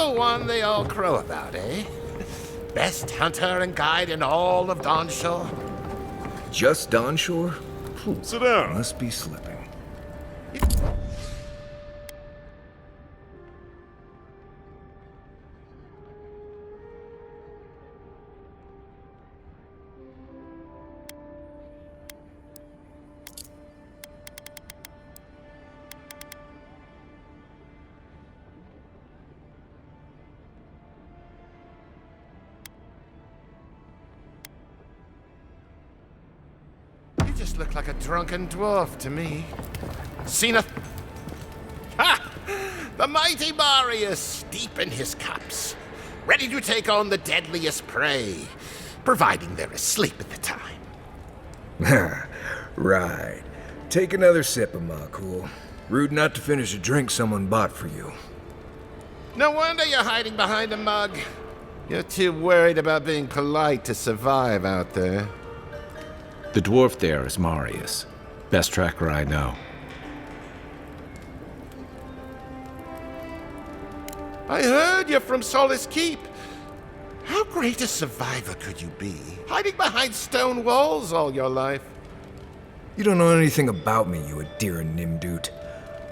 the one they all crow about, eh? Best hunter and guide in all of Dawnshore? Just Dawnshore? Sit down. Must be slipping. You just look like a drunken dwarf to me. Seen a... Ha! The mighty Marius, deep in his cups, ready to take on the deadliest prey, providing they're asleep at the time. Right. Take another sip of my cool. Rude not to finish a drink someone bought for you. No wonder you're hiding behind a mug. You're too worried about being polite to survive out there. The dwarf there is Marius. Best tracker I know. I heard you're from Solace Keep. How great a survivor could you be, hiding behind stone walls all your life? You don't know anything about me, you Adiran Nimdut.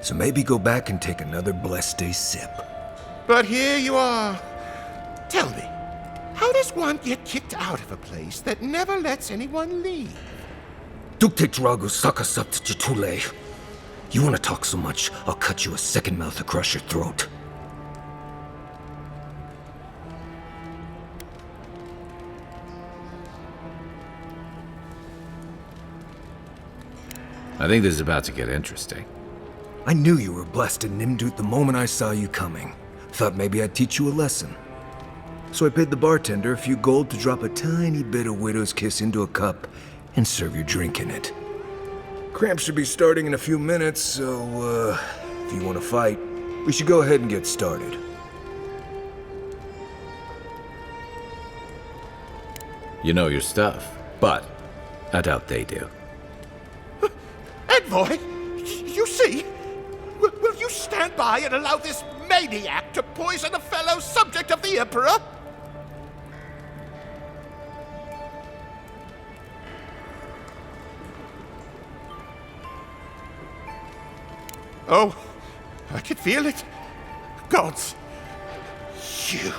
So maybe go back and take another blessed day sip. But here you are. Tell me, how does one get kicked out of a place that never lets anyone leave? Dukte Dragu Sakasat Jitule. You want to talk so much, I'll cut you a second mouth across your throat. I think this is about to get interesting. I knew you were blessed in Nimdut the moment I saw you coming. Thought maybe I'd teach you a lesson. So I paid the bartender a few gold to drop a tiny bit of Widow's Kiss into a cup and serve your drink in it. Cramps should be starting in a few minutes, so, if you want to fight, we should go ahead and get started. You know your stuff, but I doubt they do. Envoy, you see? Will you stand by and allow this maniac to poison a fellow subject of the Emperor? Oh, I can feel it. Gods, you.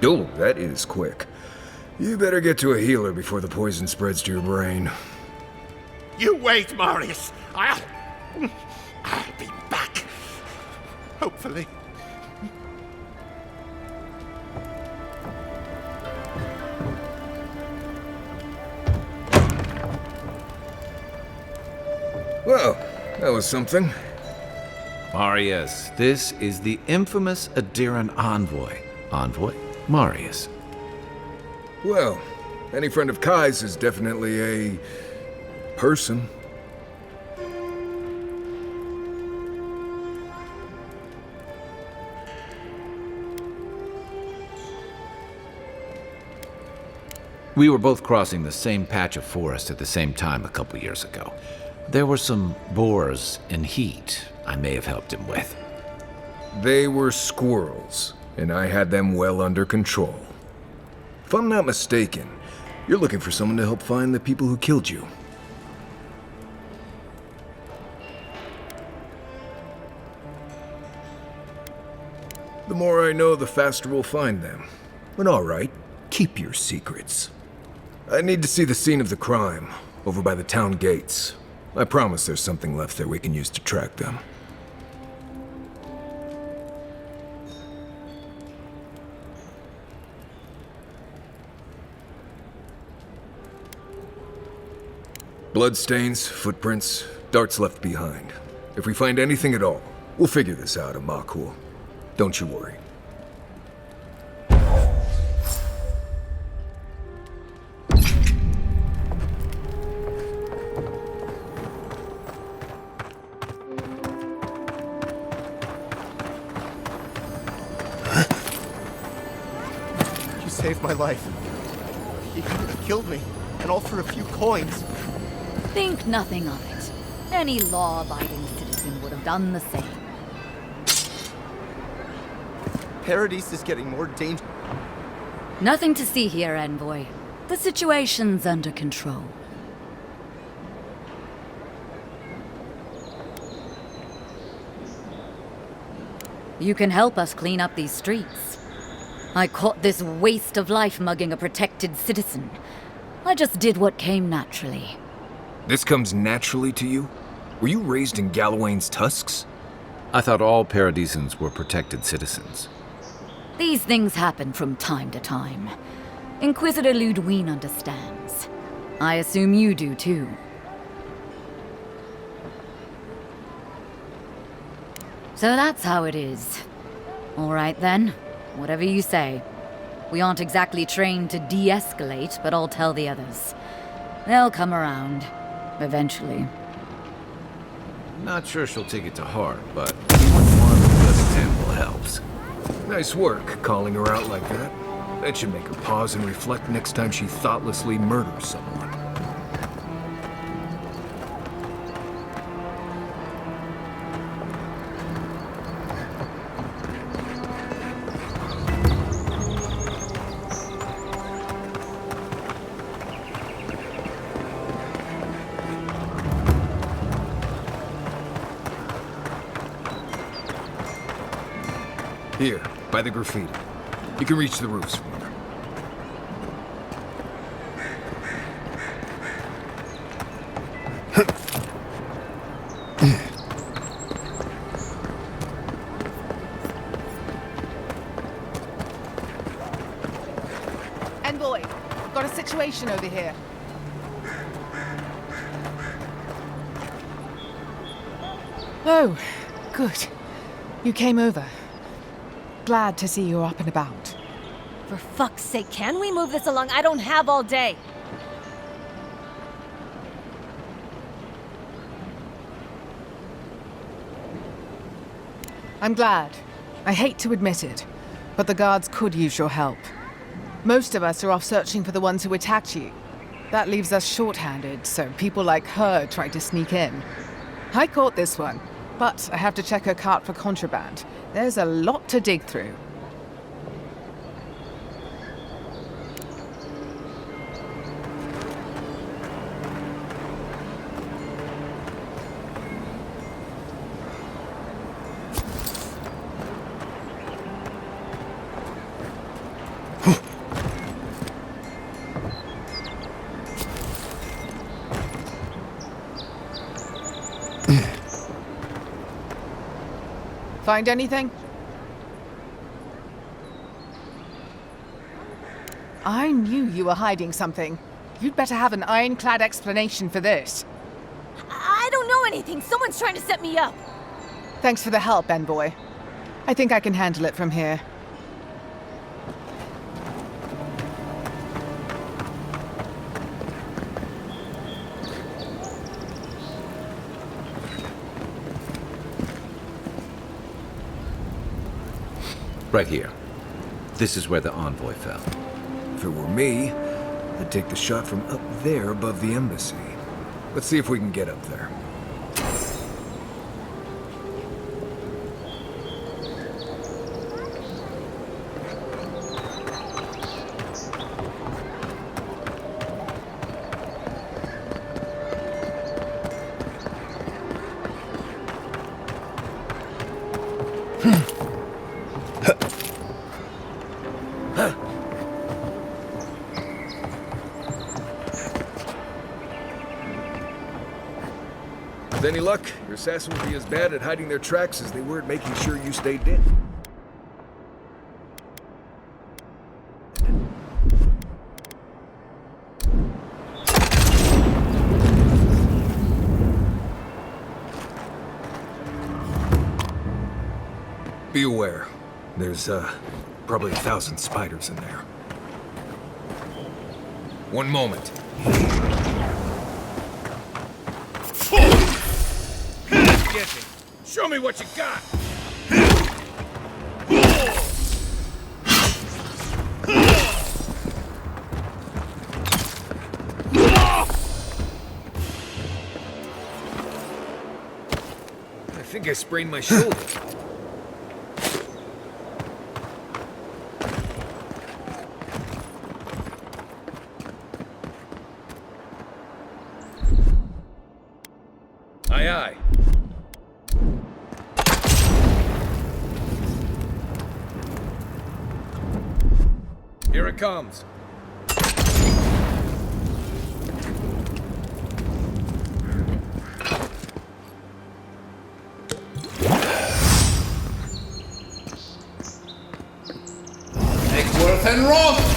Oh, that is quick. You better get to a healer before the poison spreads to your brain. You wait, Marius. I'll be back. Hopefully. Well, that was something. Marius, this is the infamous Adiran envoy. Envoy? Marius. Well, any friend of Kai's is definitely a person. We were both crossing the same patch of forest at the same time a couple years ago. There were some boars in heat I may have helped him with. They were squirrels, and I had them well under control. If I'm not mistaken, you're looking for someone to help find the people who killed you. The more I know, the faster we'll find them. But all right, keep your secrets. I need to see the scene of the crime, over by the town gates. I promise there's something left there we can use to track them. Bloodstains, footprints, darts left behind. If we find anything at all, we'll figure this out, Amakul. Don't you worry. You saved my life. He could have killed me, and all for a few coins. Think nothing of it. Any law-abiding citizen would have done the same. Paradise is getting more dangerous. Nothing to see here, Envoy. The situation's under control. You can help us clean up these streets. I caught this waste of life mugging a protected citizen. I just did what came naturally. This comes naturally to you? Were you raised in Gallowayne's tusks? I thought all Paradisans were protected citizens. These things happen from time to time. Inquisitor Ludwine understands. I assume you do too. So that's how it is. All right then, whatever you say. We aren't exactly trained to de-escalate, but I'll tell the others. They'll come around, eventually. Not sure she'll take it to heart, but one good example helps. Nice work, calling her out like that. That should make her pause and reflect next time she thoughtlessly murders someone. Here, by the graffiti. You can reach the roofs from there. Envoy, we've got a situation over here. Oh, good. You came over. Glad to see you're up and about. For fuck's sake, can we move this along? I don't have all day. I'm glad. I hate to admit it, but the guards could use your help. Most of us are off searching for the ones who attacked you. That leaves us short-handed, so people like her try to sneak in. I caught this one, but I have to check her cart for contraband. There's a lot to dig through. Find anything? I knew you were hiding something. You'd better have an ironclad explanation for this. I don't know anything. Someone's trying to set me up. Thanks for the help, Envoy. I think I can handle it from here. Right here. This is where the envoy fell. If it were me, I'd take the shot from up there above the embassy. Let's see if we can get up there. With any luck, your assassin will be as bad at hiding their tracks as they were at making sure you stayed dead. Be aware. There's, probably 1,000 spiders in there. One moment. Show me what you got! I think I sprained my shoulder. comes. Eggsworth and Roth!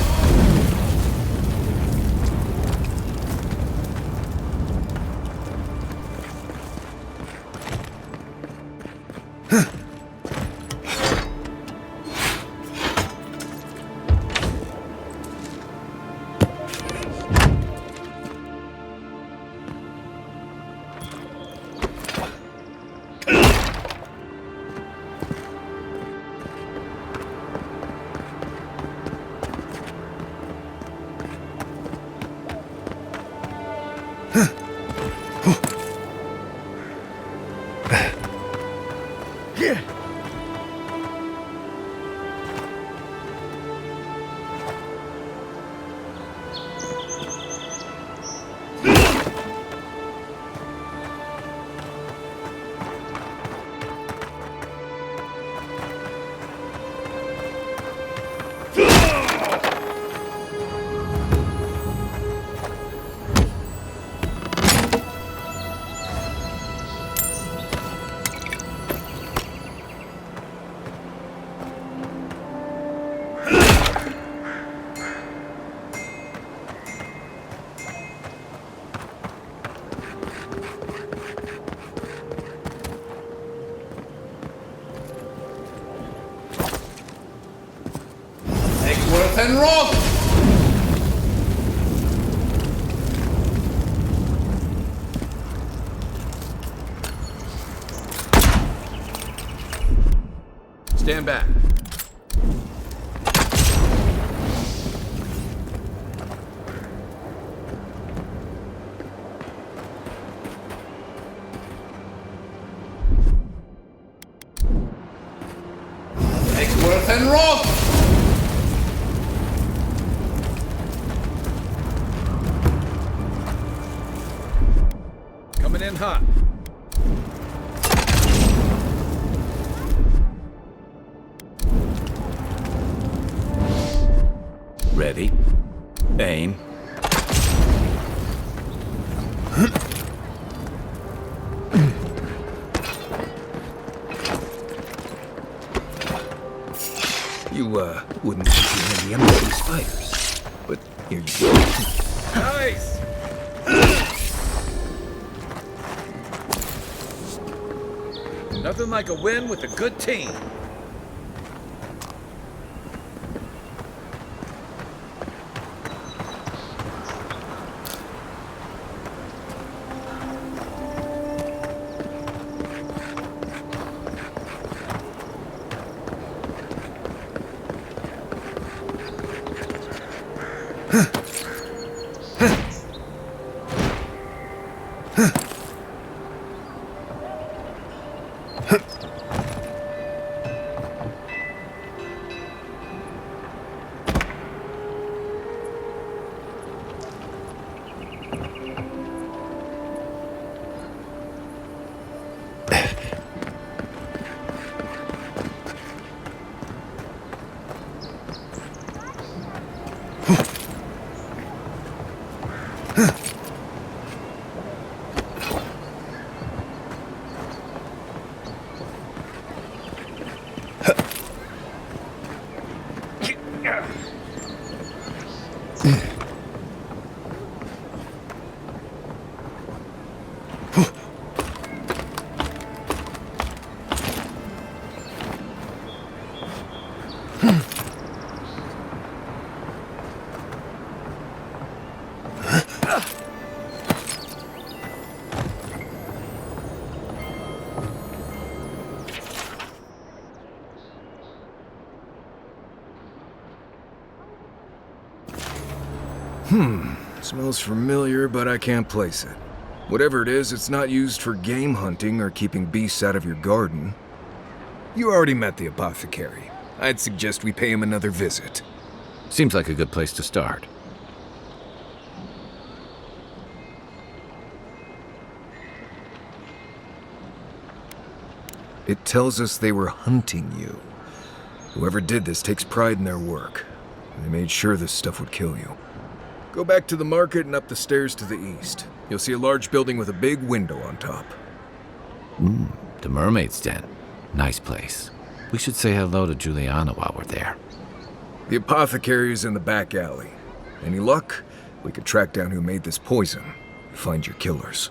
Eggsworth and Roth! Stand back. Eggsworth and Roth! Coming in hot. Ready. Aim. You, wouldn't think you had the ammo of these fighters. But here you go. Nice! Nothing like a win with a good team. Smells familiar, but I can't place it. Whatever it is, it's not used for game hunting or keeping beasts out of your garden. You already met the apothecary. I'd suggest we pay him another visit. Seems like a good place to start. It tells us they were hunting you. Whoever did this takes pride in their work. They made sure this stuff would kill you. Go back to the market and up the stairs to the east. You'll see a large building with a big window on top. The Mermaid's Den. Nice place. We should say hello to Juliana while we're there. The apothecary is in the back alley. Any luck? We could track down who made this poison. Find your killers.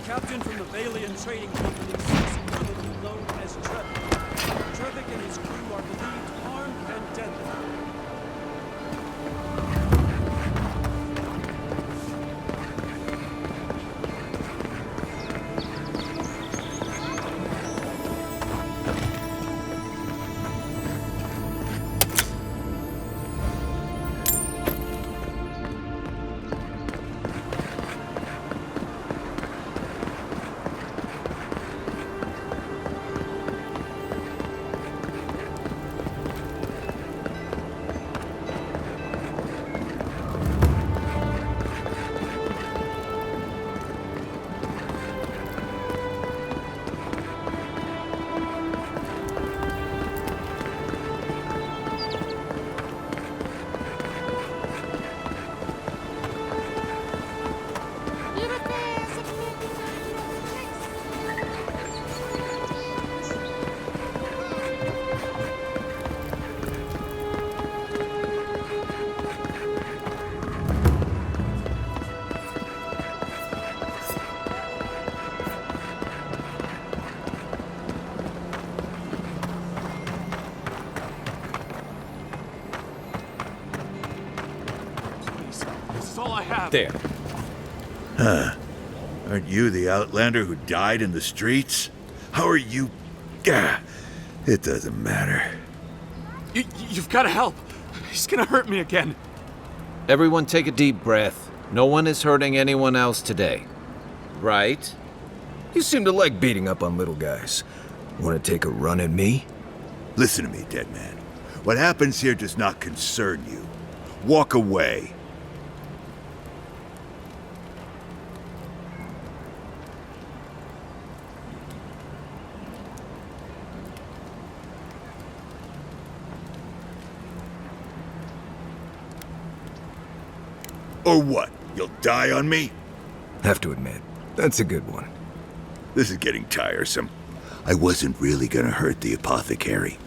Captain from the Valian Trading Company, commonly known as Trevik. Trevik and his crew are believed armed and deadly. This is all I have. There. Aren't you the outlander who died in the streets? How are you? Gah, it doesn't matter. You've got to help. He's gonna hurt me again. Everyone take a deep breath. No one is hurting anyone else today. Right? You seem to like beating up on little guys. Want to take a run at me? Listen to me, dead man. What happens here does not concern you. Walk away. Or what? You'll die on me? Have to admit, that's a good one. This is getting tiresome. I wasn't really gonna hurt the apothecary,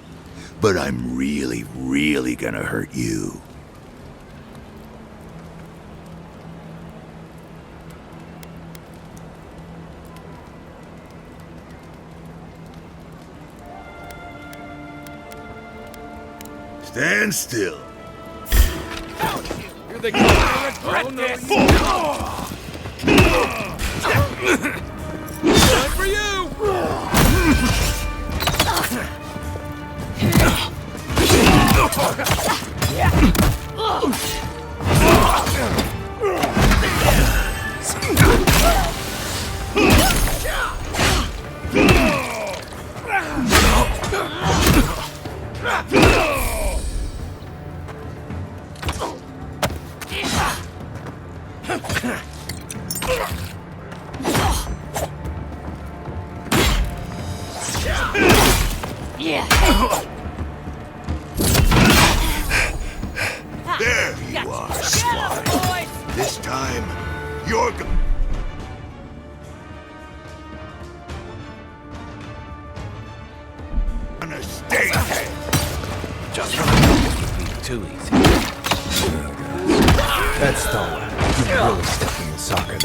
but I'm really, really gonna hurt you. Stand still. Here they come. Oh, no. Time for you! There you are, Sly. This time, you're gonna stay dead. Just too easy. That's stalling. You really stepped in the socket.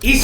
You're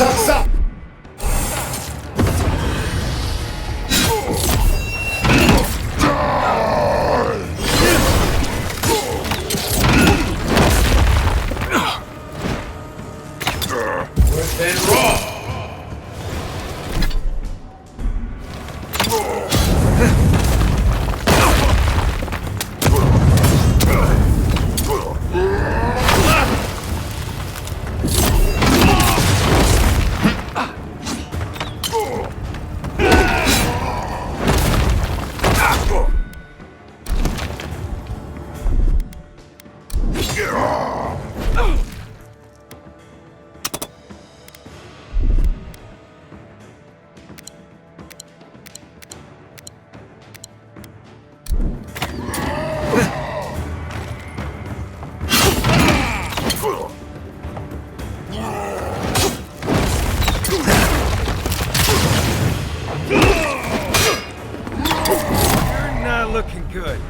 not looking good.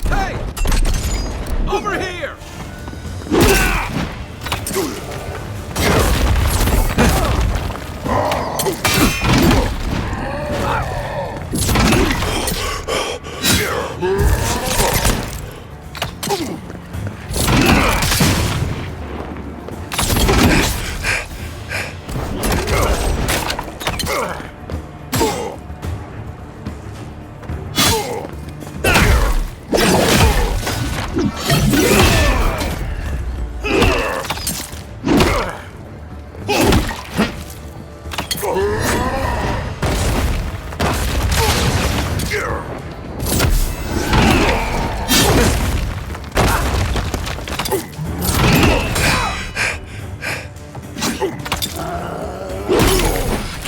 Hey! Over here!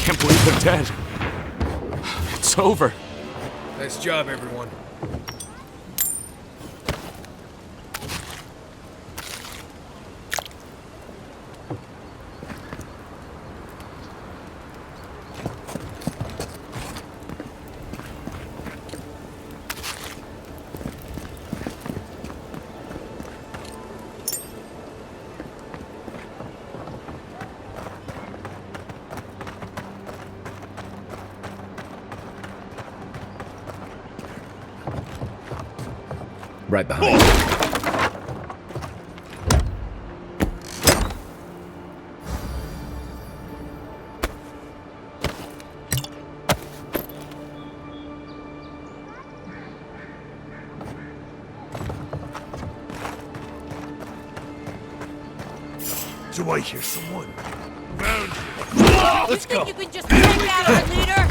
Can't believe they're dead. It's over. Nice job, everyone. Right behind you. Do I hear someone? Let's go. You can just take out our leader?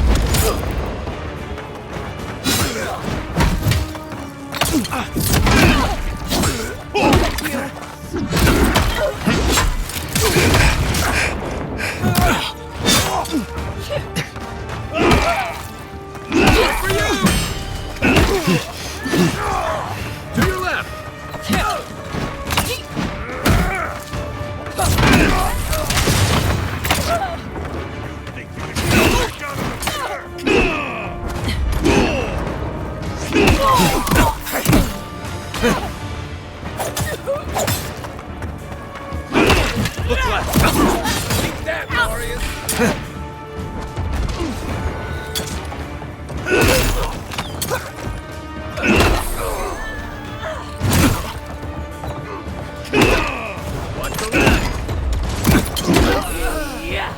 To your left! Look left! Take that, Marius! Watch the left! Yeah!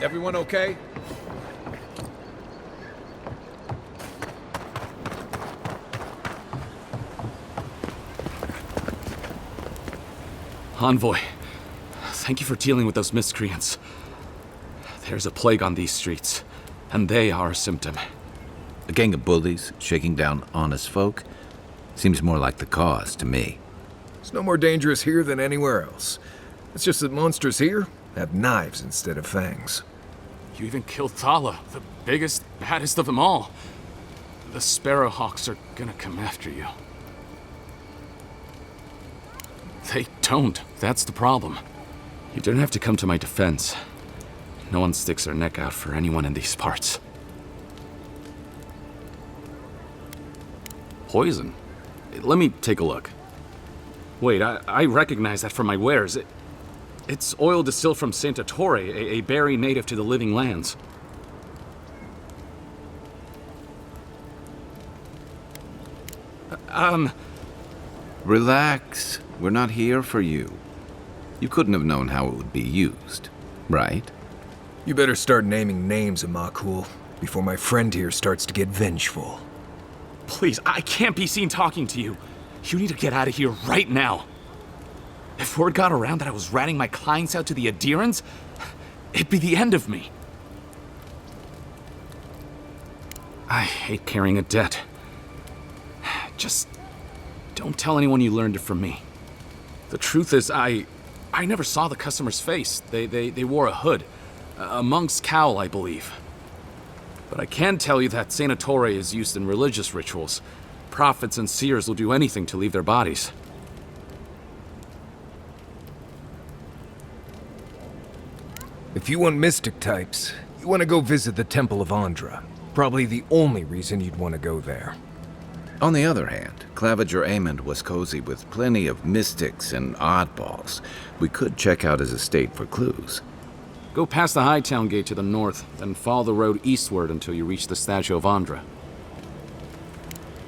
Everyone okay? Envoy, thank you for dealing with those miscreants. There's a plague on these streets, and they are a symptom. A gang of bullies shaking down honest folk? Seems more like the cause to me. It's no more dangerous here than anywhere else. It's just that monsters here have knives instead of fangs. You even killed Thala, the biggest, baddest of them all. The Sparrowhawks are gonna come after you. They don't. That's the problem. You didn't have to come to my defense. No one sticks their neck out for anyone in these parts. Poison? Let me take a look. Wait, I recognize that from my wares. It's oil distilled from Santa Torre, a berry native to the Living Lands. Relax. We're not here for you. You couldn't have known how it would be used, right? You better start naming names, Amakul, before my friend here starts to get vengeful. Please, I can't be seen talking to you. You need to get out of here right now. If word got around that I was ratting my clients out to the Adherents, it'd be the end of me. I hate carrying a debt. Just don't tell anyone you learned it from me. The truth is, I never saw the customer's face. They wore a hood. A monk's cowl, I believe. But I can tell you that Santa Torre is used in religious rituals. Prophets and seers will do anything to leave their bodies. If you want mystic types, you want to go visit the Temple of Andra. Probably the only reason you'd want to go there. On the other hand, Claviger Amond was cozy with plenty of mystics and oddballs. We could check out his estate for clues. Go past the Hightown Gate to the north, then follow the road eastward until you reach the statue of Andra.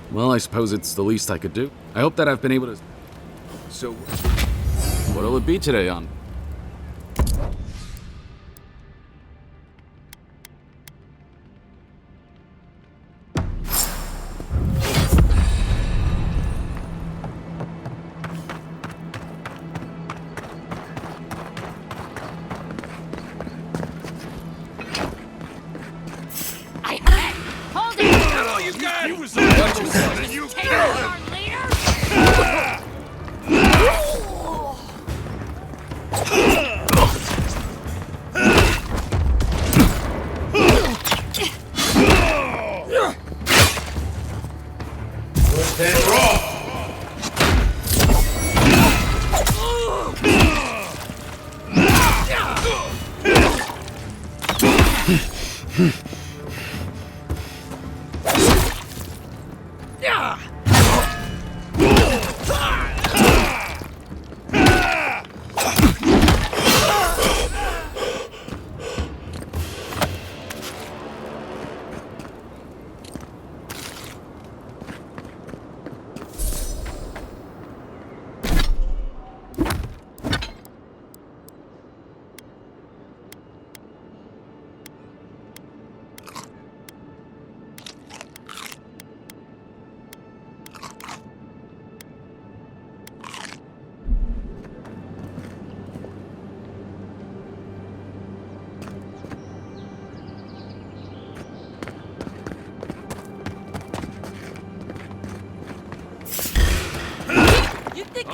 Well, I suppose it's the least I could do. I hope that I've been able to... So, What'll it be today, on?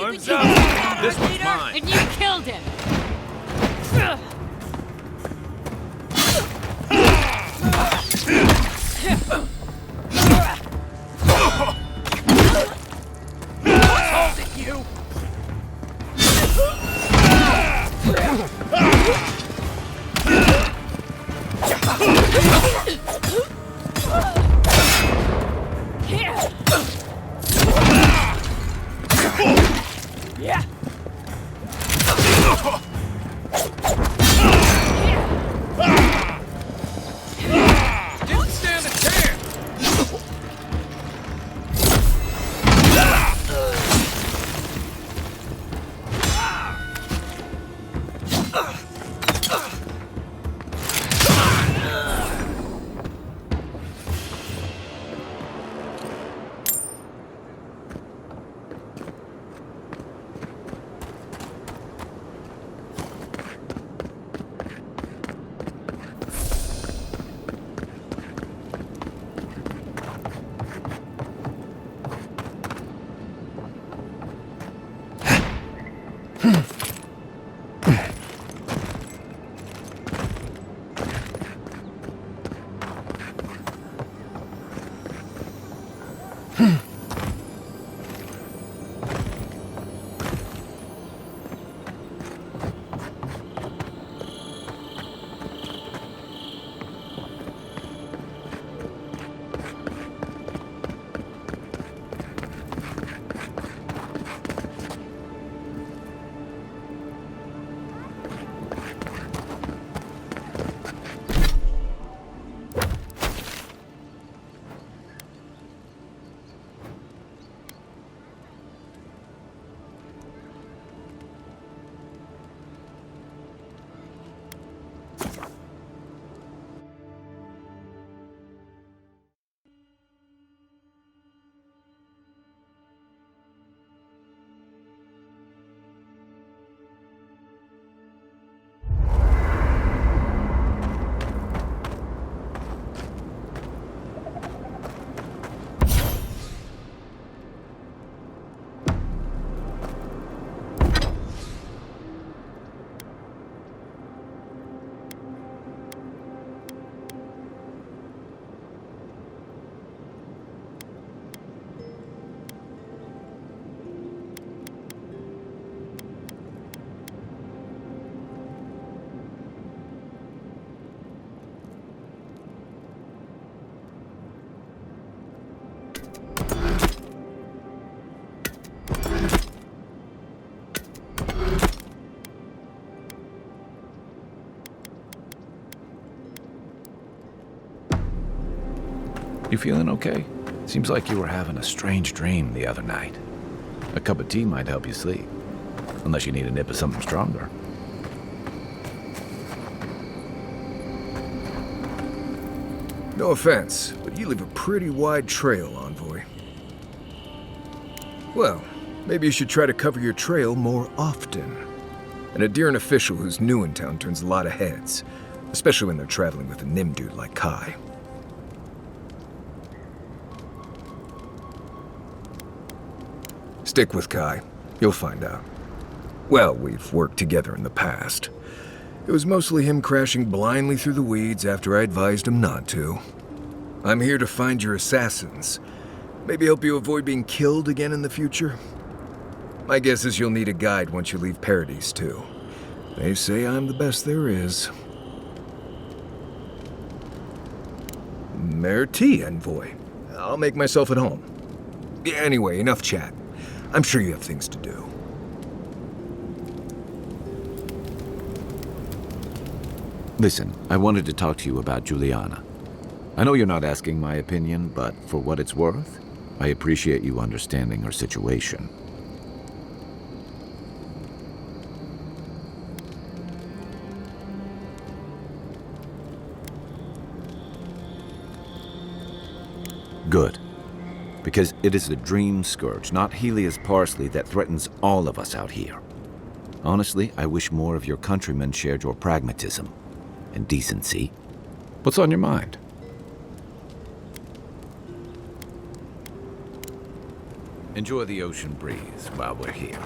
This one's mine. And you killed him. Hold it, you. Yeah. Didn't stand a chance. You feeling okay? Seems like you were having a strange dream the other night. A cup of tea might help you sleep. Unless you need a nip of something stronger. No offense, but you leave a pretty wide trail, Envoy. Well, maybe you should try to cover your trail more often. An Adiran official who's new in town turns a lot of heads, especially when they're traveling with a Nim dude like Kai. Stick with Kai. You'll find out. Well, we've worked together in the past. It was mostly him crashing blindly through the weeds after I advised him not to. I'm here to find your assassins. Maybe help you avoid being killed again in the future. My guess is you'll need a guide once you leave Paradise, too. They say I'm the best there is. Merci, Envoy. I'll make myself at home. Anyway, enough chat. I'm sure you have things to do. Listen, I wanted to talk to you about Juliana. I know you're not asking my opinion, but for what it's worth, I appreciate you understanding her situation. Good. Because it is the Dream Scourge, not Helia's parsley, that threatens all of us out here. Honestly, I wish more of your countrymen shared your pragmatism and decency. What's on your mind? Enjoy the ocean breeze while we're here.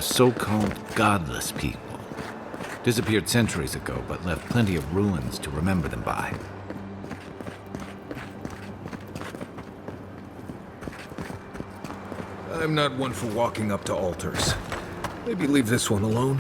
so-called godless people. Disappeared centuries ago, but left plenty of ruins to remember them by. I'm not one for walking up to altars. Maybe leave this one alone.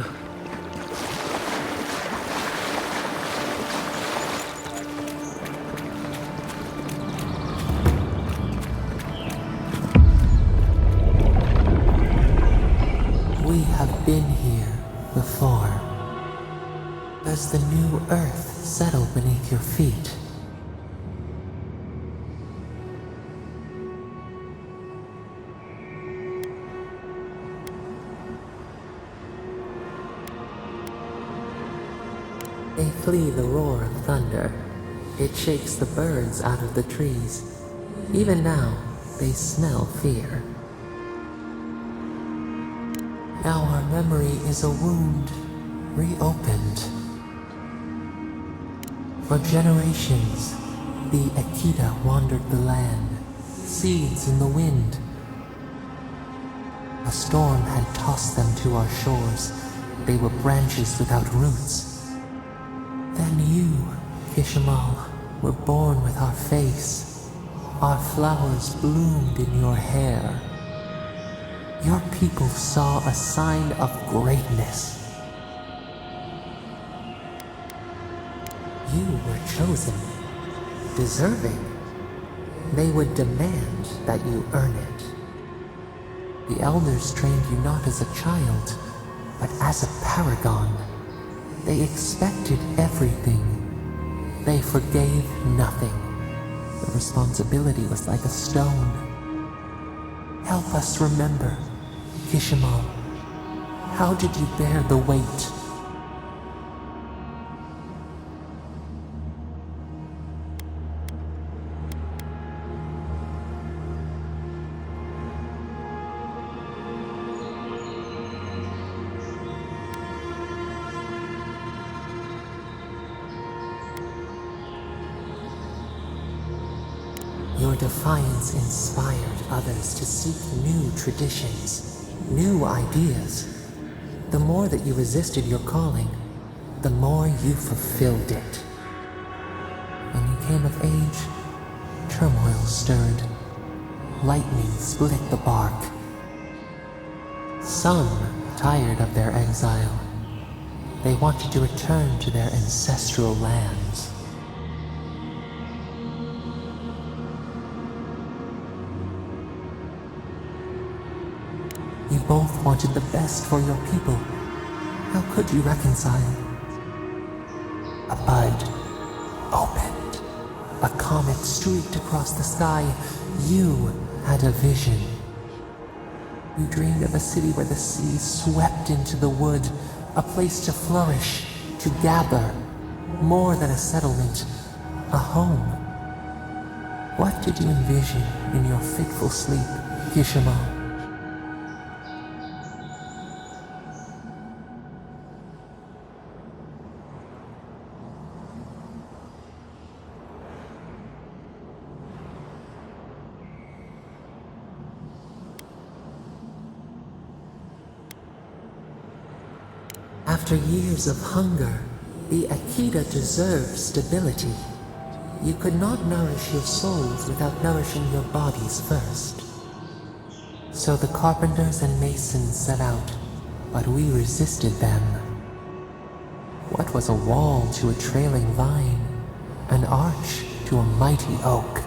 We have been here before. Does the new earth settle beneath your feet? They flee the roar of thunder. It shakes the birds out of the trees. Even now, they smell fear. Now our memory is a wound, reopened. For generations, the Akita wandered the land, seeds in the wind. A storm had tossed them to our shores. They were branches without roots. Then you, Kishimal, were born with our face. Our flowers bloomed in your hair. Your people saw a sign of greatness. You were chosen, deserving. They would demand that you earn it. The elders trained you not as a child, but as a paragon. They expected everything. They forgave nothing. The responsibility was like a stone. Help us remember, Kishimal. How did you bear the weight? Your defiance inspired others to seek new traditions, new ideas. The more that you resisted your calling, the more you fulfilled it. When you came of age, turmoil stirred. Lightning split the bark. Some tired of their exile. They wanted to return to their ancestral lands. You both wanted the best for your people. How could you reconcile? A bud opened. A comet streaked across the sky. You had a vision. You dreamed of a city where the sea swept into the wood, a place to flourish, to gather, more than a settlement, a home. What did you envision in your fitful sleep, Kishimal? After years of hunger, the Akita deserve stability. You could not nourish your souls without nourishing your bodies first. So the carpenters and masons set out, but we resisted them. What was a wall to a trailing vine? An arch to a mighty oak?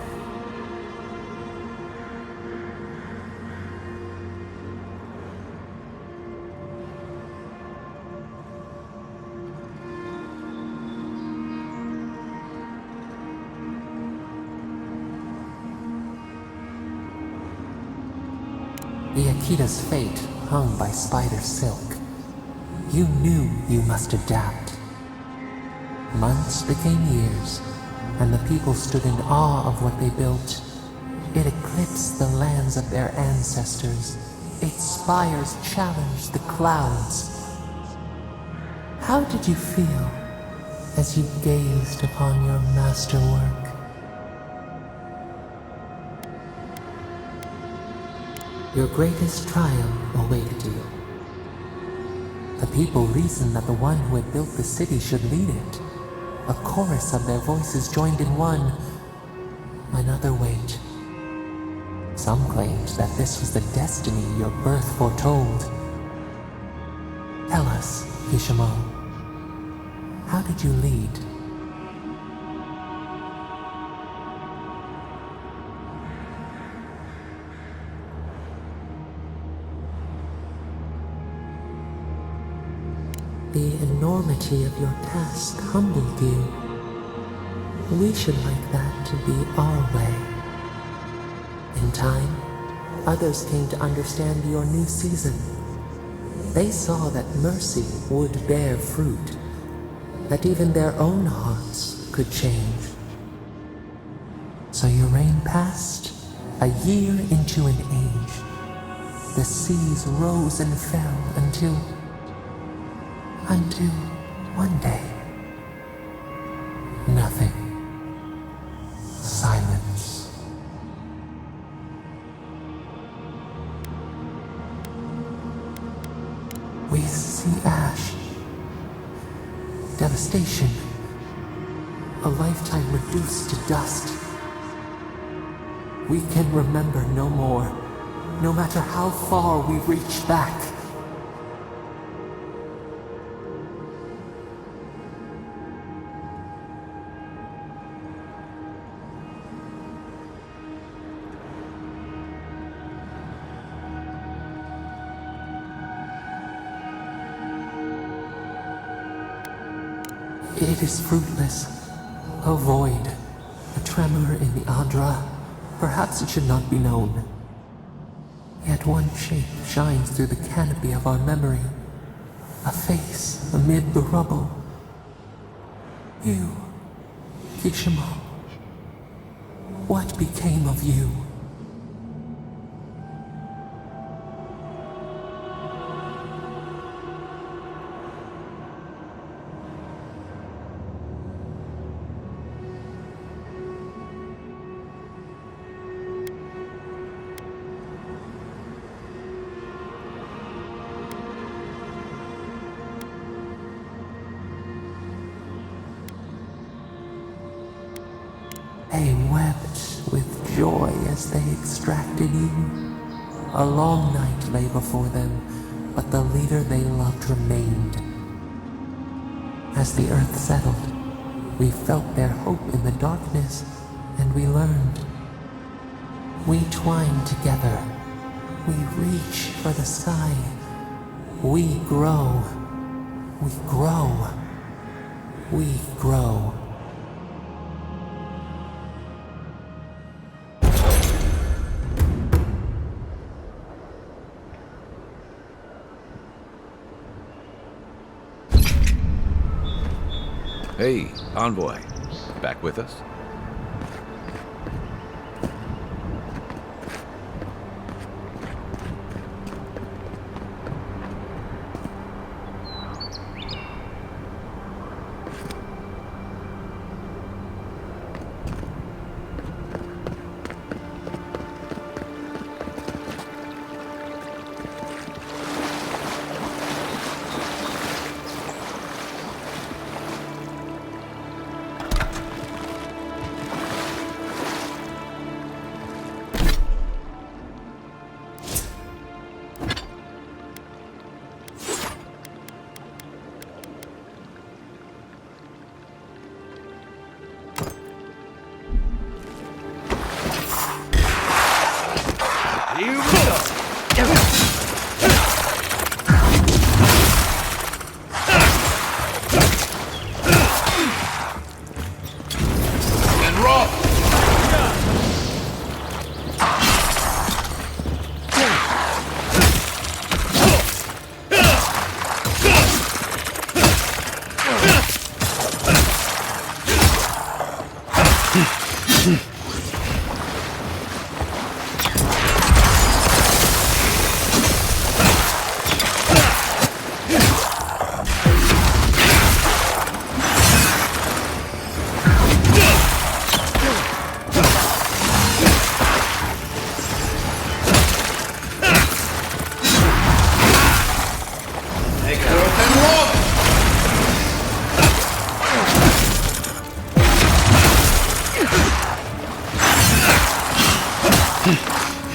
The Akita's fate hung by spider silk. You knew you must adapt. Months became years, and the people stood in awe of what they built. It eclipsed the lands of their ancestors. Its spires challenged the clouds. How did you feel as you gazed upon your masterwork? Your greatest trial awaited you. The people reasoned that the one who had built the city should lead it. A chorus of their voices joined in one. Another wait. Some claimed that this was the destiny your birth foretold. Tell us, Ishamo, how did you lead? The enormity of your task humbled you. We should like that to be our way. In time, others came to understand your new season. They saw that mercy would bear fruit, that even their own hearts could change. So your reign passed, a year into an age. The seas rose and fell until one day, nothing. Silence. We see ash, devastation, a lifetime reduced to dust. We can remember no more, no matter how far we reach back. It is fruitless. A void. A tremor in the Adra. Perhaps it should not be known. Yet one shape shines through the canopy of our memory. A face amid the rubble. You, Kishimo. What became of you? They wept with joy as they extracted you. A long night lay before them, but the leader they loved remained. As the earth settled, we felt their hope in the darkness, and we learned. We twine together. We reach for the sky. We grow. We grow. We grow. Hey, Envoy. Back with us?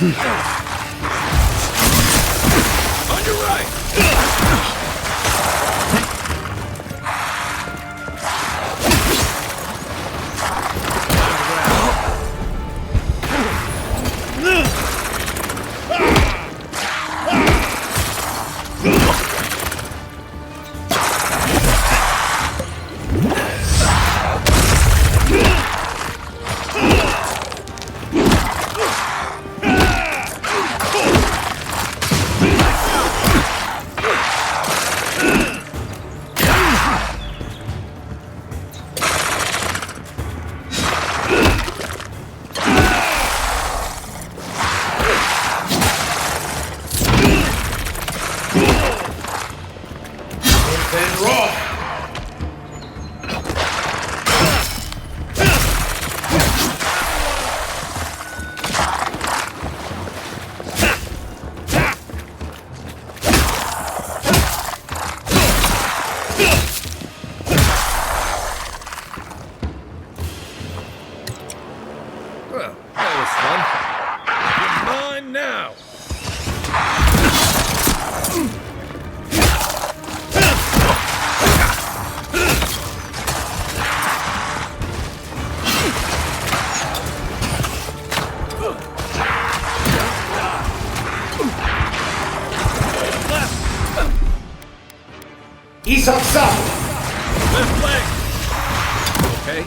On your right! Well, that was fun. You're mine now. Ease up, left leg. Okay.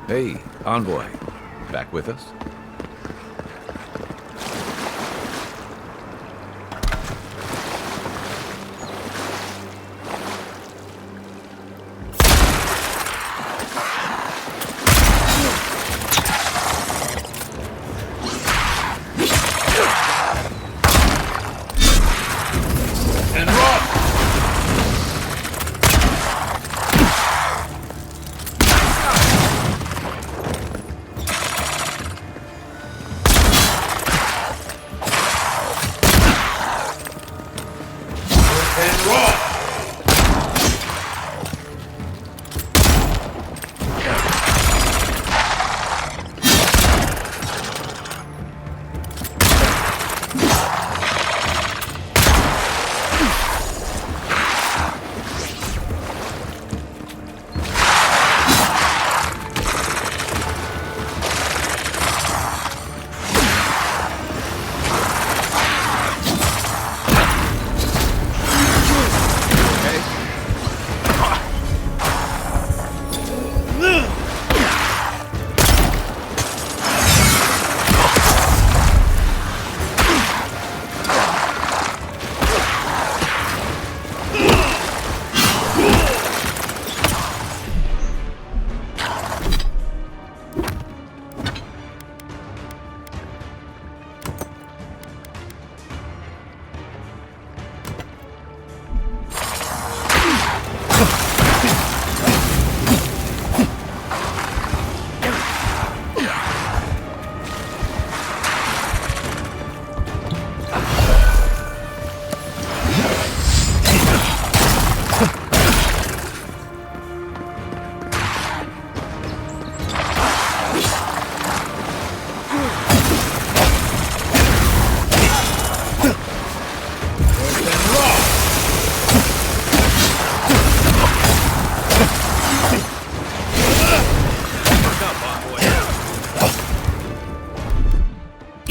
Hey, Envoy. Back with us? And rock! And rock!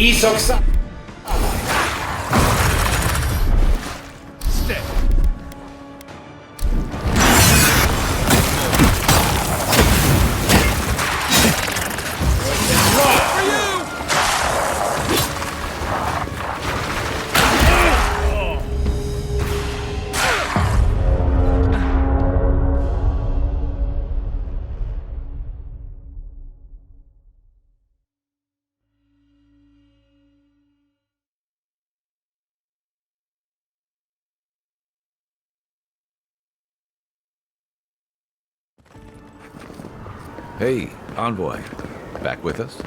Isoksa. Stay. For you. Hey, Envoy. Back with us?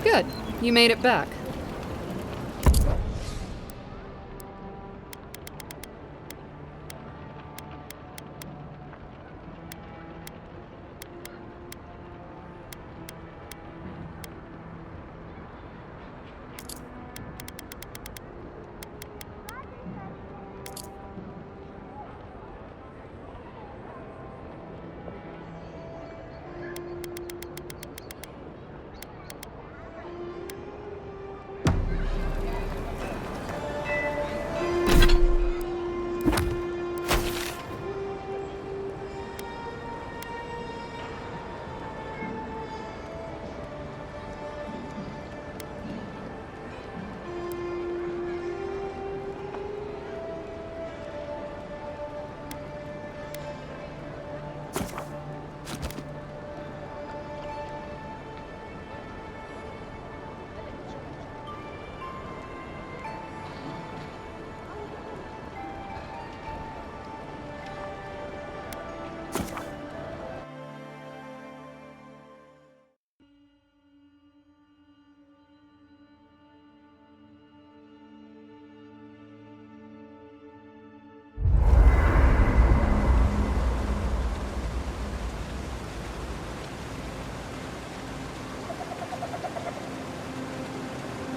Good. You made it back.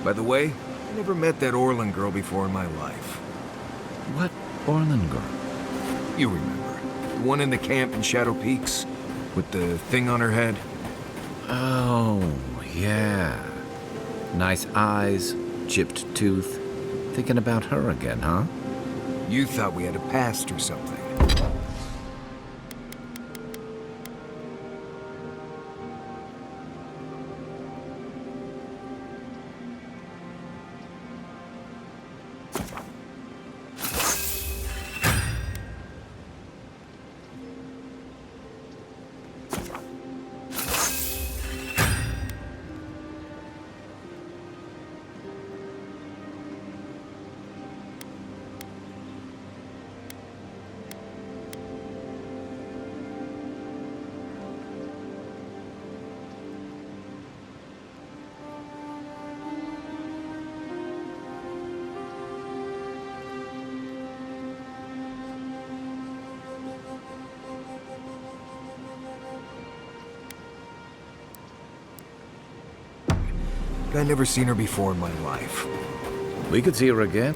By the way, I never met that Orlin girl before in my life. What Orlin girl? You remember. The one in the camp in Shadow Peaks? With the thing on her head? Oh, yeah. Nice eyes, chipped tooth, Thinking about her again, huh? You thought we had a past or something. I never seen her before in my life. We could see her again.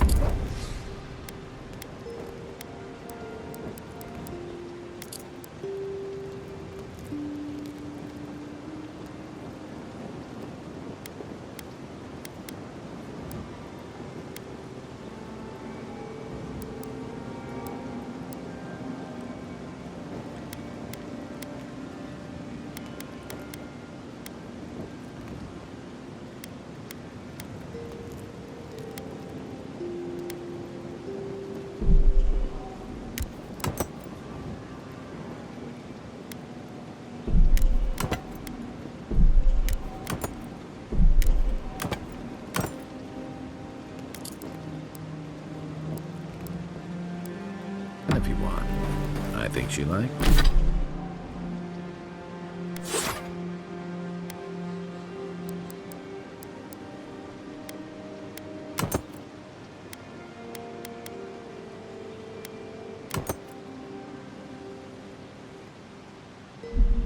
If you want. I think she liked.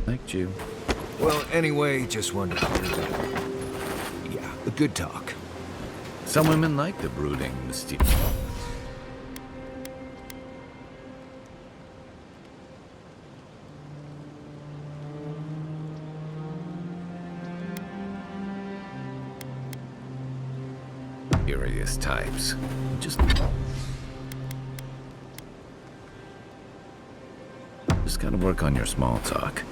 Liked you. Well, anyway, just wanted to hear that. Yeah, a good talk. Some women like the brooding, mysterious. Curious types. Just gotta work on your small talk.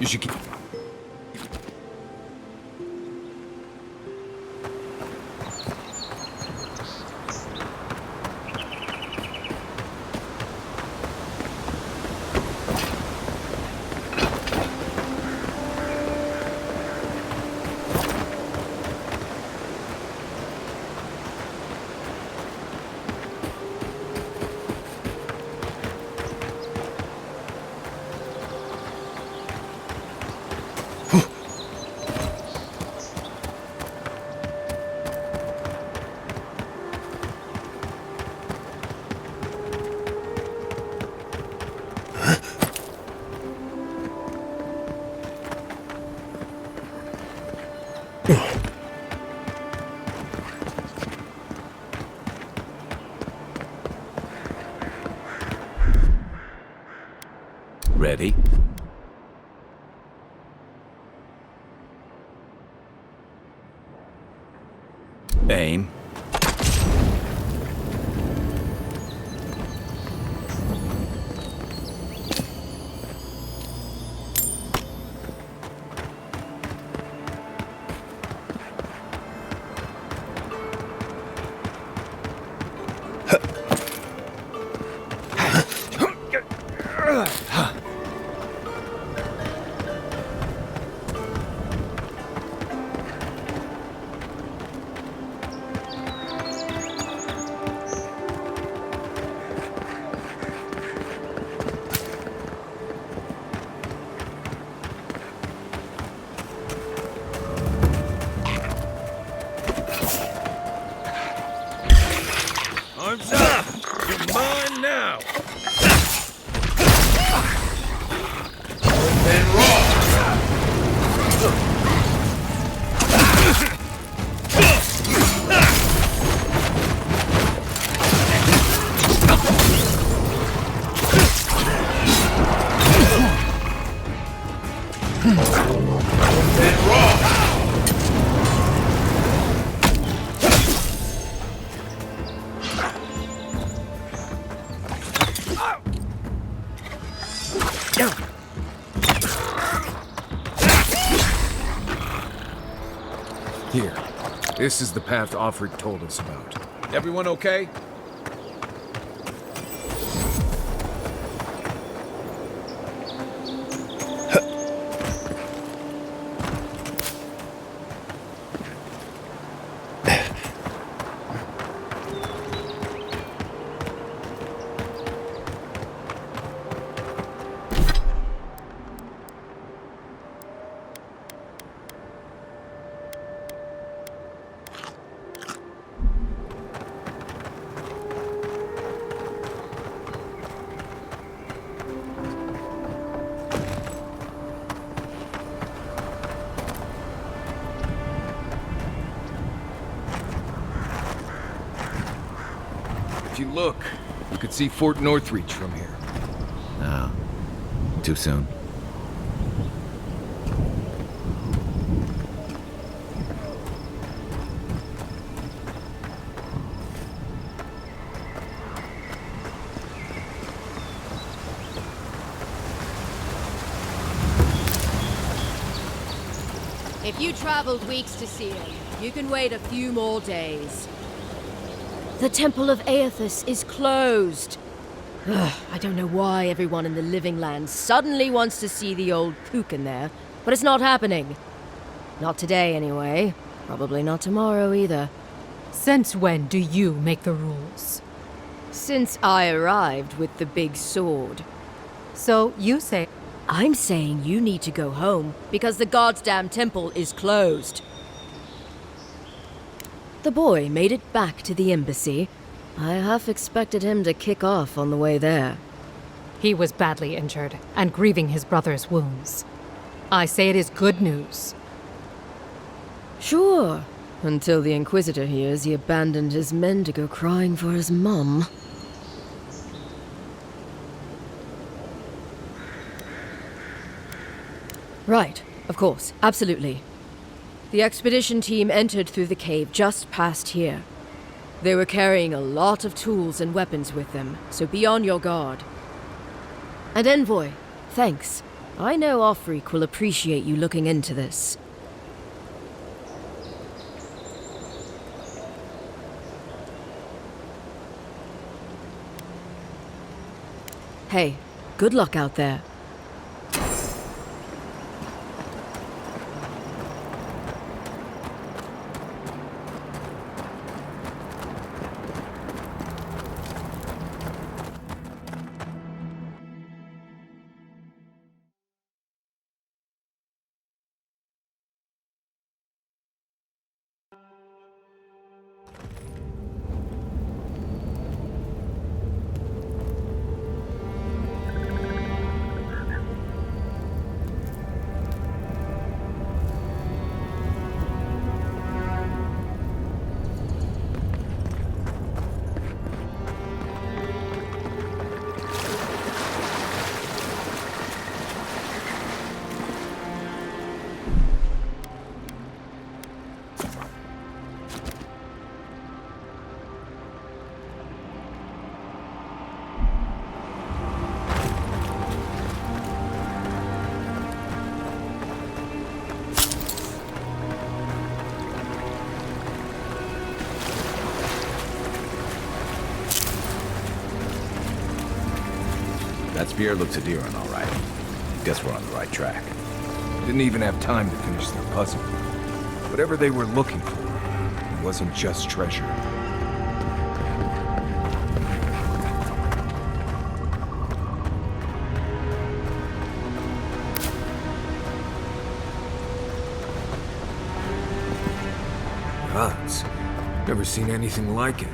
should keep... Ready? Aim. Arms up! You're mine now! Then roll! Then roll! Here. This is the path Offred told us about. Everyone okay? If you look, you could see Fort Northreach from here. No. Too soon. If you traveled weeks to see him, you can wait a few more days. The Temple of Aethys is closed. Ugh, I don't know why everyone in the Living Land suddenly wants to see the old kook in there, but it's not happening. Not today, anyway. Probably not tomorrow, either. Since when do you make the rules? Since I arrived with the big sword. So you say... I'm saying you need to go home, because the goddamn temple is closed. The boy made it back to the embassy. I half expected him to kick off on the way there. He was badly injured and grieving his brother's wounds. I say it is good news. Sure, until the Inquisitor hears he abandoned his men to go crying for his mum. Right, of course, absolutely. The expedition team entered through the cave just past here. They were carrying a lot of tools and weapons with them, so be on your guard. And Envoy, thanks. I know Offreak will appreciate you looking into this. Hey, good luck out there. That spear looks a deer on, all right. Guess we're on the right track. Didn't even have time to finish their puzzle. Whatever they were looking for, it wasn't just treasure. Gods, never seen anything like it.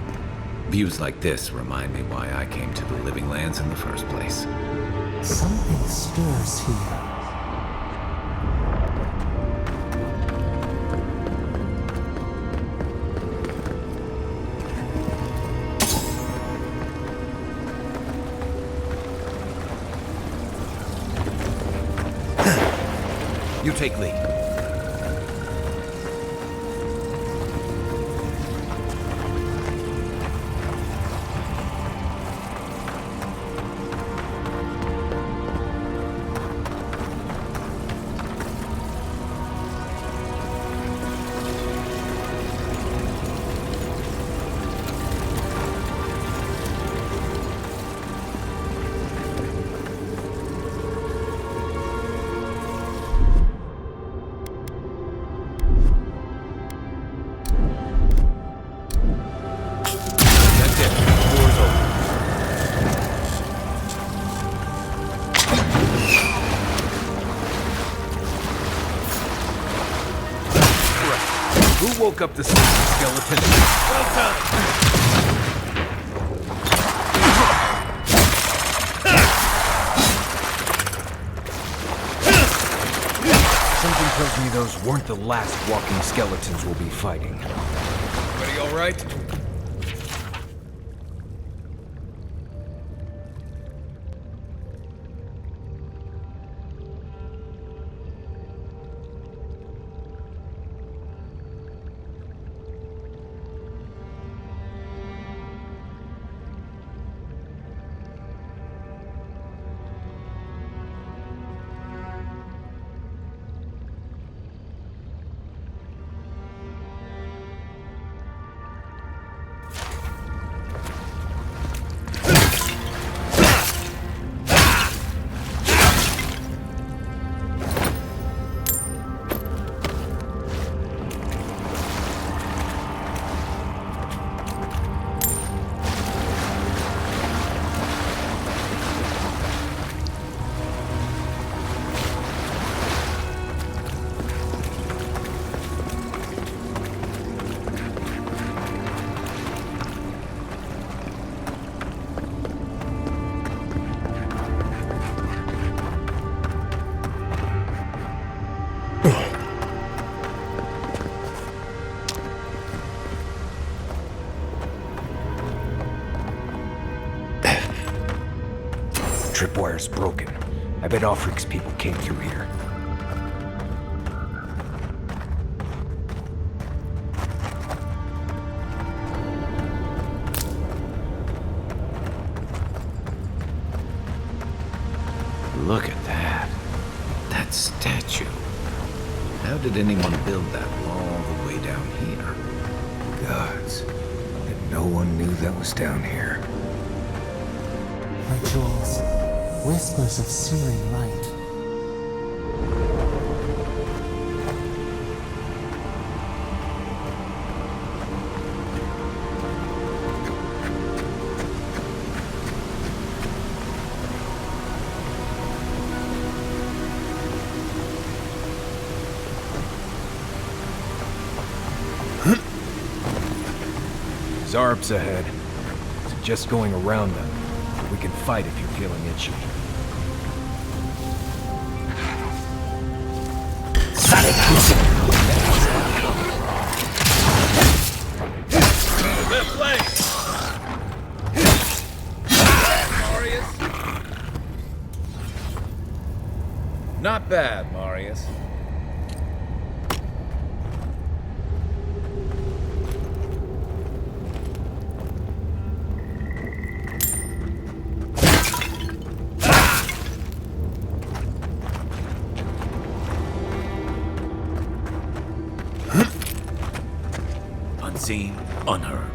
Views like this remind me why I came to the Living Lands in the first place. Something stirs here. You take lead. Who woke up the sleeping skeleton? Well done! Something tells me those weren't the last walking skeletons we'll be fighting. Everybody all right? Tripwire's broken. I bet Offreak's people came through here. Look at that. How did anyone build that all the way down here? Gods. And no one knew that was down here. My jewels, whispers of searing light. Zarbs ahead. Suggest going around them. We can fight if you're feeling itchy. Left leg! Marius? Not bad, Marius. Unseen, unheard.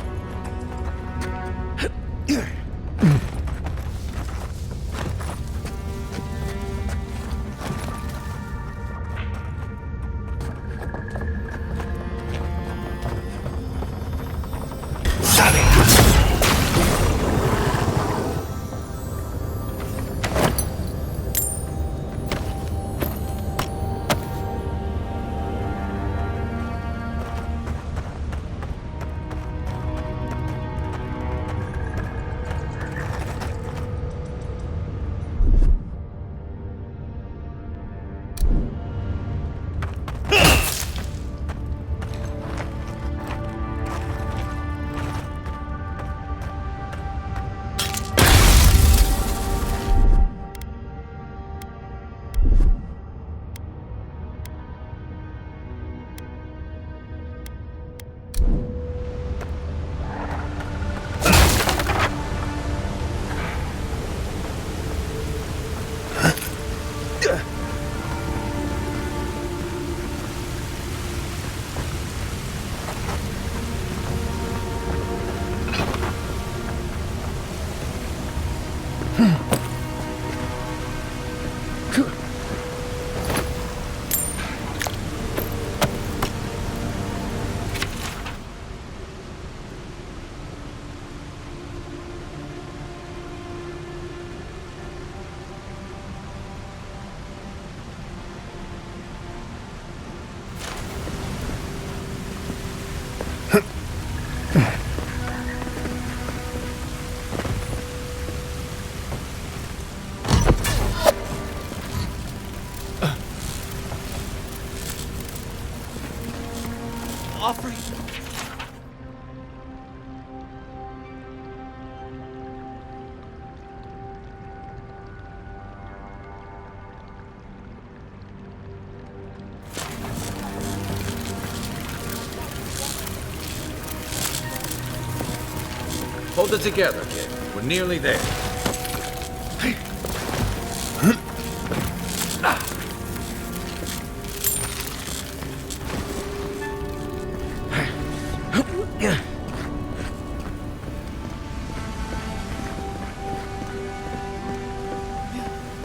Hold it together, kid. We're nearly there.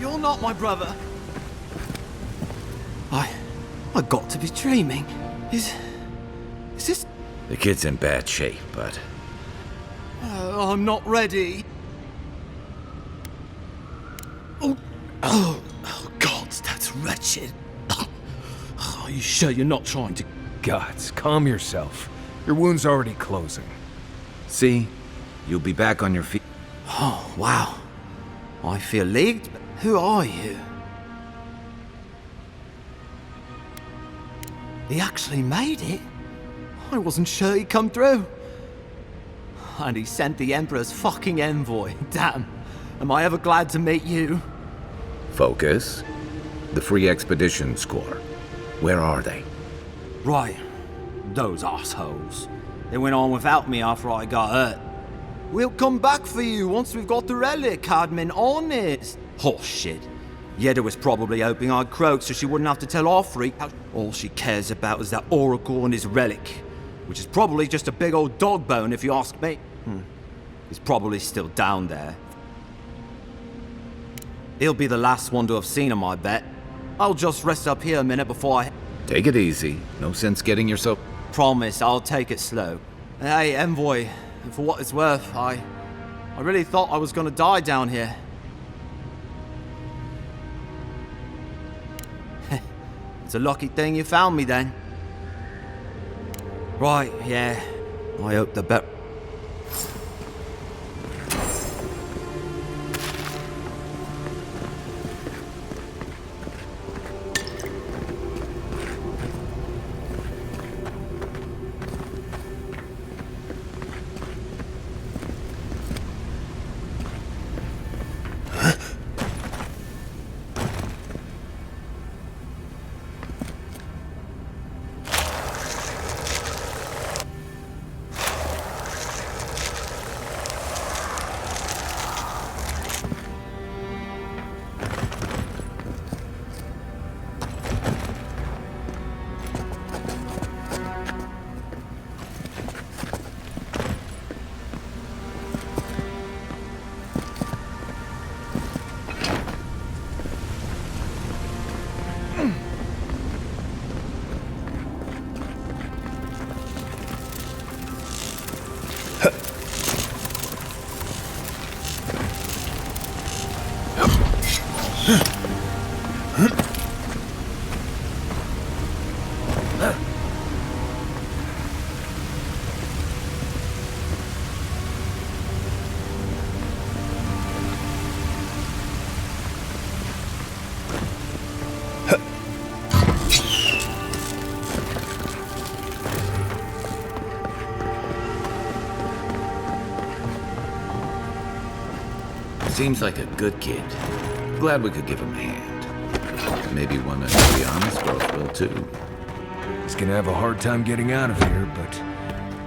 You're not my brother. I got to be dreaming. Is this... The kid's in bad shape, but... I'm not ready. Oh, God, that's wretched. Are you sure you're not trying to... Gods, calm yourself. Your wound's already closing. See? You'll be back on your feet. Oh, wow. I feel leagued. Who are you? He actually made it. I wasn't sure he'd come through. And he sent the Emperor's fucking envoy. Damn. Am I ever glad to meet you? Focus. The Free Expedition Squad. Where are they? Right. Those assholes. They went on without me after I got hurt. We'll come back for you once we've got the relic, Cadman, honest. Horse shit. Yeda was probably hoping I'd croak so she wouldn't have to tell our freak how all she cares about is that oracle and his relic, which is probably just a big old dog bone if you ask me. He's probably still down there. He'll be the last one to have seen him, I bet. I'll just rest up here a minute before I... Take it easy. No sense getting yourself... Promise, I'll take it slow. Hey, Envoy, for what it's worth, I really thought I was gonna die down here. It's a lucky thing you found me then. Right, yeah. I hope the bet... Seems like a good kid. Glad we could give him a hand. Maybe one of Juliana's girls will too. He's gonna have a hard time getting out of here, but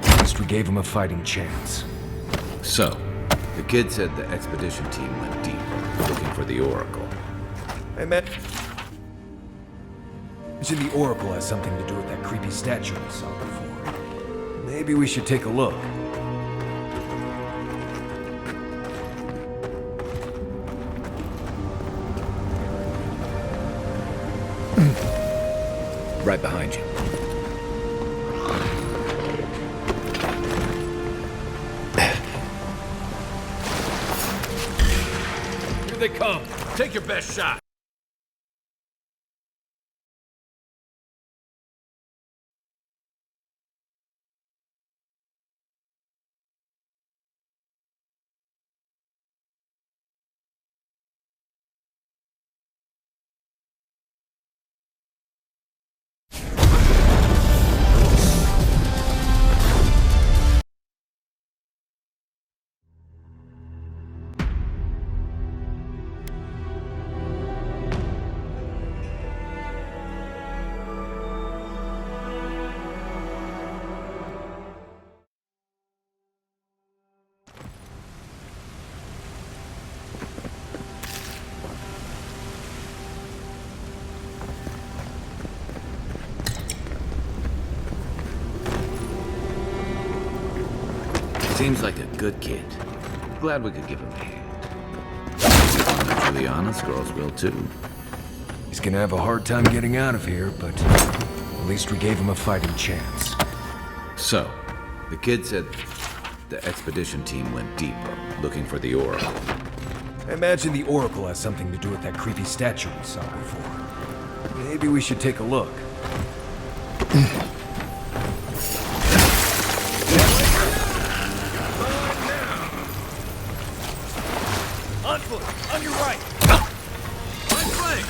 at least we gave him a fighting chance. So, the kid said the expedition team went deeper, looking for the Oracle. Hey, man. Mentioned the Oracle has something to do with that creepy statue we saw before. Maybe we should take a look. Right behind you. Here they come. Take your best shot. Seems like a good kid. Glad we could give him a hand. One of Juliana's girls will too. He's gonna have a hard time getting out of here, but at least we gave him a fighting chance. So, the kid said the expedition team went deeper, looking for the Oracle. I imagine the Oracle has something to do with that creepy statue we saw before. Maybe we should take a look. On foot, on your right. Right flank.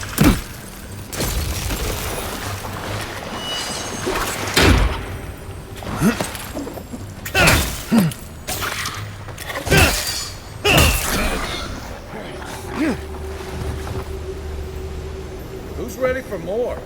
Who's ready for more?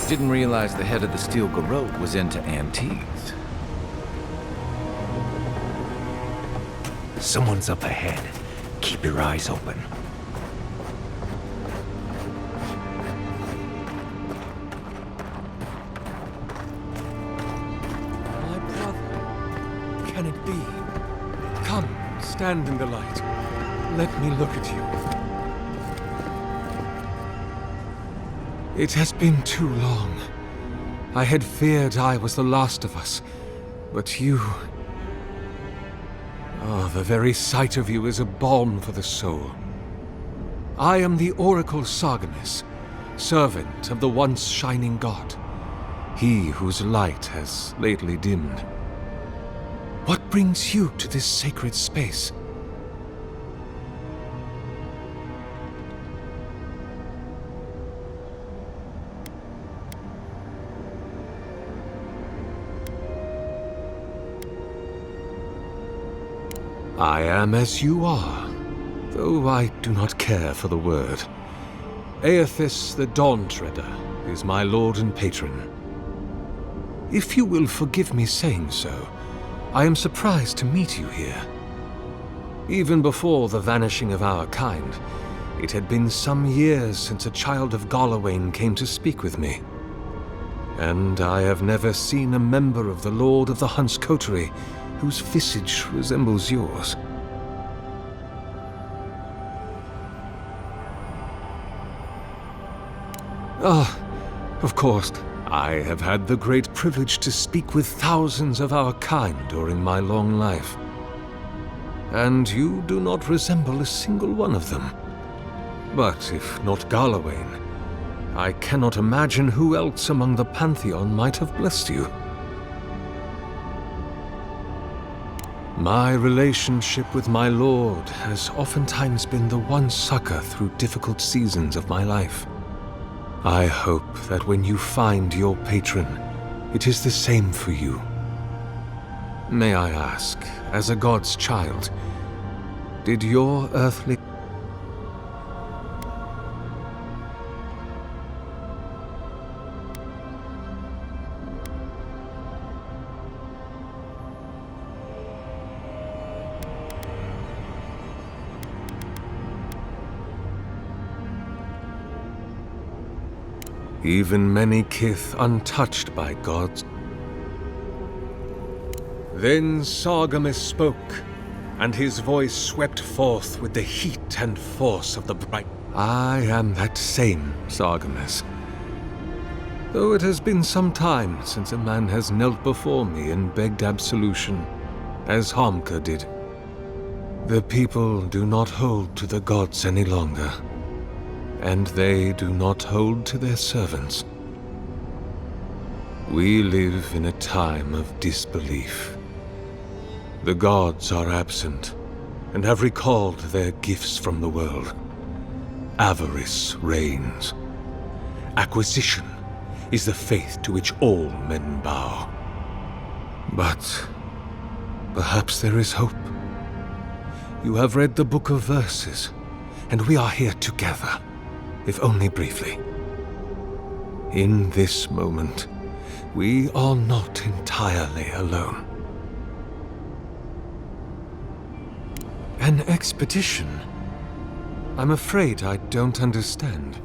Didn't realize the head of the Steel Garrote was into antiques. Someone's up ahead. Keep your eyes open. My brother. Can it be? Come, stand in the light. Let me look at you. It has been too long. I had feared I was the last of us, but you... Oh, the very sight of you is a balm for the soul. I am the Oracle Sargemus, servant of the once shining god, he whose light has lately dimmed. What brings you to this sacred space? I am as you are, though I do not care for the word. Aethys the Dawn-Treader is my lord and patron. If you will forgive me saying so, I am surprised to meet you here. Even before the vanishing of our kind, it had been some years since a child of Galawain came to speak with me. And I have never seen a member of the Lord of the Hunt's coterie whose visage resembles yours. Of course, I have had the great privilege to speak with thousands of our kind during my long life. And you do not resemble a single one of them. But if not Galawain, I cannot imagine who else among the Pantheon might have blessed you. My relationship with my lord has oftentimes been the one succor through difficult seasons of my life. I hope that when you find your patron, it is the same for you. May I ask, as a god's child, did your earthly... Even many kith untouched by gods. Then Sargemus spoke, and his voice swept forth with the heat and force of the bright. I am that same Sargemus. Though it has been some time since a man has knelt before me and begged absolution, as Hamka did. The people do not hold to the gods any longer. And they do not hold to their servants. We live in a time of disbelief. The gods are absent, and have recalled their gifts from the world. Avarice reigns. Acquisition is the faith to which all men bow. But perhaps there is hope. You have read the Book of Verses, and we are here together, if only briefly. In this moment, we are not entirely alone. An expedition? I'm afraid I don't understand.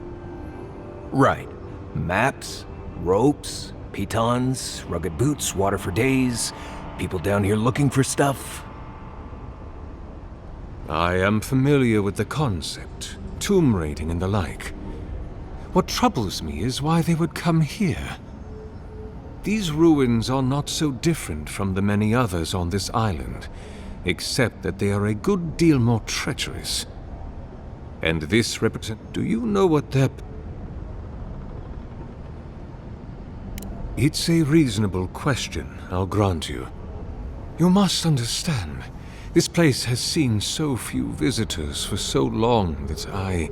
Right. Maps, ropes, pitons, rugged boots, water for days, people down here looking for stuff. I am familiar with the concept, tomb raiding and the like. What troubles me is why they would come here. These ruins are not so different from the many others on this island, except that they are a good deal more treacherous. And this do you know what they're... It's a reasonable question, I'll grant you. You must understand, this place has seen so few visitors for so long that I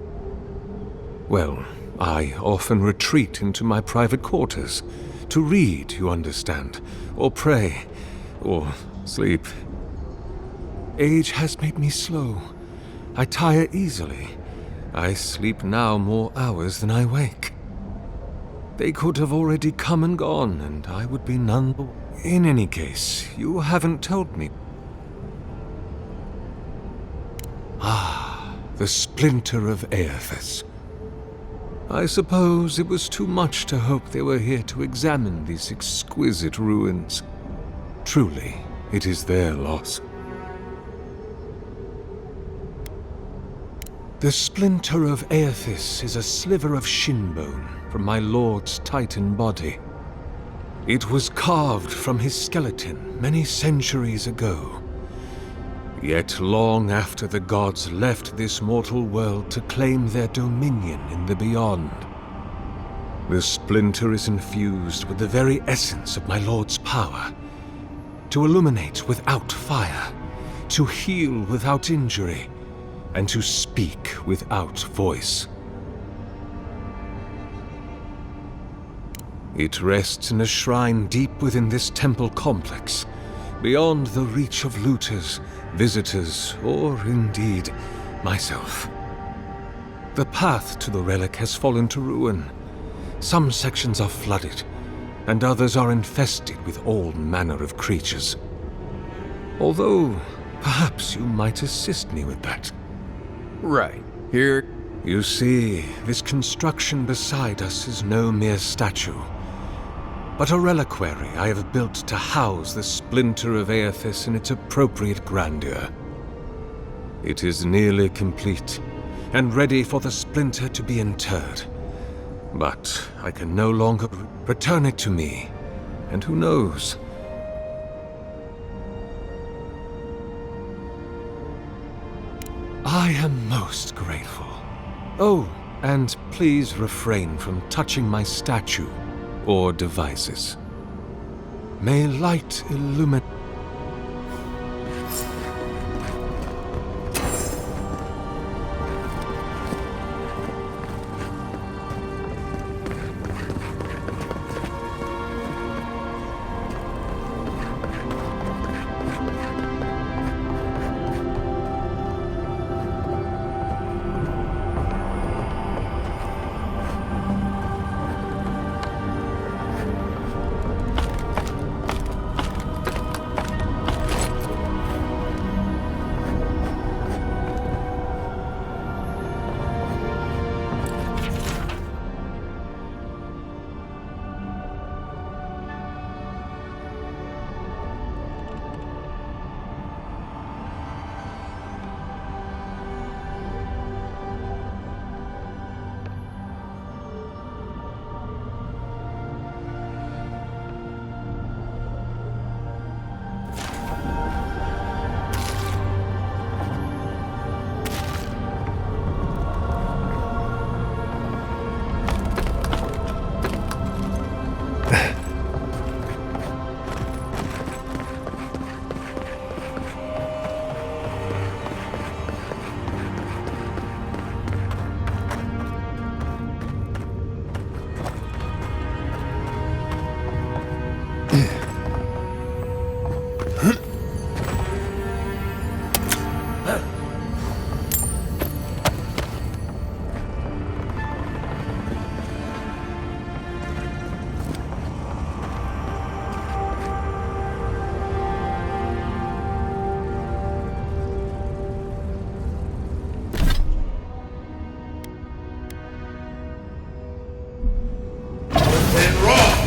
often retreat into my private quarters. To read, you understand, or pray, or sleep. Age has made me slow. I tire easily. I sleep now more hours than I wake. They could have already come and gone, and I would be none the... In any case, you haven't told me. Ah, the splinter of Aethys. I suppose it was too much to hope they were here to examine these exquisite ruins. Truly, it is their loss. The splinter of Aethys is a sliver of shin bone from my lord's titan body. It was carved from his skeleton many centuries ago. Yet long after the gods left this mortal world to claim their dominion in the beyond, the splinter is infused with the very essence of my lord's power. To illuminate without fire, to heal without injury, and to speak without voice. It rests in a shrine deep within this temple complex, beyond the reach of looters, visitors, or indeed, myself. The path to the relic has fallen to ruin. Some sections are flooded, and others are infested with all manner of creatures. Although, perhaps you might assist me with that. Right. Here... You see, this construction beside us is no mere statue, but a reliquary I have built to house the splinter of Aethys in its appropriate grandeur. It is nearly complete, and ready for the splinter to be interred. But I can no longer return it to me, and who knows? I am most grateful. Oh, and please refrain from touching my statue or devices. May light illuminate...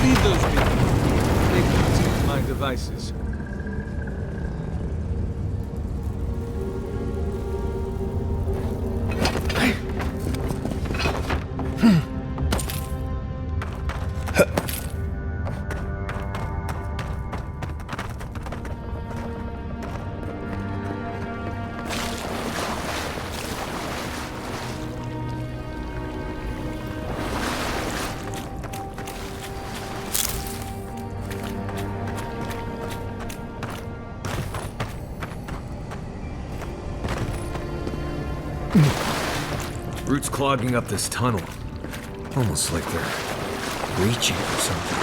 Leave those people. They can take my devices. Roots clogging up this tunnel. Almost like they're reaching for something.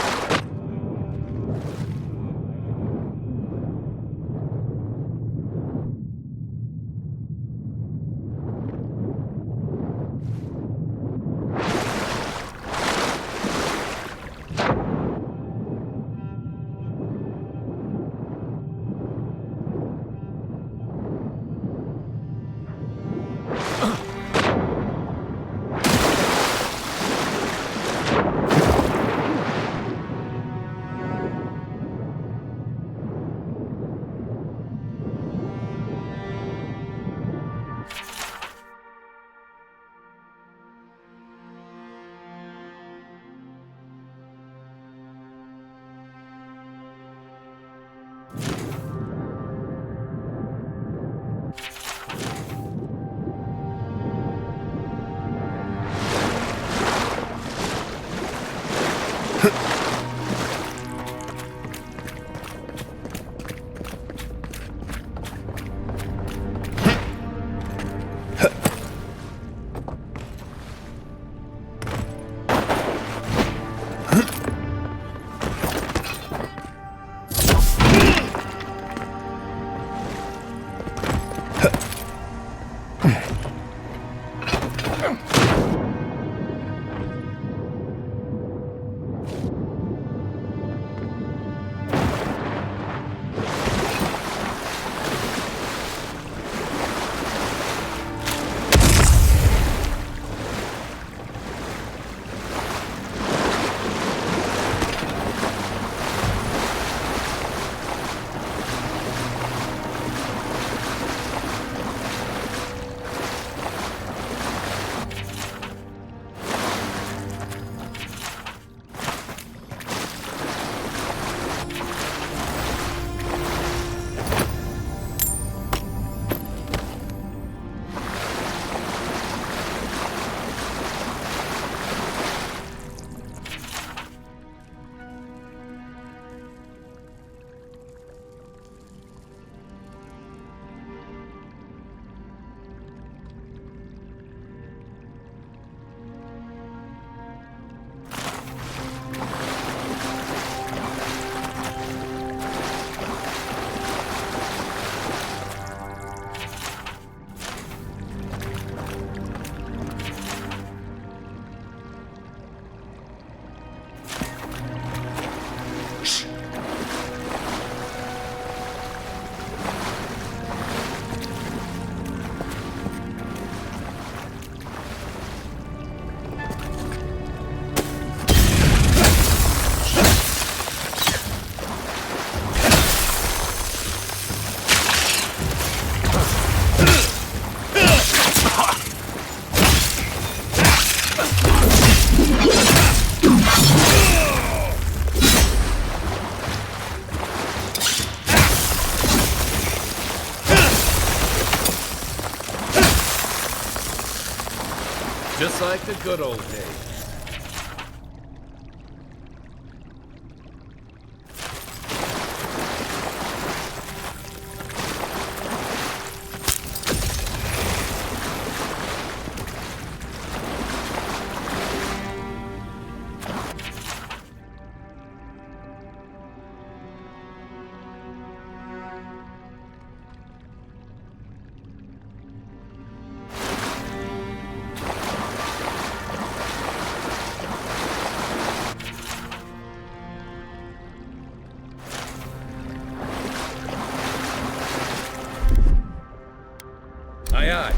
Just like the good old days. Aye, aye.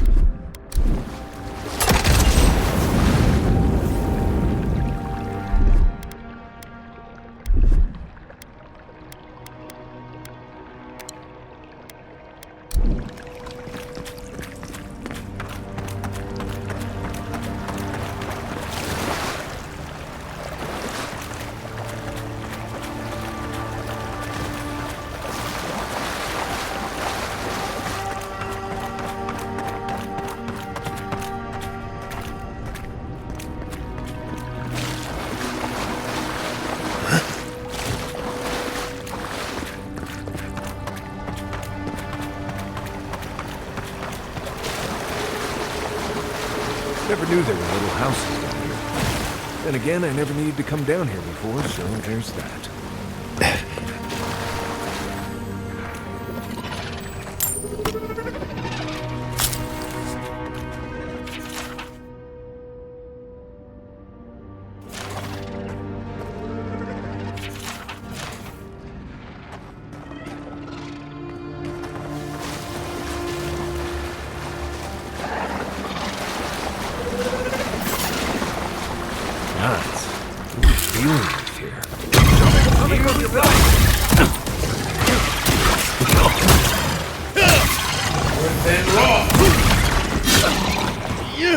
Never knew there were little houses down here. Then again, I never needed to come down here before, so there's that. Nuts. What are you feeling with here? Coming from your right! And raw! You!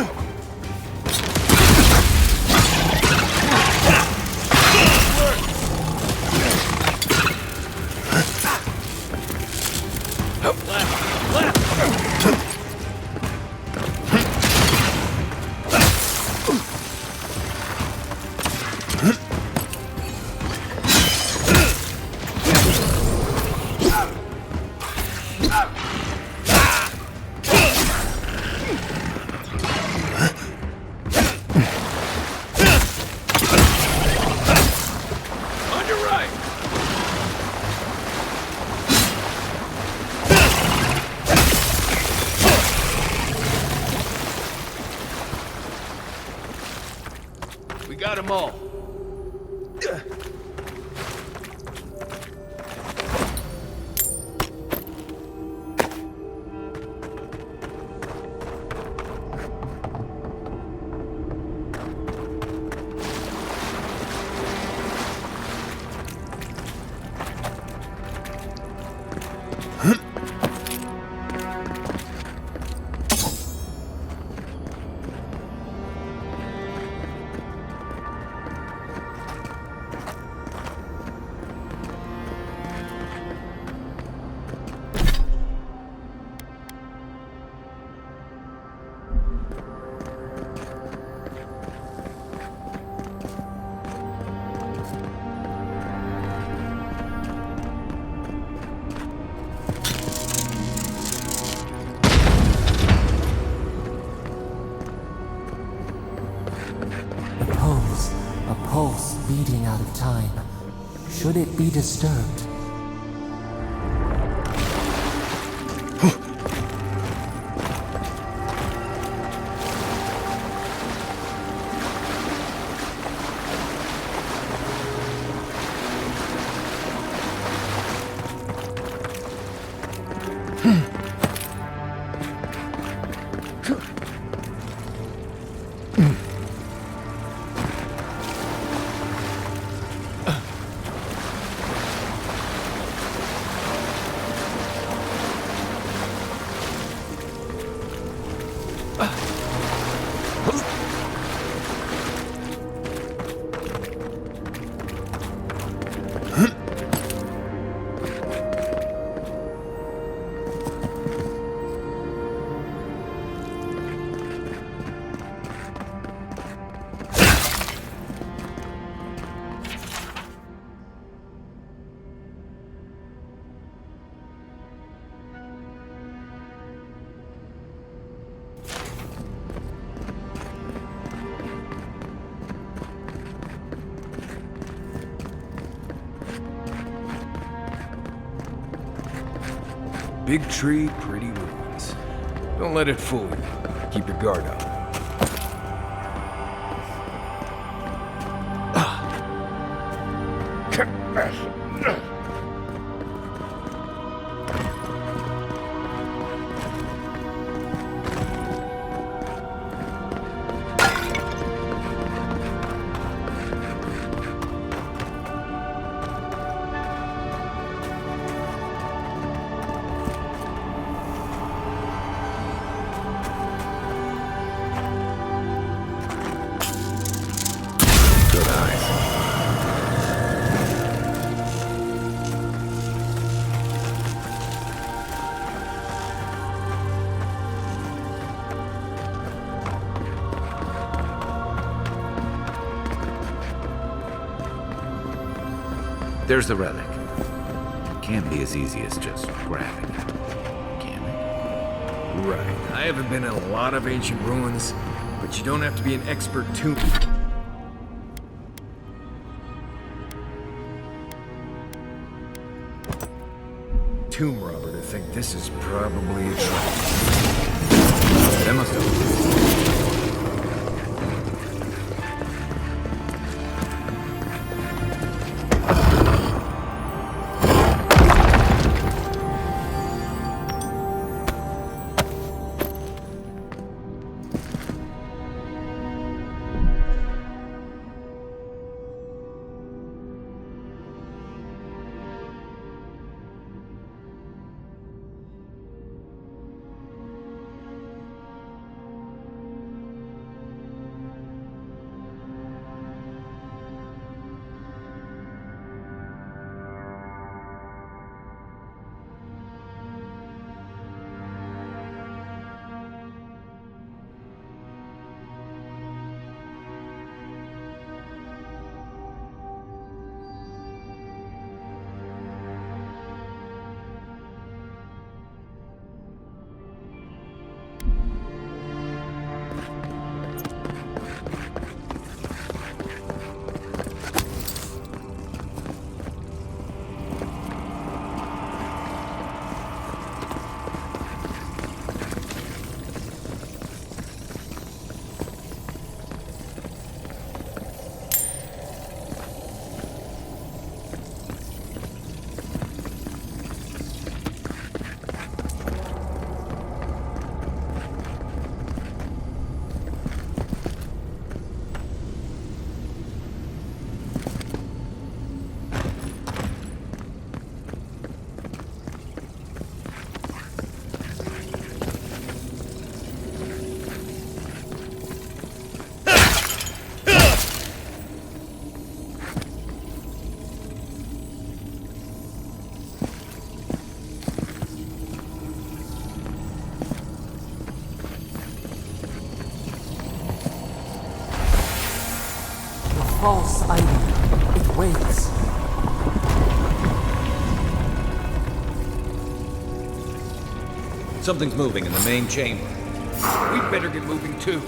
them all. A pulse beating out of time. Should it be disturbed? Big tree, pretty ruins. Don't let it fool you. Keep your guard up. There's the relic. Can't be as easy as just grabbing it, can it? Right. I haven't been in a lot of ancient ruins, but you don't have to be an expert tomb robber to think this is probably a trap. That must have... false idol. It waits. Something's moving in the main chamber. We'd better get moving too.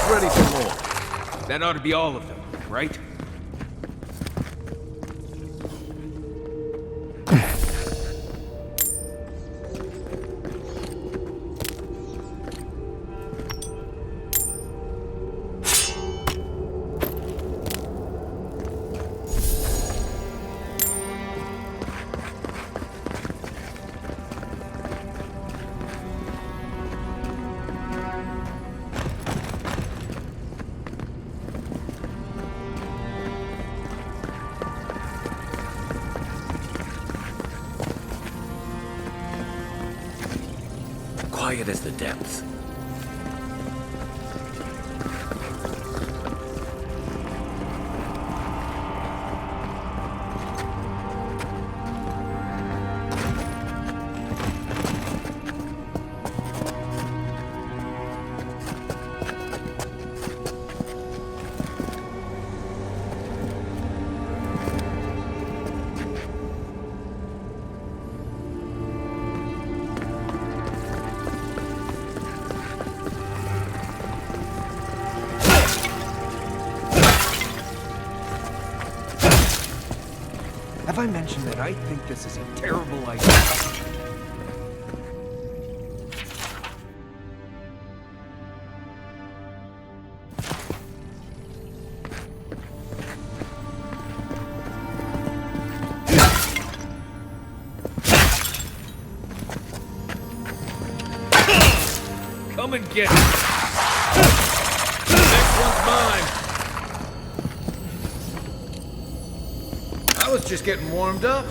Ready for more. That ought to be all of them, right? Quiet as the depths. Have I mentioned that I think this is a terrible idea? Come and get it. Next one's mine. I was just getting warmed up.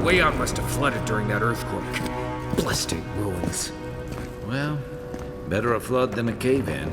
Way out must have flooded during that earthquake. Blasted ruins. Well, better a flood than a cave-in.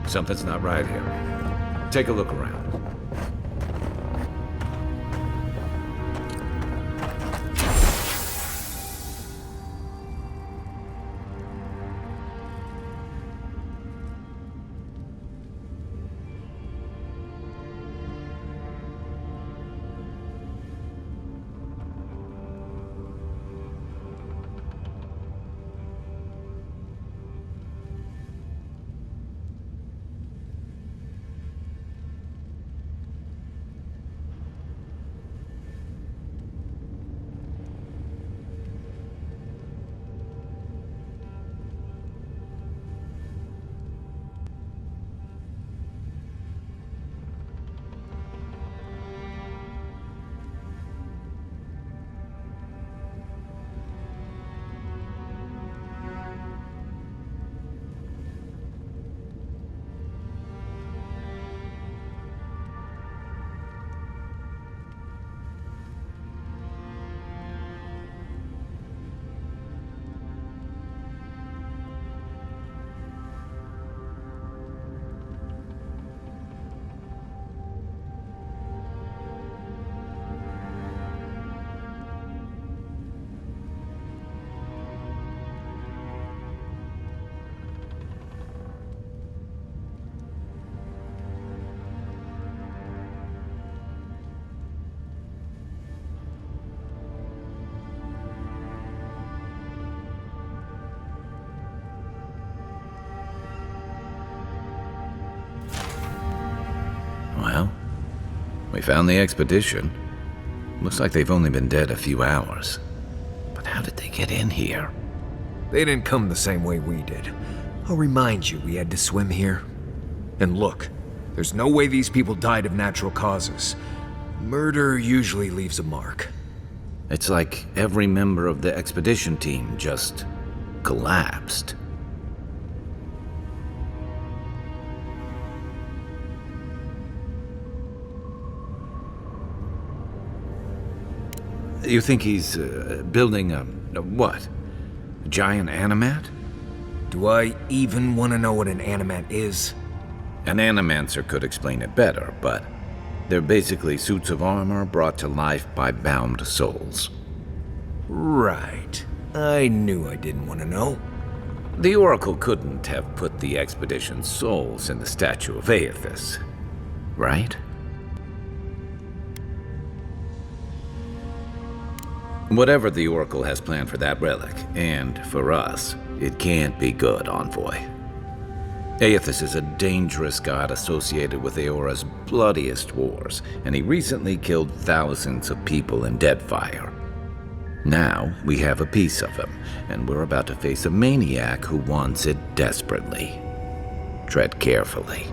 Something's not right here. Take a look around. Well, we found the expedition. Looks like they've only been dead a few hours. But how did they get in here? They didn't come the same way we did. I'll remind you we had to swim here. And look, there's no way these people died of natural causes. Murder usually leaves a mark. It's like every member of the expedition team just collapsed. You think he's building a what? A giant animat? Do I even want to know what an animat is? An animancer could explain it better, but they're basically suits of armor brought to life by bound souls. Right. I knew I didn't want to know. The Oracle couldn't have put the expedition's souls in the statue of Aethys, right? Whatever the Oracle has planned for that relic, and for us, it can't be good, Envoy. Aethys is a dangerous god associated with Eora's bloodiest wars, and he recently killed thousands of people in Deadfire. Now, we have a piece of him, and we're about to face a maniac who wants it desperately. Tread carefully.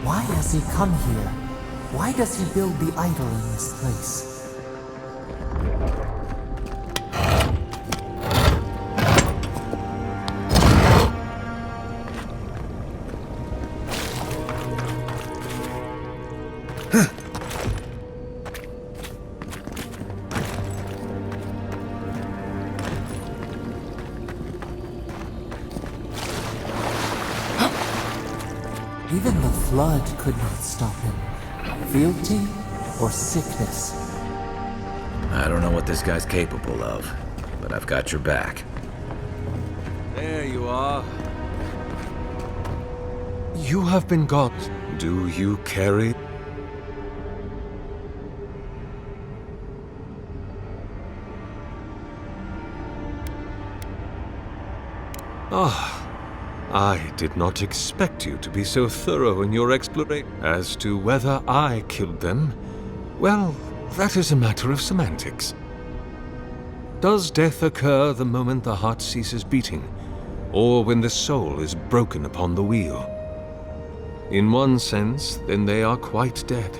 Why has he come here? Why does he build the idol in this place? Even the flood could not stop him. Fealty or sickness? I don't know what this guy's capable of, but I've got your back. There you are. You have been got. Do you carry? Ah. I did not expect you to be so thorough in your exploration. As to whether I killed them, well, that is a matter of semantics. Does death occur the moment the heart ceases beating, or when the soul is broken upon the wheel? In one sense, then they are quite dead.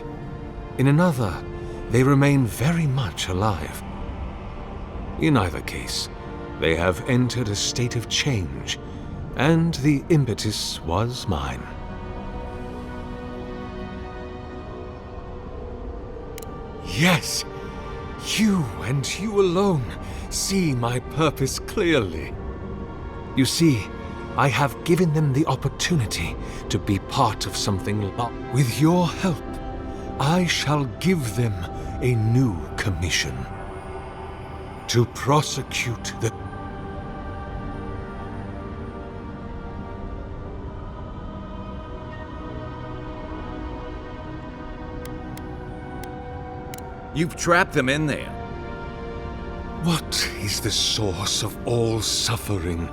In another, they remain very much alive. In either case, They have entered a state of change, and the impetus was mine. Yes, you and you alone see my purpose clearly. You see, I have given them the opportunity to be part of something. With your help, I shall give them a new commission. To prosecute the... You've trapped them in there. What is the source of all suffering?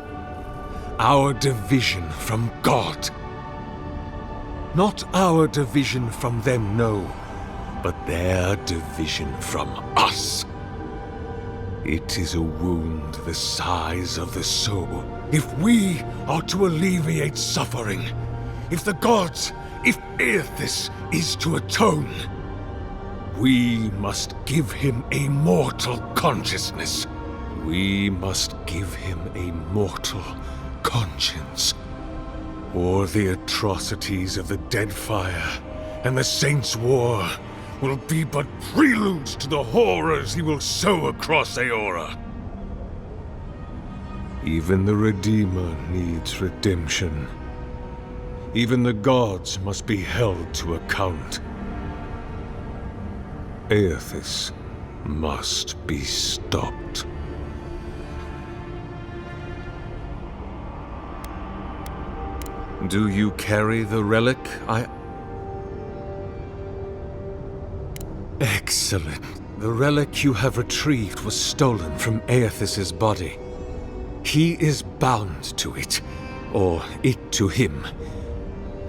Our division from God. Not our division from them, no, but their division from us. It is a wound the size of the soul. If we are to alleviate suffering, if the gods, if Aethys is to atone, we must give him a mortal consciousness. We must give him a mortal conscience. Or the atrocities of the Deadfire and the Saints' War will be but preludes to the horrors he will sow across Aora. Even the Redeemer needs redemption. Even the gods must be held to account. Aethys must be stopped. Do you carry the relic Excellent. The relic you have retrieved was stolen from Aethys' body. He is bound to it, or it to him.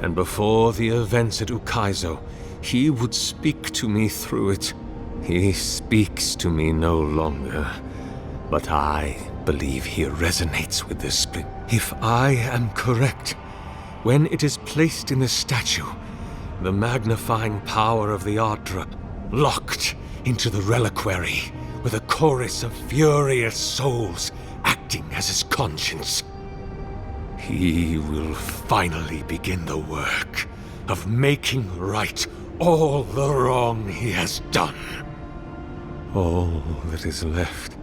And before the events at Ukaizo, he would speak to me through it. He speaks to me no longer, but I believe he resonates with the split. If I am correct, when it is placed in the statue, the magnifying power of the Ardra, locked into the reliquary with a chorus of furious souls acting as his conscience, he will finally begin the work of making right all the wrong he has done. All that is left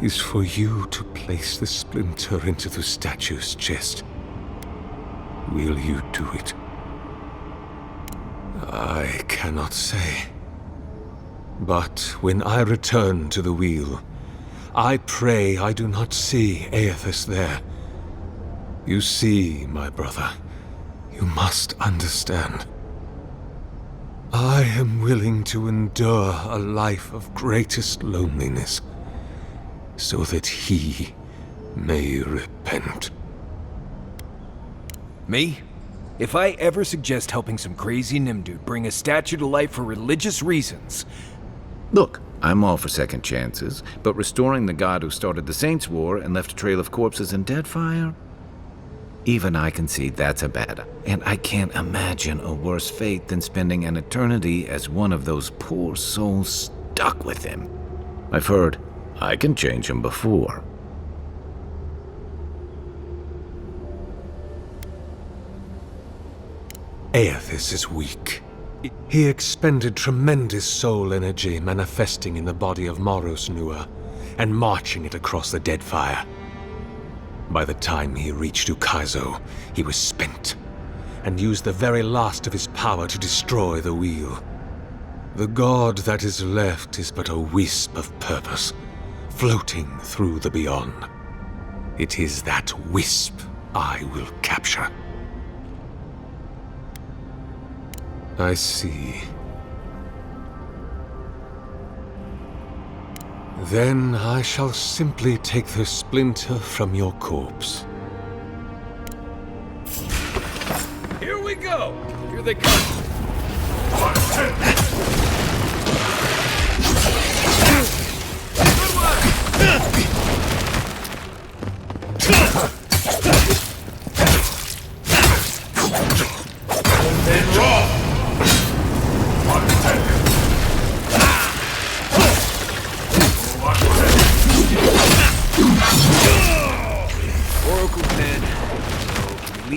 is for you to place the splinter into the statue's chest. Will you do it? I cannot say. But when I return to the wheel, I pray I do not see Aethys there. You see, my brother, you must understand. I am willing to endure a life of greatest loneliness, so that he may repent. Me? If I ever suggest helping some crazy Nimdude bring a statue to life for religious reasons... Look, I'm all for second chances, but restoring the god who started the Saints' War and left a trail of corpses and Deadfire? Even I can see that's a bad, and I can't imagine a worse fate than spending an eternity as one of those poor souls stuck with him. I've heard I can change him before. Aethys is weak. He expended tremendous soul energy manifesting in the body of Moros Nua and marching it across the Deadfire. By the time he reached Ukaizo, he was spent and used the very last of his power to destroy the wheel. The god that is left is but a wisp of purpose, floating through the beyond. It is that wisp I will capture. I see. Then I shall simply take the splinter from your corpse. Here we go! Here they come! Good one!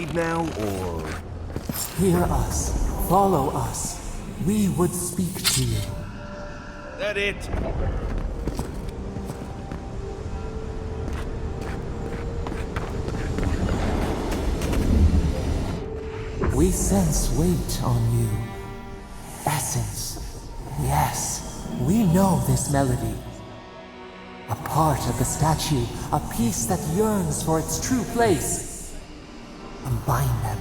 leave now, or...? Hear us. Follow us. We would speak to you. That it? We sense weight on you. Essence. Yes, we know this melody. A part of the statue, a piece that yearns for its true place. Combine them.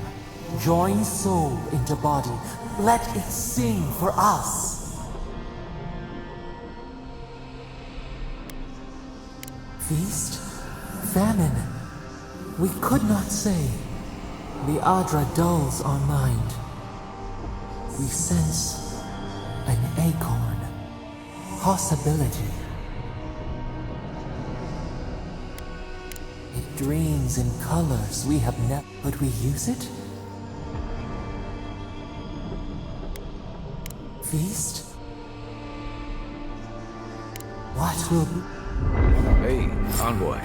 Join soul into body. Let it sing for us. Feast? Famine? We could not say. The Adra dulls our mind. We sense an acorn. Possibility. It dreams in colors we have never... Could we use it? Feast? What will... Hey, envoy.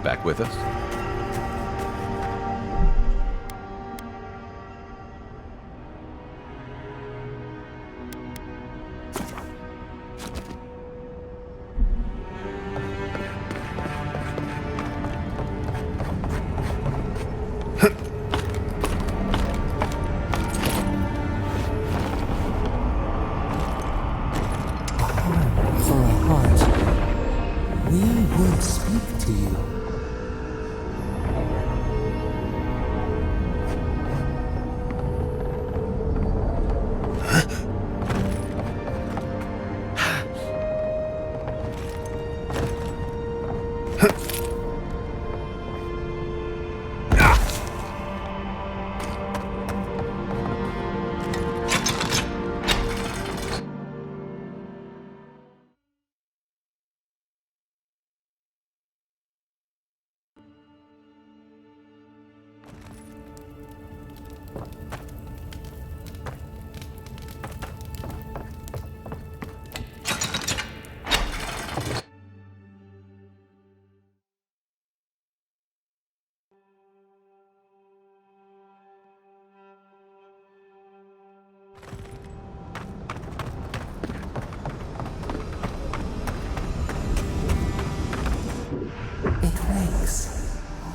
Back with us? For a heart, we would speak to you.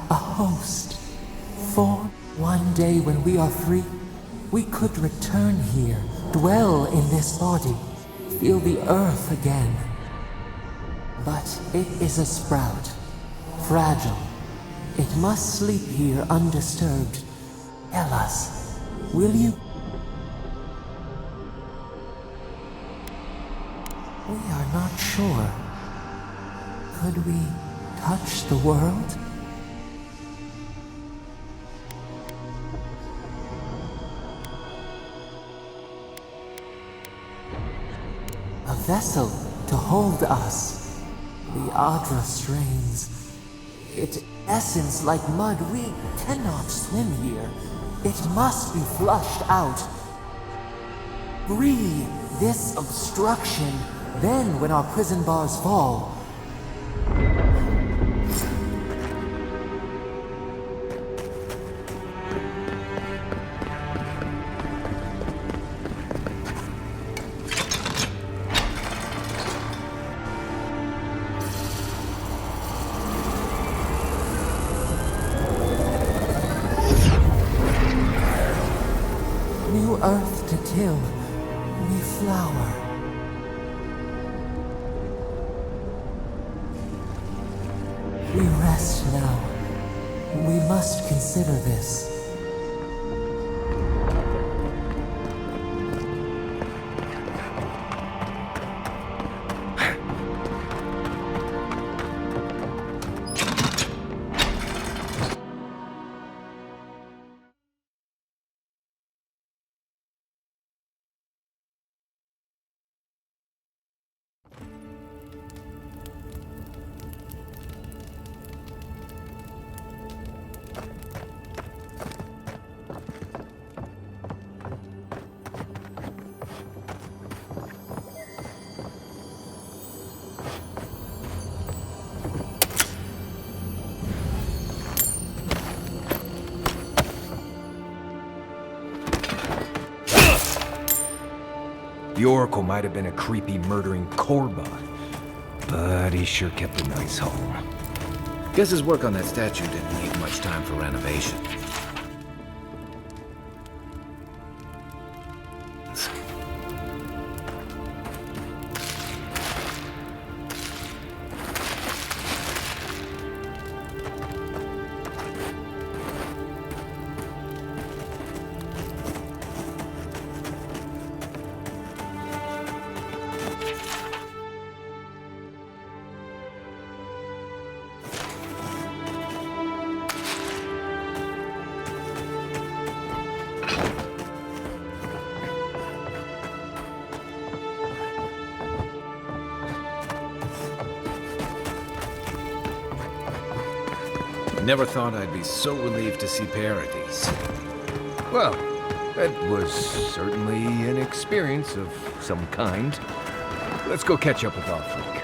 A host. For one day when we are free, we could return here, dwell in this body, feel the earth again. But it is a sprout, fragile. It must sleep here undisturbed. Tell us, will you? We are not sure. Could we touch the world? A vessel to hold us. The Adra strains. Its essence like mud. We cannot swim here. It must be flushed out. Free this obstruction. Then, when our prison bars fall, new earth to till, new flower. We rest now. We must consider this. The Oracle might have been a creepy, murdering Korba, but he sure kept a nice home. Guess his work on that statue didn't leave much time for renovation. Never thought I'd be so relieved to see Paradise. Well, that was certainly an experience of some kind. Let's go catch up with our freak.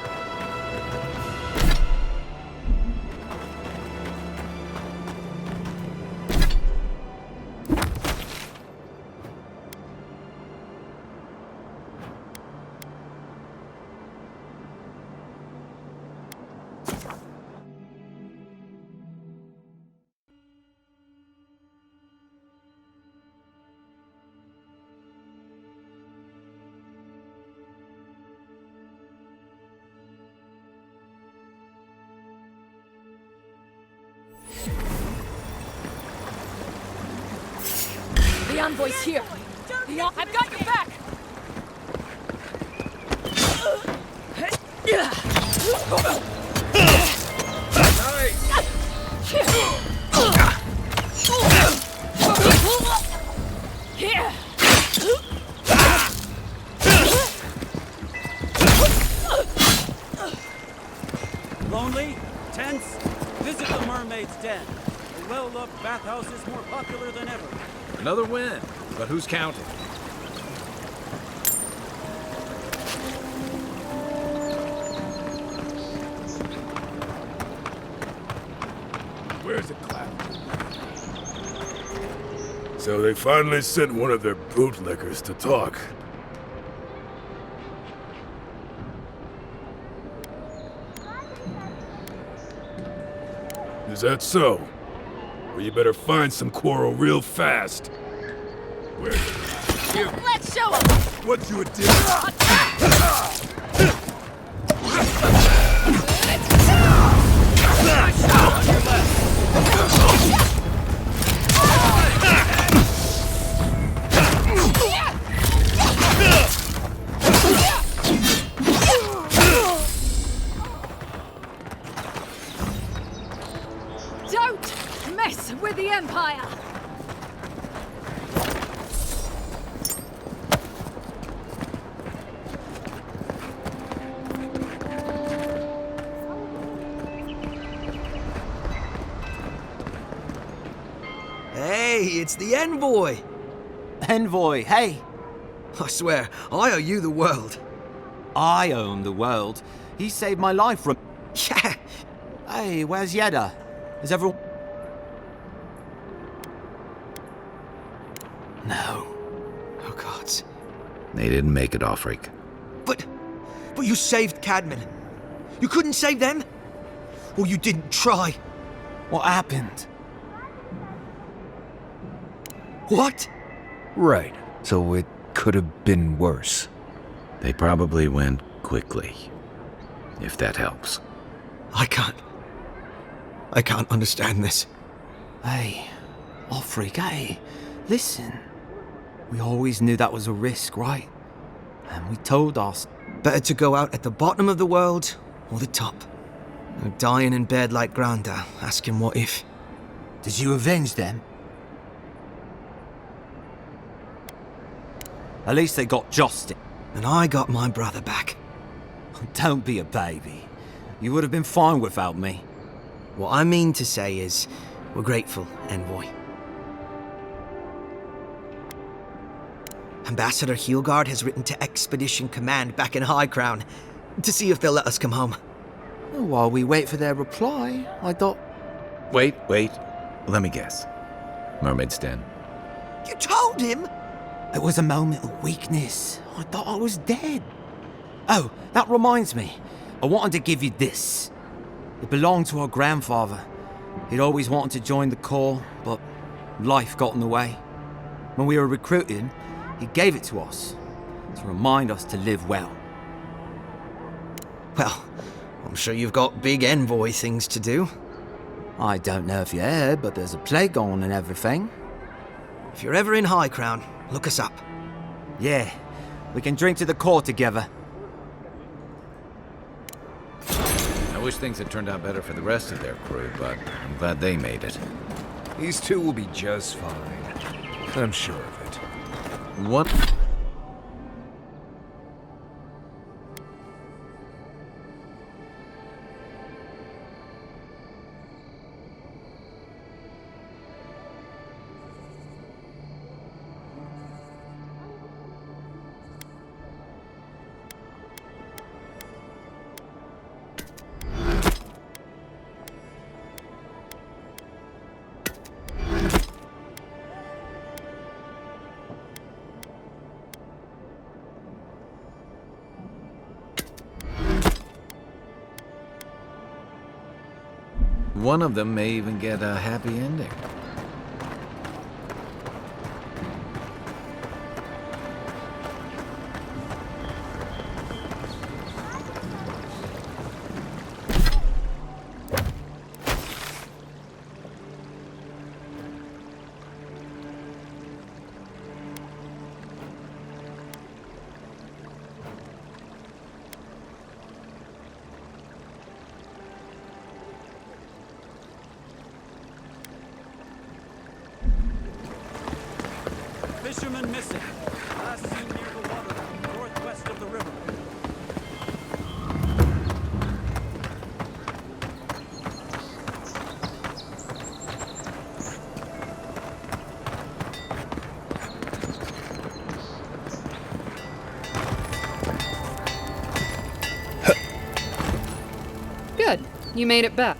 The envoy's here. I've got your back. Lonely? Tense? Visit the Mermaid's Den. The well-loved bathhouse is more popular than ever. Another win, but who's counting? Where's the clap? So they finally sent one of their bootlickers to talk. Is that so? Well, you better find some quarrel real fast. Where's it? Let's show him. What you did? Don't mess with the Empire. Hey, it's the Envoy! Envoy, hey! I swear, I owe you the world. I own the world. He saved my life from... Yeah! Hey, where's Yeda? Is everyone... No. Oh, God. They didn't make it, Offreak. But you saved Cadman. You couldn't save them? Or you didn't try? What happened? What? Right. So it could have been worse. They probably went quickly, if that helps. I can't understand this. Hey, Offreak, hey, listen. We always knew that was a risk, right? And we told us... Better to go out at the bottom of the world or the top. No dying in bed like Granda, asking what if. Did you avenge them? At least they got justice. And I got my brother back. Don't be a baby. You would have been fine without me. What I mean to say is, we're grateful, Envoy. Ambassador Heelguard has written to Expedition Command back in High Crown to see if they'll let us come home. While we wait for their reply, I thought... Wait. Let me guess. Mermaid's Den. You told him? It was a moment of weakness. I thought I was dead. Oh, that reminds me. I wanted to give you this. It belonged to our grandfather. He'd always wanted to join the Corps, but life got in the way. When we were recruiting, he gave it to us to remind us to live well. Well, I'm sure you've got big envoy things to do. I don't know if you heard, but there's a plague on and everything. If you're ever in High Crown, look us up. Yeah, we can drink to the Corps together. I wish things had turned out better for the rest of their crew, but I'm glad they made it. These two will be just fine. I'm sure of it. What? One of them may even get a happy ending. Fisherman missing. Last seen near the water, northwest of the river. Good. You made it back.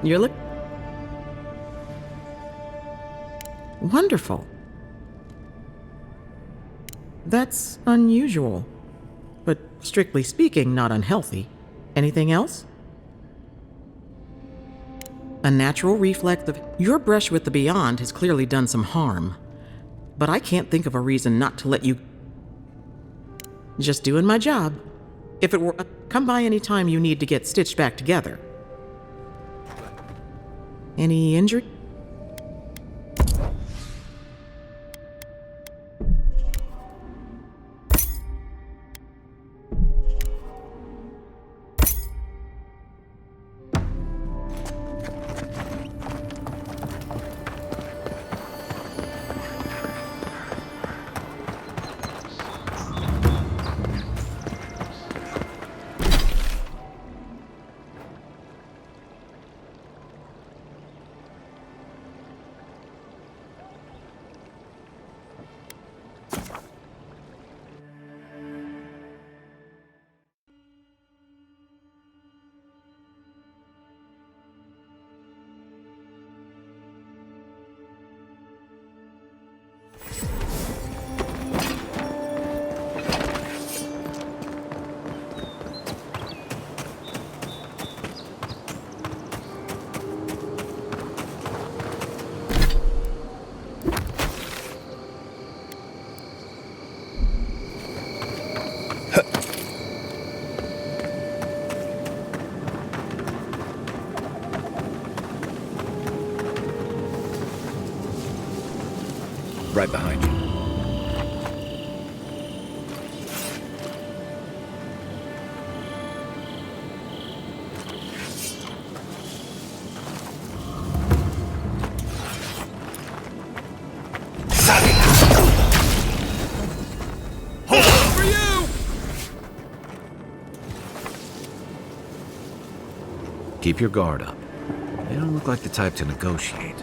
You're look wonderful. That's unusual, but strictly speaking, not unhealthy. Anything else? A natural reflex of your brush with the beyond has clearly done some harm, but I can't think of a reason not to let you. Just doing my job. If it were, come by any time you need to get stitched back together. Any injury? Right behind you. For you! Keep your guard up. They don't look like the type to negotiate.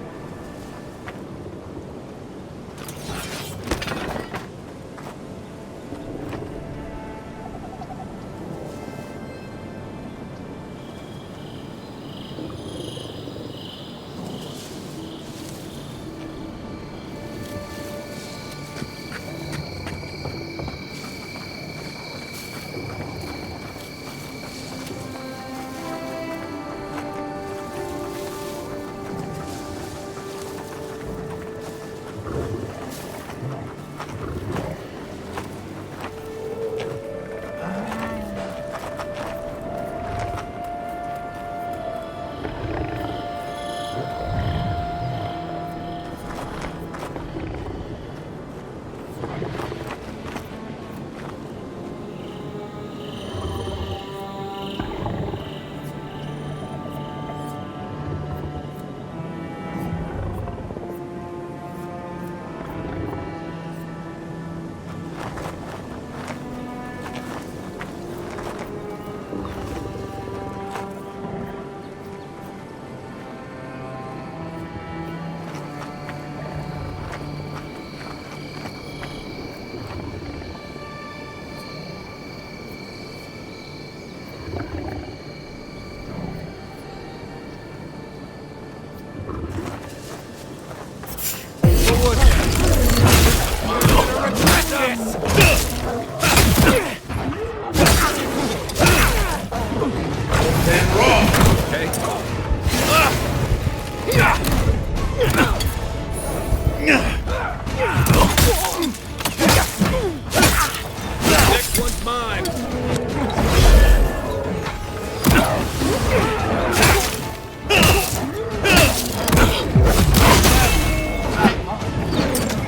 mine!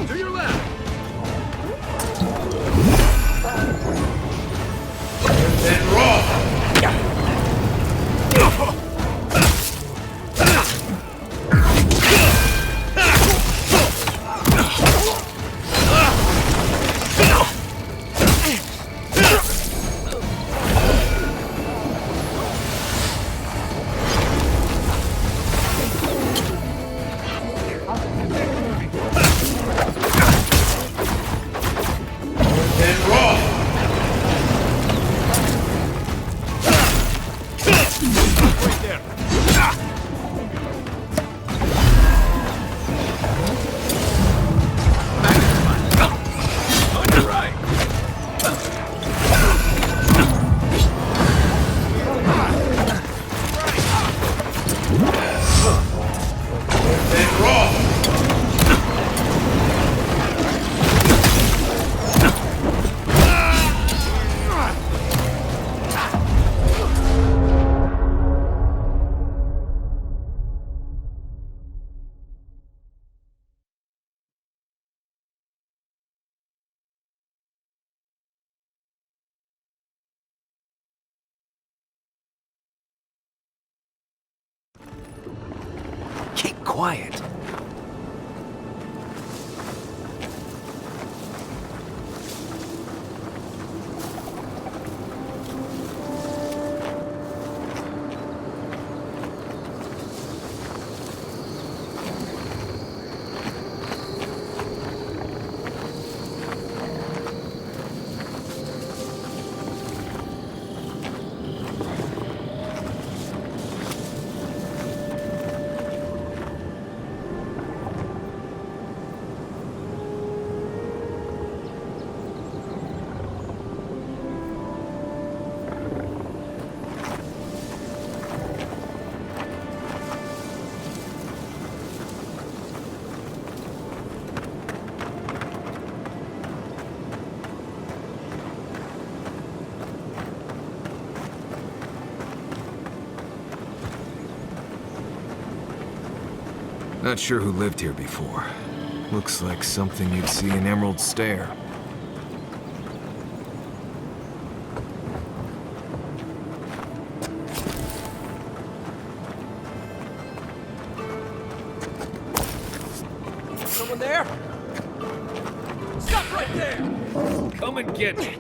To your left! Then raw! Keep quiet. Not sure who lived here before. Looks like something you'd see in Emerald Stair. Someone there? Stop right there! Come and get me!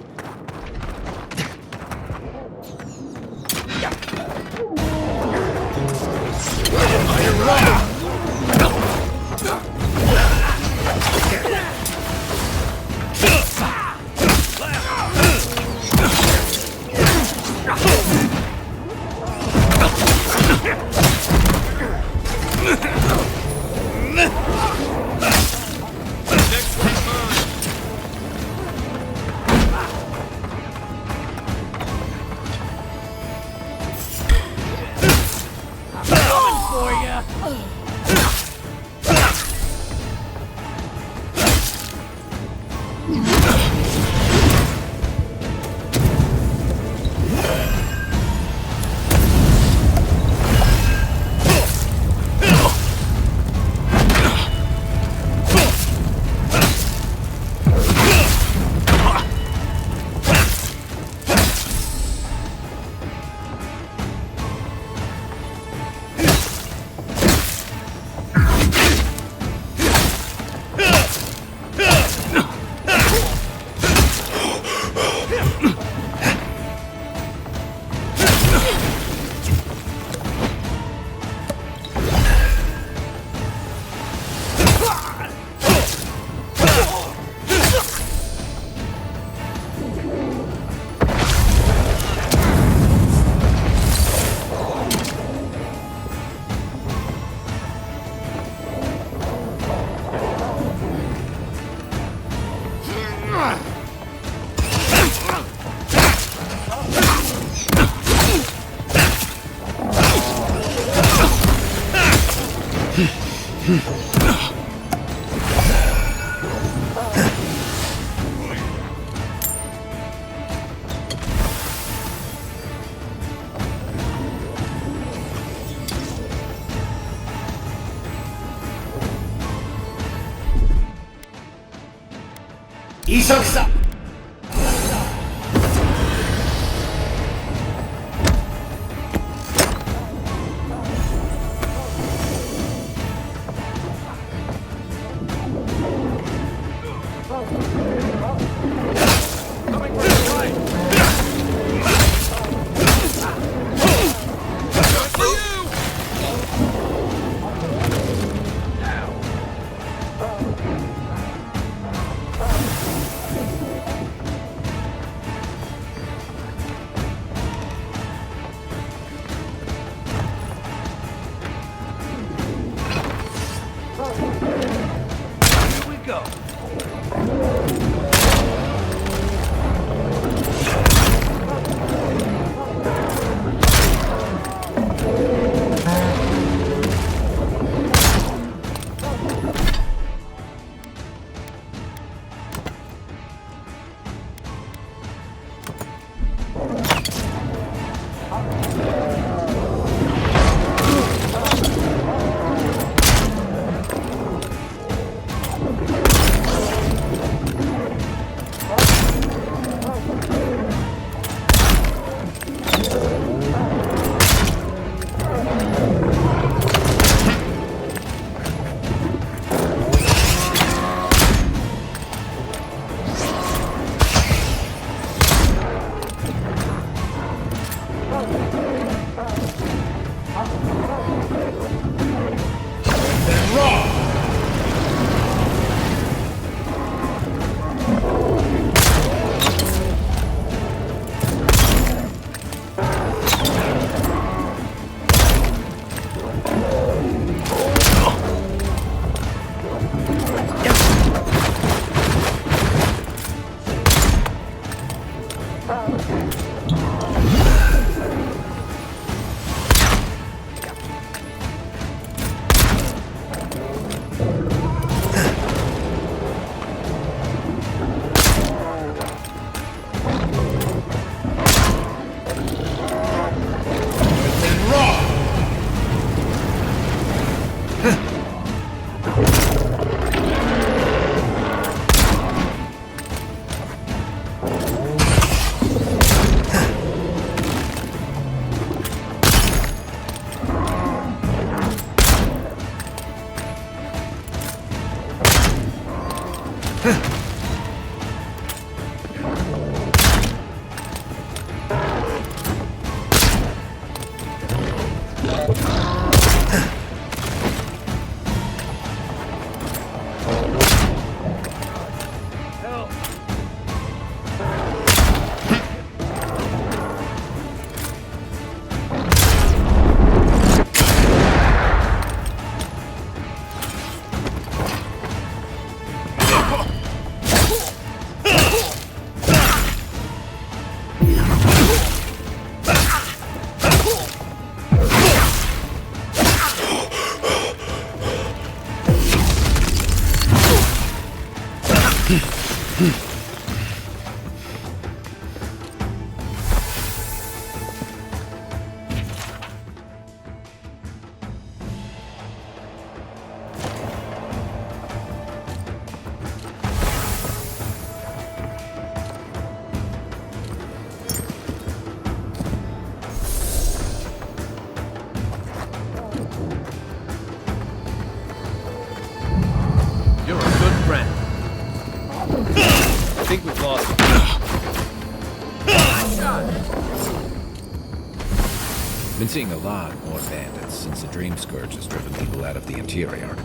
think we've lost him. Been seeing a lot more bandits since the Dream Scourge has driven people out of the interior.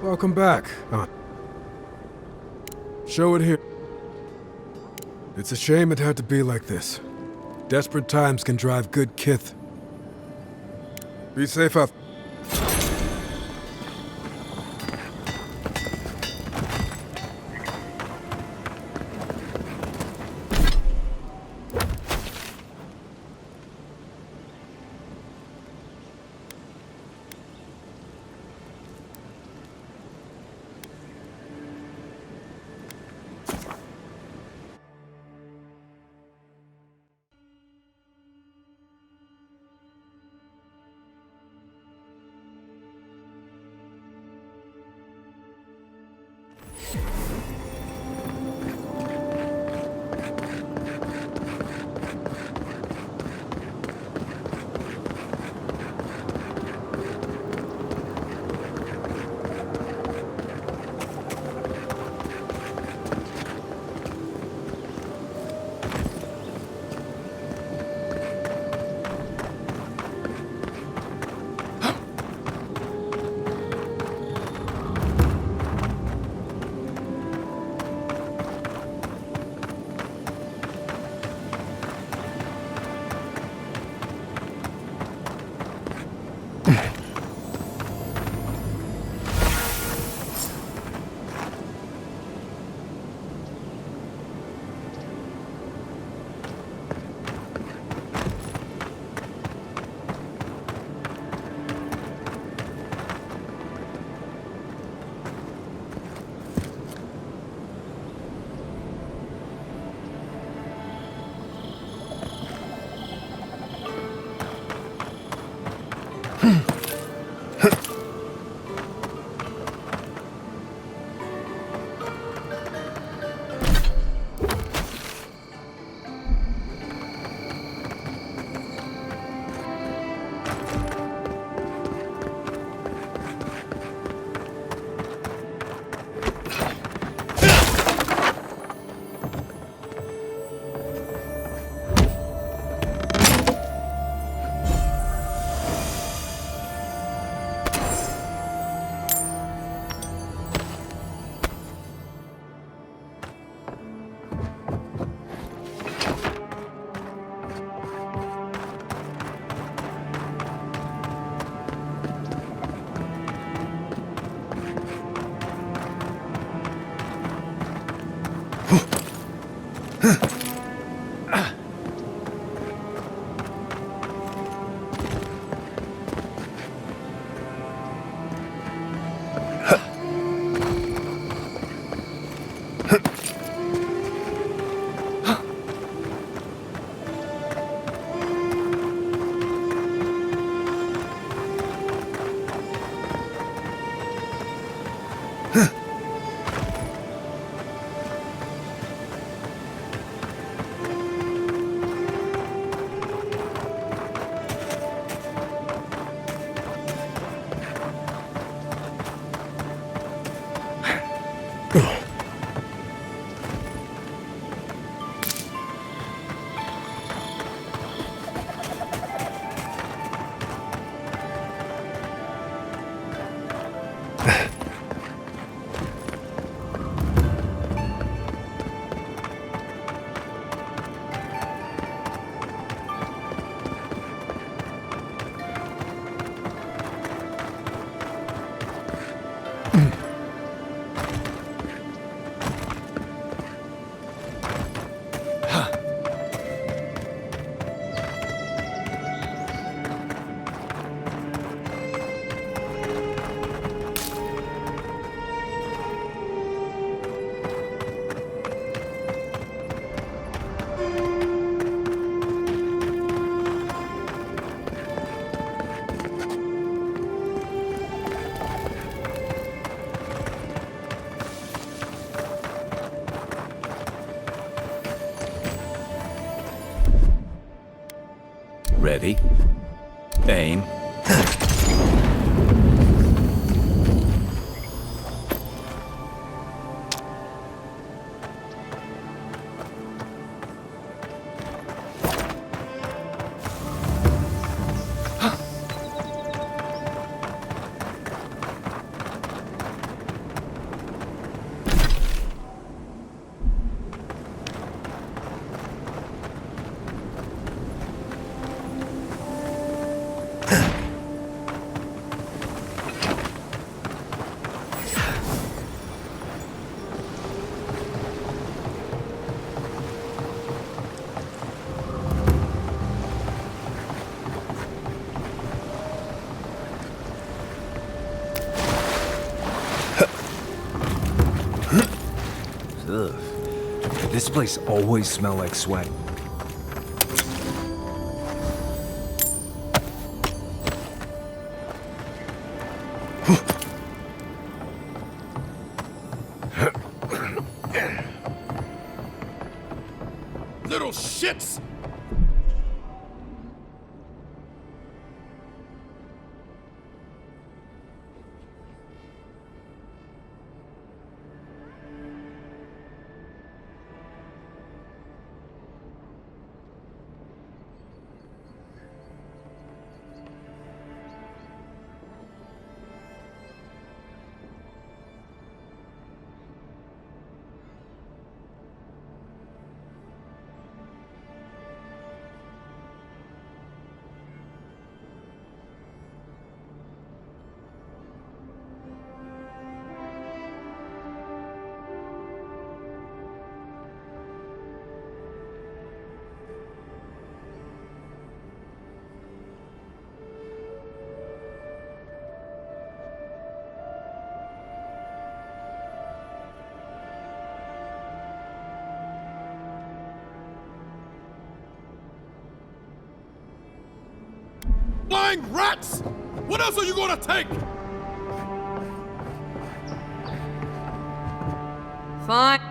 Welcome back. Show it here. It's a shame it had to be like this. Desperate times can drive good kith. Be safe out. Ready? Aim. This place always smell like sweat. Little shits! Flying rats! What else are you gonna take? Fine.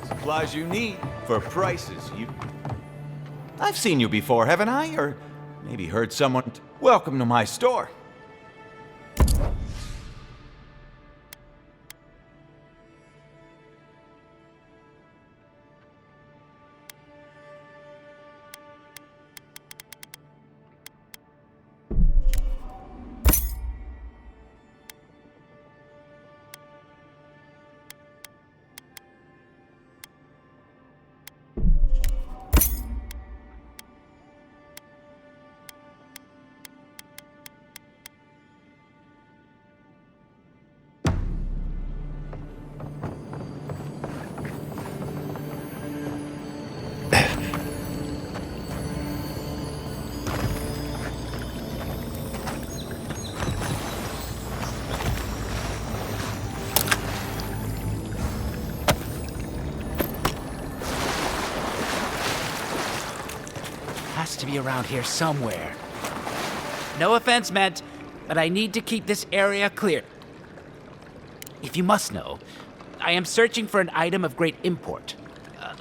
Supplies you need for prices you... I've seen you before, haven't I? Or maybe heard someone... Welcome to my store. Has to be around here somewhere. No offense meant, but I need to keep this area clear. If you must know, I am searching for an item of great import.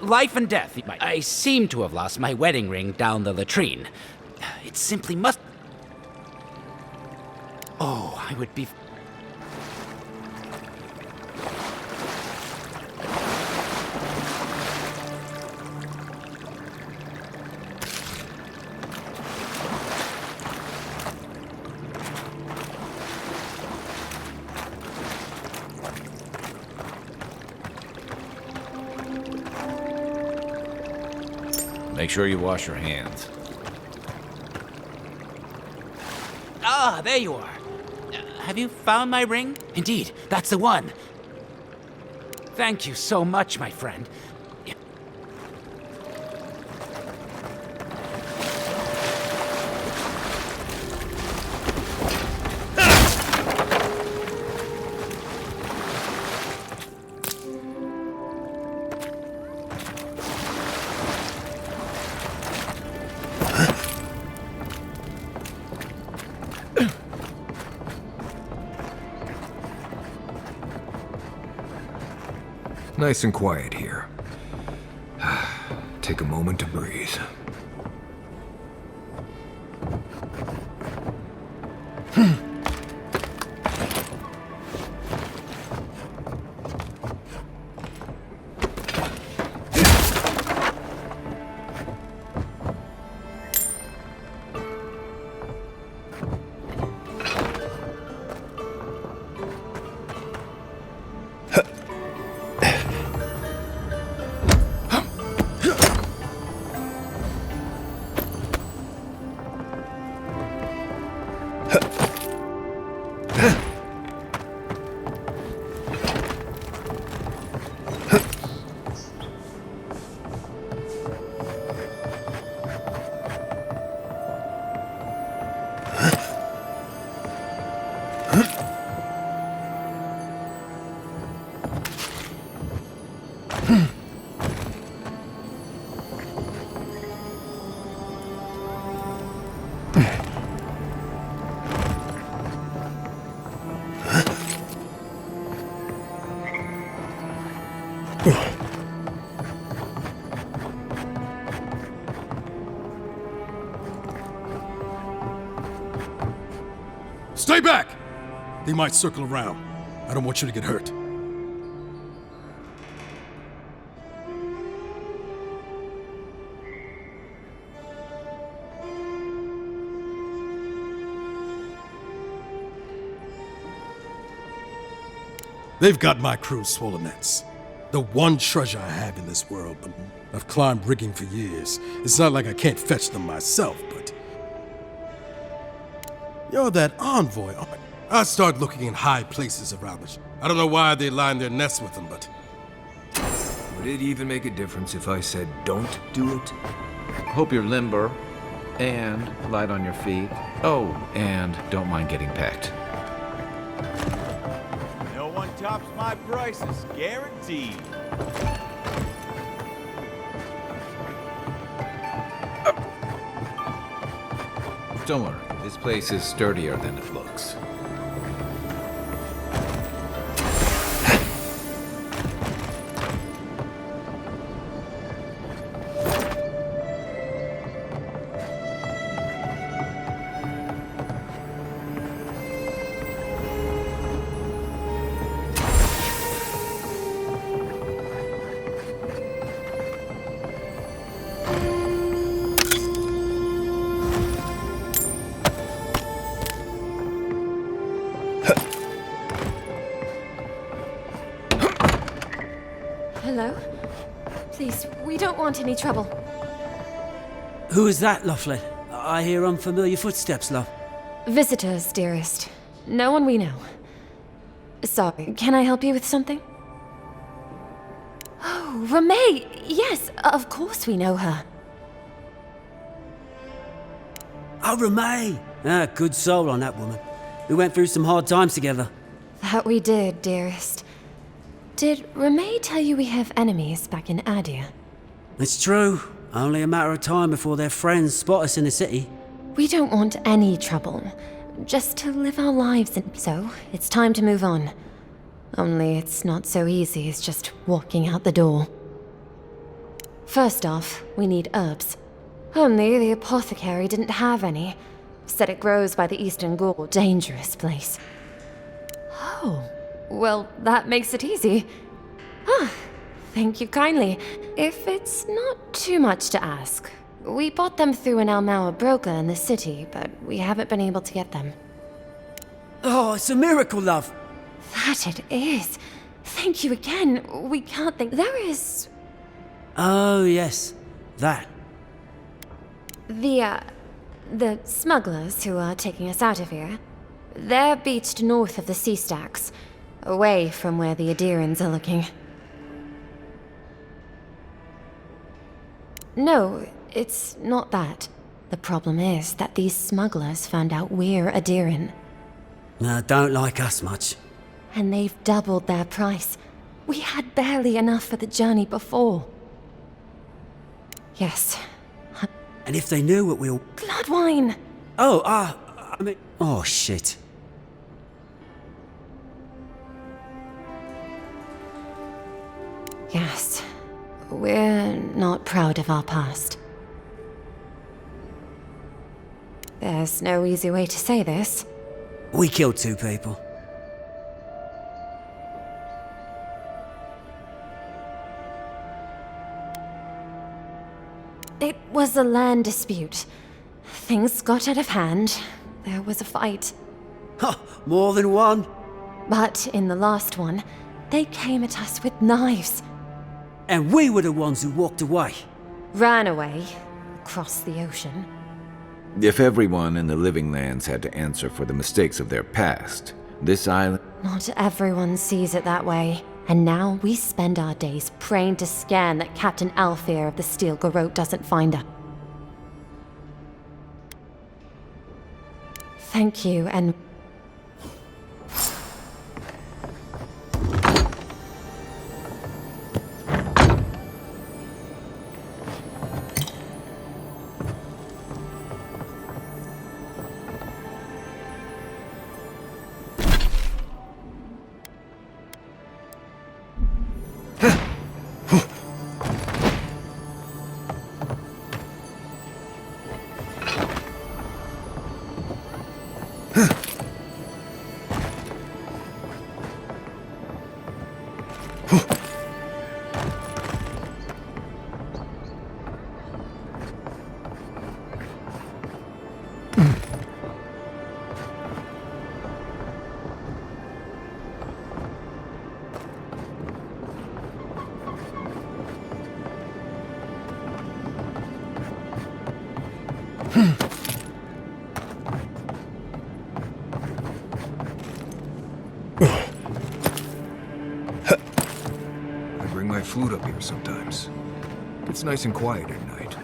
Life and death. I seem to have lost my wedding ring down the latrine. It simply must... Oh, I would be... Make sure you wash your hands. Ah, there you are. Have you found my ring? Indeed, that's the one. Thank you so much, my friend. Nice and quiet here. Take a moment to breathe. Stay back! They might circle around. I don't want you to get hurt. They've got my crew's swollen nets. The one treasure I have in this world, but I've climbed rigging for years. It's not like I can't fetch them myself, but... You're that envoy, aren't you? I start looking in high places around the I don't know why they line their nests with them, but... Would it even make a difference if I said don't do it? Hope you're limber and light on your feet. Oh, and don't mind getting pecked. No one tops my prices, guaranteed. Don't worry, this place is sturdier than it looks. Hello? Please, we don't want any trouble. Who is that, Loughlin? I hear unfamiliar footsteps, love. Visitors, dearest. No one we know. Sorry, can I help you with something? Oh, Ramay! Yes, of course we know her. Oh, Ramay! Ah, good soul on that woman. We went through some hard times together. That we did, dearest. Did Ramay tell you we have enemies back in Adia? It's true. Only a matter of time before their friends spot us in the city. We don't want any trouble. Just to live our lives so it's time to move on. Only it's not so easy as just walking out the door. First off, we need herbs. Only the apothecary didn't have any. Said it grows by the Eastern Gorge. Dangerous place. Oh, well, that makes it easy. Ah, thank you kindly. If it's not too much to ask, we bought them through an Almaua broker in the city, but we haven't been able to get them. Oh, it's a miracle, love. That it is. Thank you again. We can't think. There is... Oh, yes. That. The smugglers who are taking us out of here. They're beached north of the sea stacks, away from where the Adirans are looking. No, it's not that. The problem is that these smugglers found out we're Adiran. Don't like us much. And they've doubled their price. We had barely enough for the journey before. Yes. And if they knew what we'll... Blood wine! Oh, I mean... Oh, shit. Yes. We're not proud of our past. There's no easy way to say this. We killed 2 people. It was a land dispute. Things got out of hand. There was a fight. Ha! More than one? But in the last one, they came at us with knives. And we were the ones who walked away. Ran away. Across the ocean. If everyone in the living lands had to answer for the mistakes of their past, this island... Not everyone sees it that way. And now we spend our days praying to scan that Captain Alfear of the Steel Garrote doesn't find us. Thank you, and... bring my flute up here sometimes. It's nice and quiet at night.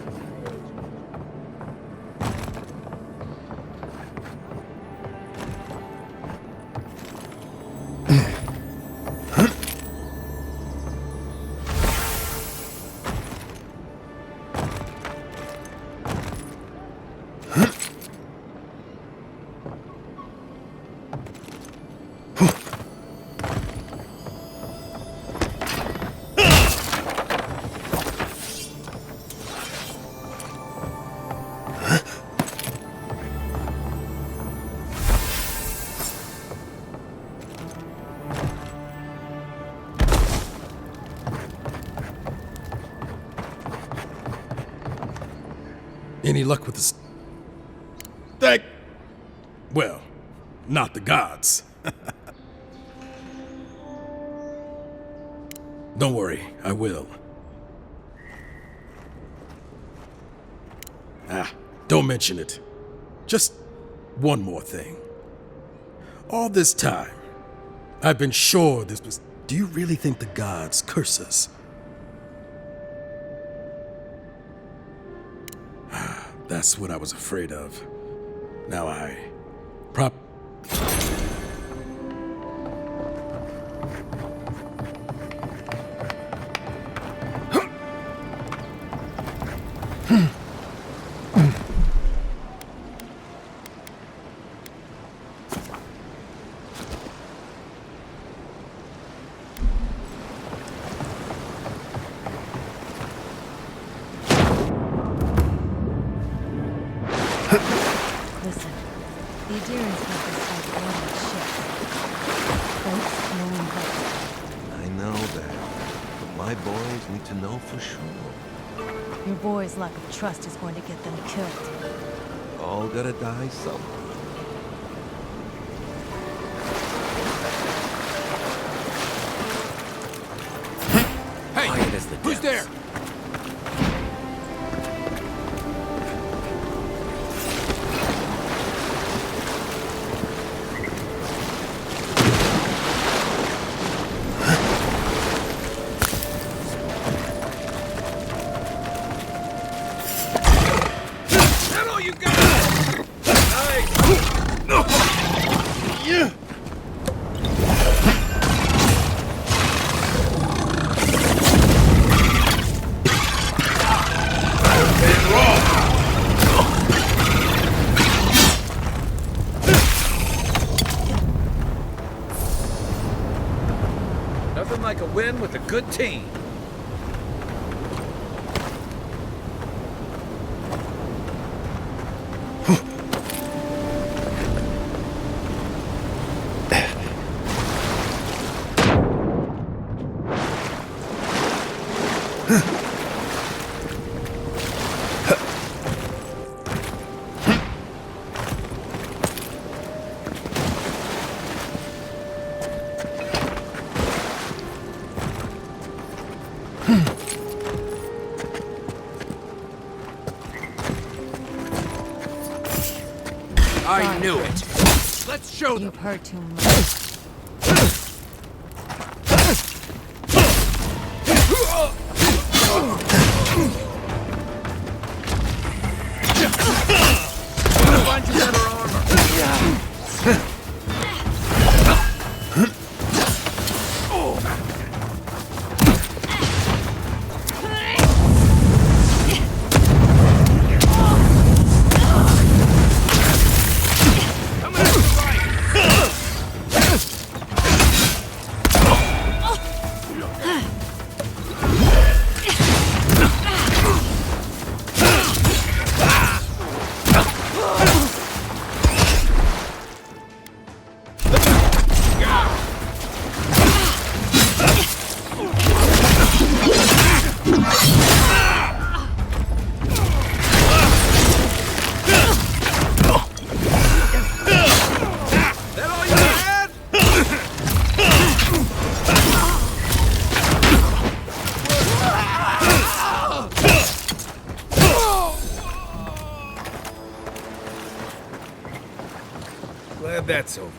Any luck with the well, not the gods. Don't worry, I will. Don't mention it. Just one more thing. All this time, I've been sure this was... Do you really think the gods curse us? That's what I was afraid of. Now Listen, the Adirians have this fight on the ship. Boats flowing back. I know that, but my boys need to know for sure. Your boys' lack of trust is going to get them killed. All gotta die somewhere. Hey, who's there? Nothing like a win with a good team. I knew it. Let's show them. You've heard too much. Find you better armor. Glad that's over.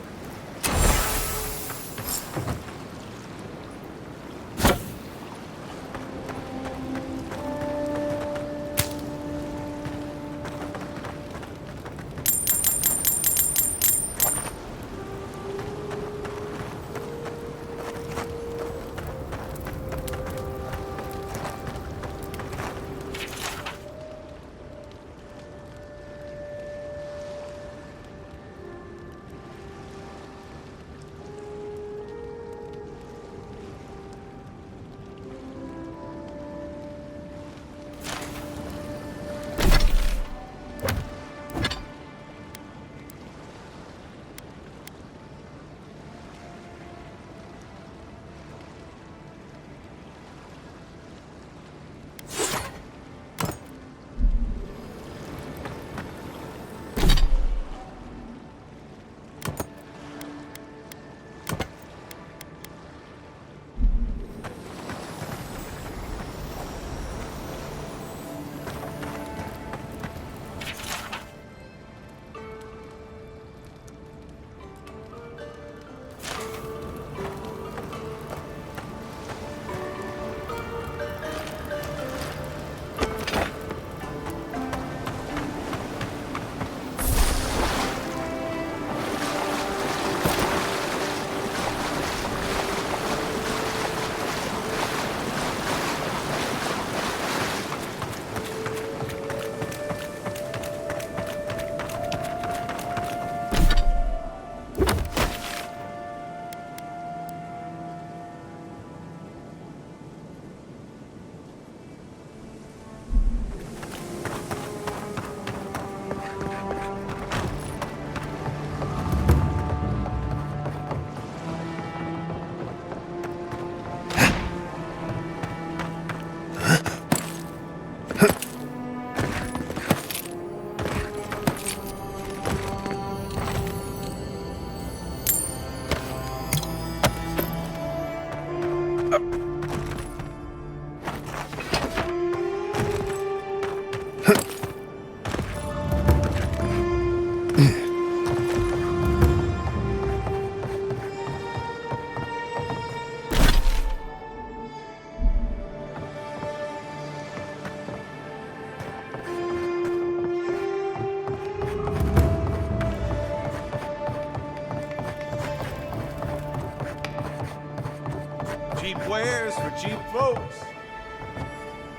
Cheap wares for cheap folks.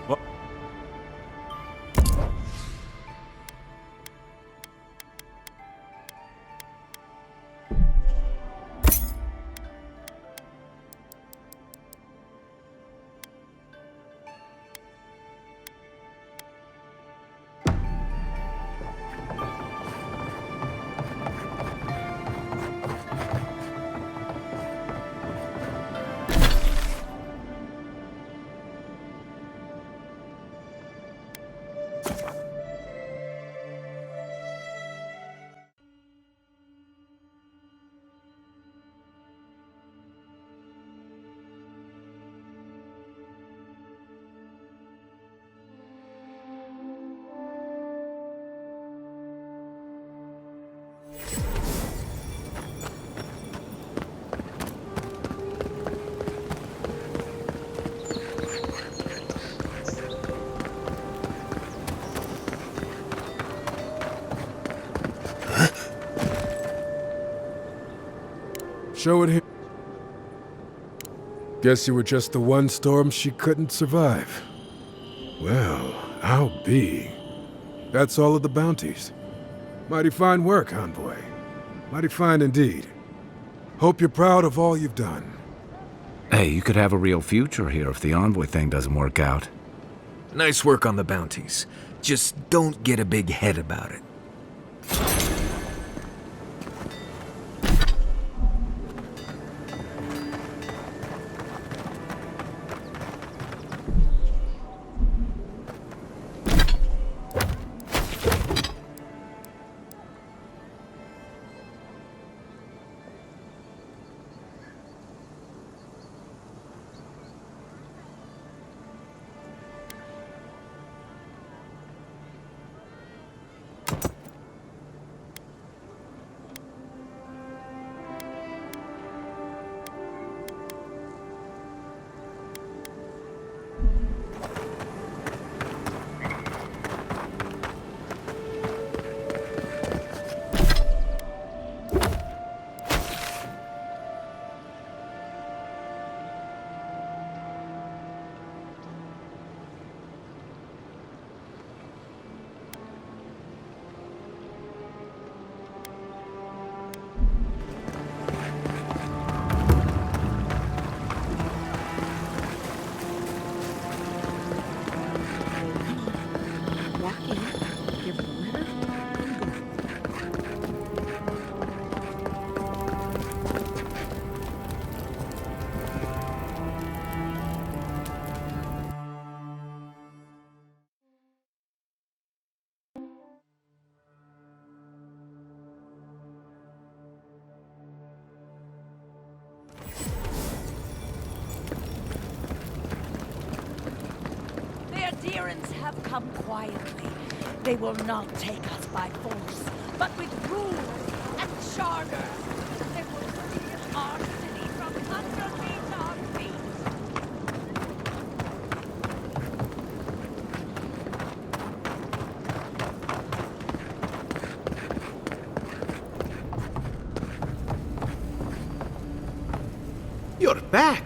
What? Show it here. Guess you were just the one storm she couldn't survive. Well, I'll be. That's all of the bounties. Mighty fine work, Envoy. Mighty fine indeed. Hope you're proud of all you've done. Hey, you could have a real future here if the Envoy thing doesn't work out. Nice work on the bounties. Just don't get a big head about it. Have come quietly. They will not take us by force, but with rules and charter. They will steal our city from underneath our feet. You're back.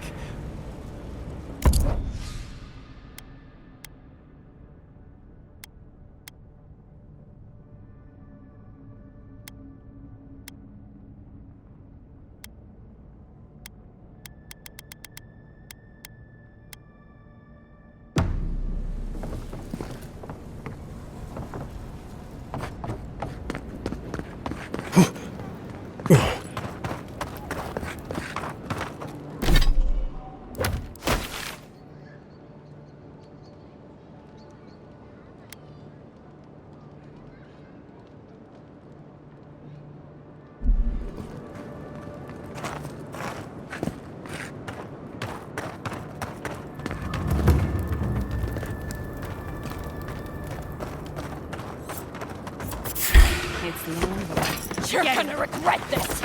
You're gonna regret this!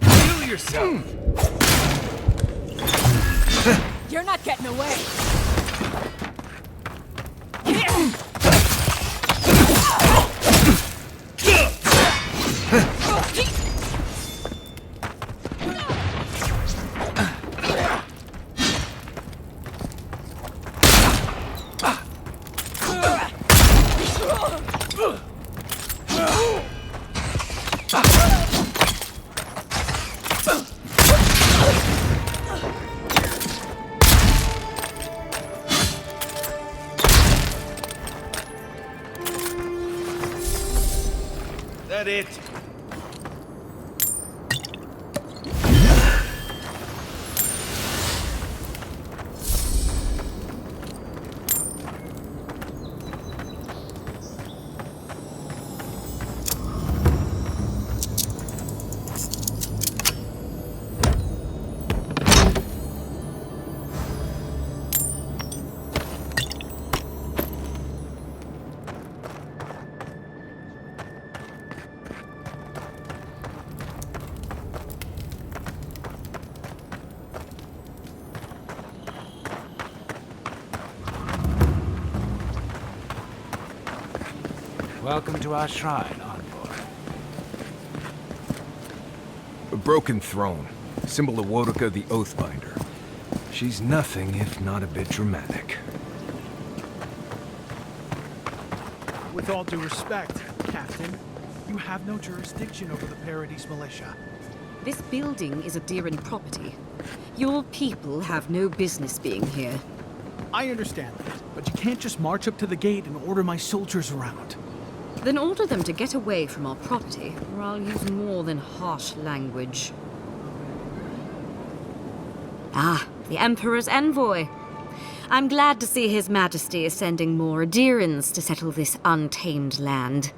Kill yourself! myself. You're not getting away. That it? Welcome to our shrine, envoy. A broken throne, symbol of Wodoka the Oathbinder. She's nothing if not a bit dramatic. With all due respect, Captain, you have no jurisdiction over the Paradise Militia. This building is a Deeren property. Your people have no business being here. I understand that, but you can't just march up to the gate and order my soldiers around. Then order them to get away from our property, or I'll use more than harsh language. Ah, the Emperor's envoy. I'm glad to see His Majesty is sending more Deerens to settle this untamed land.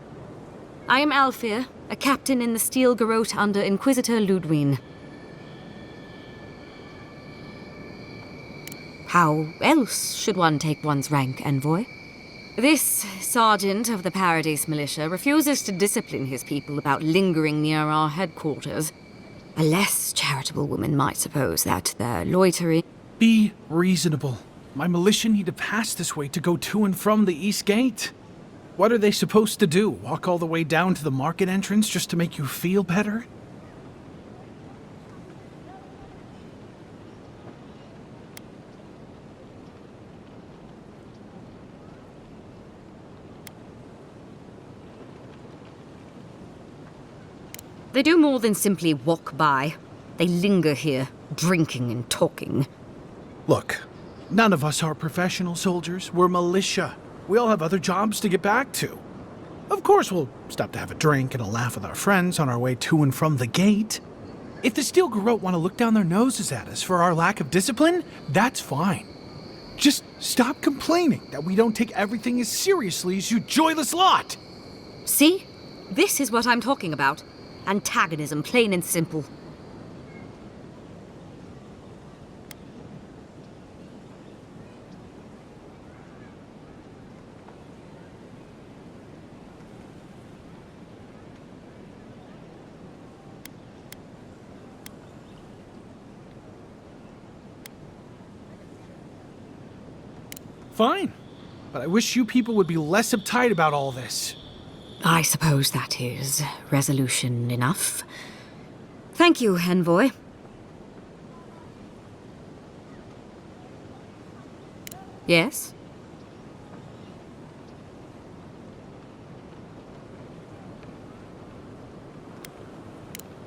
I am Alfir, a captain in the Steel Garrote under Inquisitor Ludwine. How else should one take one's rank, envoy? This sergeant of the Paradise Militia refuses to discipline his people about lingering near our headquarters. A less charitable woman might suppose that their loitering... Be reasonable. My militia need to pass this way to go to and from the East Gate. What are they supposed to do? Walk all the way down to the market entrance just to make you feel better? They do more than simply walk by. They linger here, drinking and talking. Look, none of us are professional soldiers. We're militia. We all have other jobs to get back to. Of course, we'll stop to have a drink and a laugh with our friends on our way to and from the gate. If the Steel Garrote want to look down their noses at us for our lack of discipline, that's fine. Just stop complaining that we don't take everything as seriously as you joyless lot. See? This is what I'm talking about. Antagonism, plain and simple. Fine. But I wish you people would be less uptight about all this. I suppose that is resolution enough. Thank you, envoy. Yes?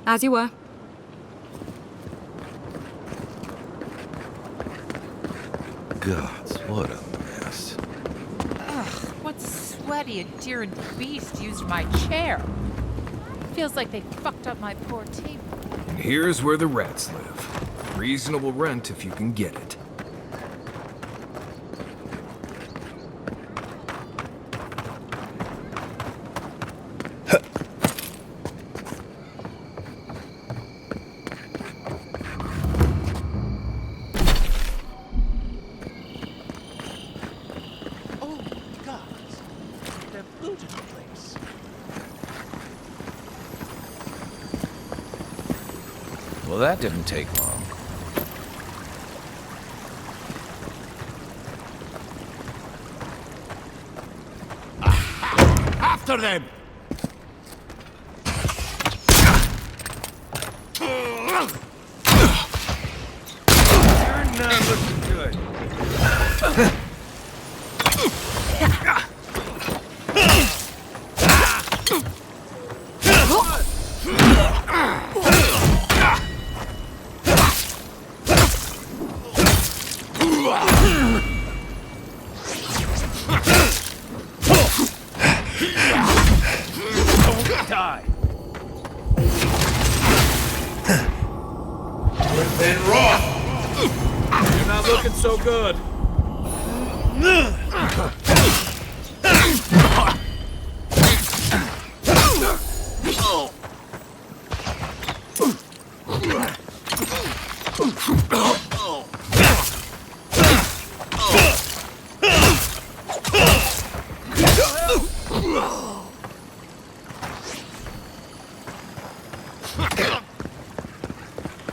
As you were. Gods, what a mess. Ugh, what sweaty Deeren beast used my chair. Feels like they fucked up my poor table. And here's where the rats live. Reasonable rent if you can get it. Well, that didn't take long. After them! You're not looking good. Die. Within Roth! You're not looking so good.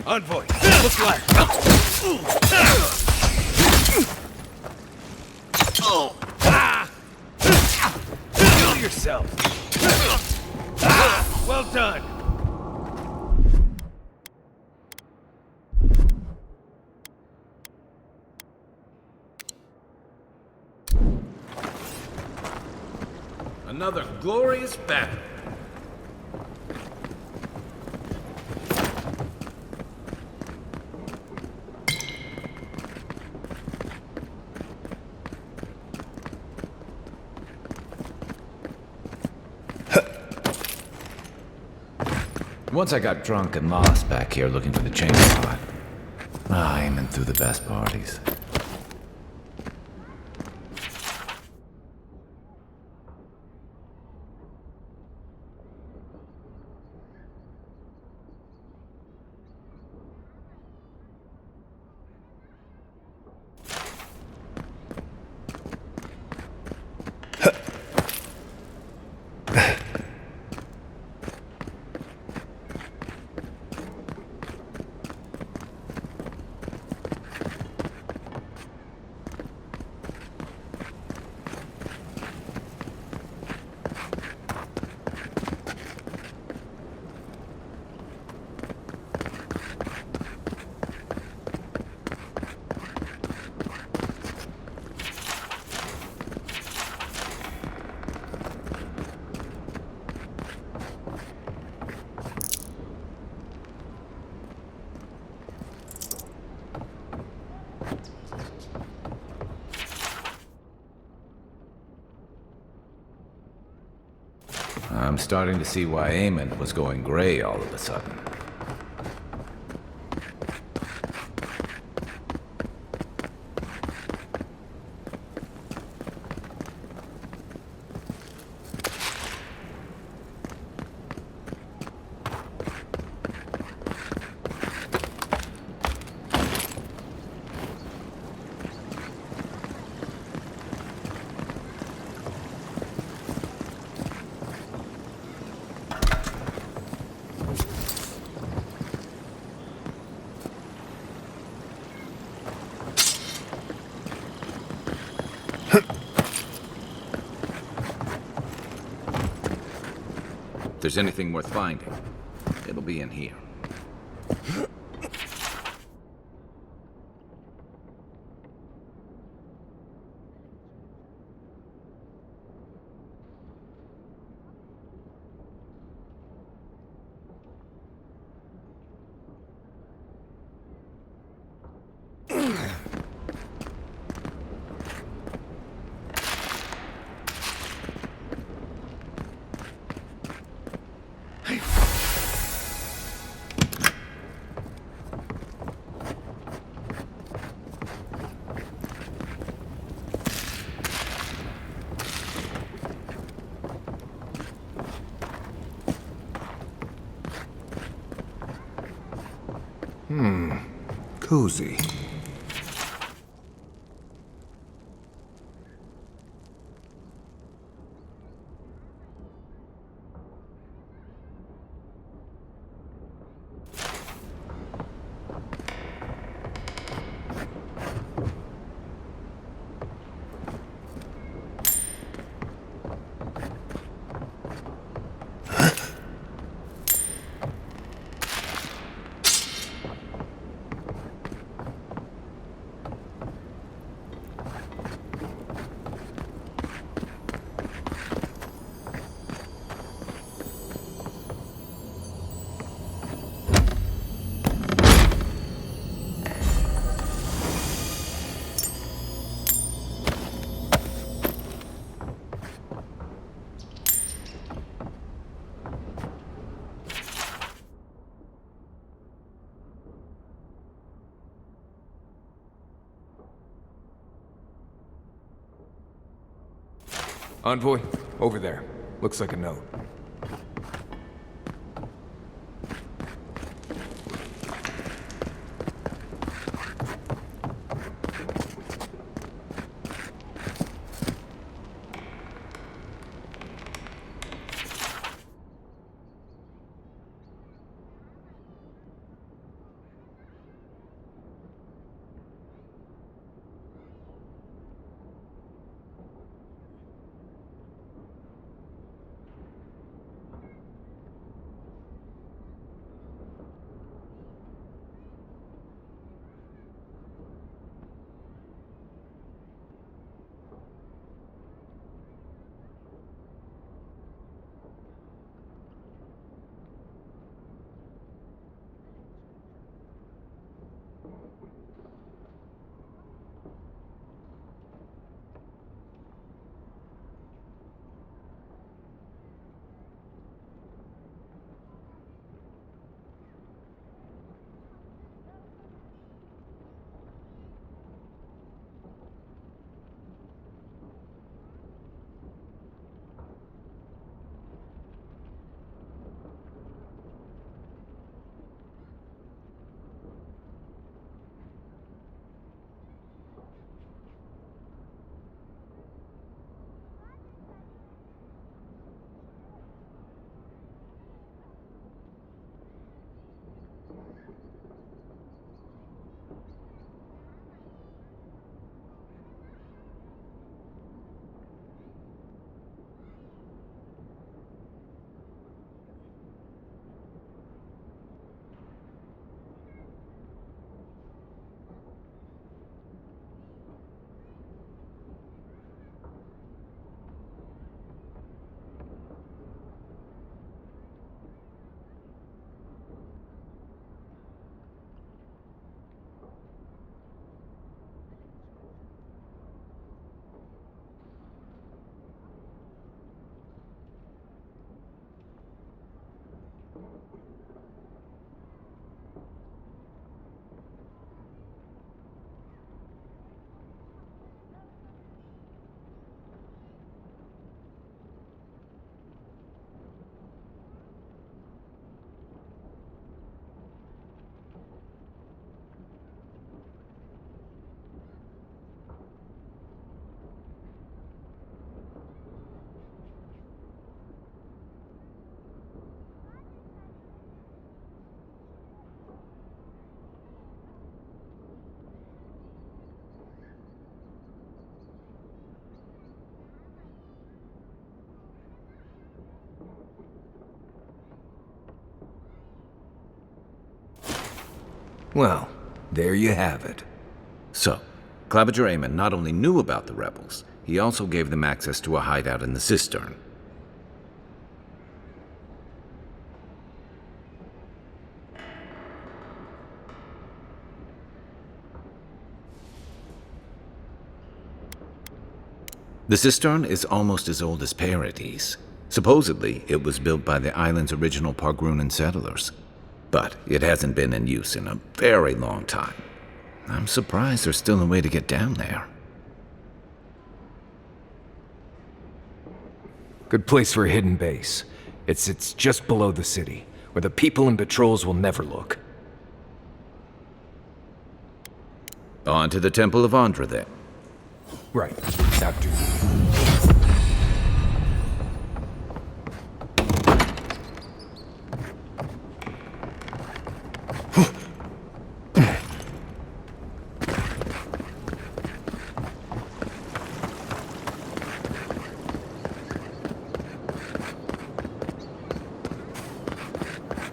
Envoy, look left. Kill yourself. Well done. Another glorious battle. Once I got drunk and lost back here looking for the chamber pot. Aiming through the best parties. I'm starting to see why Eamon was going gray all of a sudden. If there's anything worth finding, it'll be in here. Cozy. Envoy, over there. Looks like a note. Well, there you have it. So, Claviger Amon not only knew about the rebels, he also gave them access to a hideout in the cistern. The cistern is almost as old as Paradis. Supposedly, it was built by the island's original Pargrunan settlers. But it hasn't been in use in a very long time. I'm surprised there's still a way to get down there. Good place for a hidden base. It sits just below the city, where the people and patrols will never look. On to the Temple of Andra, then. Right. Now do.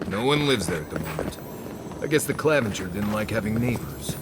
No one lives there at the moment. I guess the Clavinger didn't like having neighbors.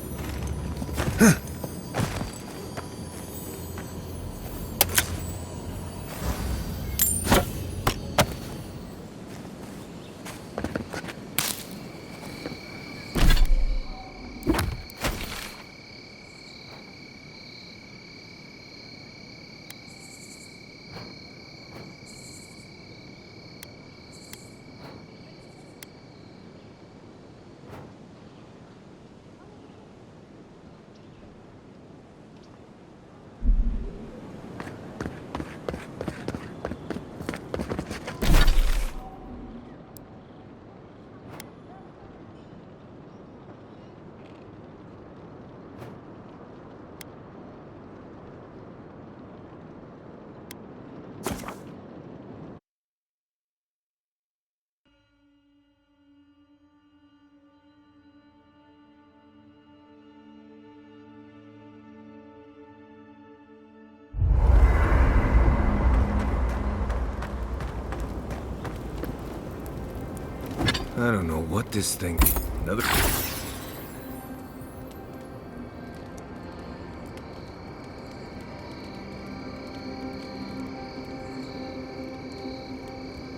I don't know what this thing... Another...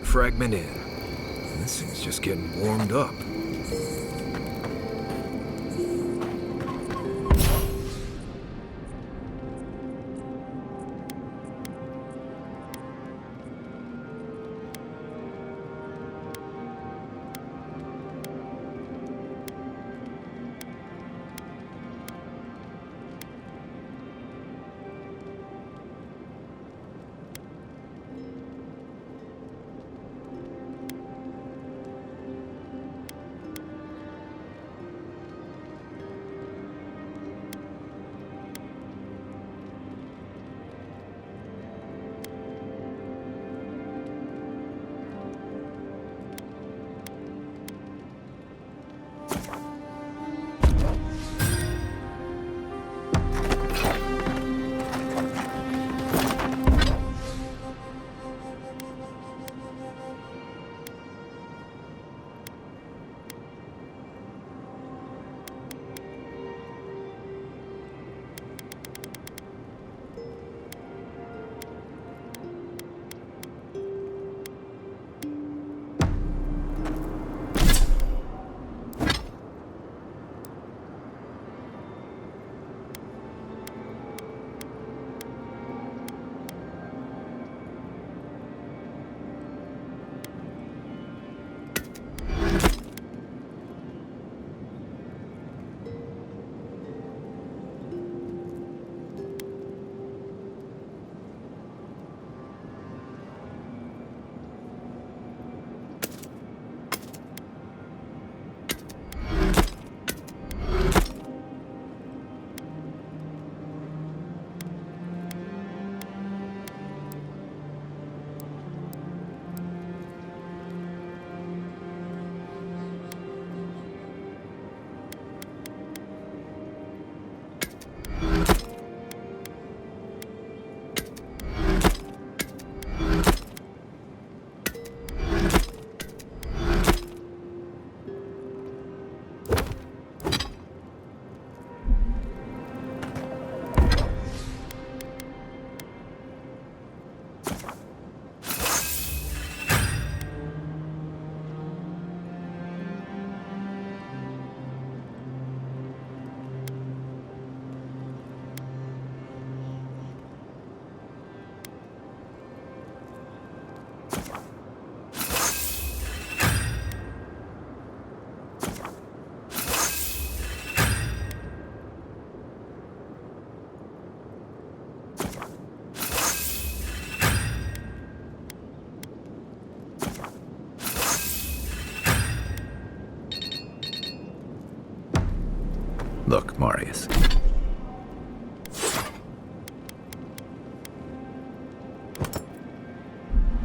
Fragment in. This thing's just getting warmed up. Look, Marius.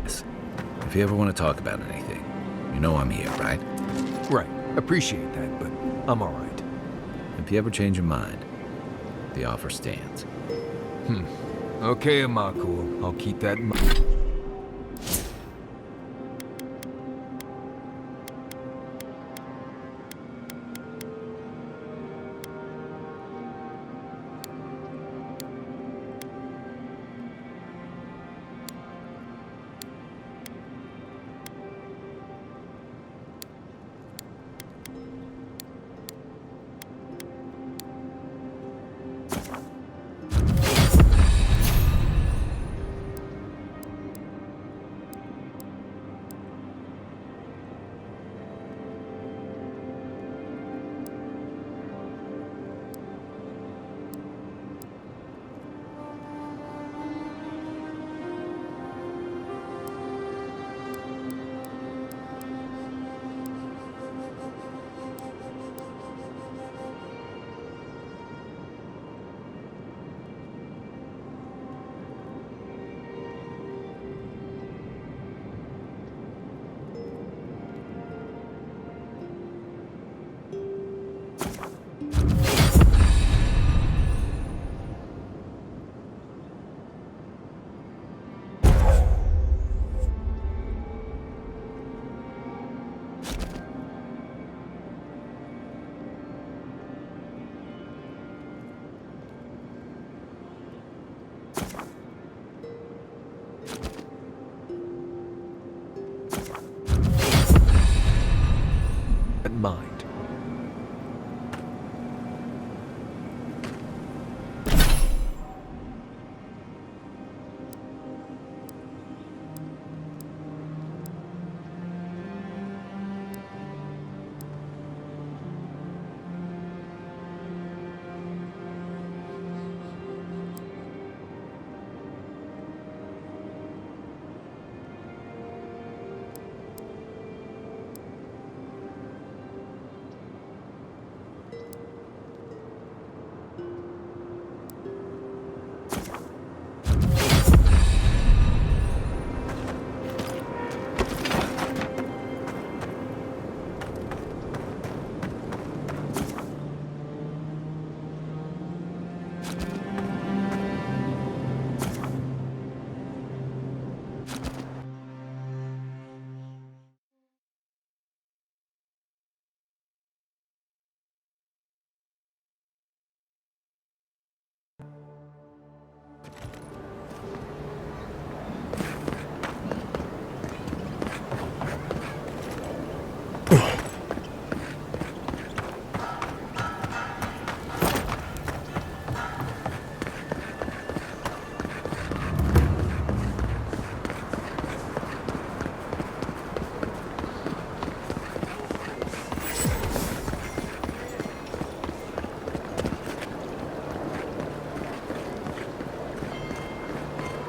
If you ever want to talk about anything, you know I'm here, right? Right. Appreciate that, but I'm all right. If you ever change your mind, the offer stands. Okay, Amakul. I'll keep that in mind.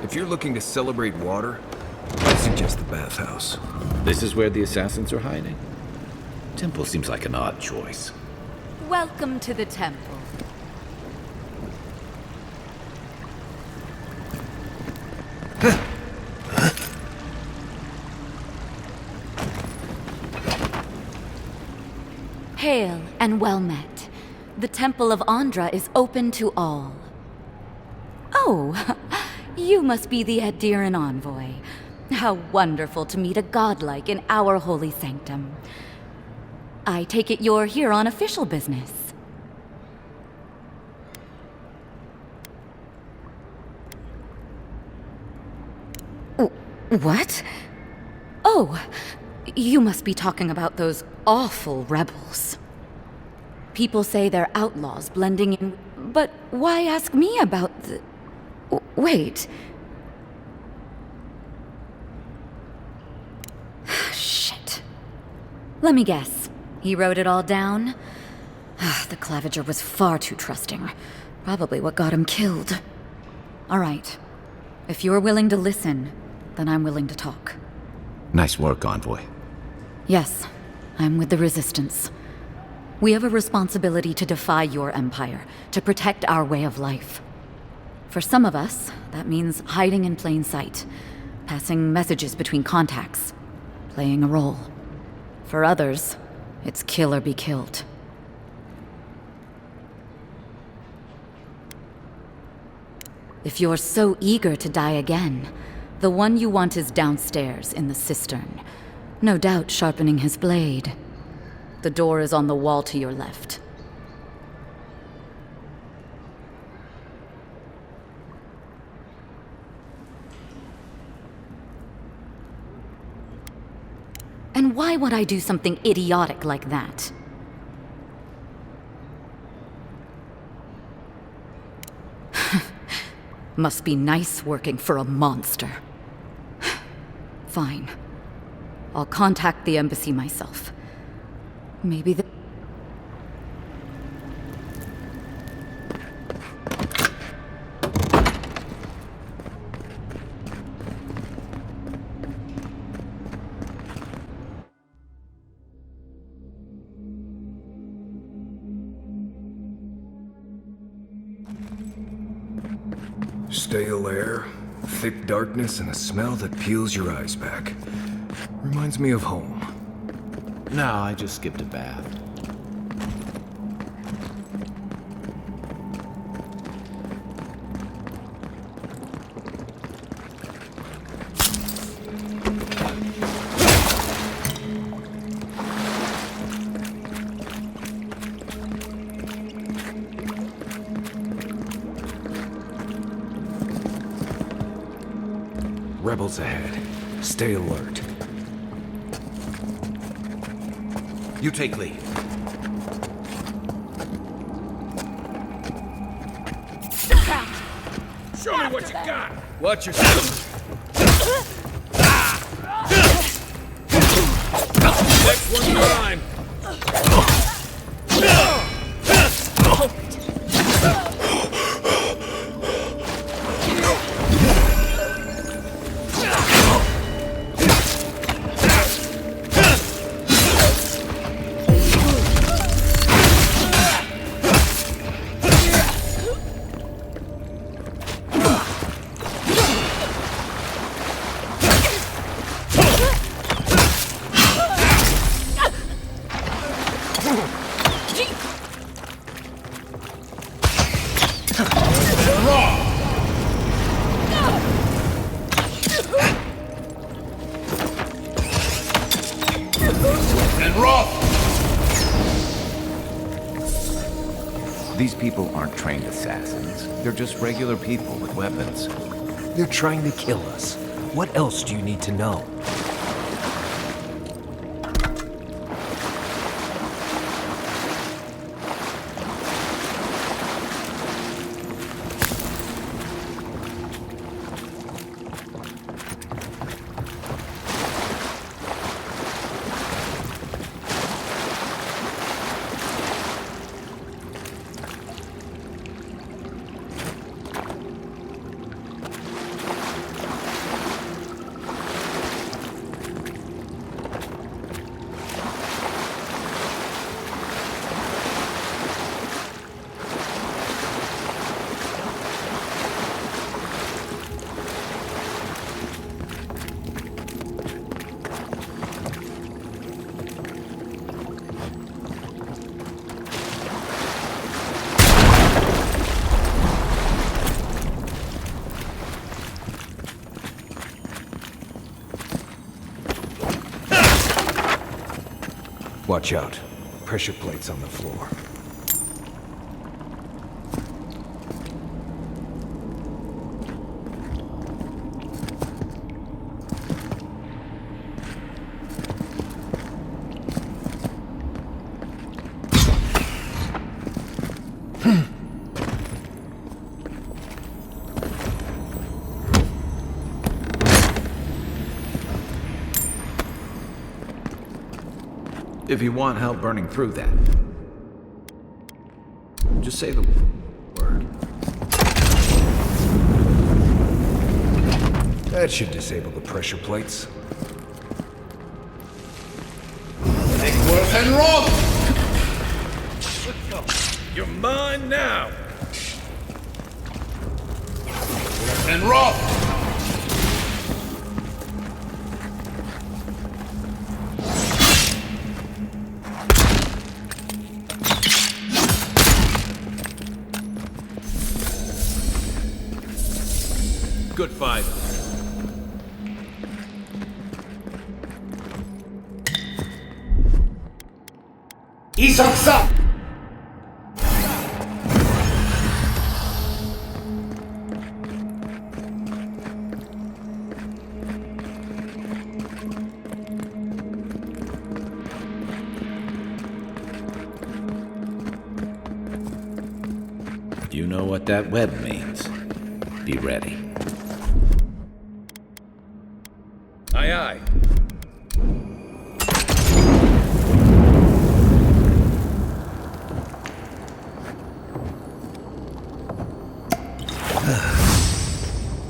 If you're looking to celebrate water, I suggest the bathhouse. This is where the assassins are hiding? Temple seems like an odd choice. Welcome to the temple. Hail and well met. The Temple of Andra is open to all. Oh, you must be the Adiran envoy. How wonderful to meet a godlike in our holy sanctum. I take it you're here on official business. What? Oh, you must be talking about those awful rebels. People say they're outlaws blending in, but why ask me about the... Wait. Shit. Let me guess. He wrote it all down? The Claviger was far too trusting. Probably what got him killed. All right. If you're willing to listen, then I'm willing to talk. Nice work, Envoy. Yes, I'm with the Resistance. We have a responsibility to defy your empire, to protect our way of life. For some of us, that means hiding in plain sight, passing messages between contacts, playing a role. For others, it's kill or be killed. If you're so eager to die again, the one you want is downstairs in the cistern, no doubt sharpening his blade. The door is on the wall to your left. And why would I do something idiotic like that? Must be nice working for a monster. Fine. I'll contact the embassy myself. Maybe the... Stale air, thick darkness, and a smell that peels your eyes back. Reminds me of home. No, I just skipped a bath. Rebels ahead. Stay alert. You take lead. Show me what you got! Watch yourself! Next one's mine! And Roth! And Roth! These people aren't trained assassins. They're just regular people with weapons. They're trying to kill us. What else do you need to know? Watch out. Pressure plates on the floor. If you want help burning through that, just say the word. That should disable the pressure plates. Nickworth and Roth! You're mine now! Nickworth and Roth! Good fight. Isaksa! You know what that web means. Be ready. Aye, aye.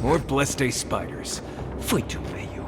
More Blessed spiders. Fight to me, you.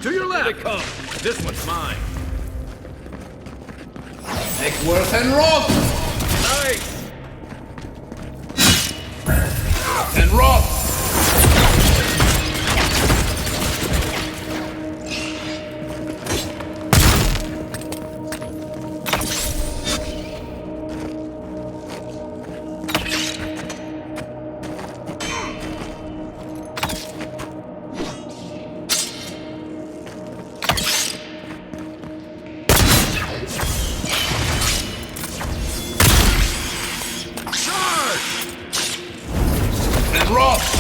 To your left! Here they come. This one's mine. Nickworth and Roth! Nice! And Roth! Roth!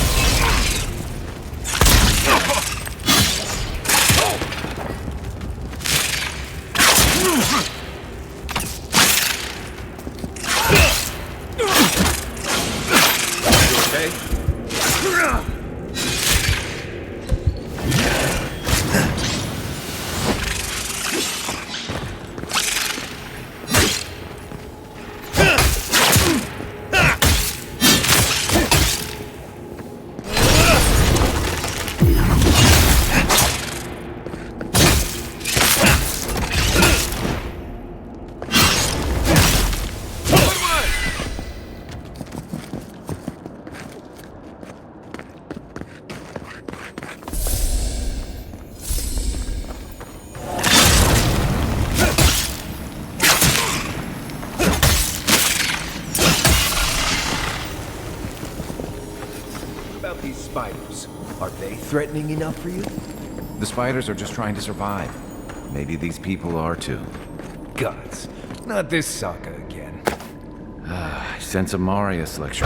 spiders. Are they threatening enough for you? The spiders are just trying to survive. Maybe these people are too. Gods, not this saga again. I sense a Marius lecture.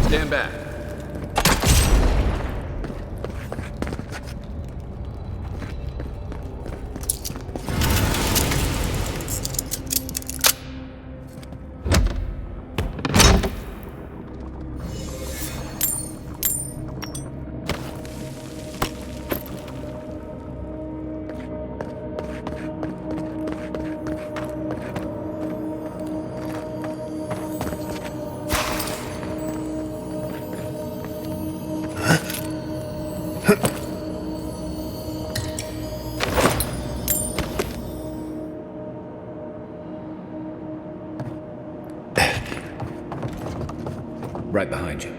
Stand back. Right behind you.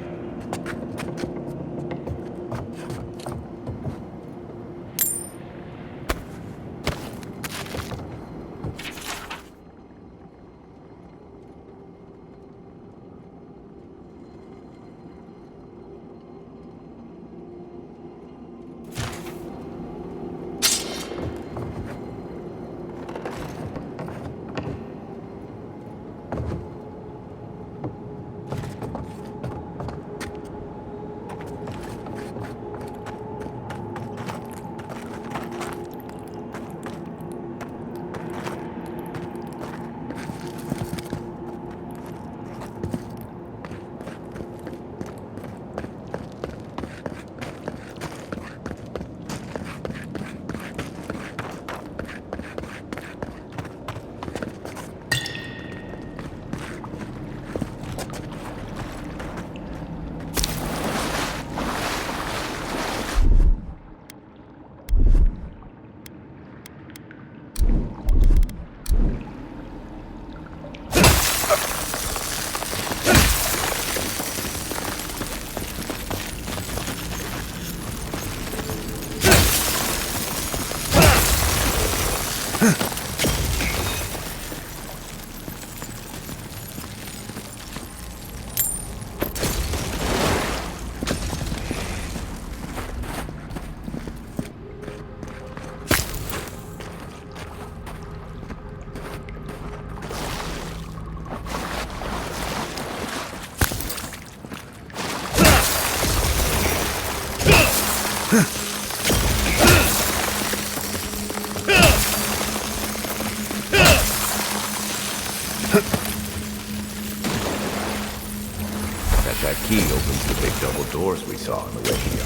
That key opens the big double doors we saw on the way here.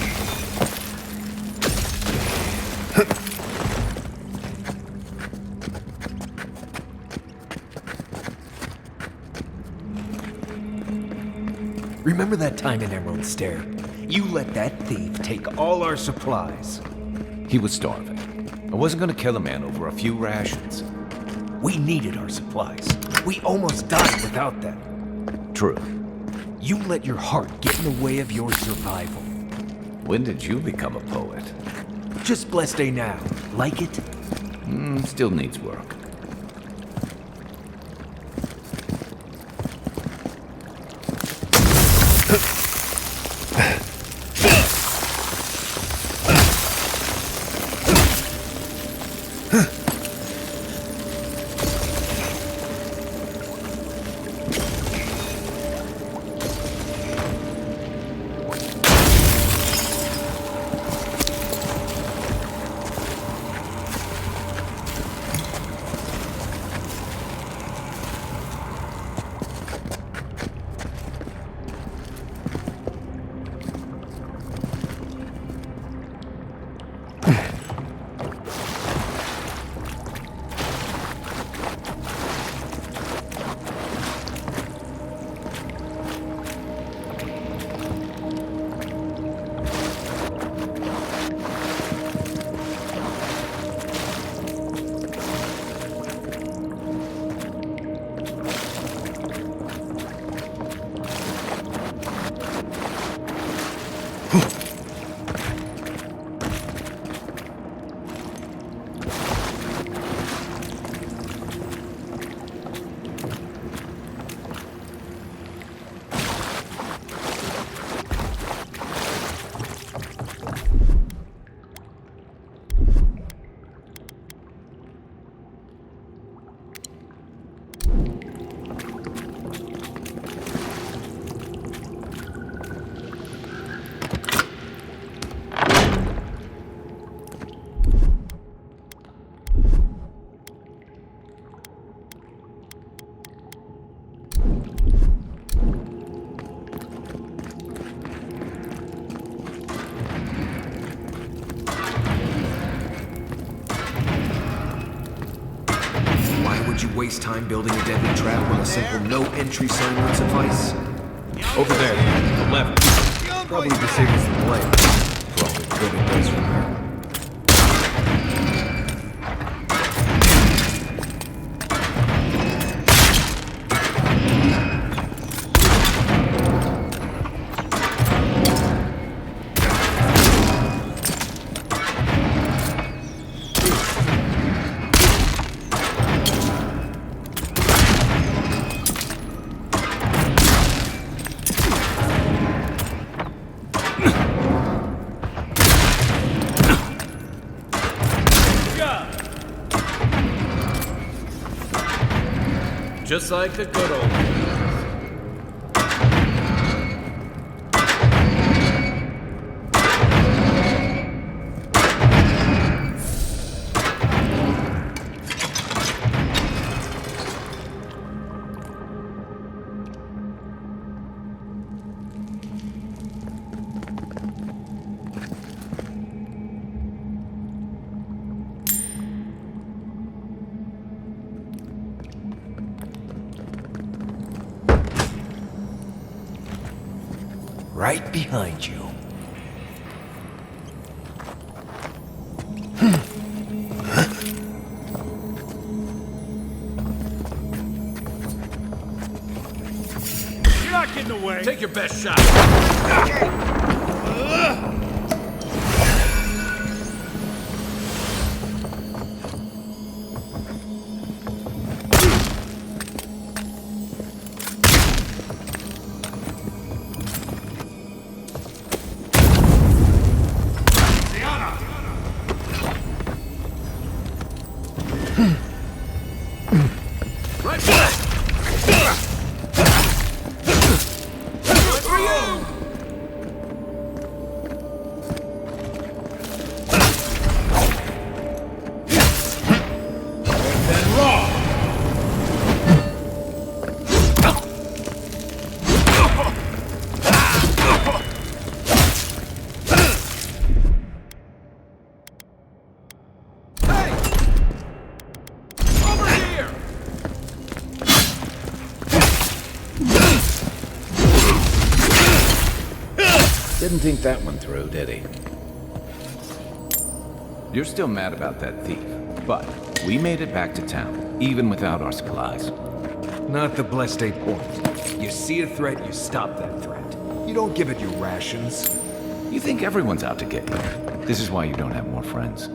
Remember that time in Emerald Stair? You let that thief take all our supplies. He was starving. I wasn't gonna kill a man over a few rations. We needed our supplies. We almost died without them. True. You let your heart get in the way of your survival. When did you become a poet? Just blessed day now. Like it? Still needs work. Waste time building a deadly trap when a simple no-entry sign would suffice? Over there, the left. Probably disables the blade. For all the good it does from here. Just like the good old days. Right behind you. You're not getting away. Take your best shot. Didn't think that one through, did he? You're still mad about that thief, but we made it back to town, even without our supplies. Not the blessed 8 points. You see a threat, you stop that threat. You don't give it your rations. You think everyone's out to get you. This is why you don't have more friends.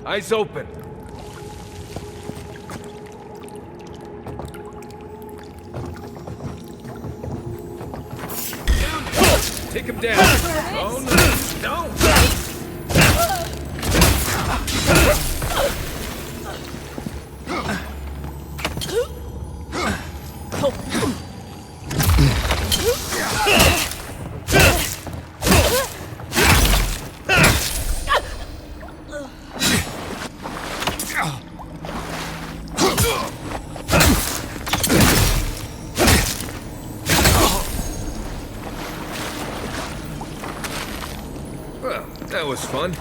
Eyes open. Take him down. Oh no! Well, that was fun.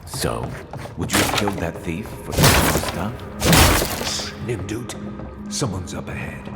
So, would you have killed that thief for the stuff? Nimdut, someone's up ahead.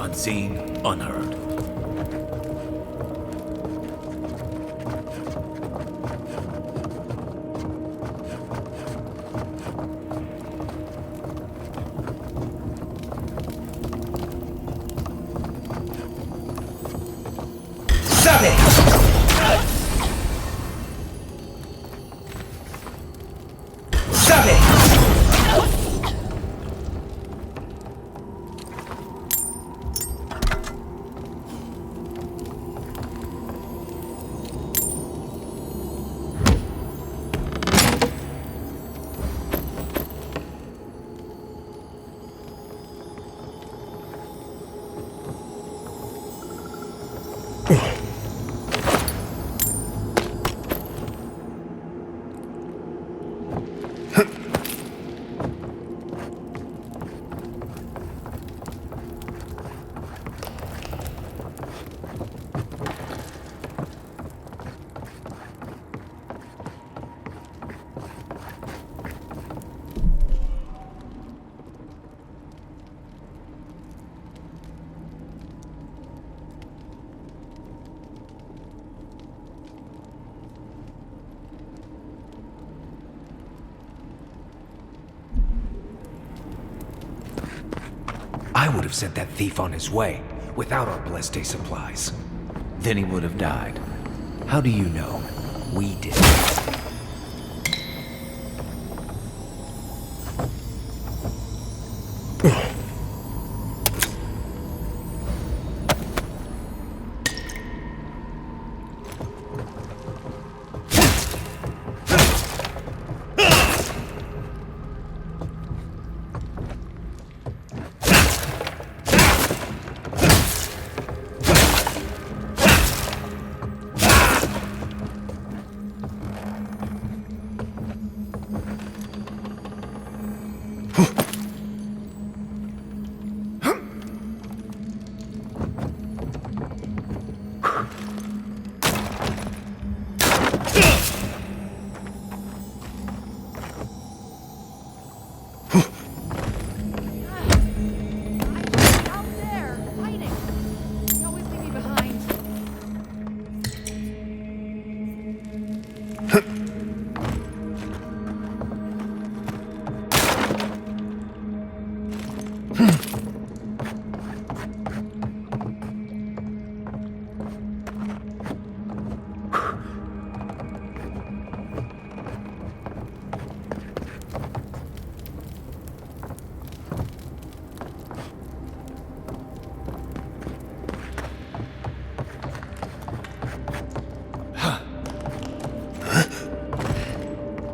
Unseen, unheard. Stop it! Stop it! I would have sent that thief on his way, without our Bleste supplies. Then he would have died. How do you know? We did.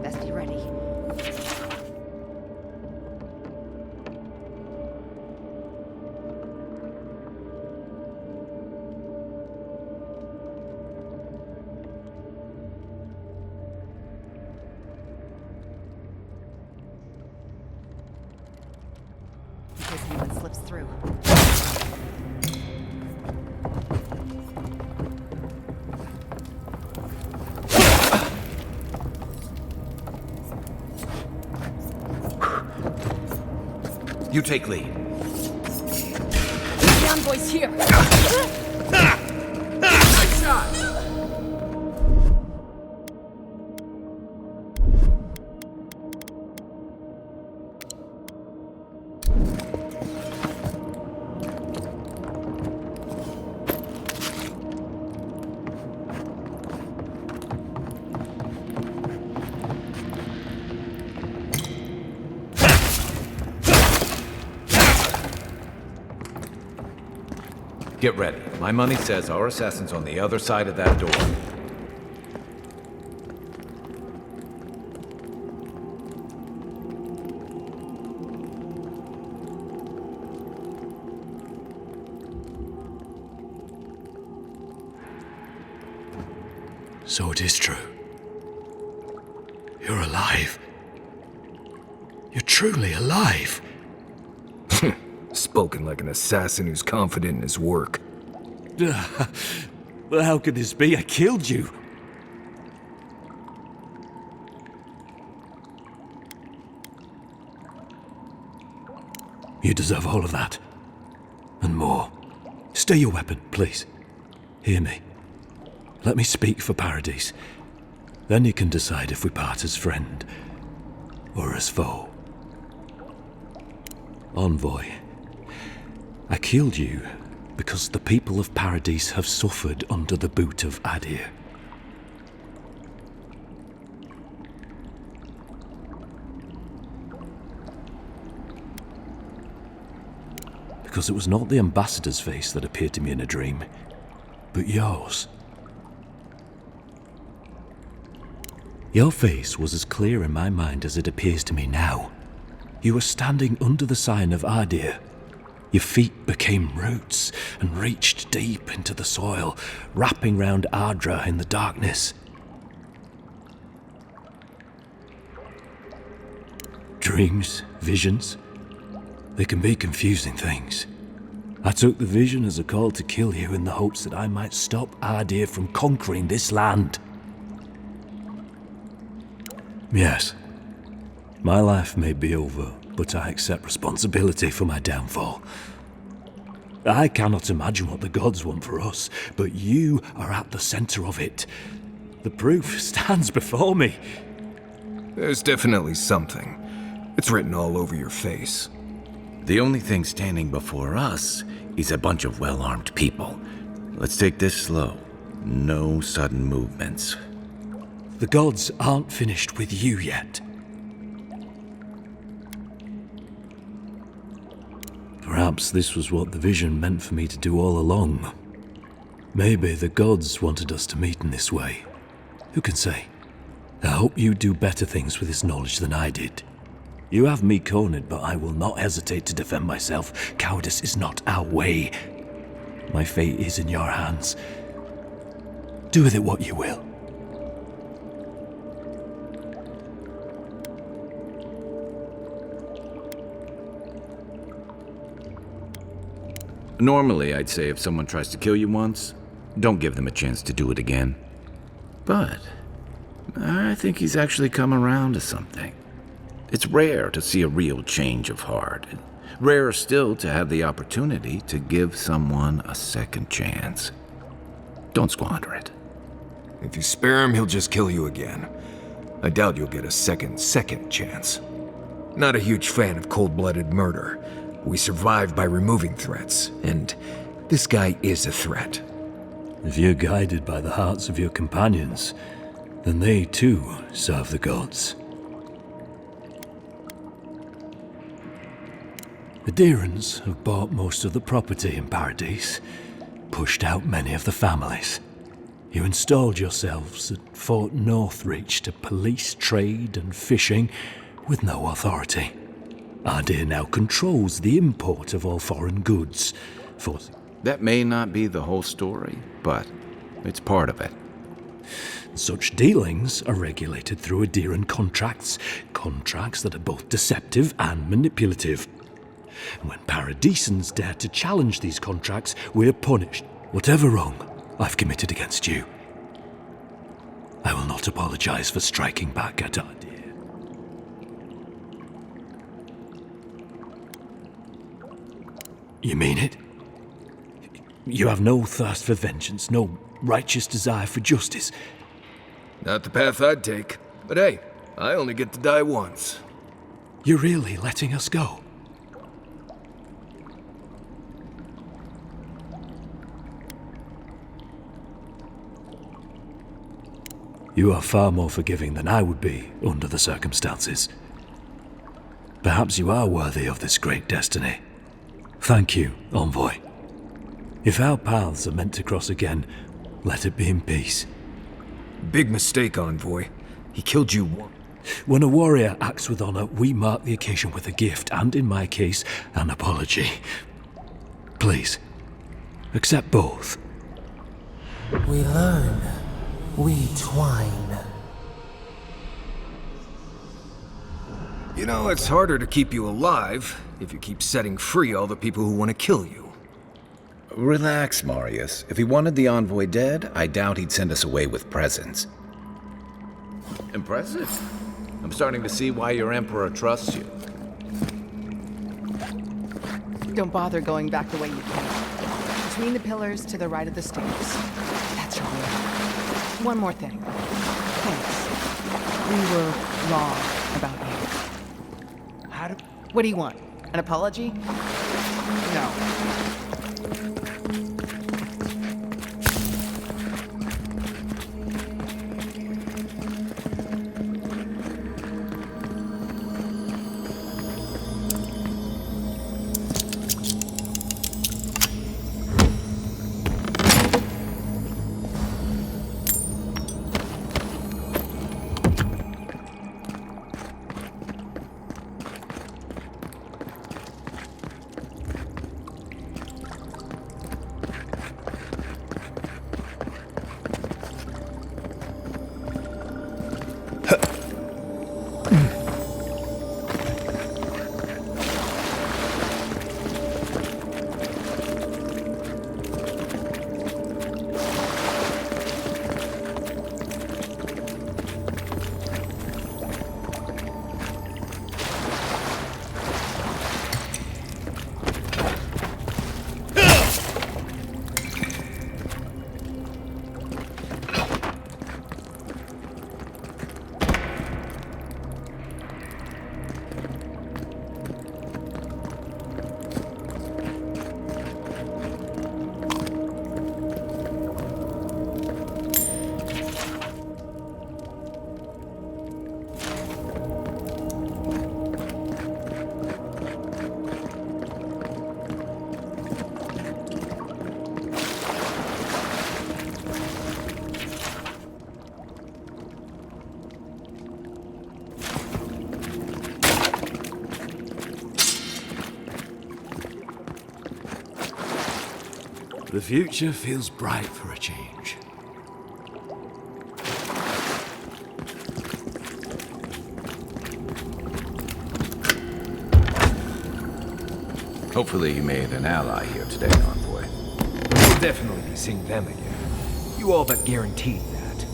Best be ready. In case anyone slips through. You take lead. The envoy's here. Nice shot! Get ready. My money says our assassin's on the other side of that door. So it is true. You're alive. You're truly alive. Spoken like an assassin who's confident in his work. Well, how could this be? I killed you. You deserve all of that. And more. Stay your weapon, please. Hear me. Let me speak for Paradise. Then you can decide if we part as friend or as foe. Envoy, I killed you because the people of Paradise have suffered under the boot of Adir. Because it was not the ambassador's face that appeared to me in a dream, but yours. Your face was as clear in my mind as it appears to me now. You were standing under the sign of Adir. Your feet became roots and reached deep into the soil, wrapping round Ardra in the darkness. Dreams, visions, they can be confusing things. I took the vision as a call to kill you in the hopes that I might stop Adir from conquering this land. Yes, my life may be over, but I accept responsibility for my downfall. I cannot imagine what the gods want for us, but you are at the center of it. The proof stands before me. There's definitely something. It's written all over your face. The only thing standing before us is a bunch of well-armed people. Let's take this slow. No sudden movements. The gods aren't finished with you yet. Perhaps this was what the vision meant for me to do all along. Maybe the gods wanted us to meet in this way. Who can say? I hope you do better things with this knowledge than I did. You have me cornered, but I will not hesitate to defend myself. Cowardice is not our way. My fate is in your hands. Do with it what you will. Normally, I'd say if someone tries to kill you once, don't give them a chance to do it again. But I think he's actually come around to something. It's rare to see a real change of heart. Rarer still to have the opportunity to give someone a second chance. Don't squander it. If you spare him, he'll just kill you again. I doubt you'll get a second chance. Not a huge fan of cold-blooded murder. We survive by removing threats, and this guy is a threat. If you're guided by the hearts of your companions, then they too serve the gods. The Deerans have bought most of the property in Paradise, pushed out many of the families. You installed yourselves at Fort Northreach to police trade and fishing with no authority. Ardea now controls the import of all foreign goods. That may not be the whole story, but it's part of it. Such dealings are regulated through Aderan contracts that are both deceptive and manipulative. And when Paradisans dare to challenge these contracts, we're punished. Whatever wrong I've committed against you, I will not apologize for striking back at Ardea. You mean it? You have no thirst for vengeance, no righteous desire for justice? Not the path I'd take. But hey, I only get to die once. You're really letting us go? You are far more forgiving than I would be under the circumstances. Perhaps you are worthy of this great destiny. Thank you, Envoy. If our paths are meant to cross again, let it be in peace. Big mistake, Envoy. He killed you once. When a warrior acts with honor, we mark the occasion with a gift, and in my case, an apology. Please, accept both. We learn. We twine. You know, it's harder to keep you alive if you keep setting free all the people who want to kill you. Relax, Marius. If he wanted the envoy dead, I doubt he'd send us away with presents. Impressive. I'm starting to see why your emperor trusts you. Don't bother going back the way you came. Between the pillars to the right of the stairs. That's your way. One more thing. Thanks. We were wrong about you. What do you want? An apology? No. The future feels bright for a change. Hopefully you made an ally here today, Envoy. We'll definitely be seeing them again. You all but guaranteed that.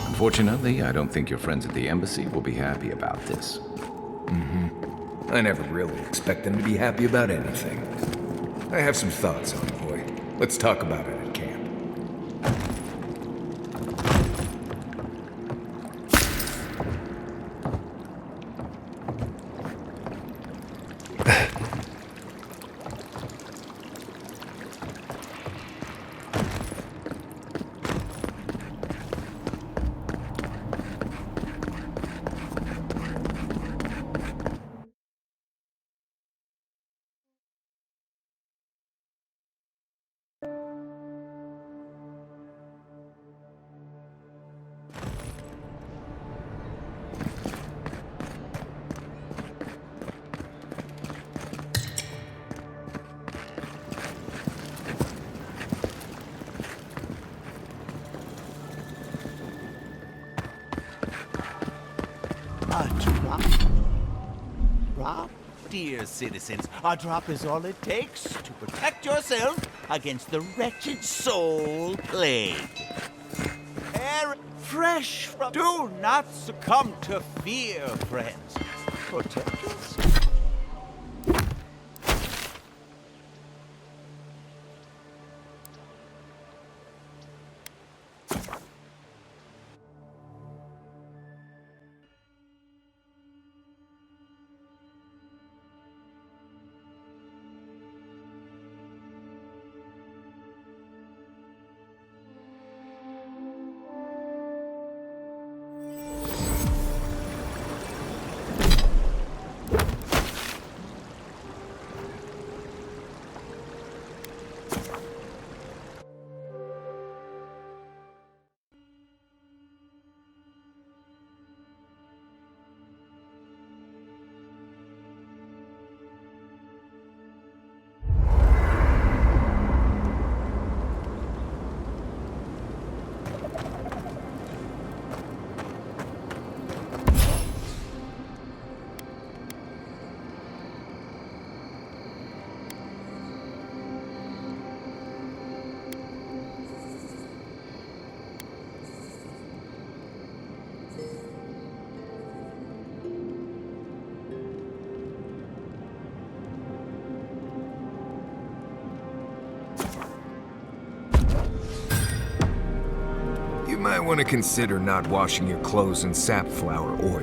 Unfortunately, I don't think your friends at the embassy will be happy about this. I never really expect them to be happy about anything. I have some thoughts, Envoy. Let's talk about it at camp. A drop, dear citizens. A drop is all it takes to protect yourself against the wretched soul plague. Air fresh from... Do not succumb to fear, friends. Protect yourself. You might want to consider not washing your clothes in safflower oil.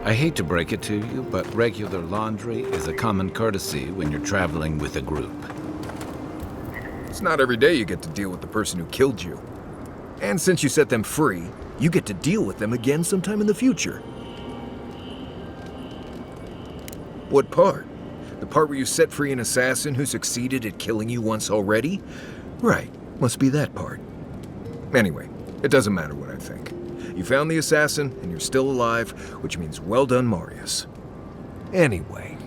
I hate to break it to you, but regular laundry is a common courtesy when you're traveling with a group. It's not every day you get to deal with the person who killed you. And since you set them free, you get to deal with them again sometime in the future. What part? The part where you set free an assassin who succeeded at killing you once already? Right, must be that part. Anyway, it doesn't matter what I think. You found the assassin, and you're still alive, which means well done, Marius. Anyway.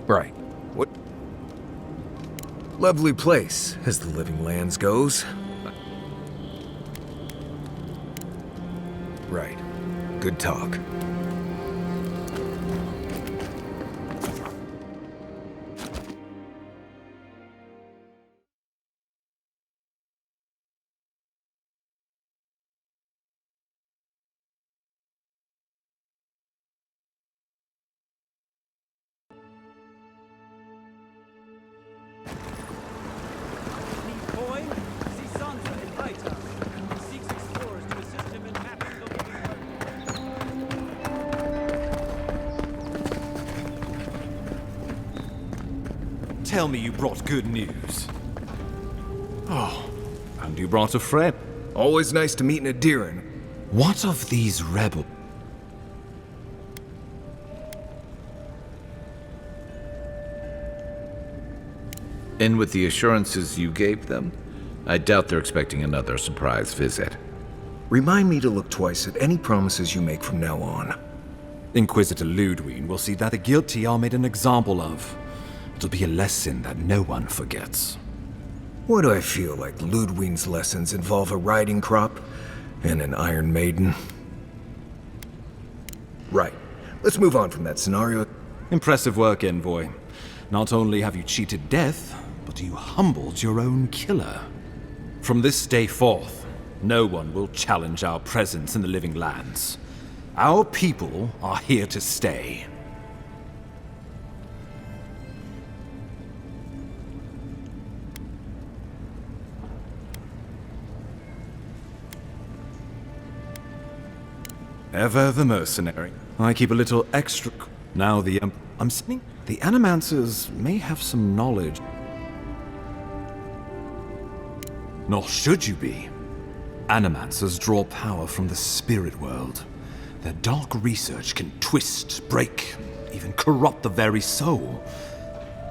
Right. What? Lovely place, as the Living Lands goes. Right. Good talk. Tell me you brought good news. Oh, and you brought a friend. Always nice to meet an Adiran. What of these rebels? And with the assurances you gave them, I doubt they're expecting another surprise visit. Remind me to look twice at any promises you make from now on. Inquisitor Ludwig will see that the guilty are made an example of. It'll be a lesson that no one forgets. Why do I feel like Ludwig's lessons involve a riding crop and an Iron Maiden? Right. Let's move on from that scenario. Impressive work, Envoy. Not only have you cheated death, but you humbled your own killer. From this day forth, no one will challenge our presence in the Living Lands. Our people are here to stay. Ever the mercenary. I keep a little extra. Now I'm saying the Animancers may have some knowledge. Nor should you be. Animancers draw power from the spirit world. Their dark research can twist, break, even corrupt the very soul.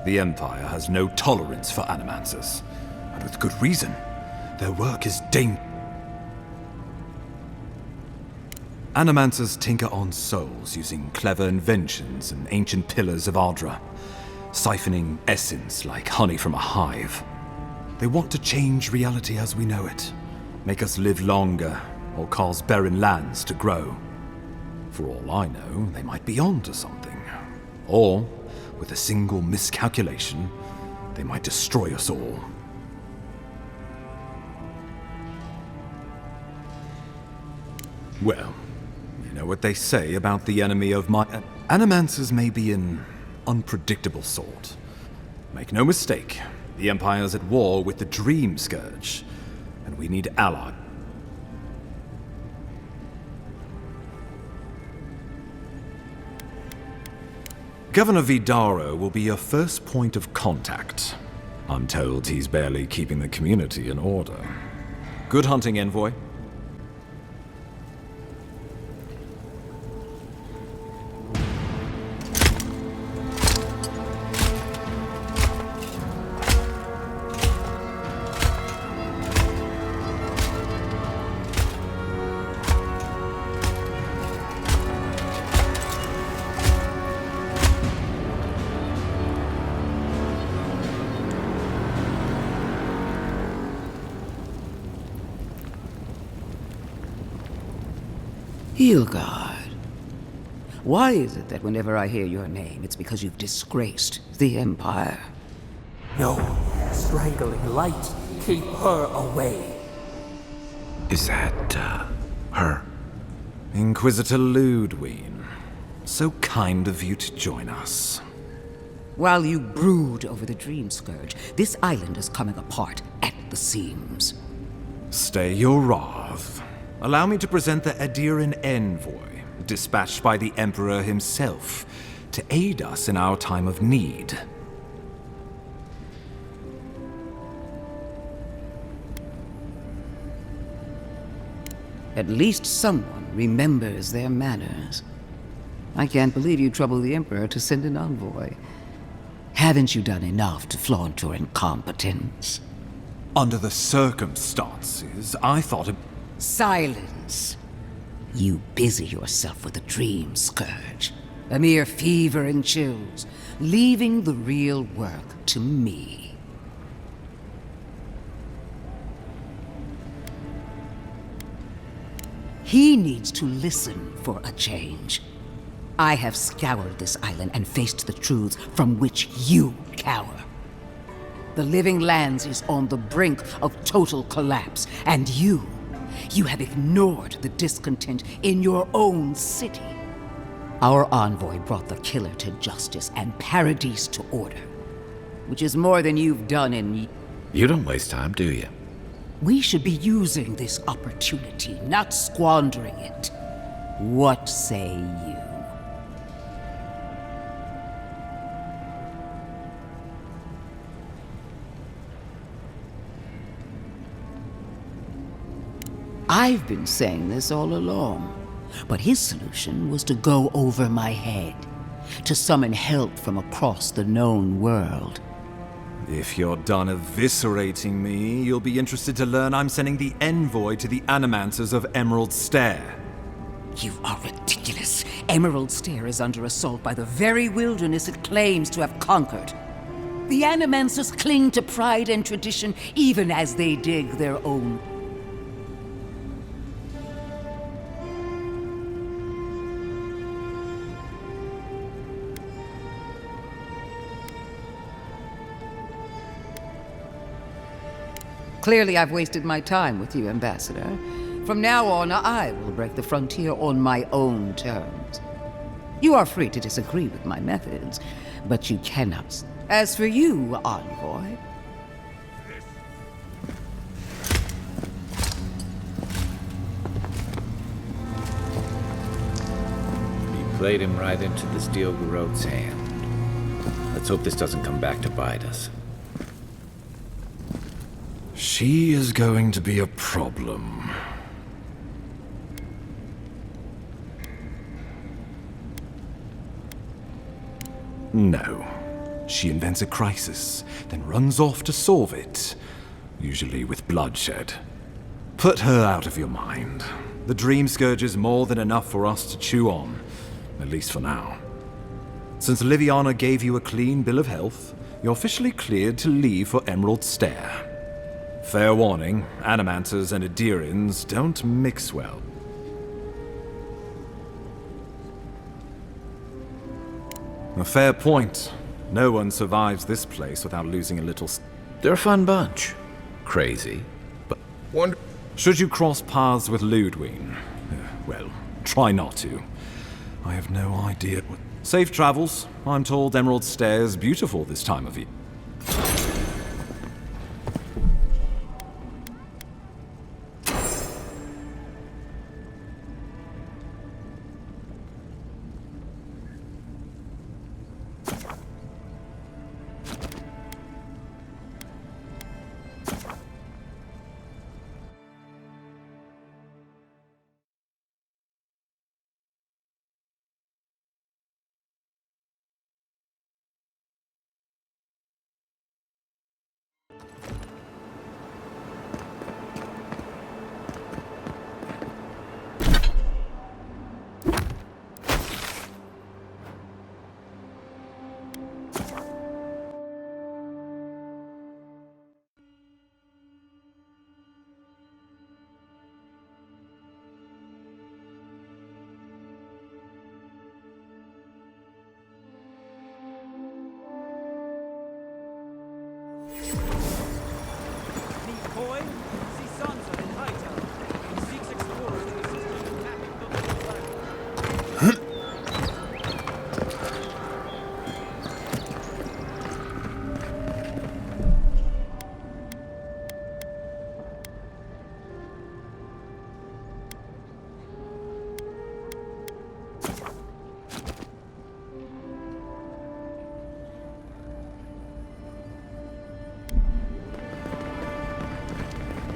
The Empire has no tolerance for Animancers, and with good reason. Their work is dangerous. Animancers tinker on souls using clever inventions and ancient pillars of Ardra, siphoning essence like honey from a hive. They want to change reality as we know it, make us live longer, or cause barren lands to grow. For all I know, they might be onto something. Or, with a single miscalculation, they might destroy us all. Well, you know what they say about the enemy of my... Animancers may be an unpredictable sort. Make no mistake, the Empire's at war with the Dream Scourge, and we need allies. Governor Vidaro will be your first point of contact. I'm told he's barely keeping the community in order. Good hunting, Envoy. Hilgard. Why is it that whenever I hear your name, it's because you've disgraced the Empire? No, strangling light. Keep her away. Is that, her? Inquisitor Ludwig. So kind of you to join us. While you brood over the Dream Scourge, this island is coming apart at the seams. Stay your wrath. Allow me to present the Adiran Envoy, dispatched by the Emperor himself, to aid us in our time of need. At least someone remembers their manners. I can't believe you troubled the Emperor to send an envoy. Haven't you done enough to flaunt your incompetence? Under the circumstances, I thought it... Silence. You busy yourself with the Dream Scourge. A mere fever and chills, leaving the real work to me. He needs to listen for a change. I have scoured this island and faced the truths from which you cower. The Living Lands is on the brink of total collapse, and you have ignored the discontent in your own city. Our envoy brought the killer to justice and Paradise to order, which is more than you've done in... You don't waste time, do you? We should be using this opportunity, not squandering it. What say you? I've been saying this all along. But his solution was to go over my head, to summon help from across the known world. If you're done eviscerating me, you'll be interested to learn I'm sending the envoy to the Animancers of Emerald Stair. You are ridiculous. Emerald Stair is under assault by the very wilderness it claims to have conquered. The Animancers cling to pride and tradition even as they dig their own. Clearly, I've wasted my time with you, Ambassador. From now on, I will break the frontier on my own terms. You are free to disagree with my methods, but you cannot. As for you, Envoy... He played him right into the steel garrote's hand. Let's hope this doesn't come back to bite us. She is going to be a problem. No. She invents a crisis, then runs off to solve it, usually with bloodshed. Put her out of your mind. The Dream Scourge is more than enough for us to chew on, at least for now. Since Liviana gave you a clean bill of health, you're officially cleared to leave for Emerald Stair. Fair warning, Animancers and Adirans don't mix well. A fair point. No one survives this place without losing a little... They're a fun bunch. Crazy, but... Should you cross paths with Ludwig? Well, try not to. I have no idea. Safe travels. I'm told Emerald Stair's beautiful this time of year.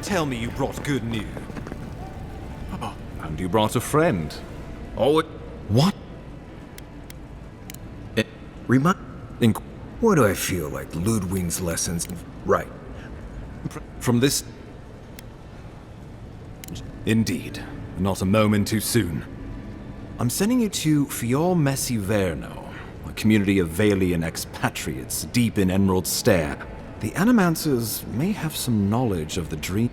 Tell me you brought good news. Oh, and you brought a friend. Oh, what? Why do I feel like Ludwig's lessons? Right. From this... Indeed. Not a moment too soon. I'm sending you to Fior Messi Verno, a community of Valian expatriates deep in Emerald Stair. The Animancers may have some knowledge of the dream.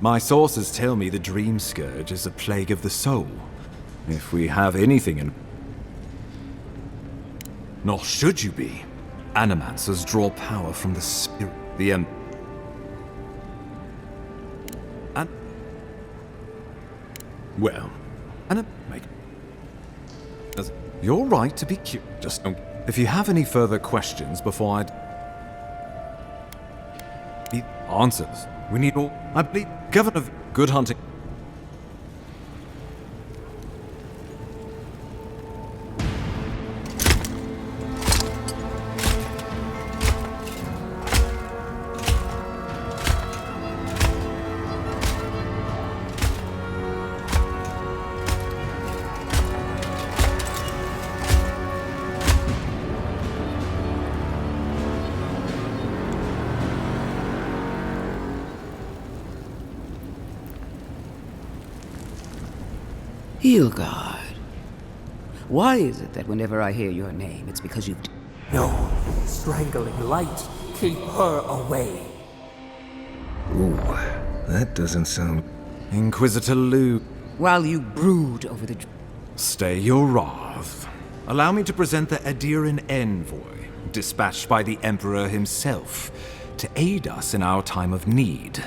My sources tell me the Dream Scourge is a plague of the soul. If we have anything in... Nor should you be. Animancers draw power from the spirit, the And... Well, make... You're right to be cute. Just don't... If you have any further questions before I'd... The answers. We need all... I believe... Governor... Good hunting. Hilgard. Why is it that whenever I hear your name, it's because you've... No, strangling light. Keep her away. Ooh, that doesn't sound... Inquisitor Lu. While you brood over the... Stay your wrath. Allow me to present the Adiran envoy, dispatched by the Emperor himself, to aid us in our time of need.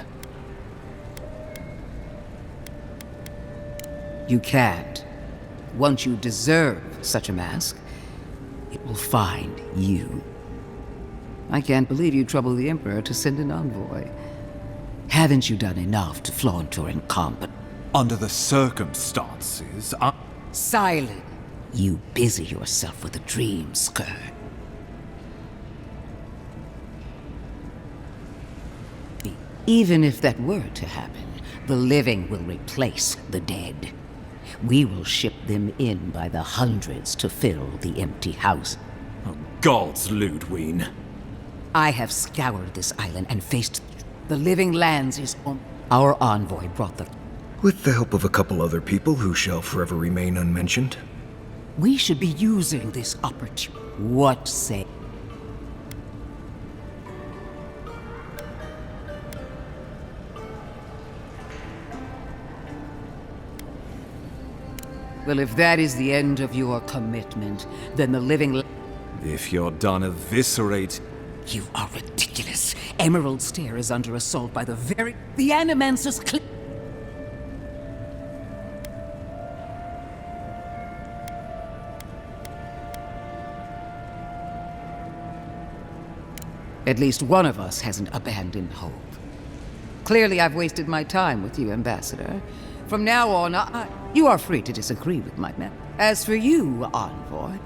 You can't. Once you deserve such a mask, it will find you. I can't believe you troubled the Emperor to send an envoy. Haven't you done enough to flaunt your incompetence? Under the circumstances, Silent! You busy yourself with a dream, Scourge. Even if that were to happen, the living will replace the dead. We will ship them in by the hundreds to fill the empty house. Oh, gods, Ludwig. I have scoured this island and faced the living lands is on. Our envoy brought the... With the help of a couple other people who shall forever remain unmentioned. We should be using this opportunity. What say? Well, if that is the end of your commitment, then the living... If you're done eviscerate... You are ridiculous. Emerald Stair is under assault by the very... The Animancer's At least one of us hasn't abandoned hope. Clearly, I've wasted my time with you, Ambassador. From now on, you are free to disagree with my men. As for you, Envoy...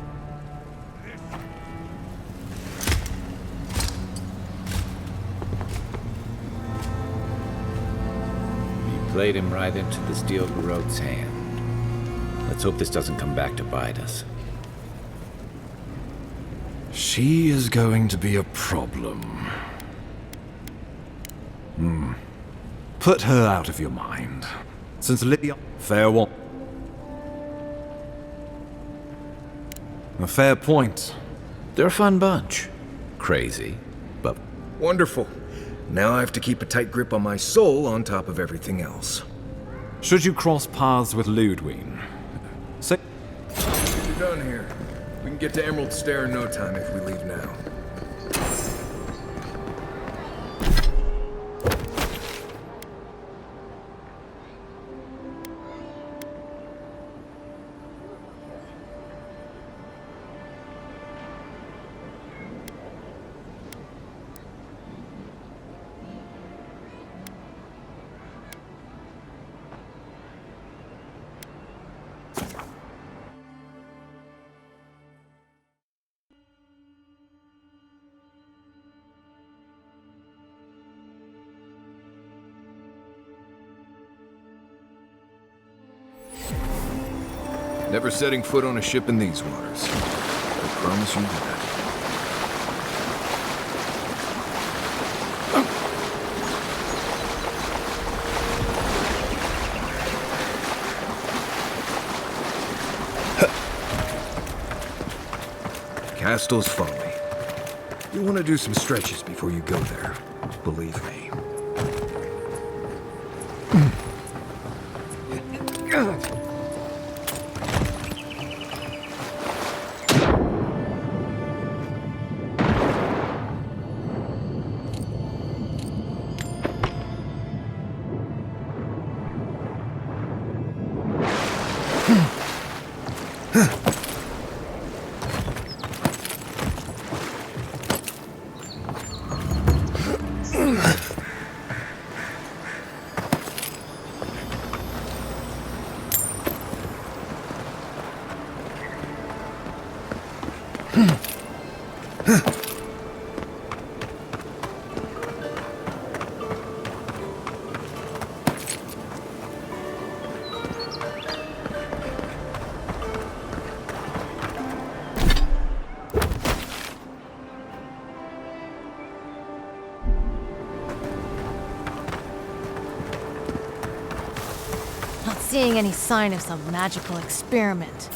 You played him right into the steel garrote's hand. Let's hope this doesn't come back to bite us. She is going to be a problem. Put her out of your mind. Since Lydia... Fair one. A fair point. They're a fun bunch. Crazy, but... Wonderful. Now I have to keep a tight grip on my soul on top of everything else. Should you cross paths with Ludwig, say... We're done here. We can get to Emerald Stair in no time if we leave now. Never setting foot on a ship in these waters. I promise you that. Castle's Folly. You'll want to do some stretches before you go there. Believe me. seeing any sign of some magical experiment.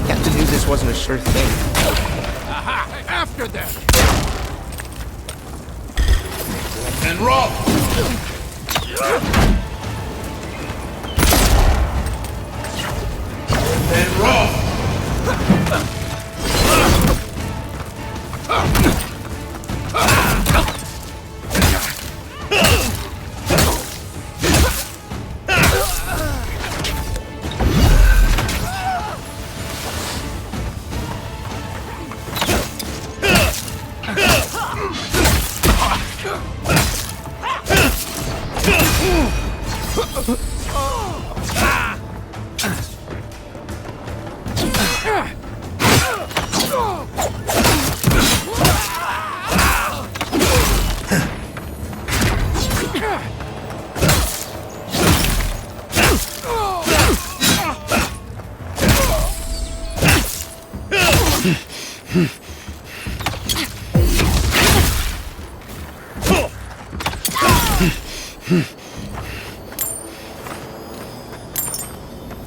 Captain knew this wasn't a sure thing. Aha! After them! And roll! And roll!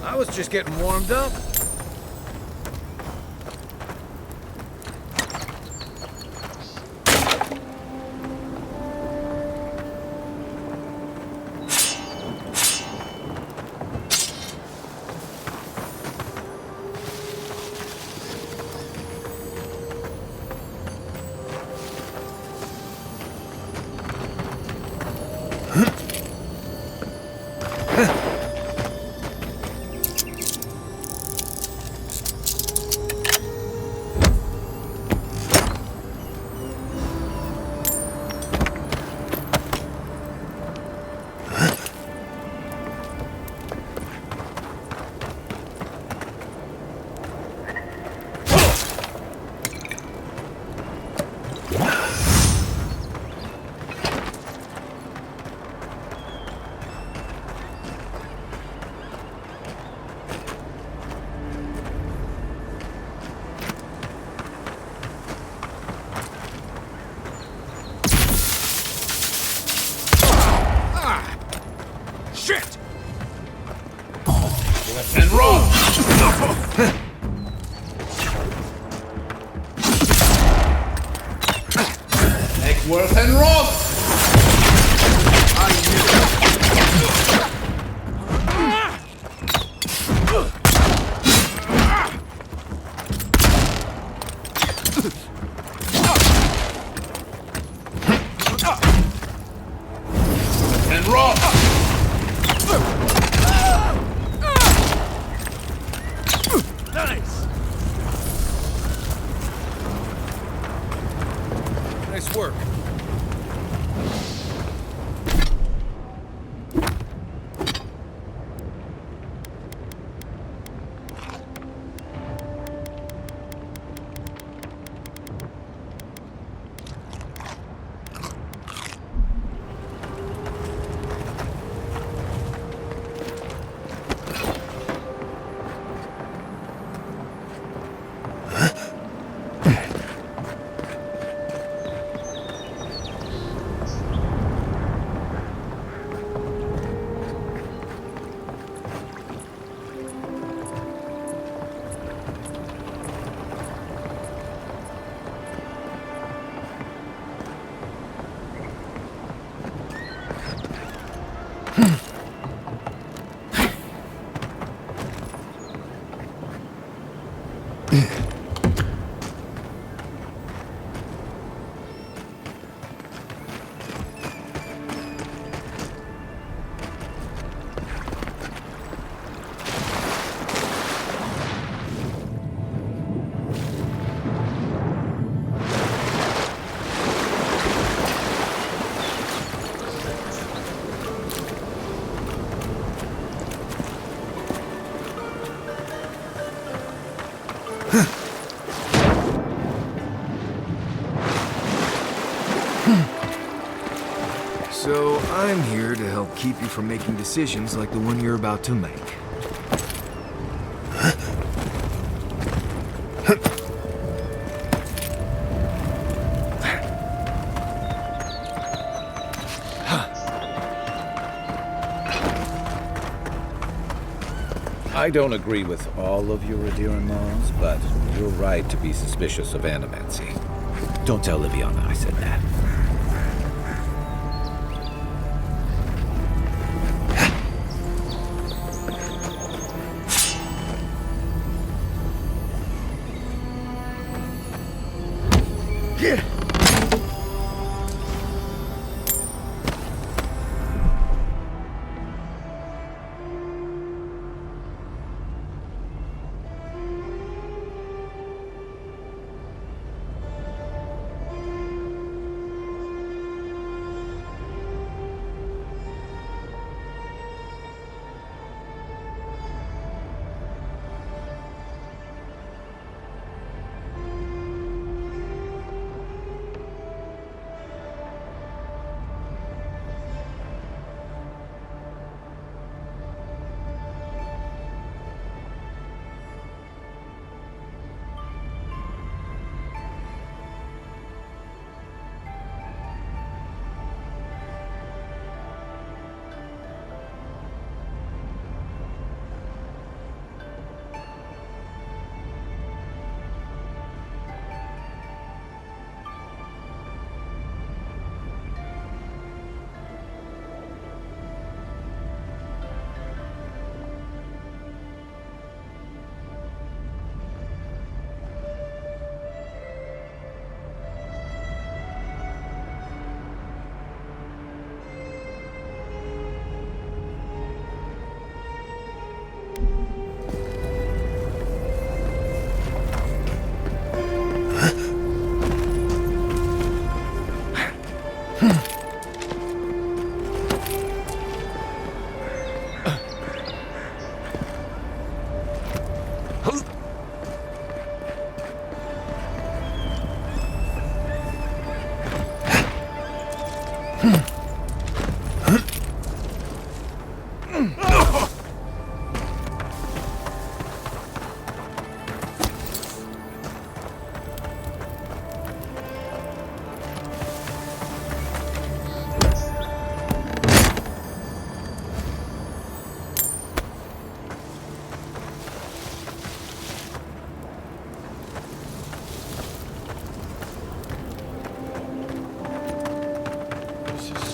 I was just getting warmed up. Shit! And roll! Eggsworth and roll! And roll! Nice! Nice work. So I'm here to help keep you from making decisions like the one you're about to make. I don't agree with all of your Adiran laws, but you're right to be suspicious of animancy. Don't tell Liviana I said that.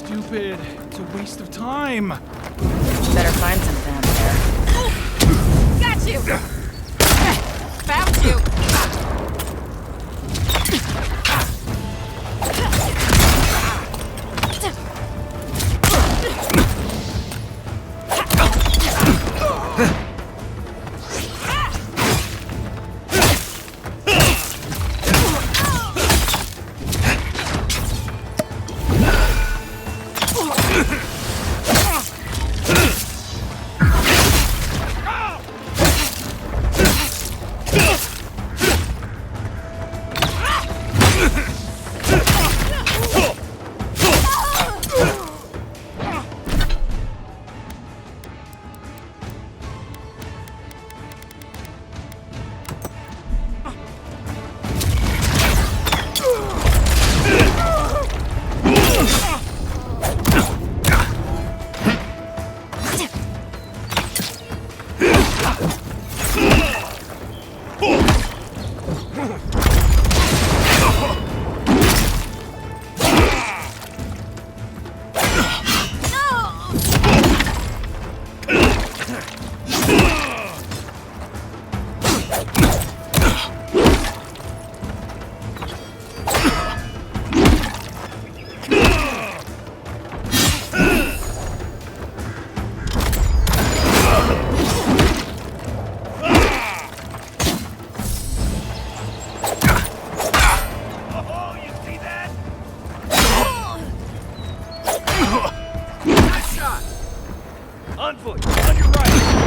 Stupid. It's a waste of time. Better find some down there. Got you! Found you! On foot, on your right.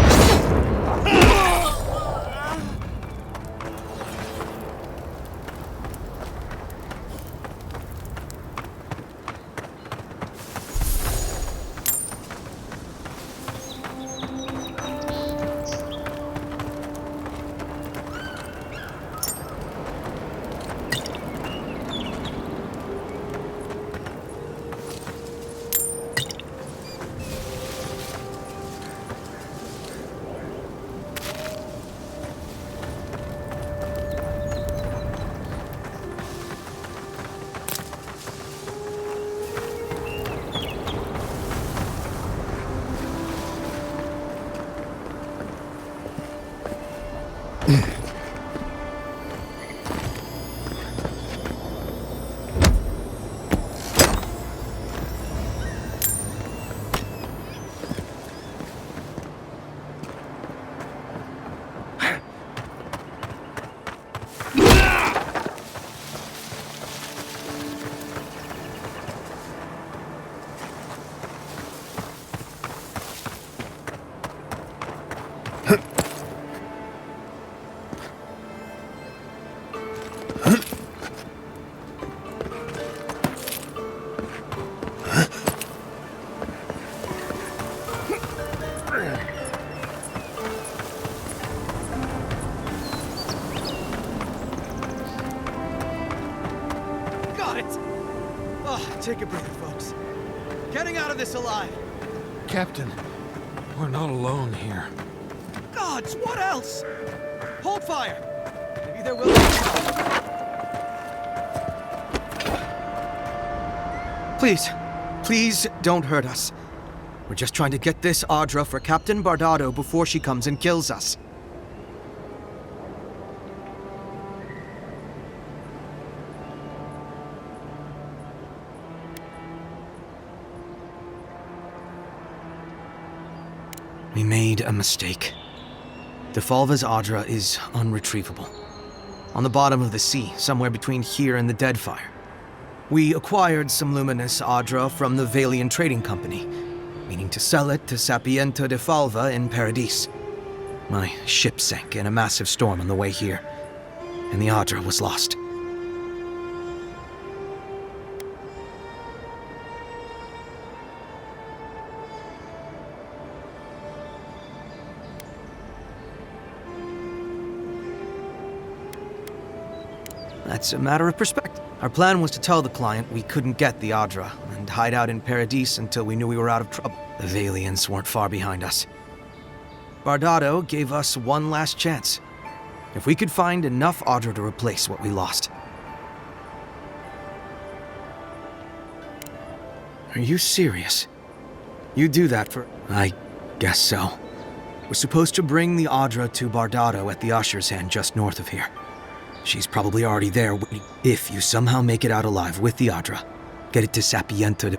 Got it! Oh, take a breather, folks. Getting out of this alive. Captain, we're not alone here. Gods, what else? Hold fire. Maybe there will be. Please don't hurt us. We're just trying to get this Audra for Captain Bardado before she comes and kills us. We made a mistake. Defalva's Audra is unretrievable. On the bottom of the sea, somewhere between here and the Deadfire. We acquired some luminous Audra from the Valian Trading Company, meaning to sell it to Sapiento Defalva in Paradis. My ship sank in a massive storm on the way here, and the Audra was lost. That's a matter of perspective. Our plan was to tell the client we couldn't get the Audra and hide out in Paradis until we knew we were out of trouble. The Valians weren't far behind us. Bardado gave us one last chance. If we could find enough Audra to replace what we lost. Are you serious? You do that for... I guess so. We're supposed to bring the Audra to Bardado at the Usher's Hand just north of here. She's probably already there waiting. If you somehow make it out alive with the Audra, get it to Sapiento.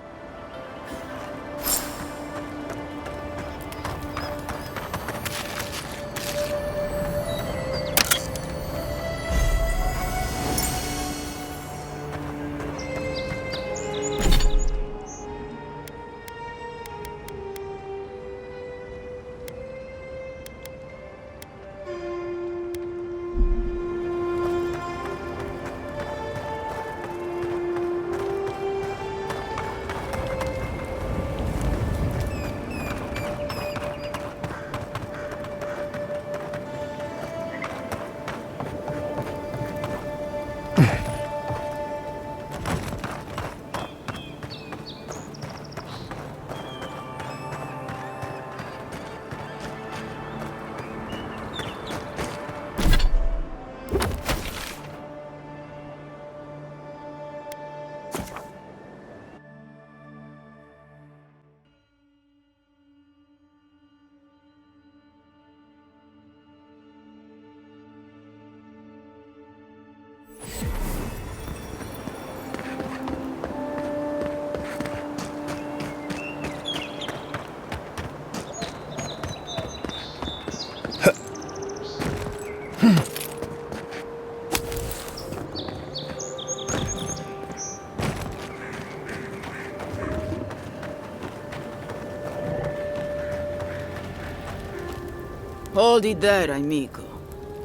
Hold it there, amigo.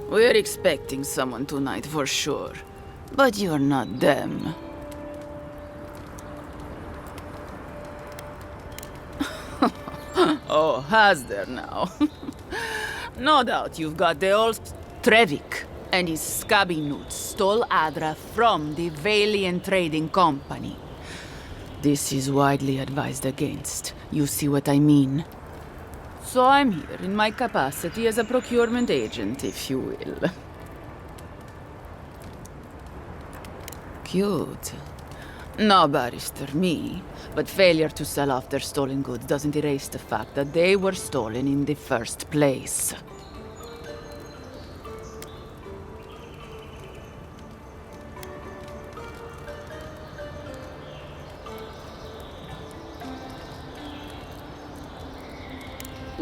We're expecting someone tonight for sure. But you're not them. Oh, has there now? No doubt you've got the old Trevik and his scabby newts stole Adra from the Valian Trading Company. This is widely advised against. You see what I mean? So I'm here in my capacity as a procurement agent, if you will. Cute. No barrister, me. But failure to sell off their stolen goods doesn't erase the fact that they were stolen in the first place.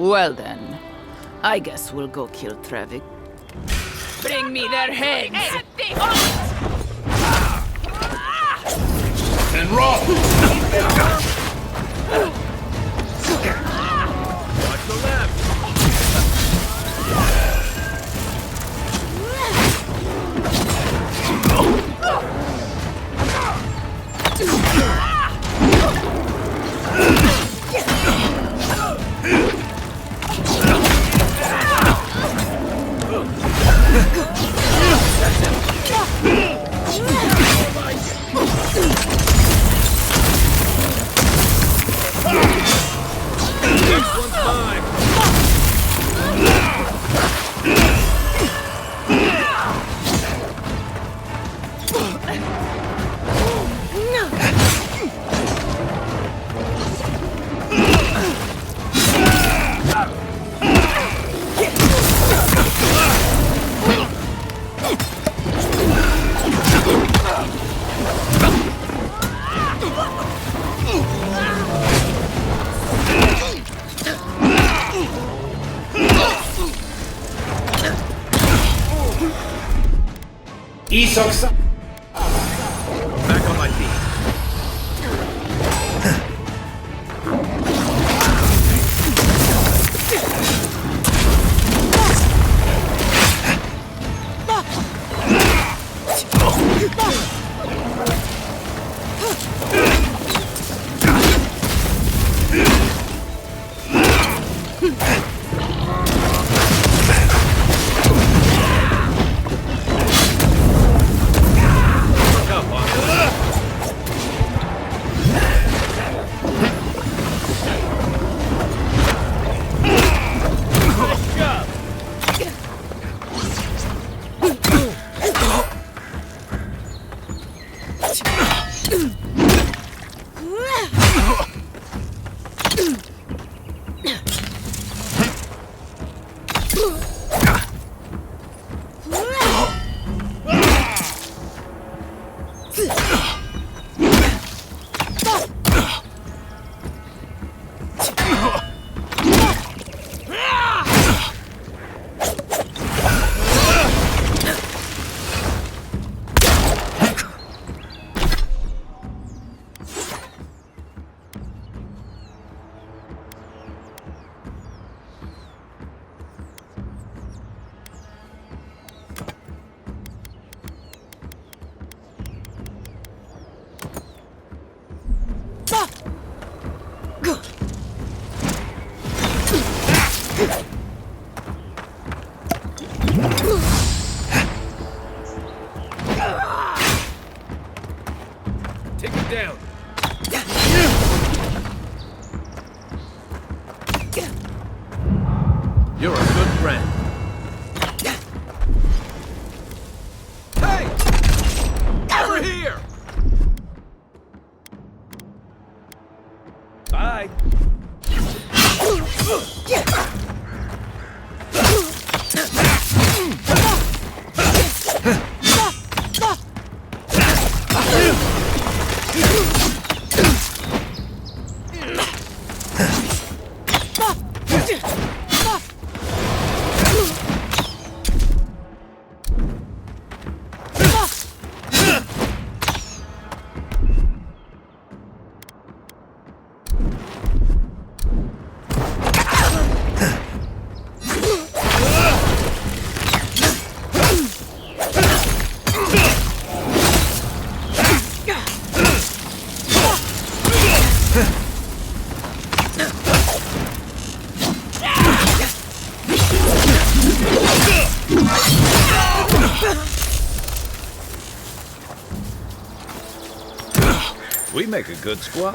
Well then, I guess we'll go kill Trevik. Bring me their heads! And roll! Watch the left! Next one's mine! Back on my feet. Take him down. You're a good friend. Hey! Over here! Bye. We make a good squad.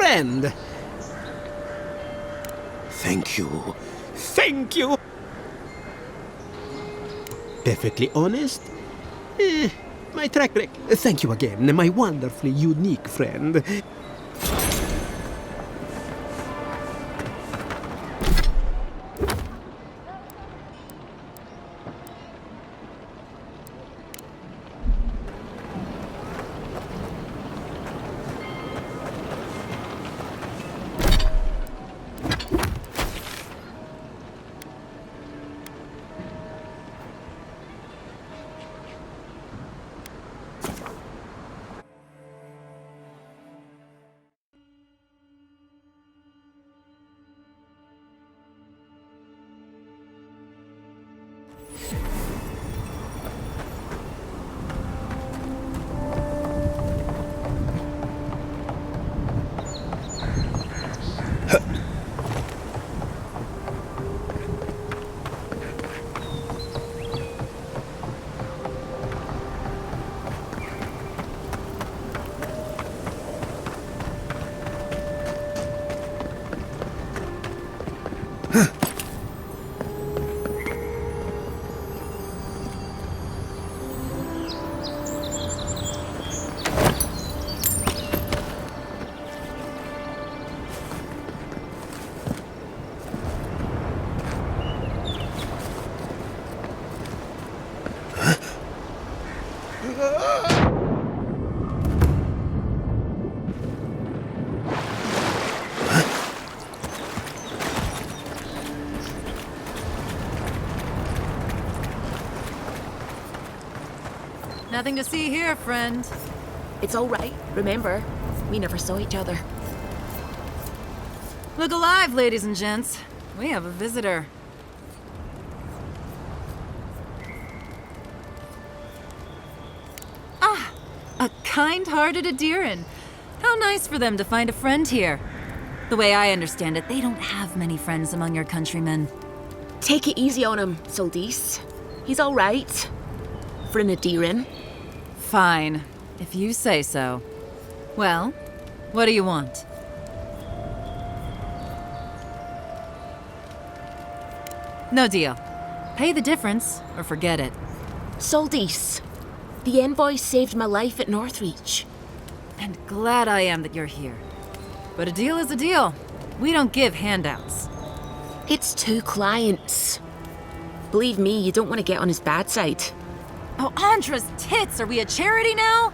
friend. Thank you. Thank you. Perfectly honest? My track record. Thank you again, my wonderfully unique friend. Nothing to see here, friend. It's all right. Remember, we never saw each other. Look alive, ladies and gents. We have a visitor. Ah, a kind-hearted Adiran. How nice for them to find a friend here. The way I understand it, they don't have many friends among your countrymen. Take it easy on him, Soldis. He's all right. For an Adiran. Fine, if you say so. Well, what do you want? No deal. Pay the difference, or forget it. Soldis, the envoy saved my life at Northreach. And glad I am that you're here. But a deal is a deal. We don't give handouts. It's 2 clients. Believe me, you don't want to get on his bad side. Oh, Andra's tits! Are we a charity now?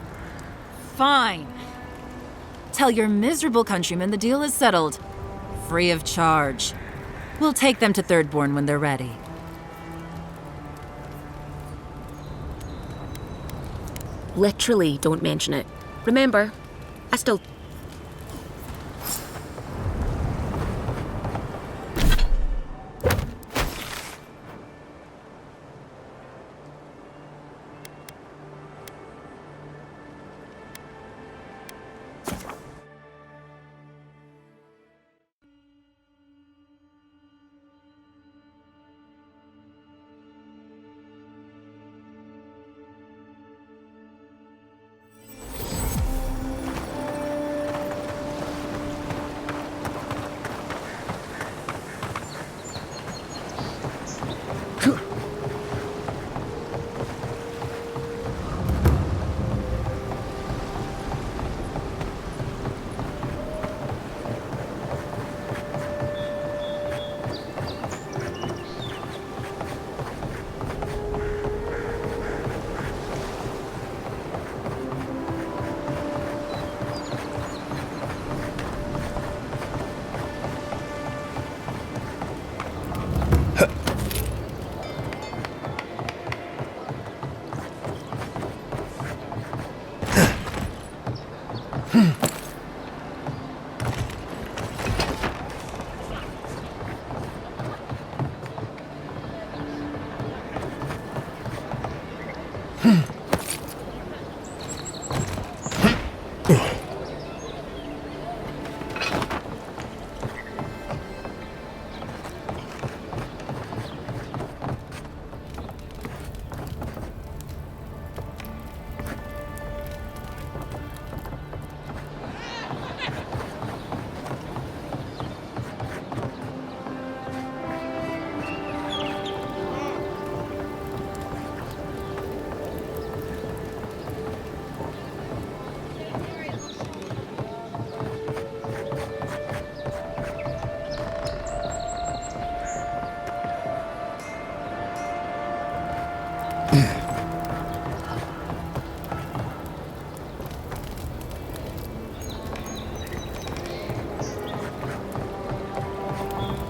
Fine. Tell your miserable countrymen the deal is settled. Free of charge. We'll take them to Thirdborn when they're ready. Literally, don't mention it. Remember, I still...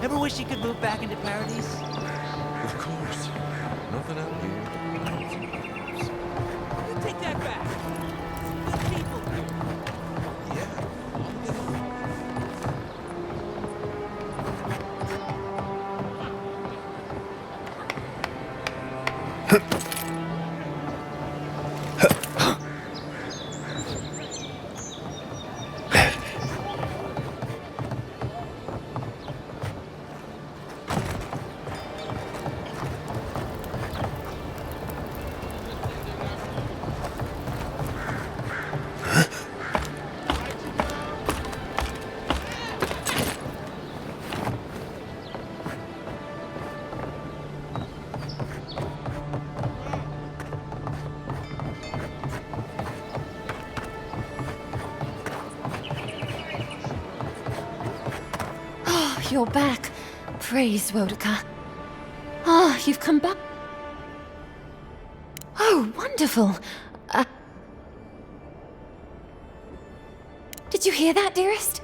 Ever wish you could move back into Paradise? Of course. Nothing out here. You take that back. Good people here. You're back. Praise Wodaka. Ah, you've come back. Oh, wonderful. Did you hear that, dearest?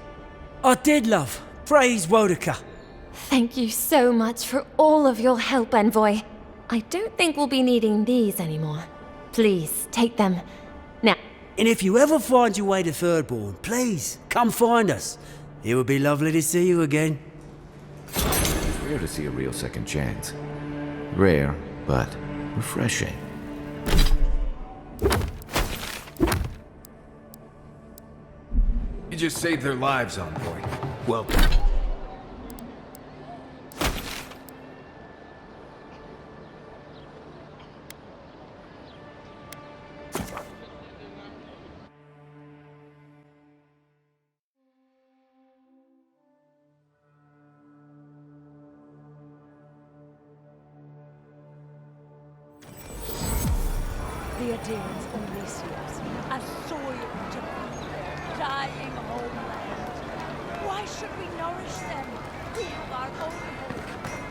I did, love. Praise Wodaka. Thank you so much for all of your help, Envoy. I don't think we'll be needing these anymore. Please, take them. Now. And if you ever find your way to Thirdborn, please, come find us. It would be lovely to see you again. It's rare to see a real second chance. Rare, but refreshing. You just saved their lives, Envoy. Well. The adherents Elysios, a soiled to dying homeland. Why should we nourish them? We have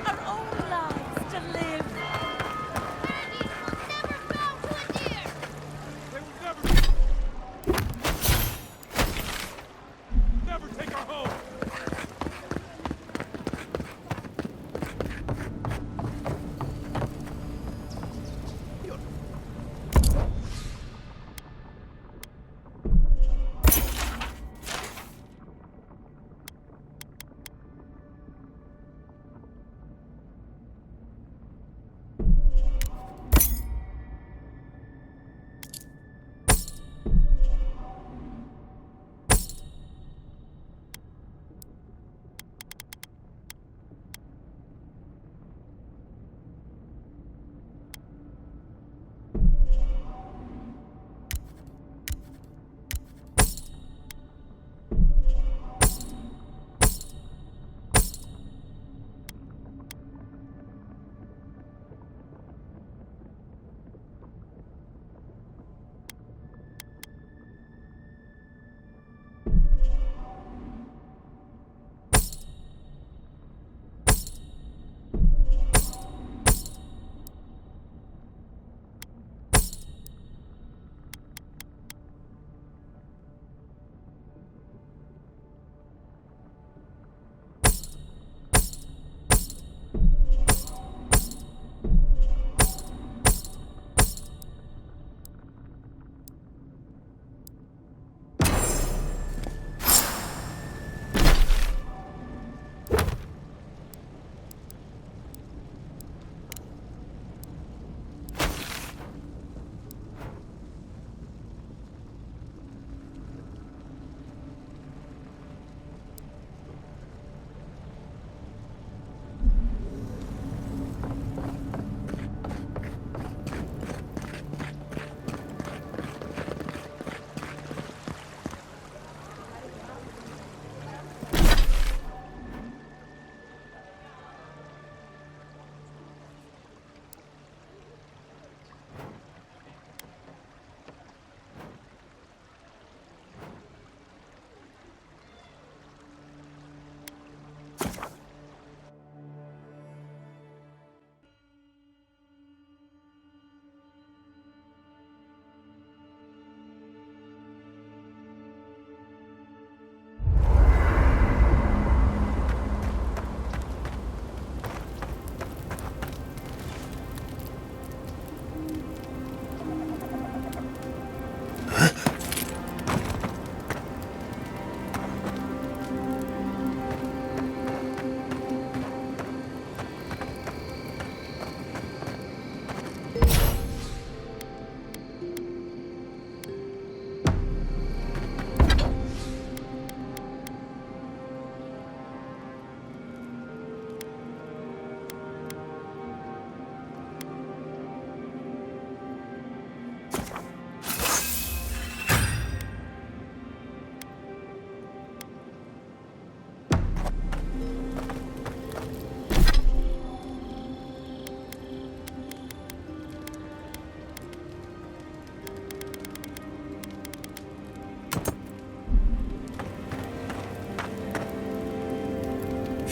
our own lives to live. Never take our home!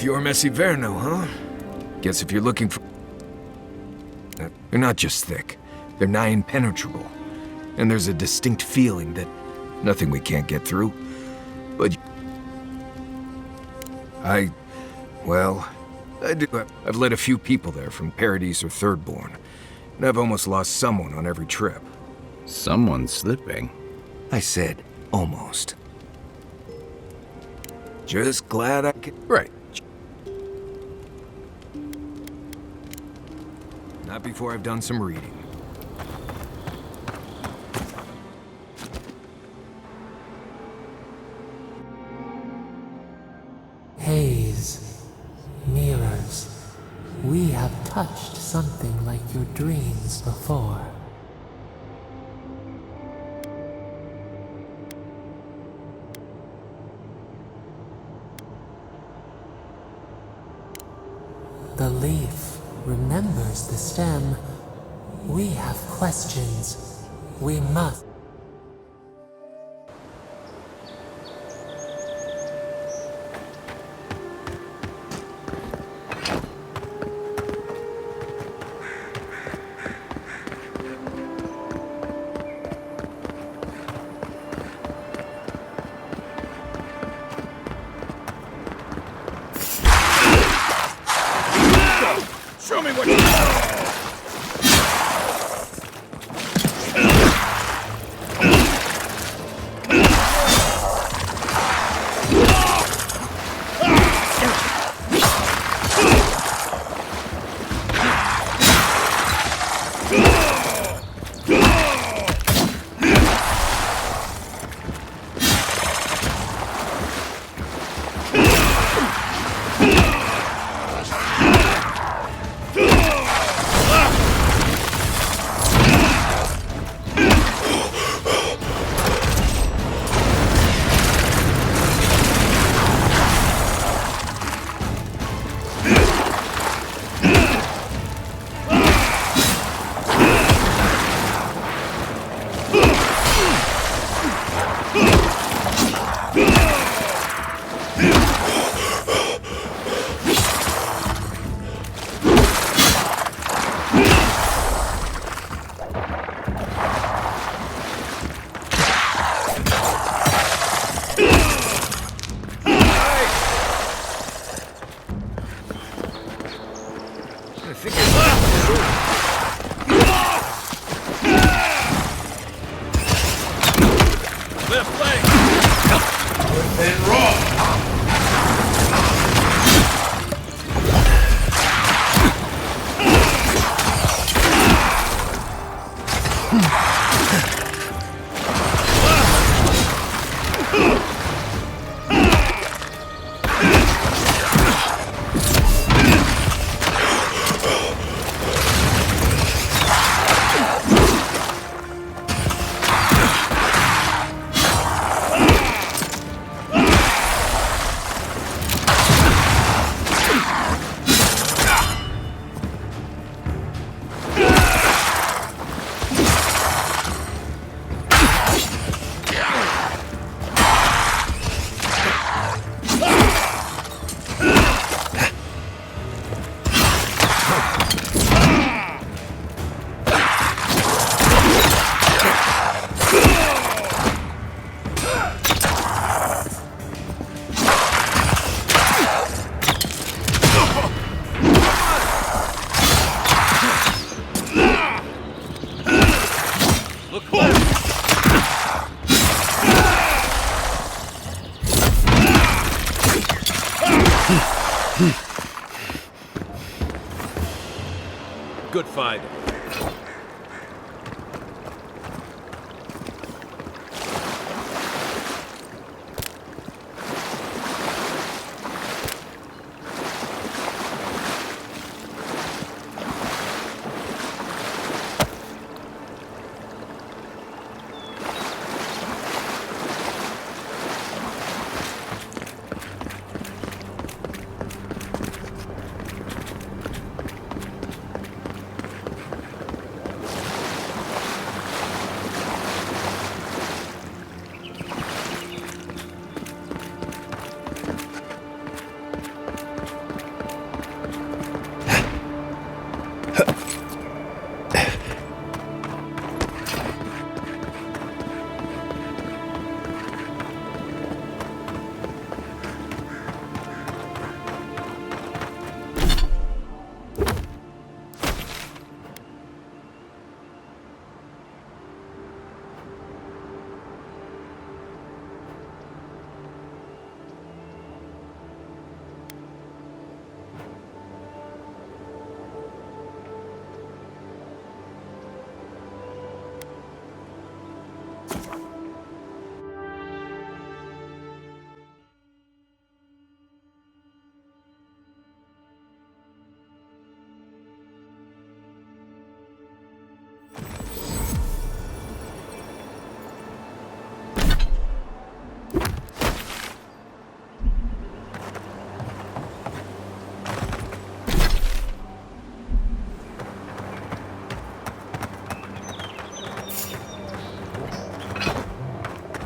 pure messy Verno, huh? Guess if you're looking for... They're not just thick. They're nigh impenetrable. And there's a distinct feeling that nothing we can't get through. But... Well, I do. I've led a few people there from Paradise or Thirdborn. And I've almost lost someone on every trip. Someone's slipping. I said, almost. Just glad I could... Right. Not before I've done some reading. Haze, mirrors. We have touched something like your dreams before. The leaf remembers the stem. We have questions. We must. Show me what you got! Left leg! And raw! Good fight.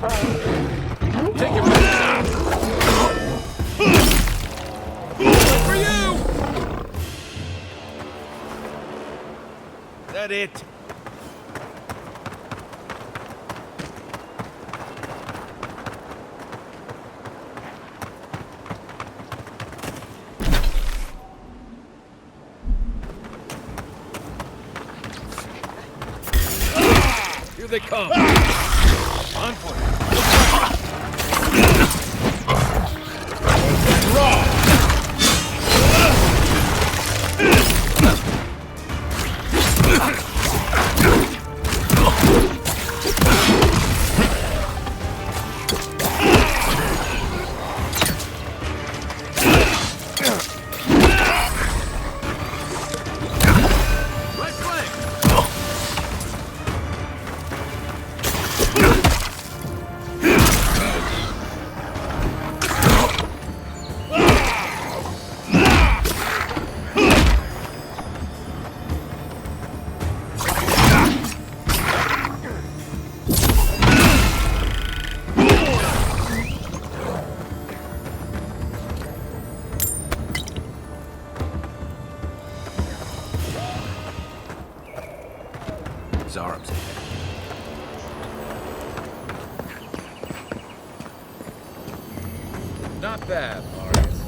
Take it from now! For you! That it? Here they come. On for it. Raw. Zarab's Not bad, Marius.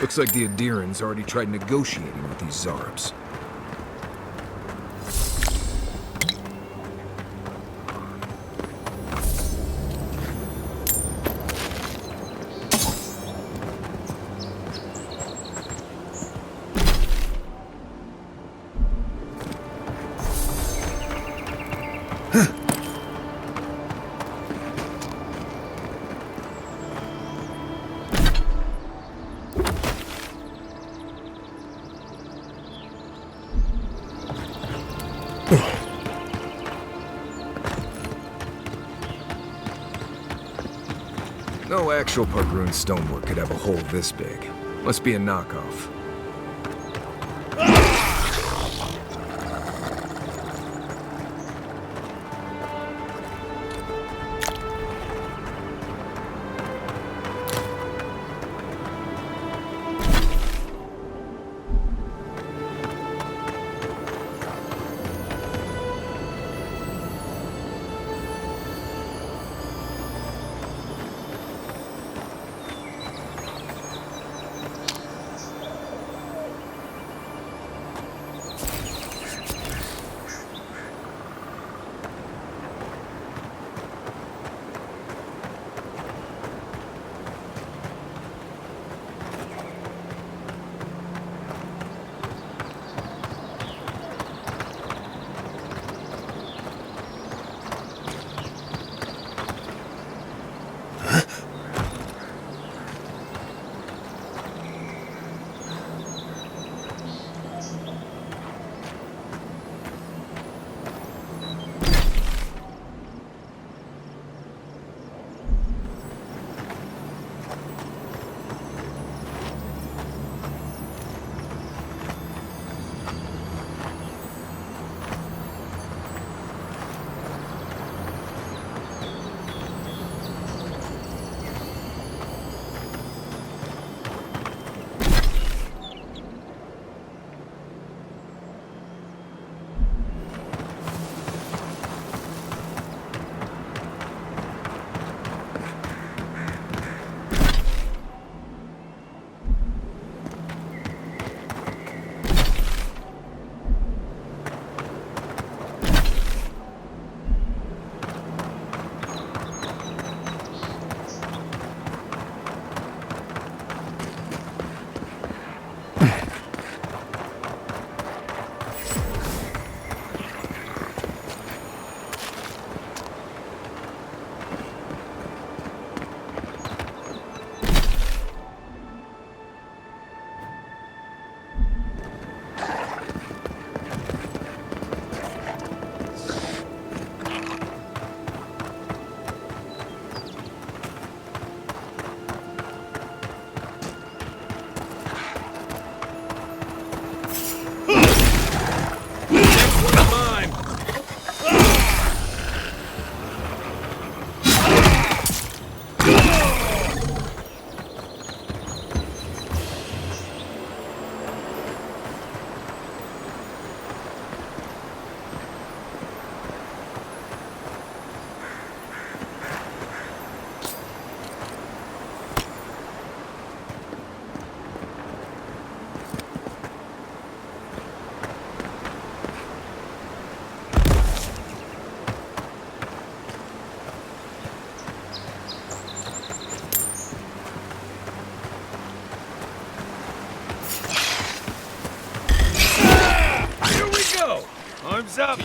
Looks like the Adirans already tried negotiating with these Zarabs. No actual Pargroon stonework could have a hole this big. Must be a knockoff.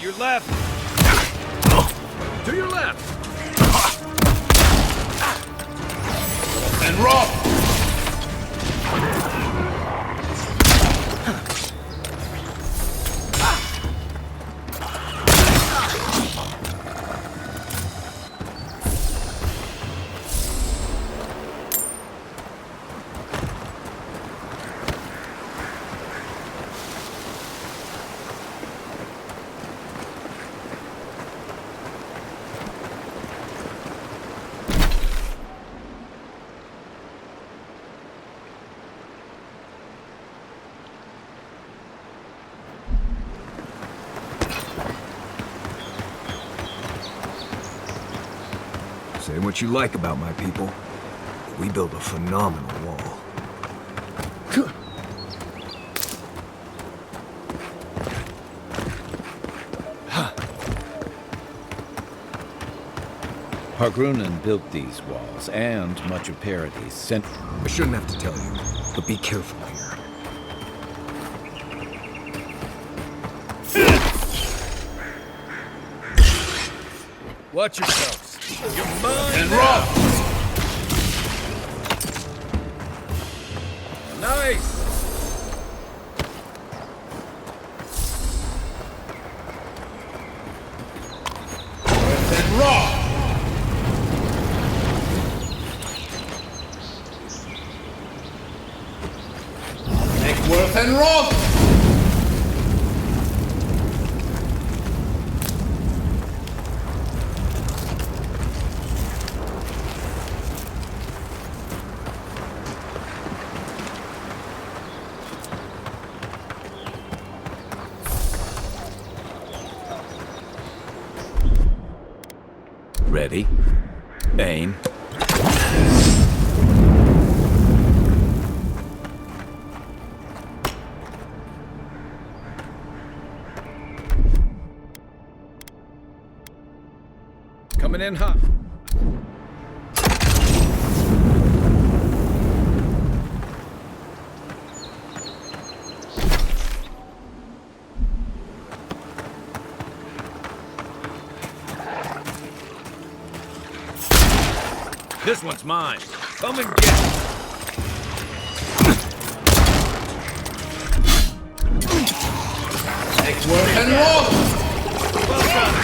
your left. To your left. And roll. Say what you like about my people. We built a phenomenal wall. Hargrunen built these walls, and much of Paradis sent... I shouldn't have to tell you, but be careful here. Watch yourselves. You're mine and rough. Nice. And raw. Worth and Roth! Ready? Aim. Coming in hot. This one's mine. Come and get it. Take work and roll. Well done.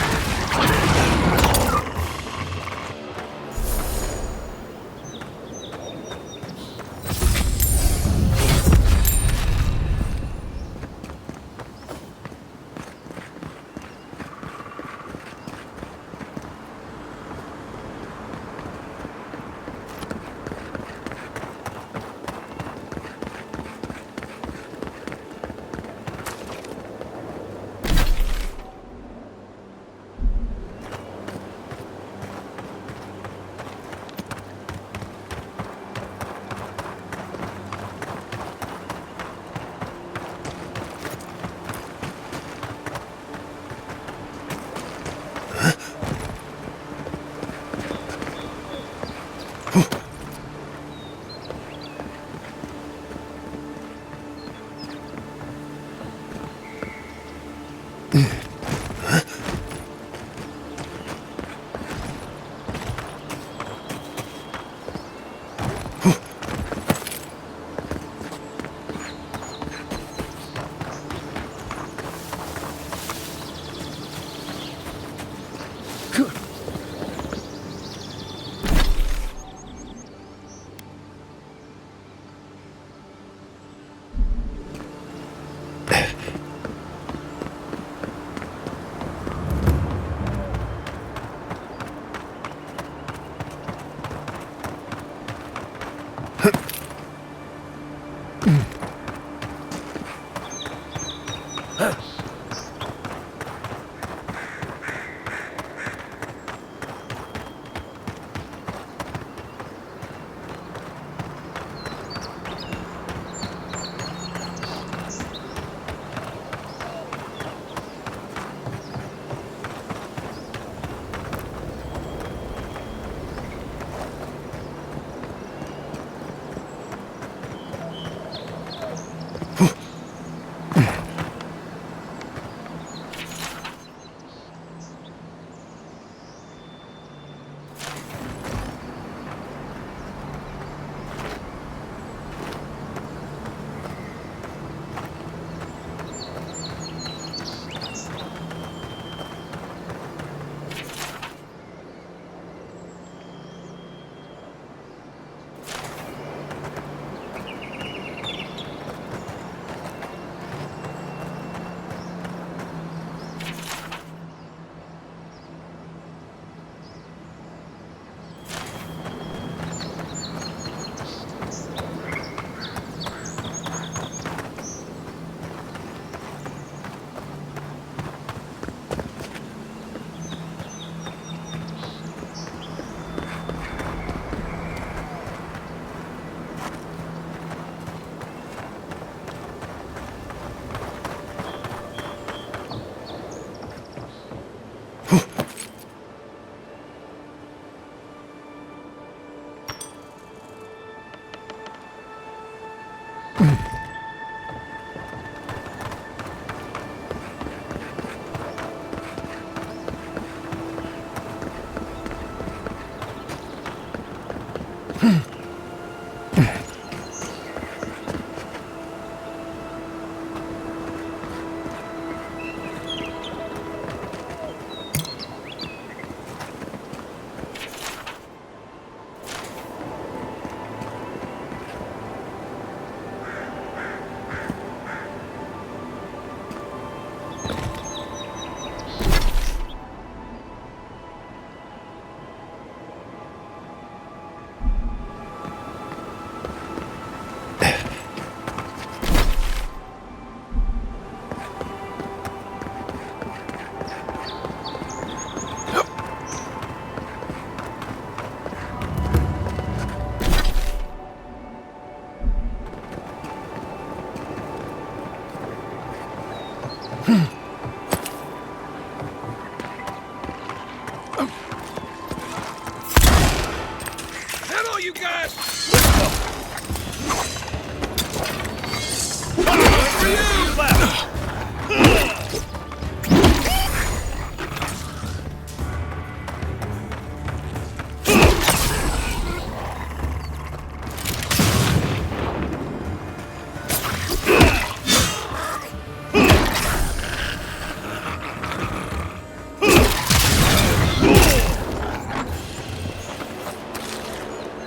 Hello, you guys!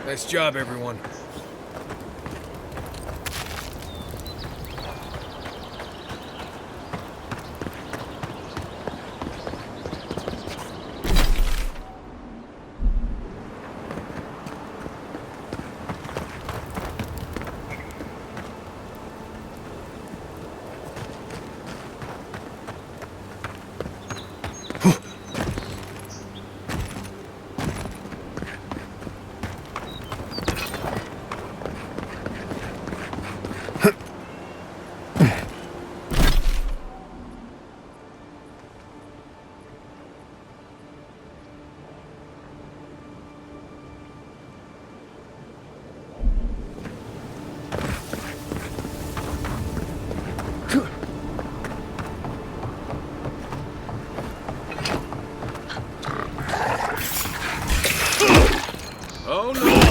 Nice job, everyone. Oh no!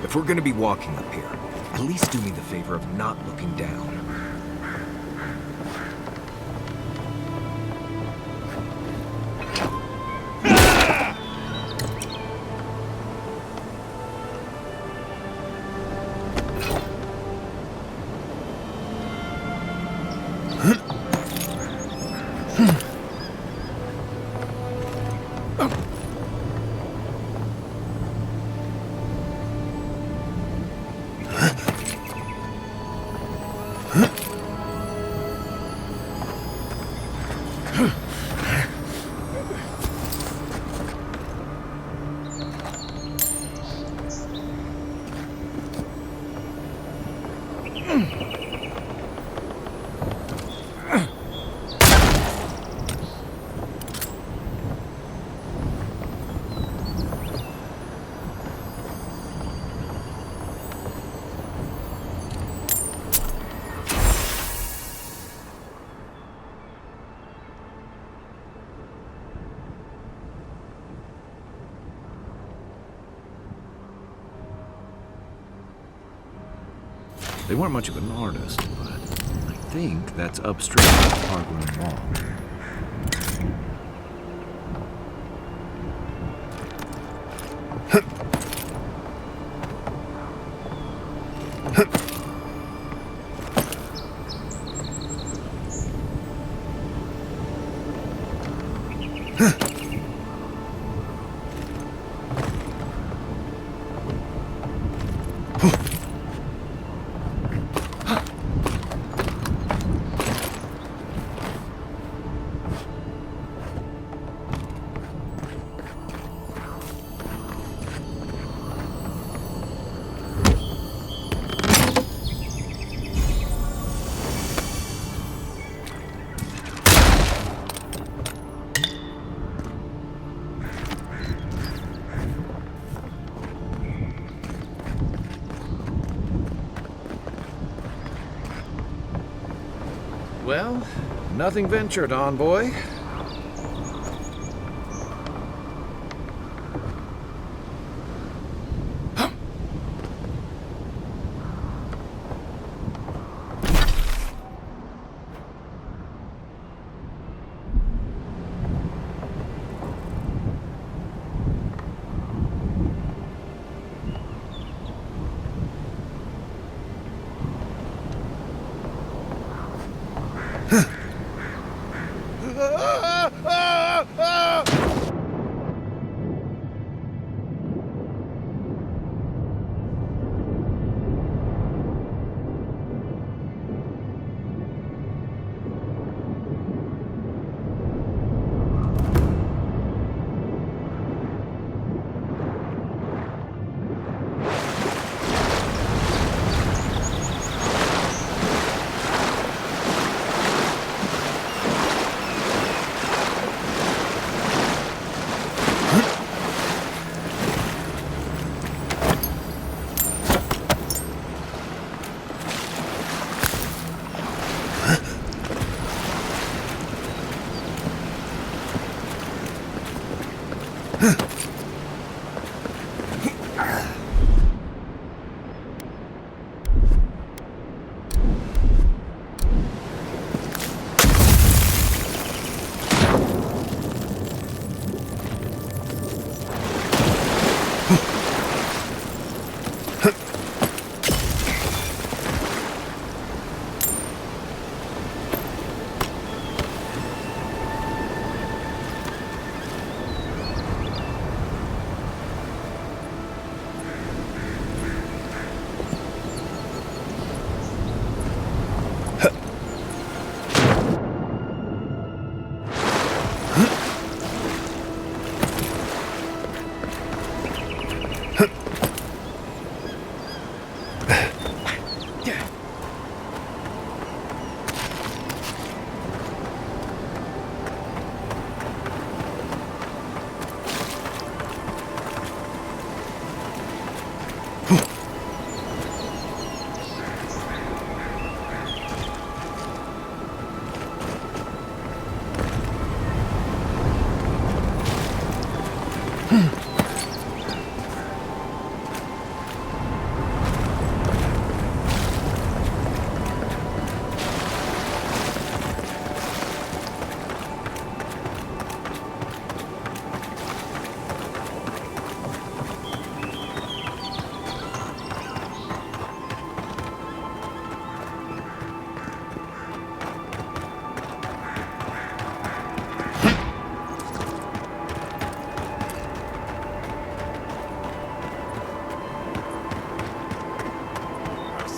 If we're gonna be walking up here, at least do me the favor of not looking down. They weren't much of an artist, but I think that's upstream of the park room wall. Well, nothing ventured, envoy.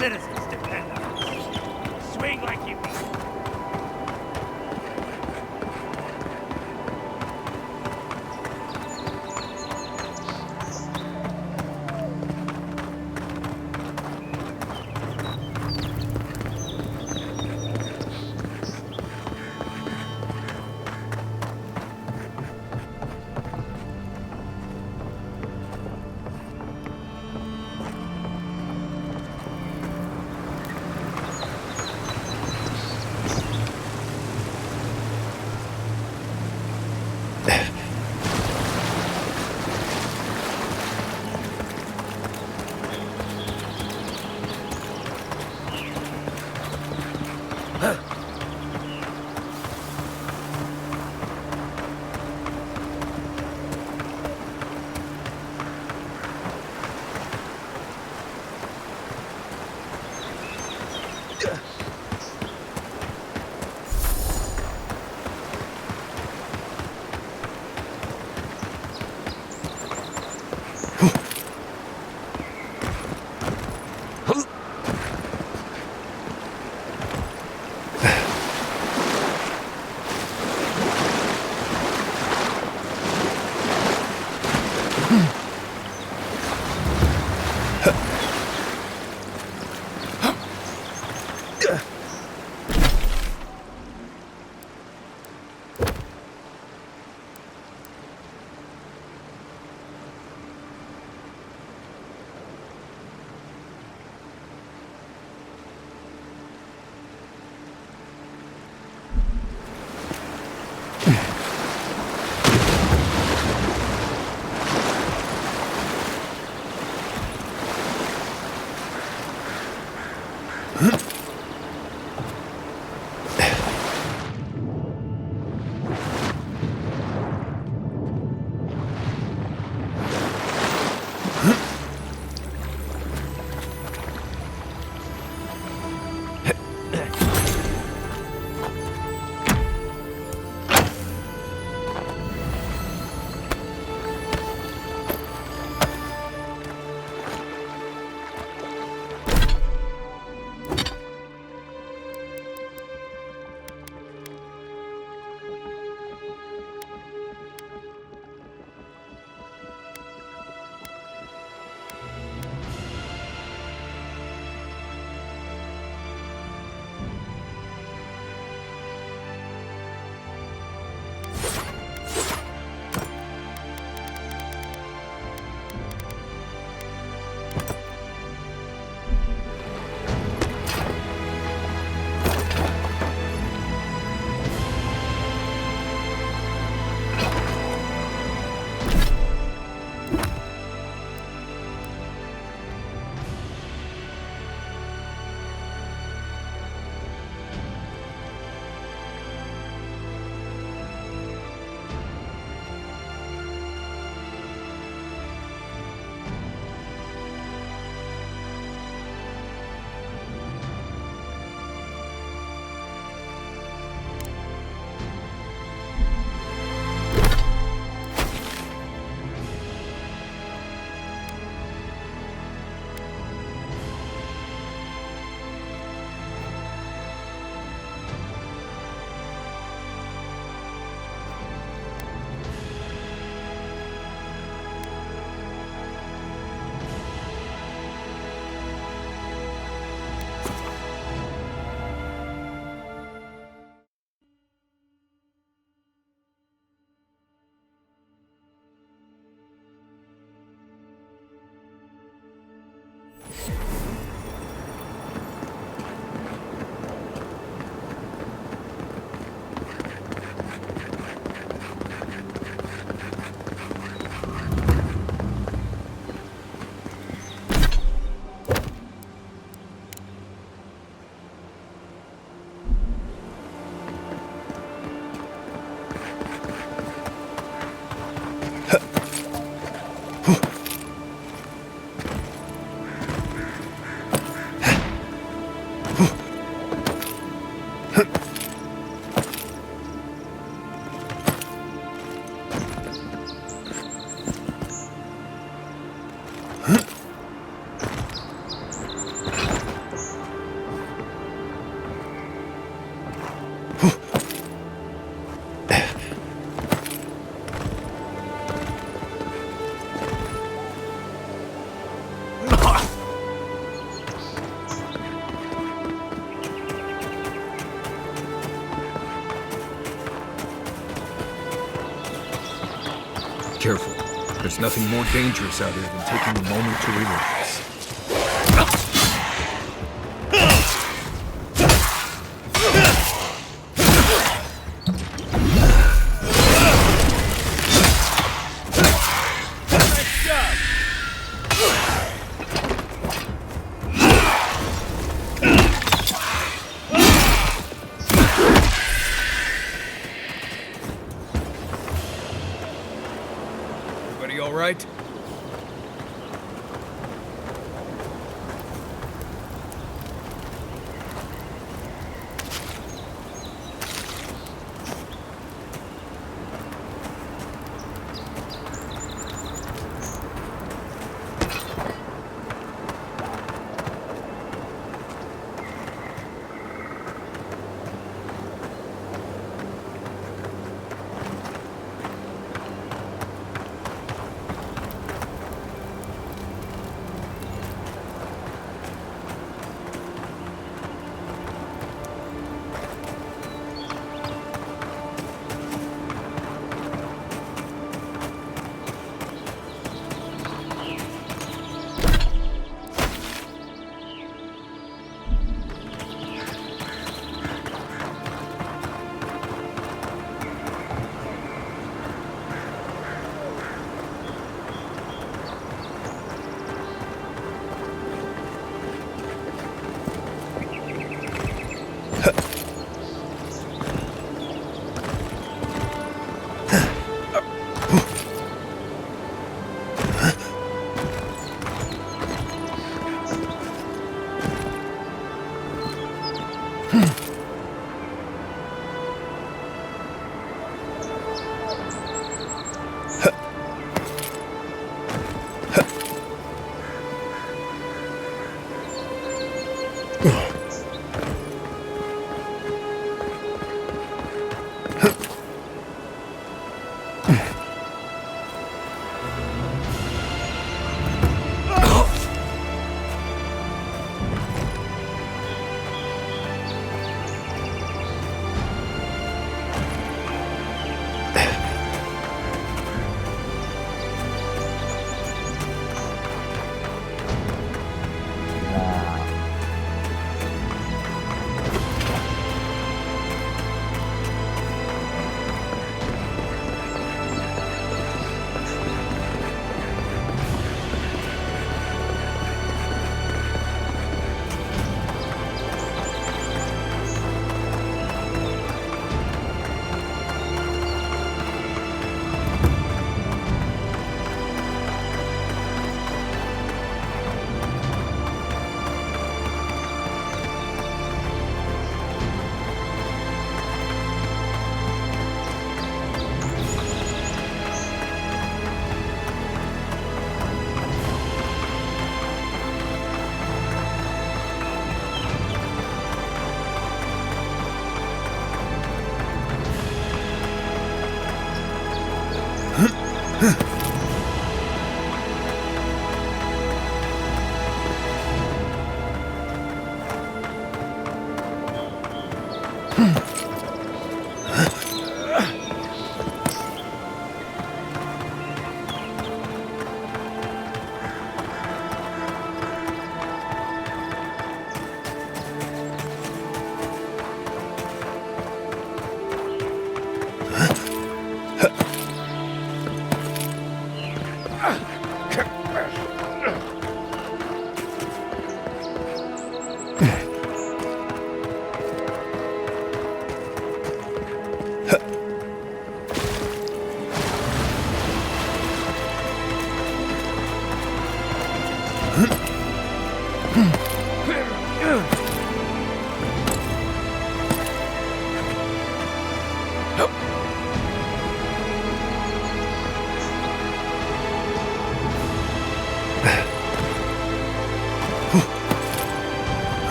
citizens depend on it. Swing like you mean. Careful. There's nothing more dangerous out here than taking a moment to relax. Everybody all right?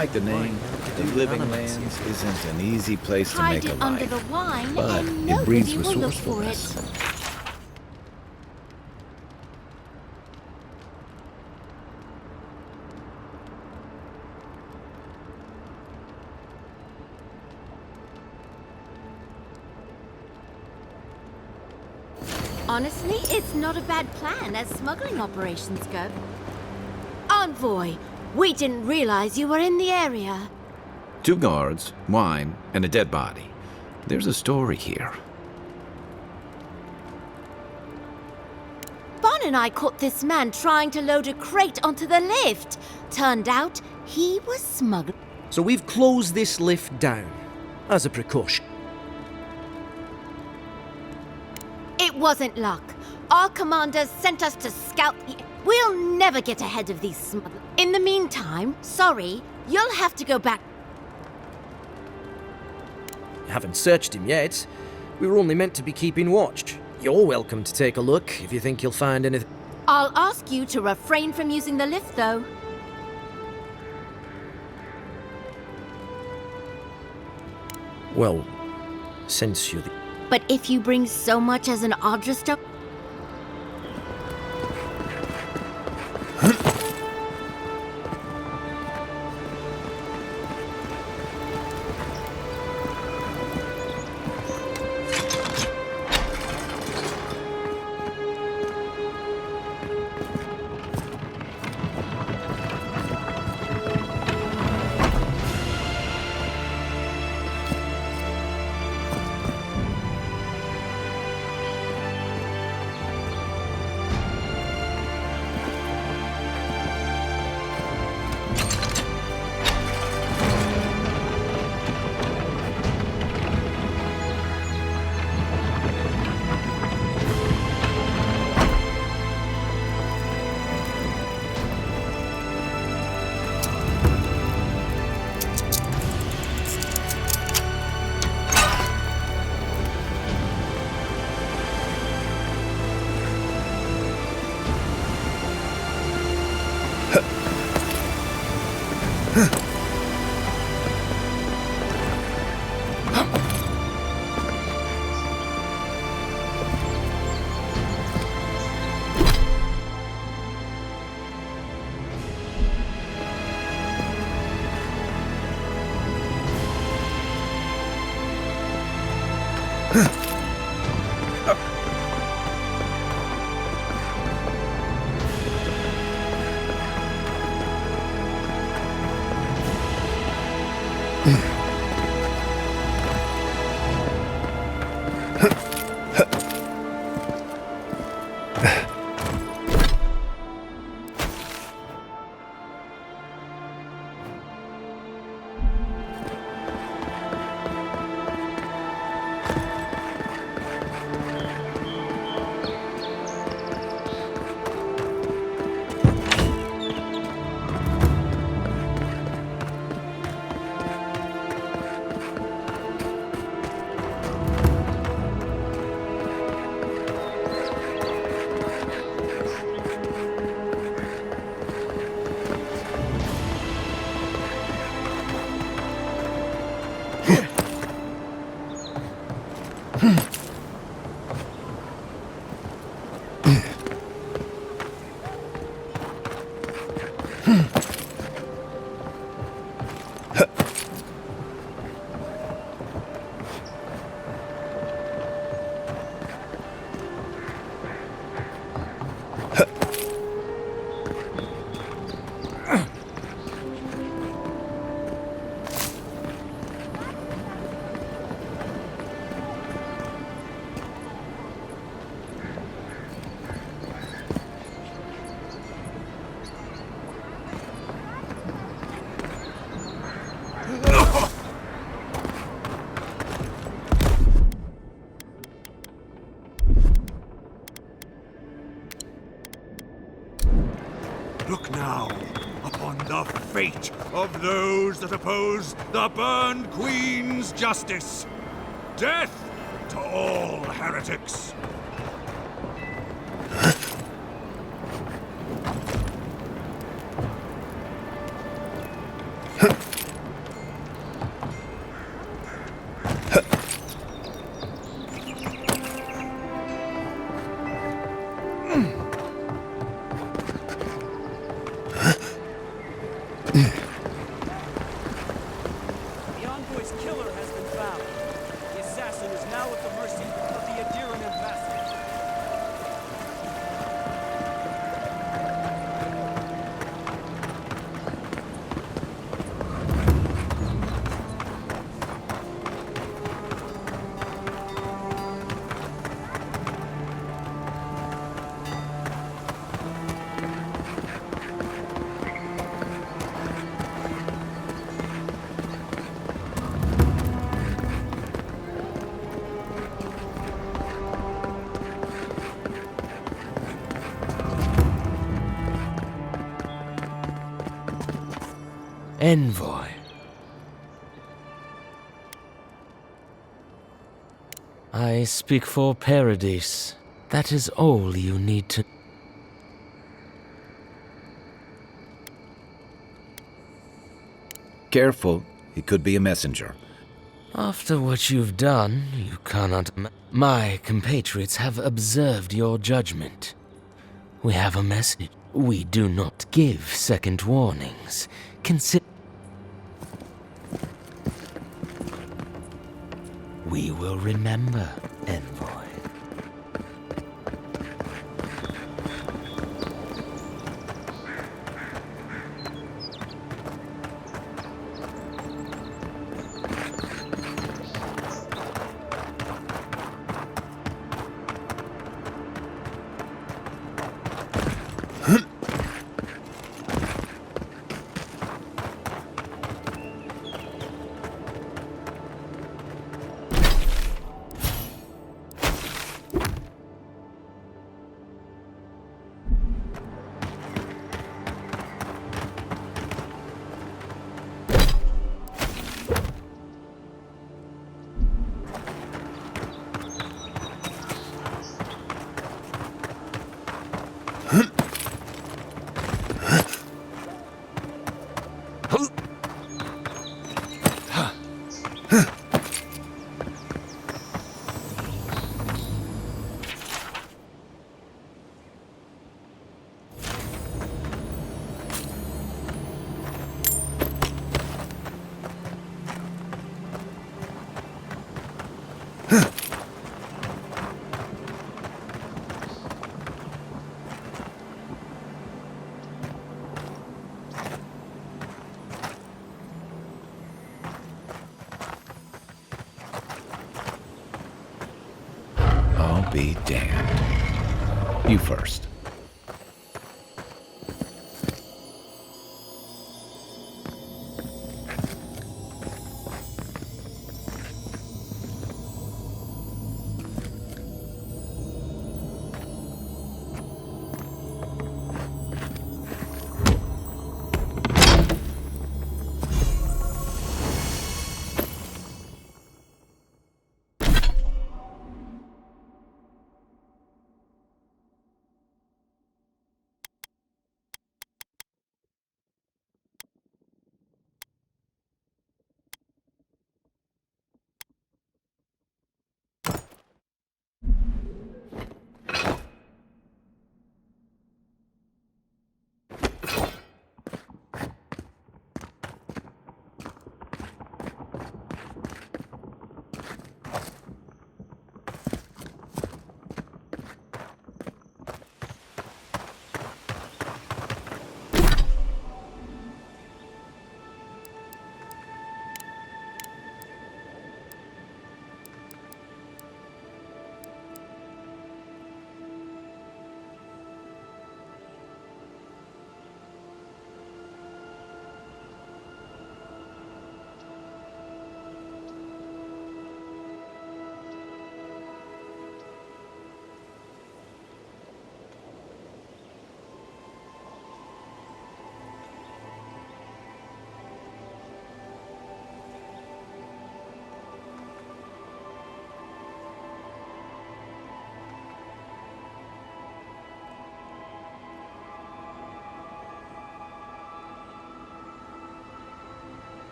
Despite the name, the Living Lands isn't an easy place to Hide make a it under life. the wine, But and it breeds nobody will look for resourcefulness. it. Honestly, it's not a bad plan as smuggling operations go. Envoy, we didn't realize you were in the area. 2 guards, wine, and a dead body. There's a story here. Bon and I caught this man trying to load a crate onto the lift. Turned out he was smuggling. So we've closed this lift down, as a precaution. It wasn't luck. Our commanders sent us to scout the... We'll never get ahead of these smugglers. In the meantime, sorry, you'll have to go back. Haven't searched him yet. We were only meant to be keeping watch. You're welcome to take a look if you think you'll find anything. I'll ask you to refrain from using the lift, though. Well, since you're the... But if you bring so much as an Audra stone... Look now upon the fate of those that oppose the burned Queen's justice. Death to all heretics. Envoy. I speak for Paradis. That is all you need to... Careful, he could be a messenger. After what you've done, you cannot... My compatriots have observed your judgment. We have a message. We do not give second warnings. Consider... We will remember, Envoy. I'll be damned. You first.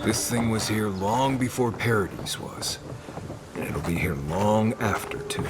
This thing was here long before Paradise was. And it'll be here long after, too.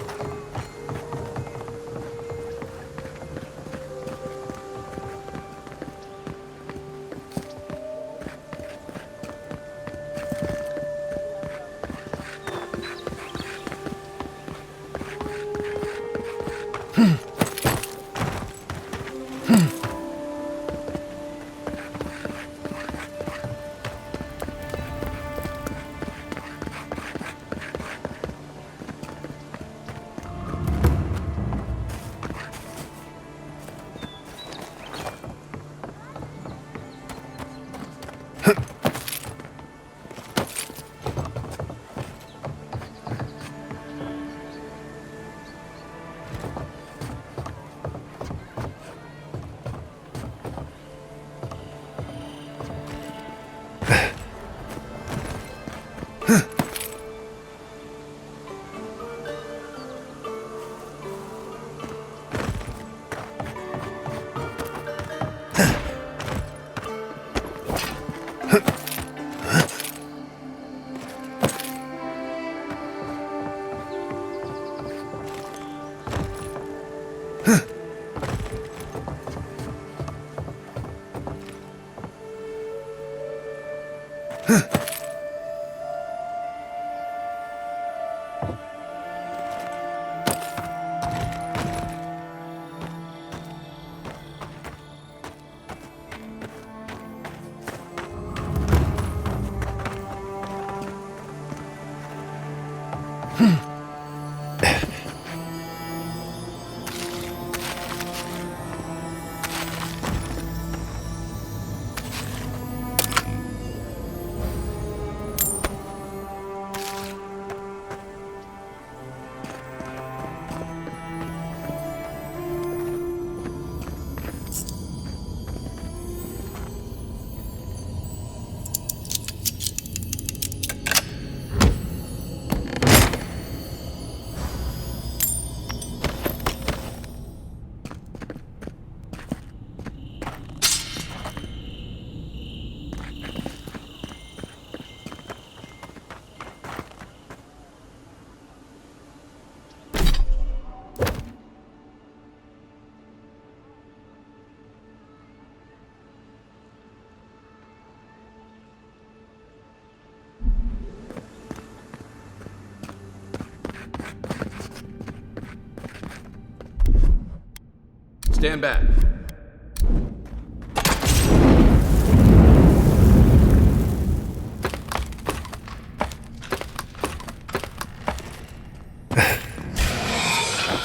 Stand back.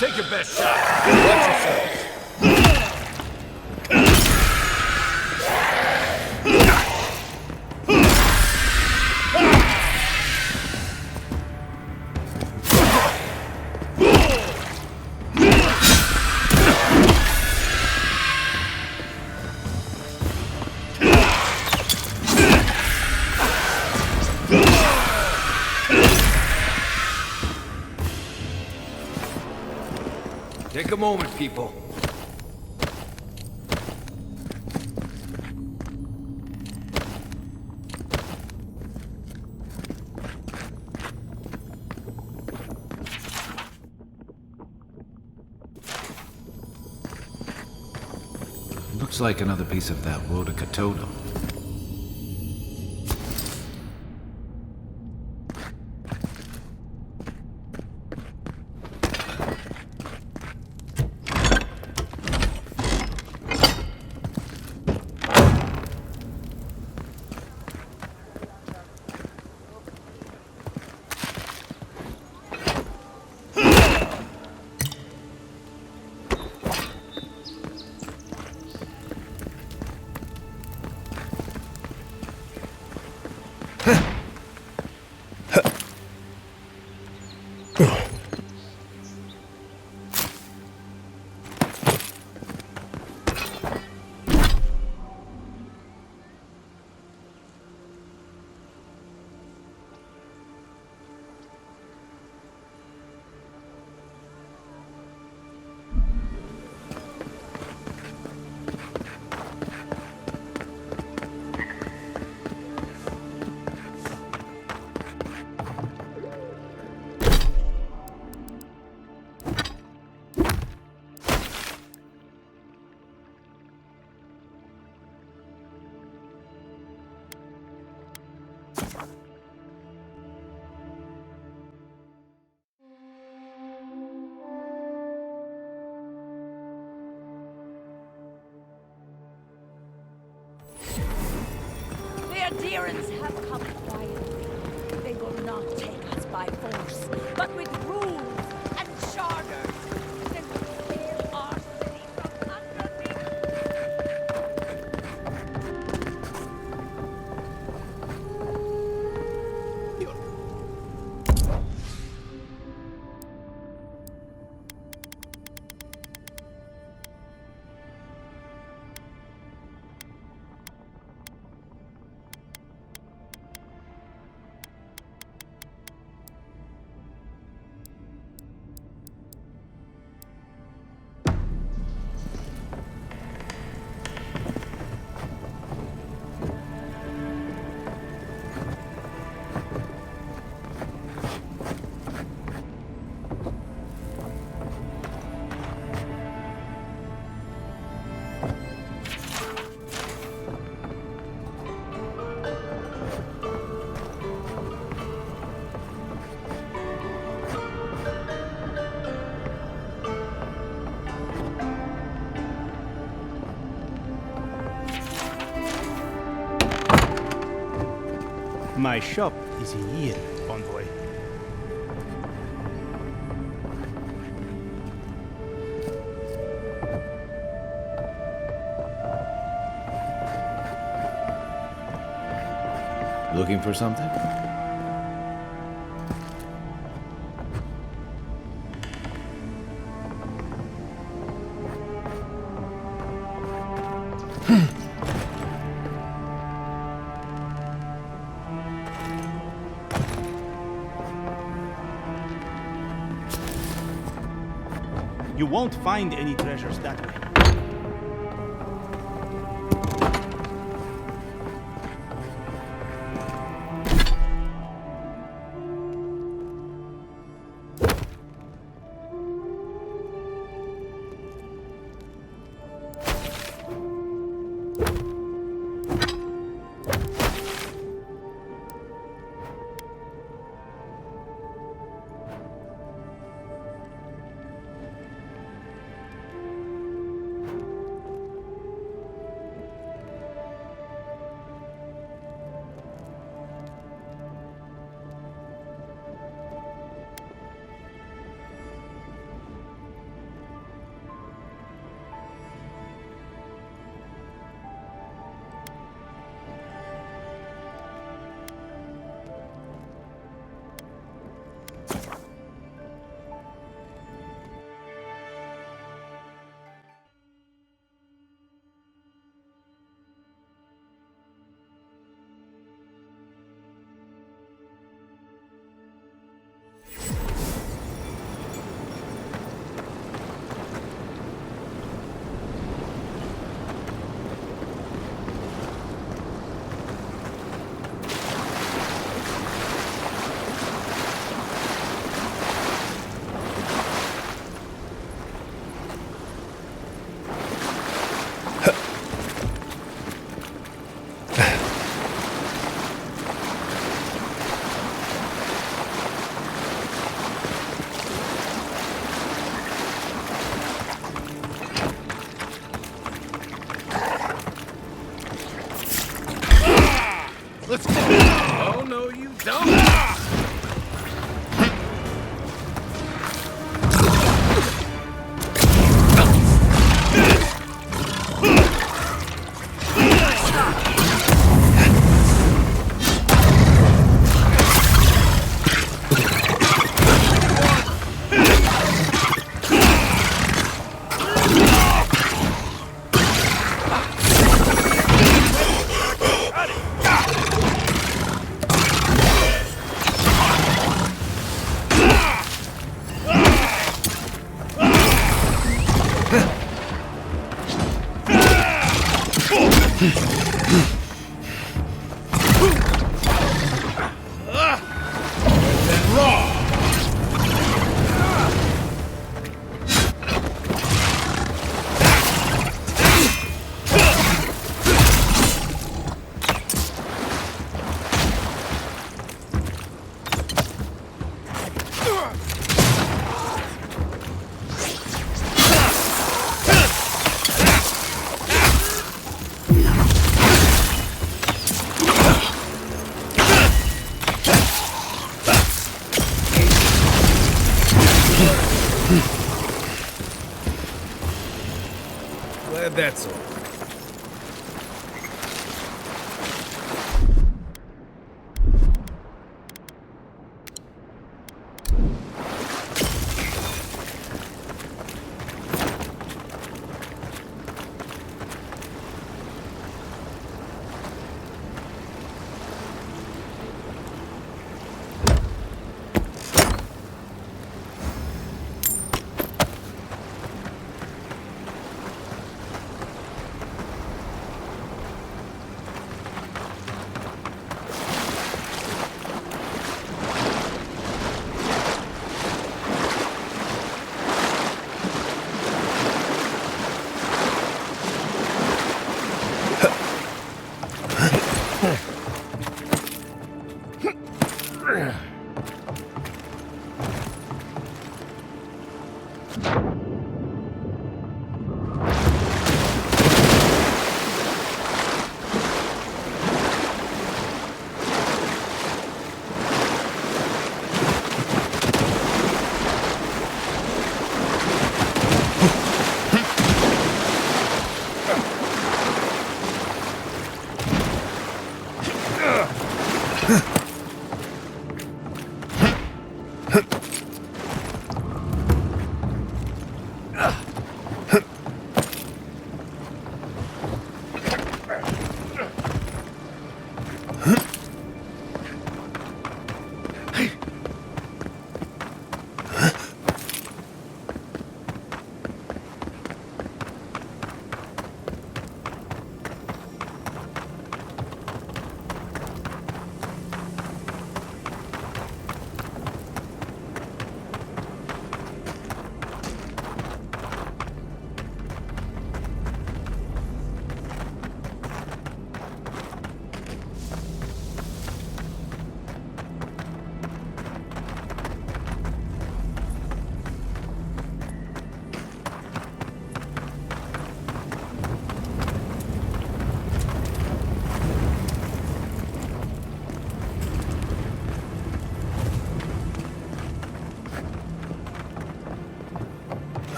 Take your best shot. Watch yourselves. Take a moment, people. Looks like another piece of that Rodica totem. adherents have come quietly. They will not take us by force, but with rules and charters. They will steal our city from underneath. My shop is here, envoy. Looking for something? You won't find any treasures that way. That's all.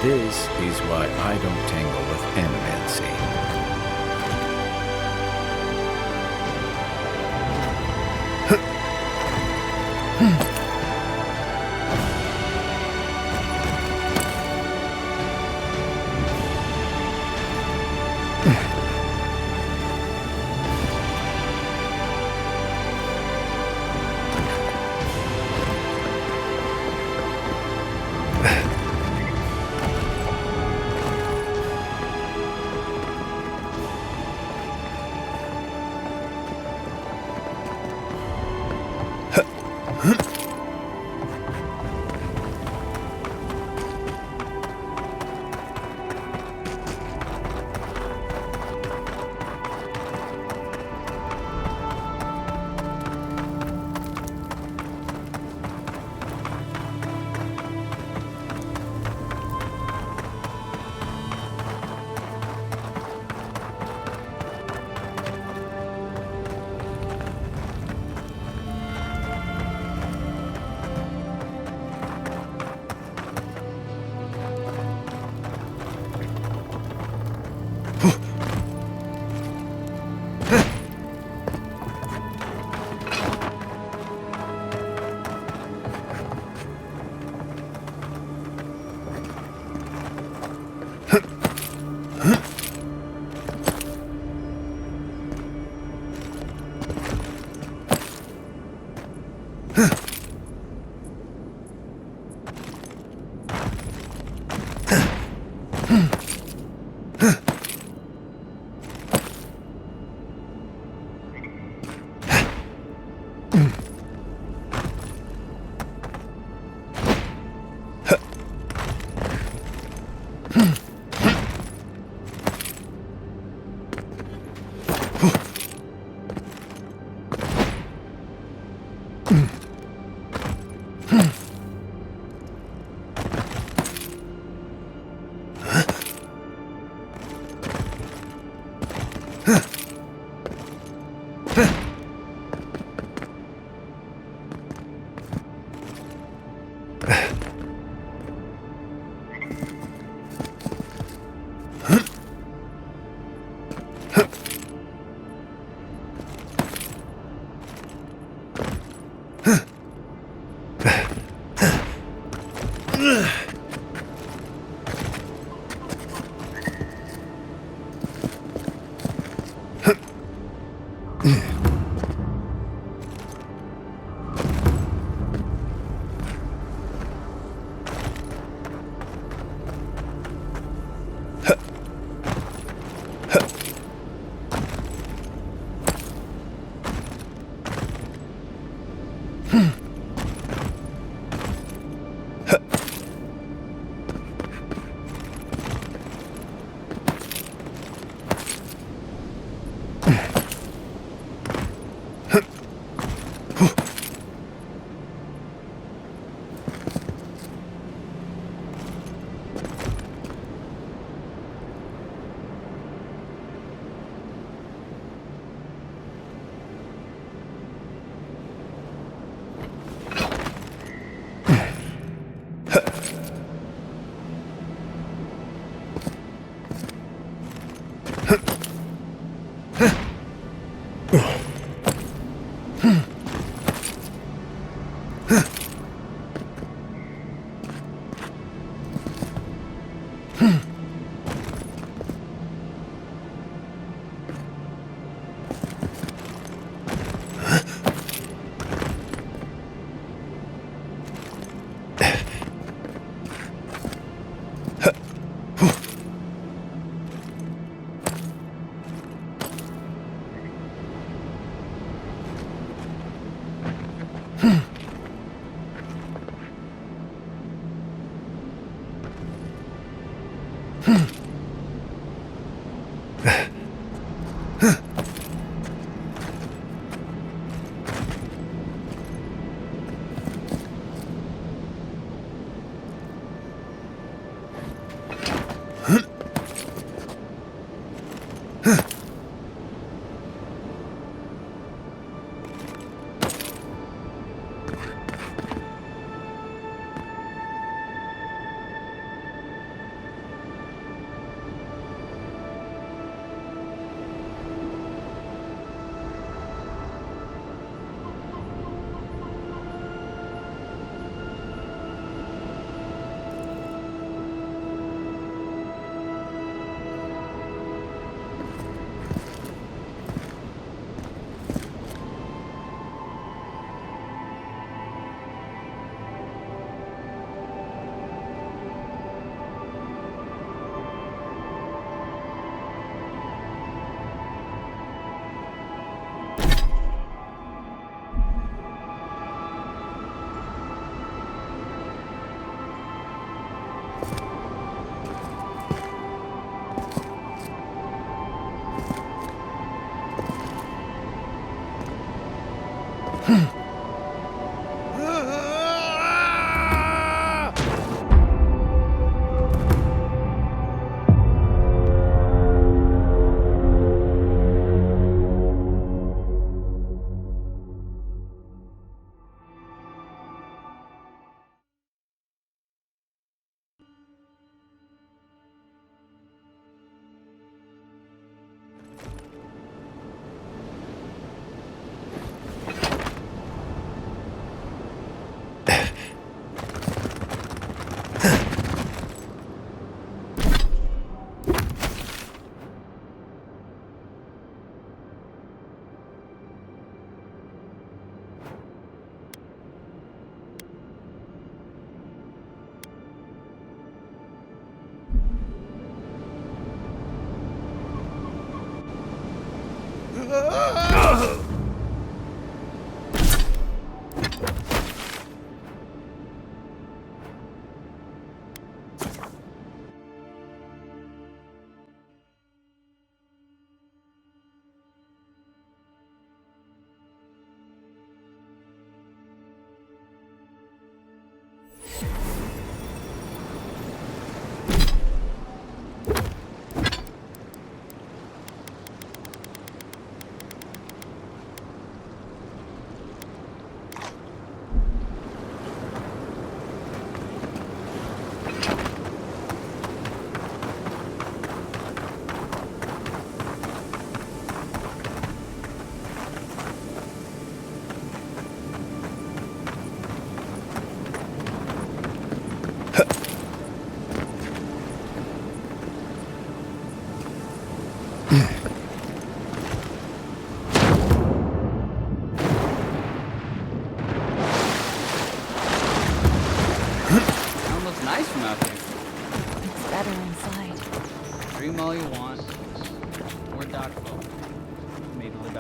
This is why I don't tangle with MNC.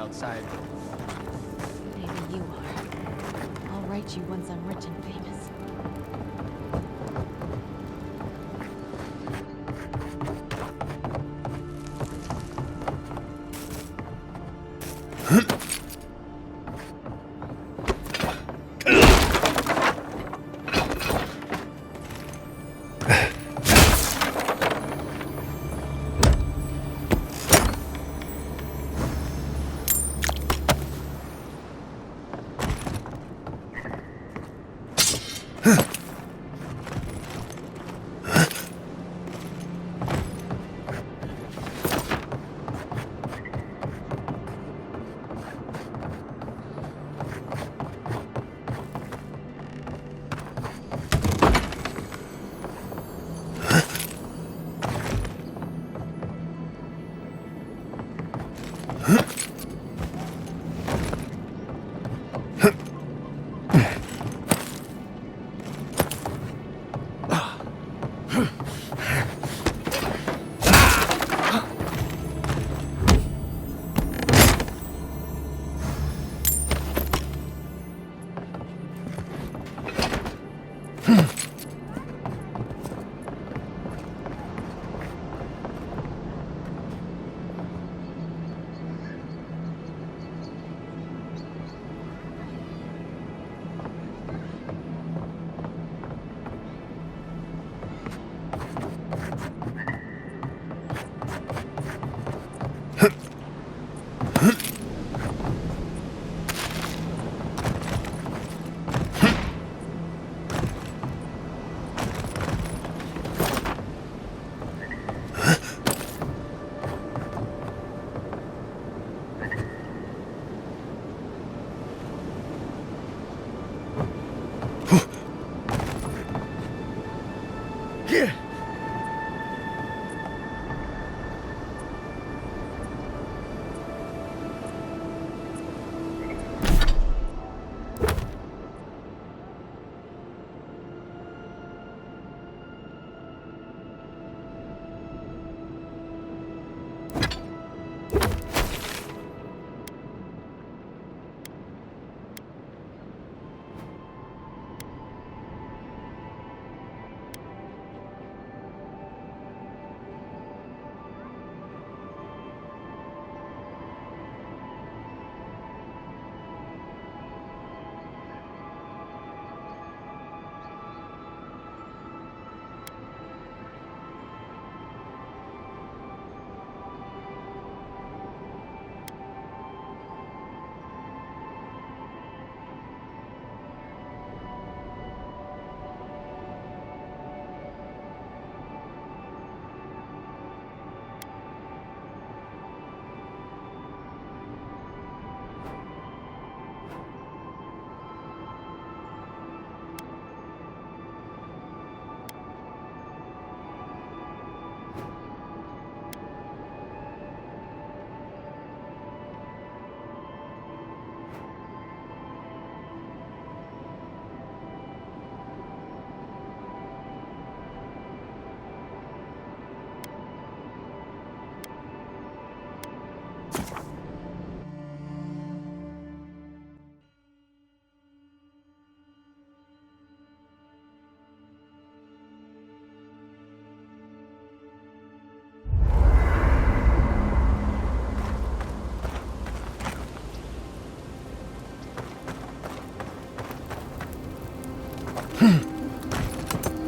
outside. Maybe you are. I'll write you once I'm rich and famous.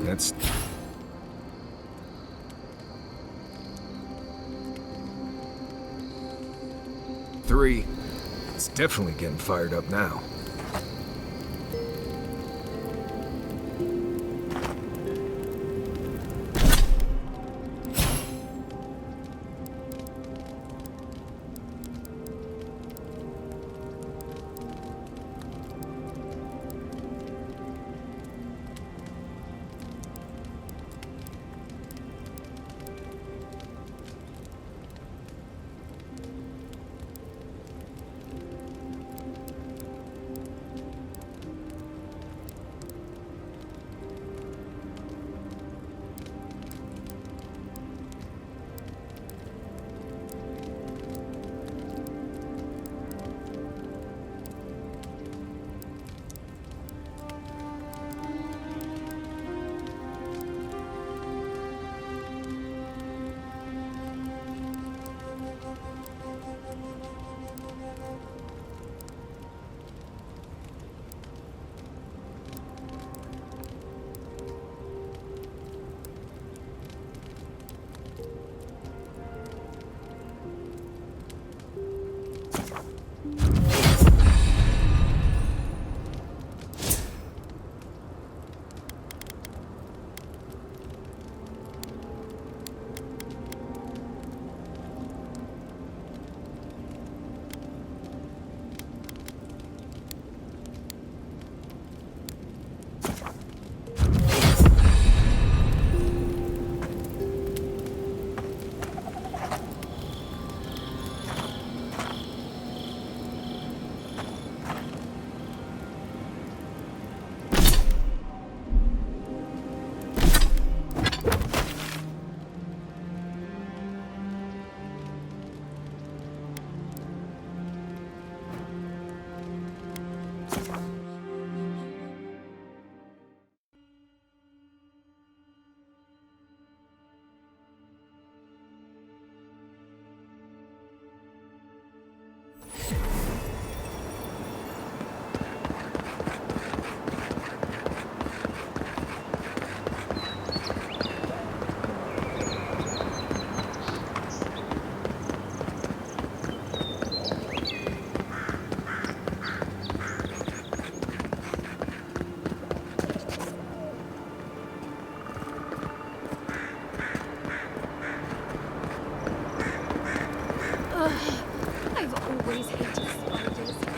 That's... Three. It's definitely getting fired up now. I've always hated spiders.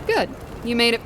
Good. You made it.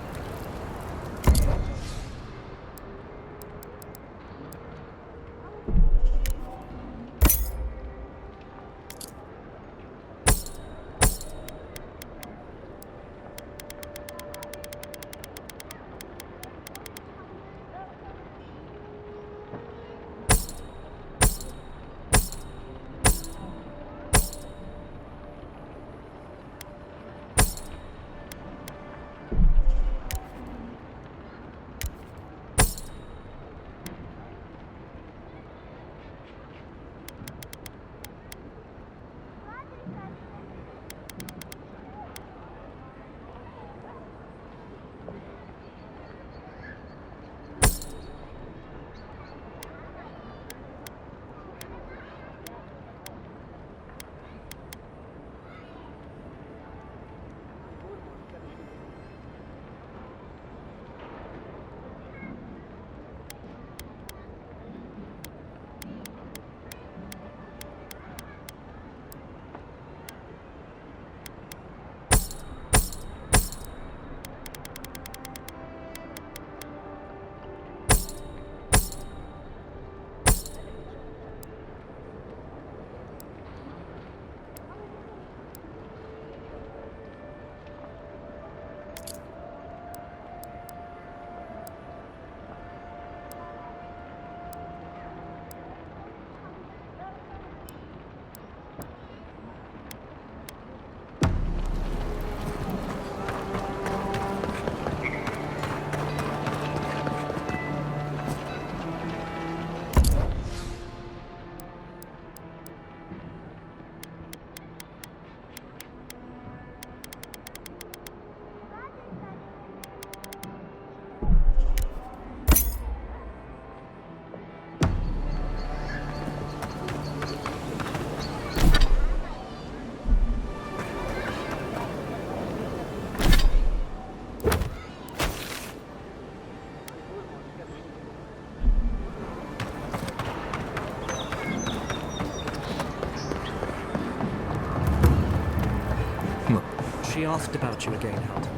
She asked about you again, Howden.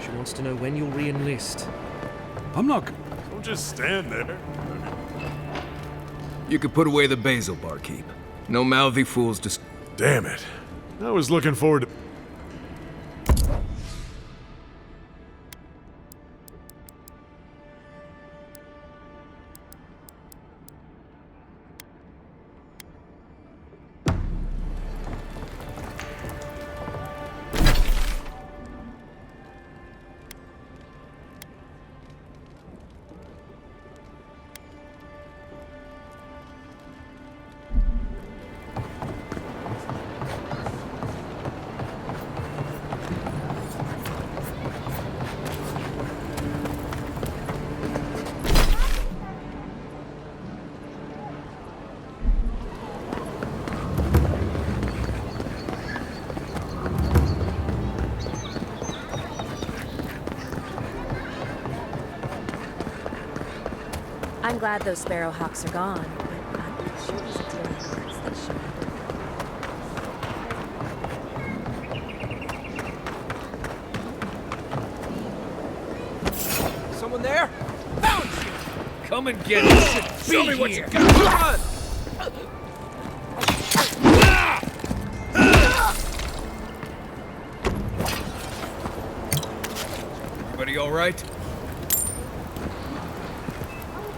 She wants to know when you'll re-enlist. I'm not. Don't just stand there. You could put away the basil, barkeep. No mouthy fools just. Damn it. I was looking forward to. I'm glad those sparrowhawks are gone, but I'm not sure there's a deal in yours that should. Someone there? Found you! Come and get it! Show me what you got! Everybody all right?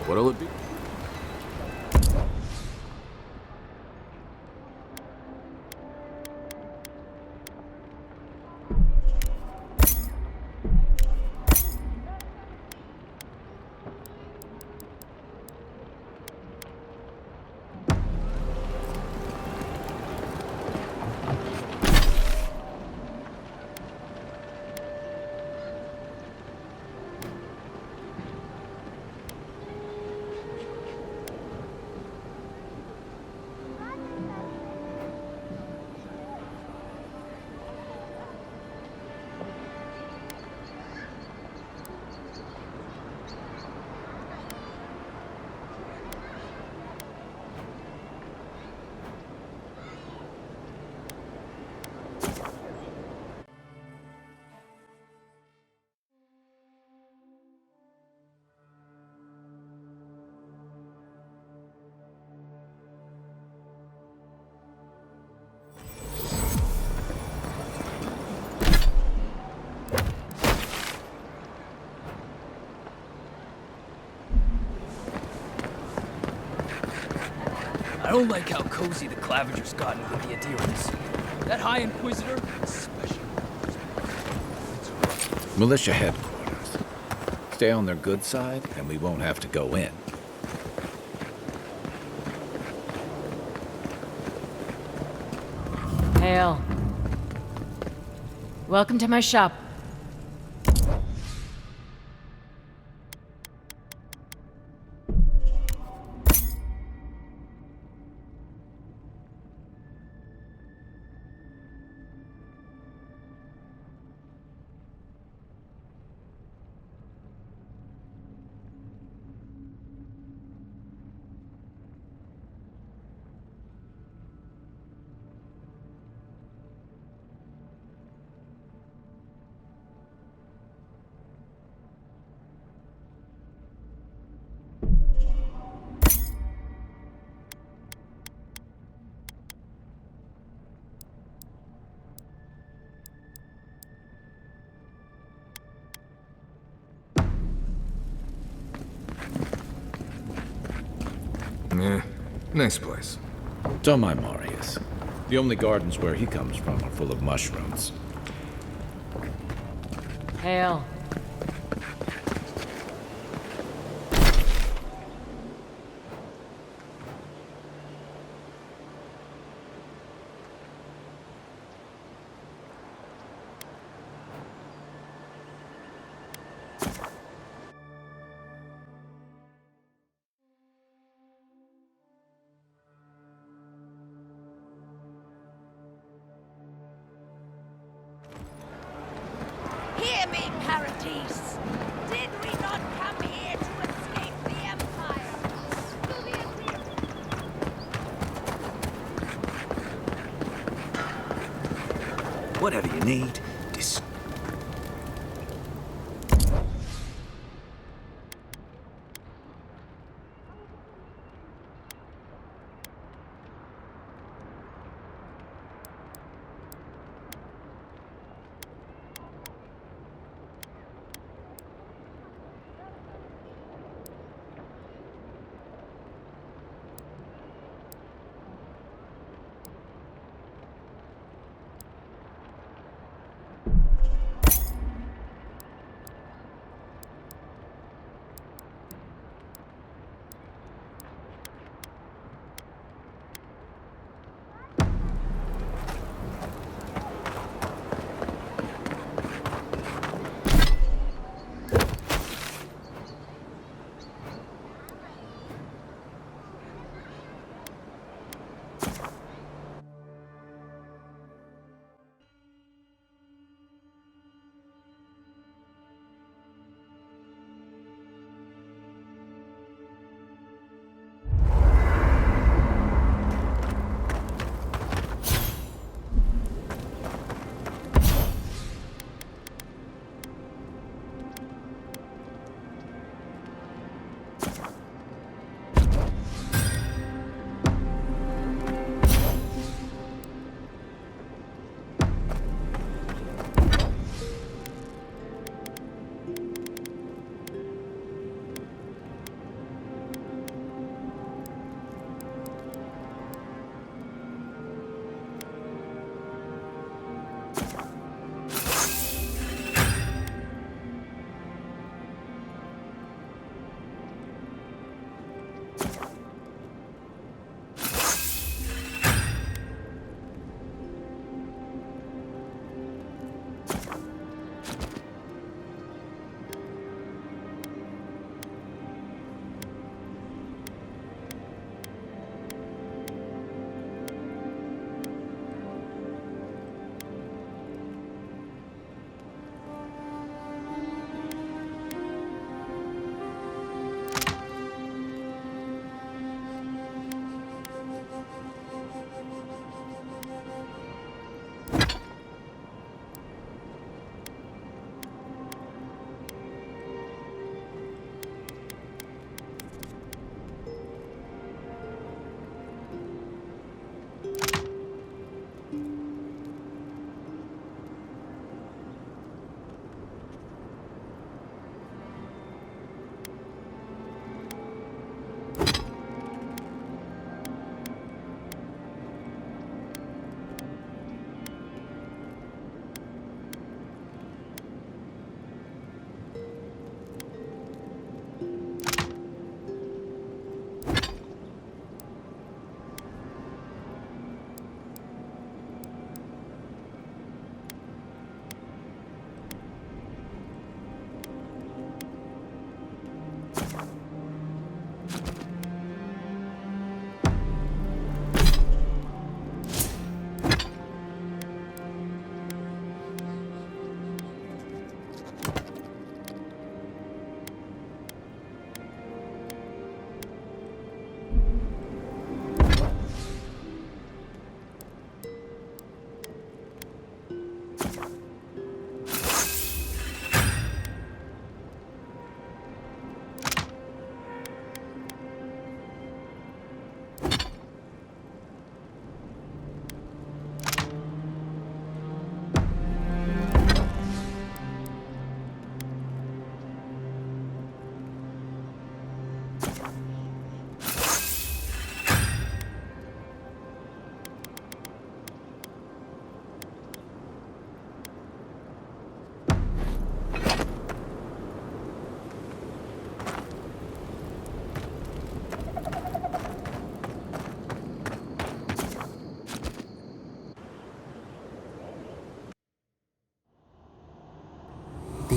What'll it be? I don't like how cozy the Clavigers gotten with the adherents. That High Inquisitor, especially. Militia headquarters. Stay on their good side, and we won't have to go in. Hail. Welcome to my shop. Yeah, nice place. Don't mind Marius. The only gardens where he comes from are full of mushrooms. Hail. Hear me, Paradis! Did we not come here to escape the Empire? Whatever you need,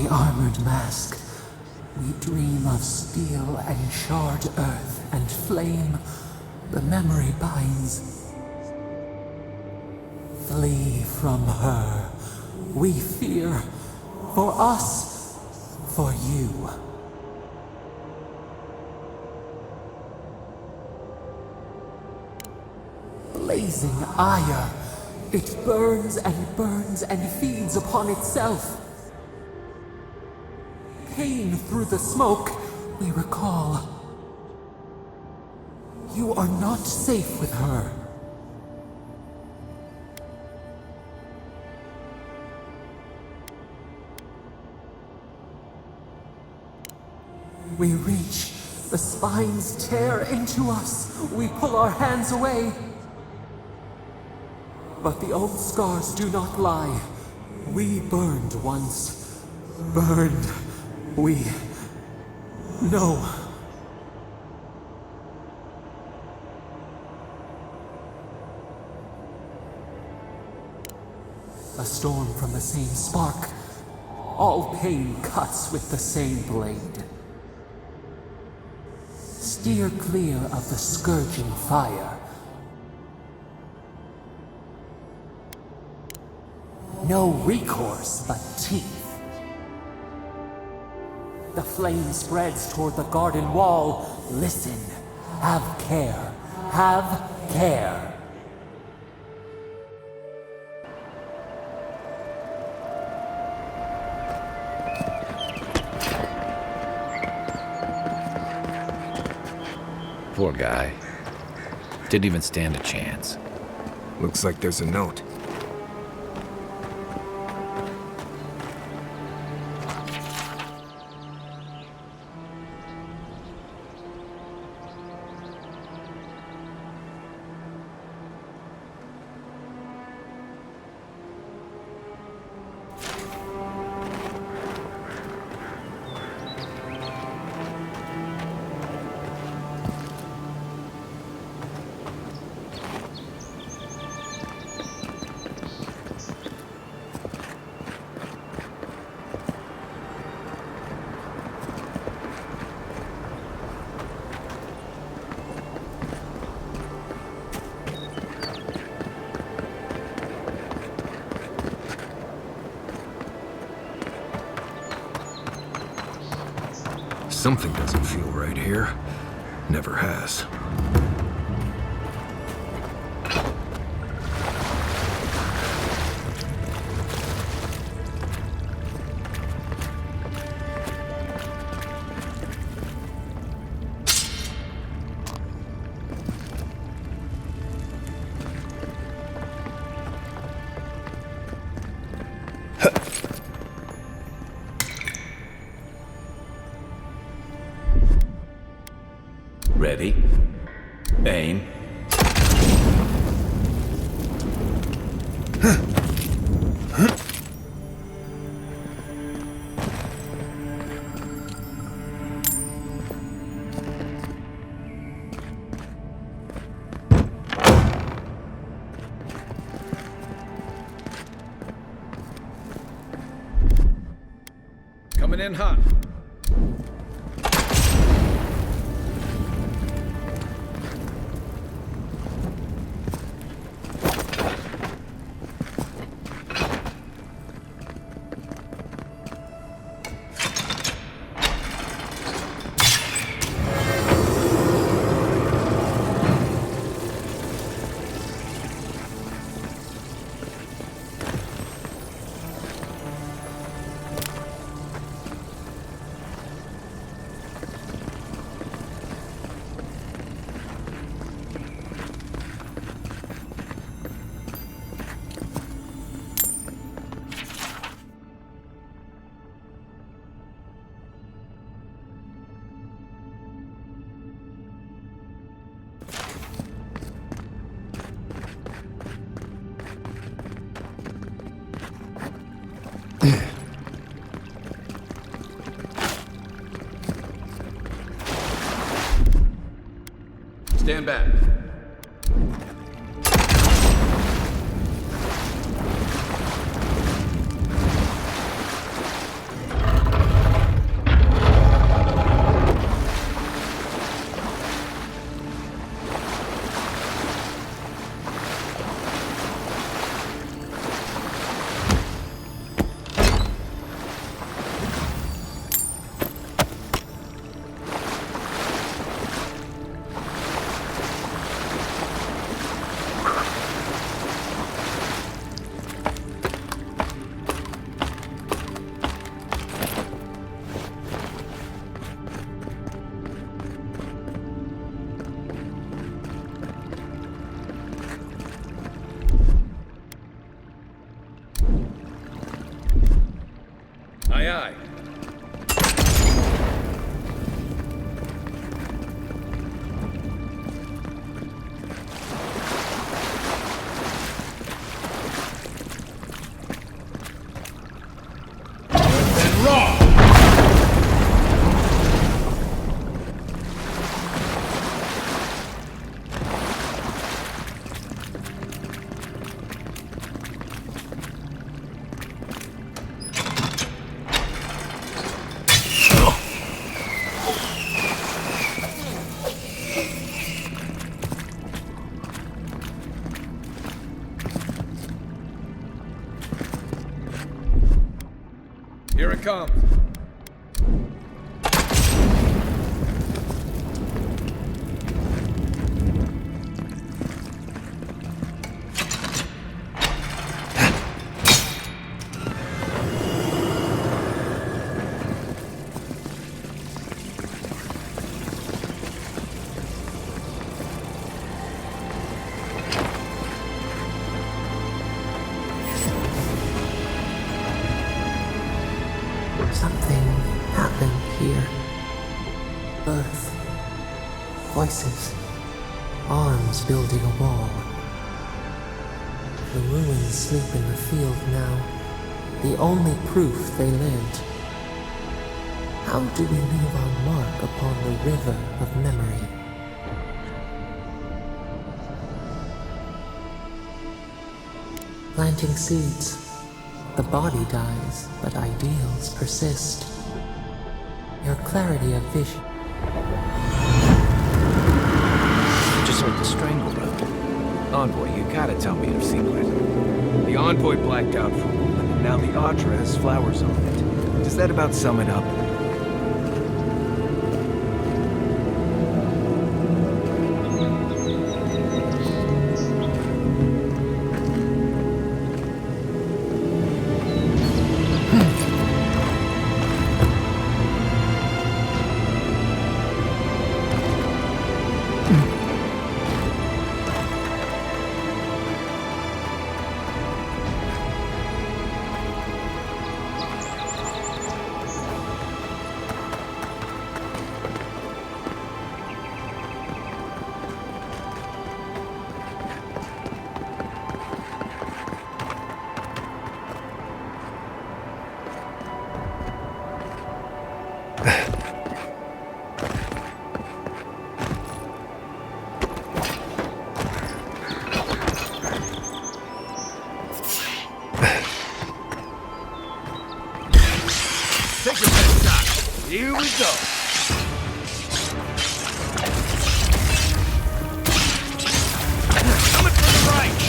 the armored mask, we dream of steel and charred earth and flame. The memory binds. Flee from her. We fear. For us. For you. Blazing ire. It burns and feeds upon itself. Pain through the smoke, we recall. You are not safe with her. We reach. The spines tear into us. We pull our hands away. But the old scars do not lie. We burned once. Burned. We know. A storm from the same spark. All pain cuts with the same blade. Steer clear of the scourging fire. No recourse but teeth. The flame spreads toward the garden wall. Listen. Have care. Have care. Poor guy. Didn't even stand a chance. Looks like there's a note. Something doesn't feel right here. Never has. Ready? Aim. Coming in hot. Stand back. comes. Something happened here. Birth. Voices. Arms building a wall. The ruins sleep in the field now. The only proof they lived. How do we leave our mark upon the river of memory? Planting seeds. The body dies, but ideals persist. Your clarity of vision. Just like the strangle rope. Envoy, you gotta tell me your secret. The Envoy blacked out for a moment, and now the Audra has flowers on it. Does that about sum it up? Take your best shot. Here we go. Coming from the right.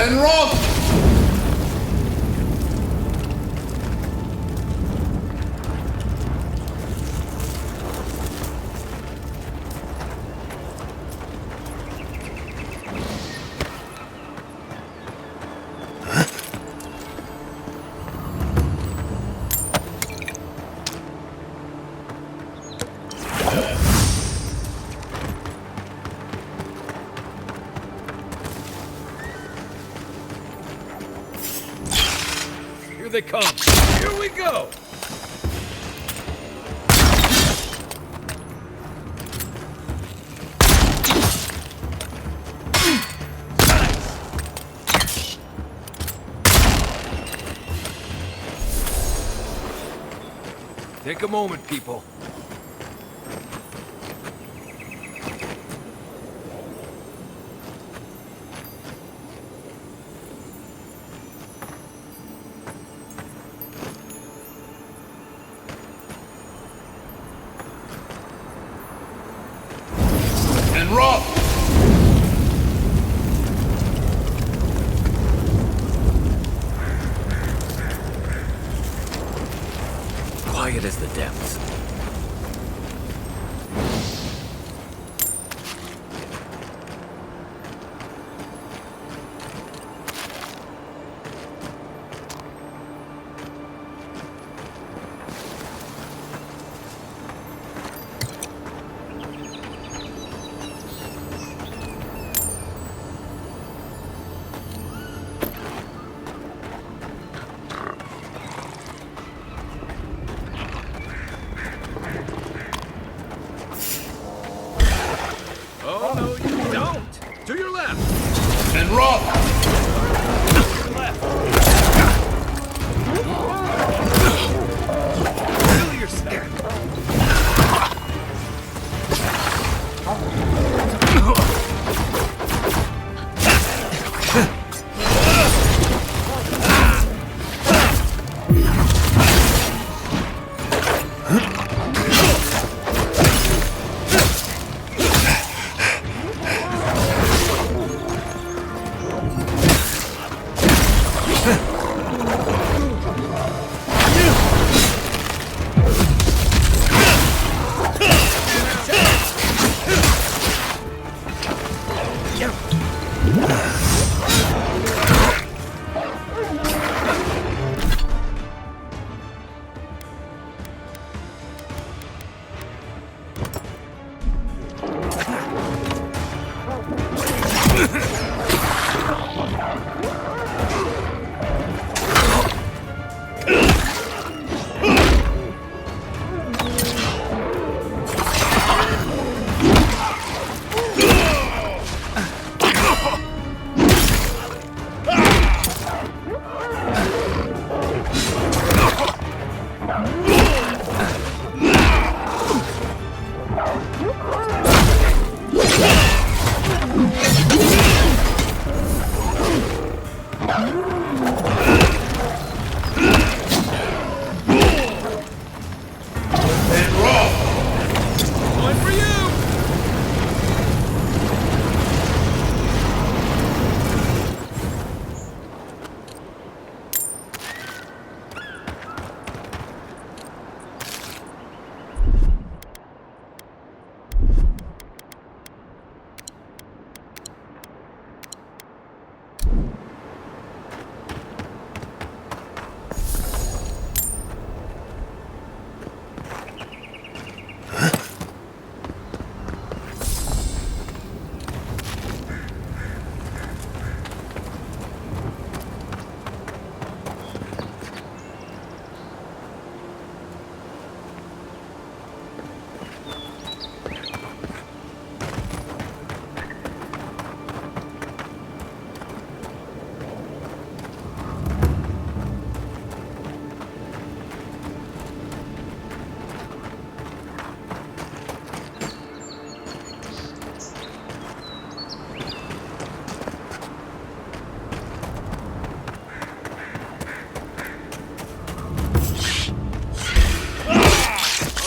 And roll! Here they come. Here we go. Take a moment, people. And rock! Quiet as the depths. Oh, no, you don't! To your left! And rock! Fill your step.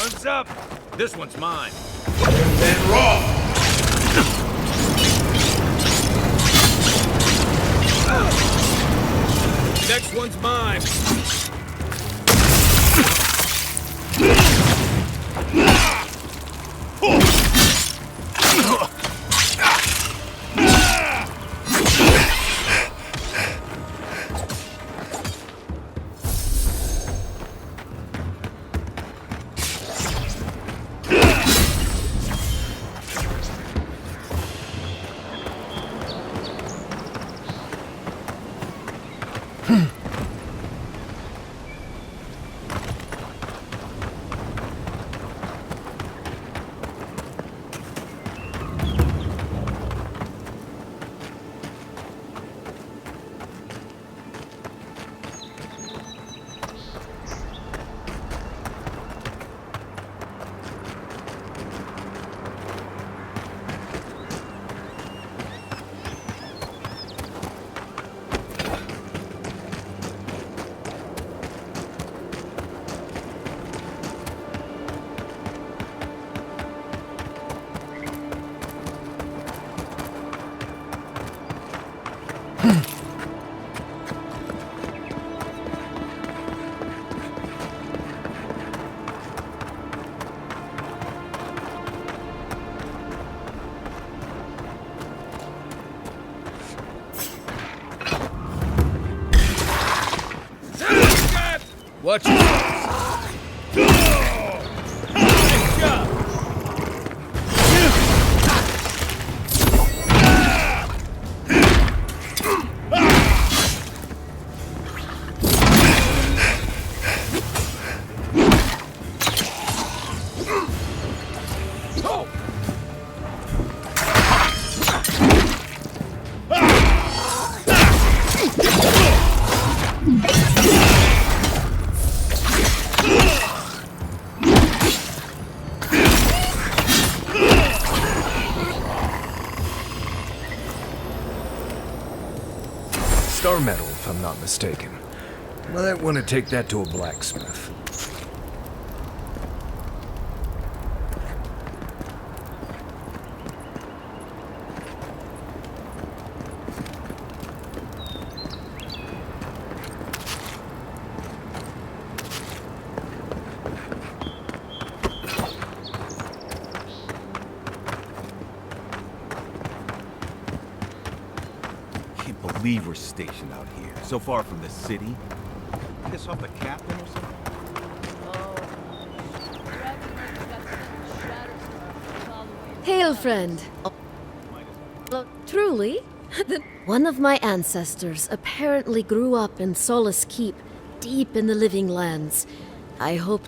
Arms up! This one's mine. And rock! Next one's mine. Watch yourselves. Nice job. Star metal, if I'm not mistaken. Might want to take that to a blacksmith. Can't believe we're stationed out here, so far from the city. Piss off the captain or something? Hail, friend. Truly? One of my ancestors apparently grew up in Solace Keep, deep in the Living Lands. I hope...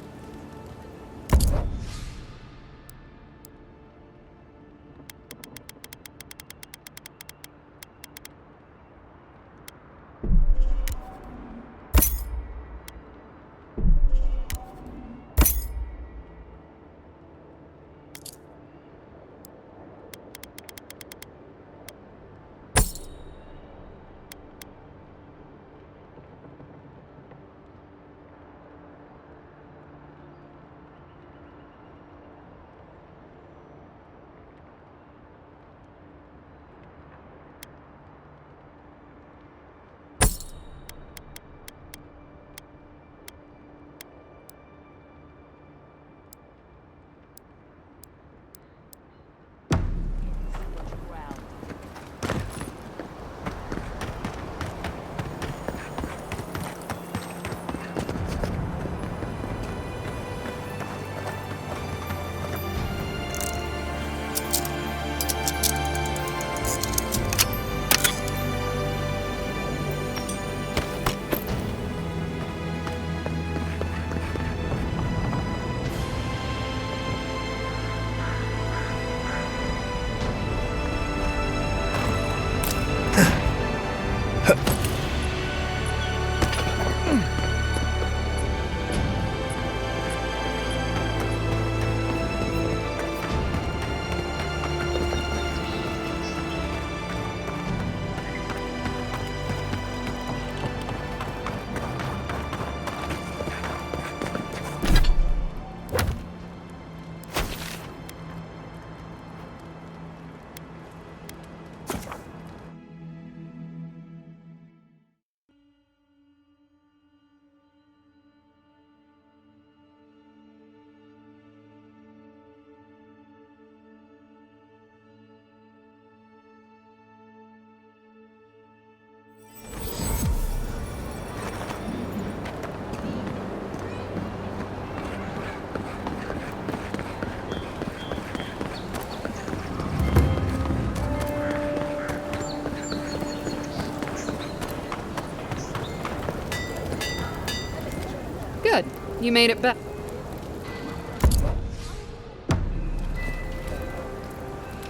Good. You made it back.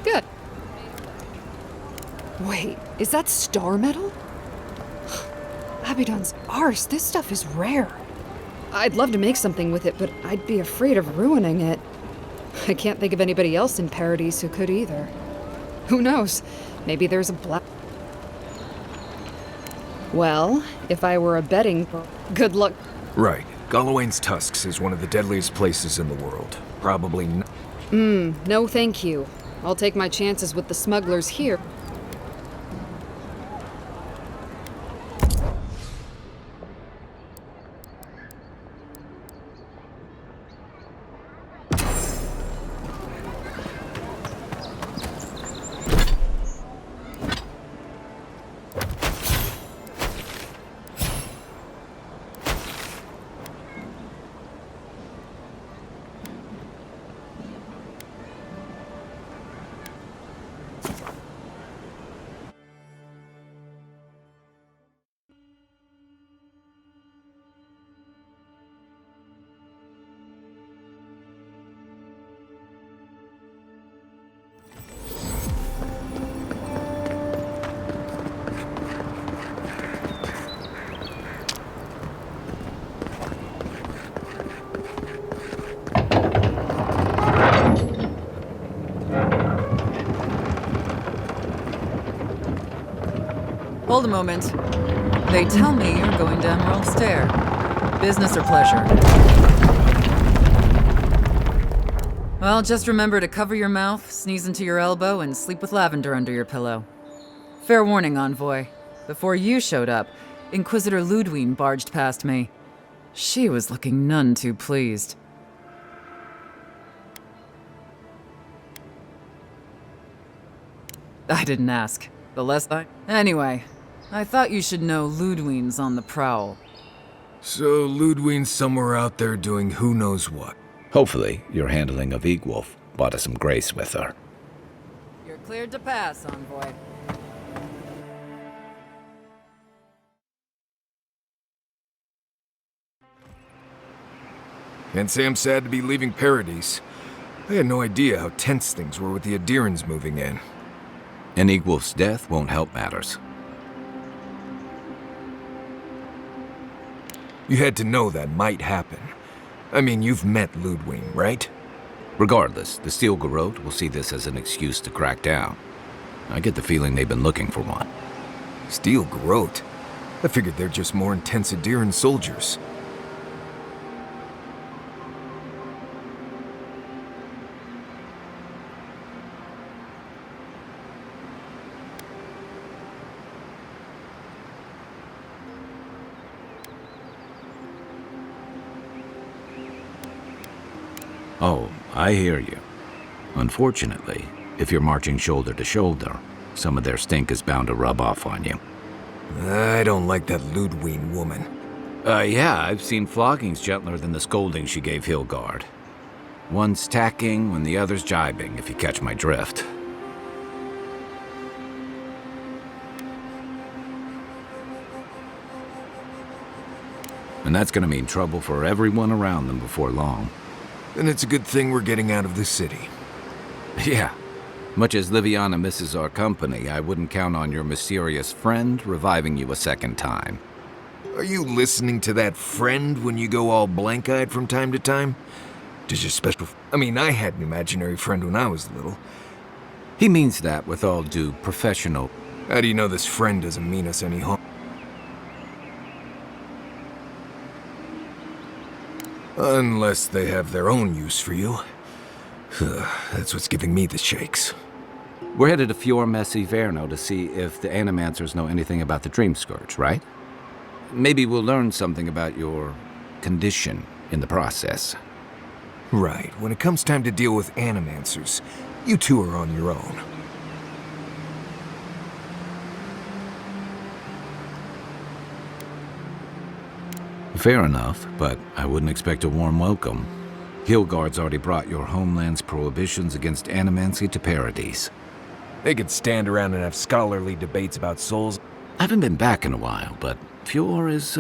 Good. Wait, is that star metal? Abaddon's arse, this stuff is rare. I'd love to make something with it, but I'd be afraid of ruining it. I can't think of anybody else in Paradise who could either. Who knows? Maybe there's a black... Well, if I were a betting... Good luck. Right. Gallowayne's Tusks is one of the deadliest places in the world. Probably no thank you. I'll take my chances with the smugglers here. Hold a moment. They tell me you're going to Emerald Stair. Business or pleasure? Well, just remember to cover your mouth, sneeze into your elbow, and sleep with lavender under your pillow. Fair warning, Envoy. Before you showed up, Inquisitor Ludwine barged past me. She was looking none too pleased. I didn't ask. The less I... Anyway, I thought you should know Ludwine's on the prowl. So Ludwine's somewhere out there doing who knows what. Hopefully, your handling of Egwolf brought us some grace with her. You're cleared to pass, Envoy. Can't say I'm sad to be leaving Paradise. I had no idea how tense things were with the Adirans moving in. And Egwolf's death won't help matters. You had to know that might happen. I mean, you've met Ludwine, right? Regardless, the Steel Garrote will see this as an excuse to crack down. I get the feeling they've been looking for one. Steel Garrote? I figured they're just more intense Adiran soldiers. Oh, I hear you. Unfortunately, if you're marching shoulder to shoulder, some of their stink is bound to rub off on you. I don't like that Ludwine woman. Yeah, I've seen floggings gentler than the scolding she gave Hilgard. One's tacking when the other's jibing, if you catch my drift. And that's gonna mean trouble for everyone around them before long. Then it's a good thing we're getting out of the city. Yeah. Much as Liviana misses our company, I wouldn't count on your mysterious friend reviving you a second time. Are you listening to that friend when you go all blank-eyed from time to time? Does your special... I mean, I had an imaginary friend when I was little. He means that with all due professional... How do you know this friend doesn't mean us any harm? Unless they have their own use for you. That's what's giving me the shakes. We're headed to Fior Messi Verno to see if the Animancers know anything about the Dream Scourge, right? Maybe we'll learn something about your condition in the process. Right. When it comes time to deal with Animancers, you two are on your own. Fair enough, but I wouldn't expect a warm welcome. Hilgard's already brought your homeland's prohibitions against animancy to Paradise. They could stand around and have scholarly debates about souls. I haven't been back in a while, but Fior is,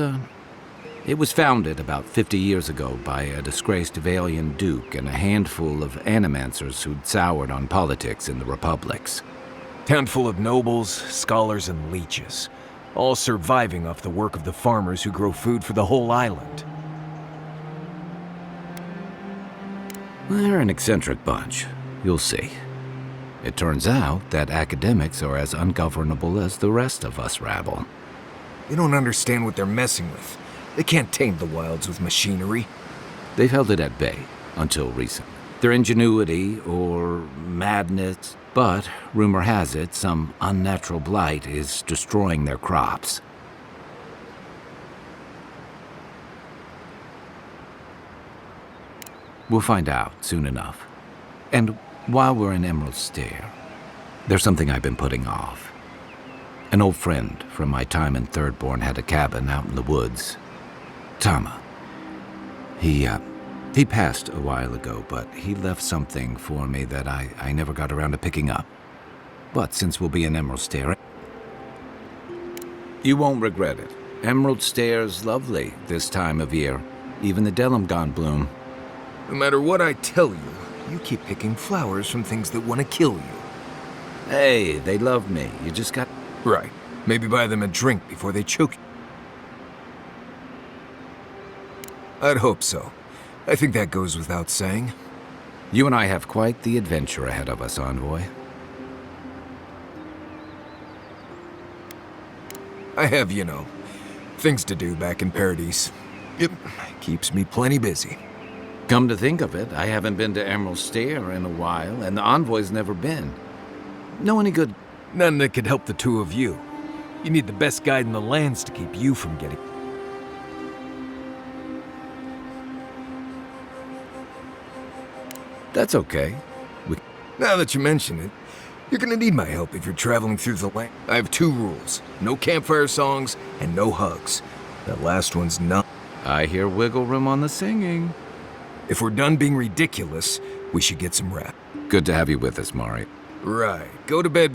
It was founded about 50 years ago by a disgraced Valian duke and a handful of animancers who'd soured on politics in the republics. Town full of nobles, scholars, and leeches, all surviving off the work of the farmers who grow food for the whole island. They're an eccentric bunch. You'll see. It turns out that academics are as ungovernable as the rest of us rabble. They don't understand what they're messing with. They can't tame the wilds with machinery. They've held it at bay until recent. Their ingenuity or madness, but rumor has it some unnatural blight is destroying their crops. We'll find out soon enough. And while we're in Emerald Stair, there's something I've been putting off. An old friend from my time in Thirdborn had a cabin out in the woods. Tama. He passed a while ago, but he left something for me that I never got around to picking up. But since we'll be in Emerald Stair, you won't regret it. Emerald Stair's lovely this time of year. Even the Delimgon bloom. No matter what I tell you, you keep picking flowers from things that want to kill you. Hey, they love me. You just got... Right. Maybe buy them a drink before they choke you. I'd hope so. I think that goes without saying. You and I have quite the adventure ahead of us, Envoy. I have, things to do back in Paradise. It keeps me plenty busy. Come to think of it, I haven't been to Emerald Stair in a while, and the Envoy's never been. Know any good... None that could help the two of you. You need the best guide in the lands to keep you from getting... That's okay. Now that you mention it, you're gonna need my help if you're traveling through the land. I have 2 rules. No campfire songs and no hugs. That last one's not... I hear wiggle room on the singing. If we're done being ridiculous, we should get some rest. Good to have you with us, Mari. Right. Go to bed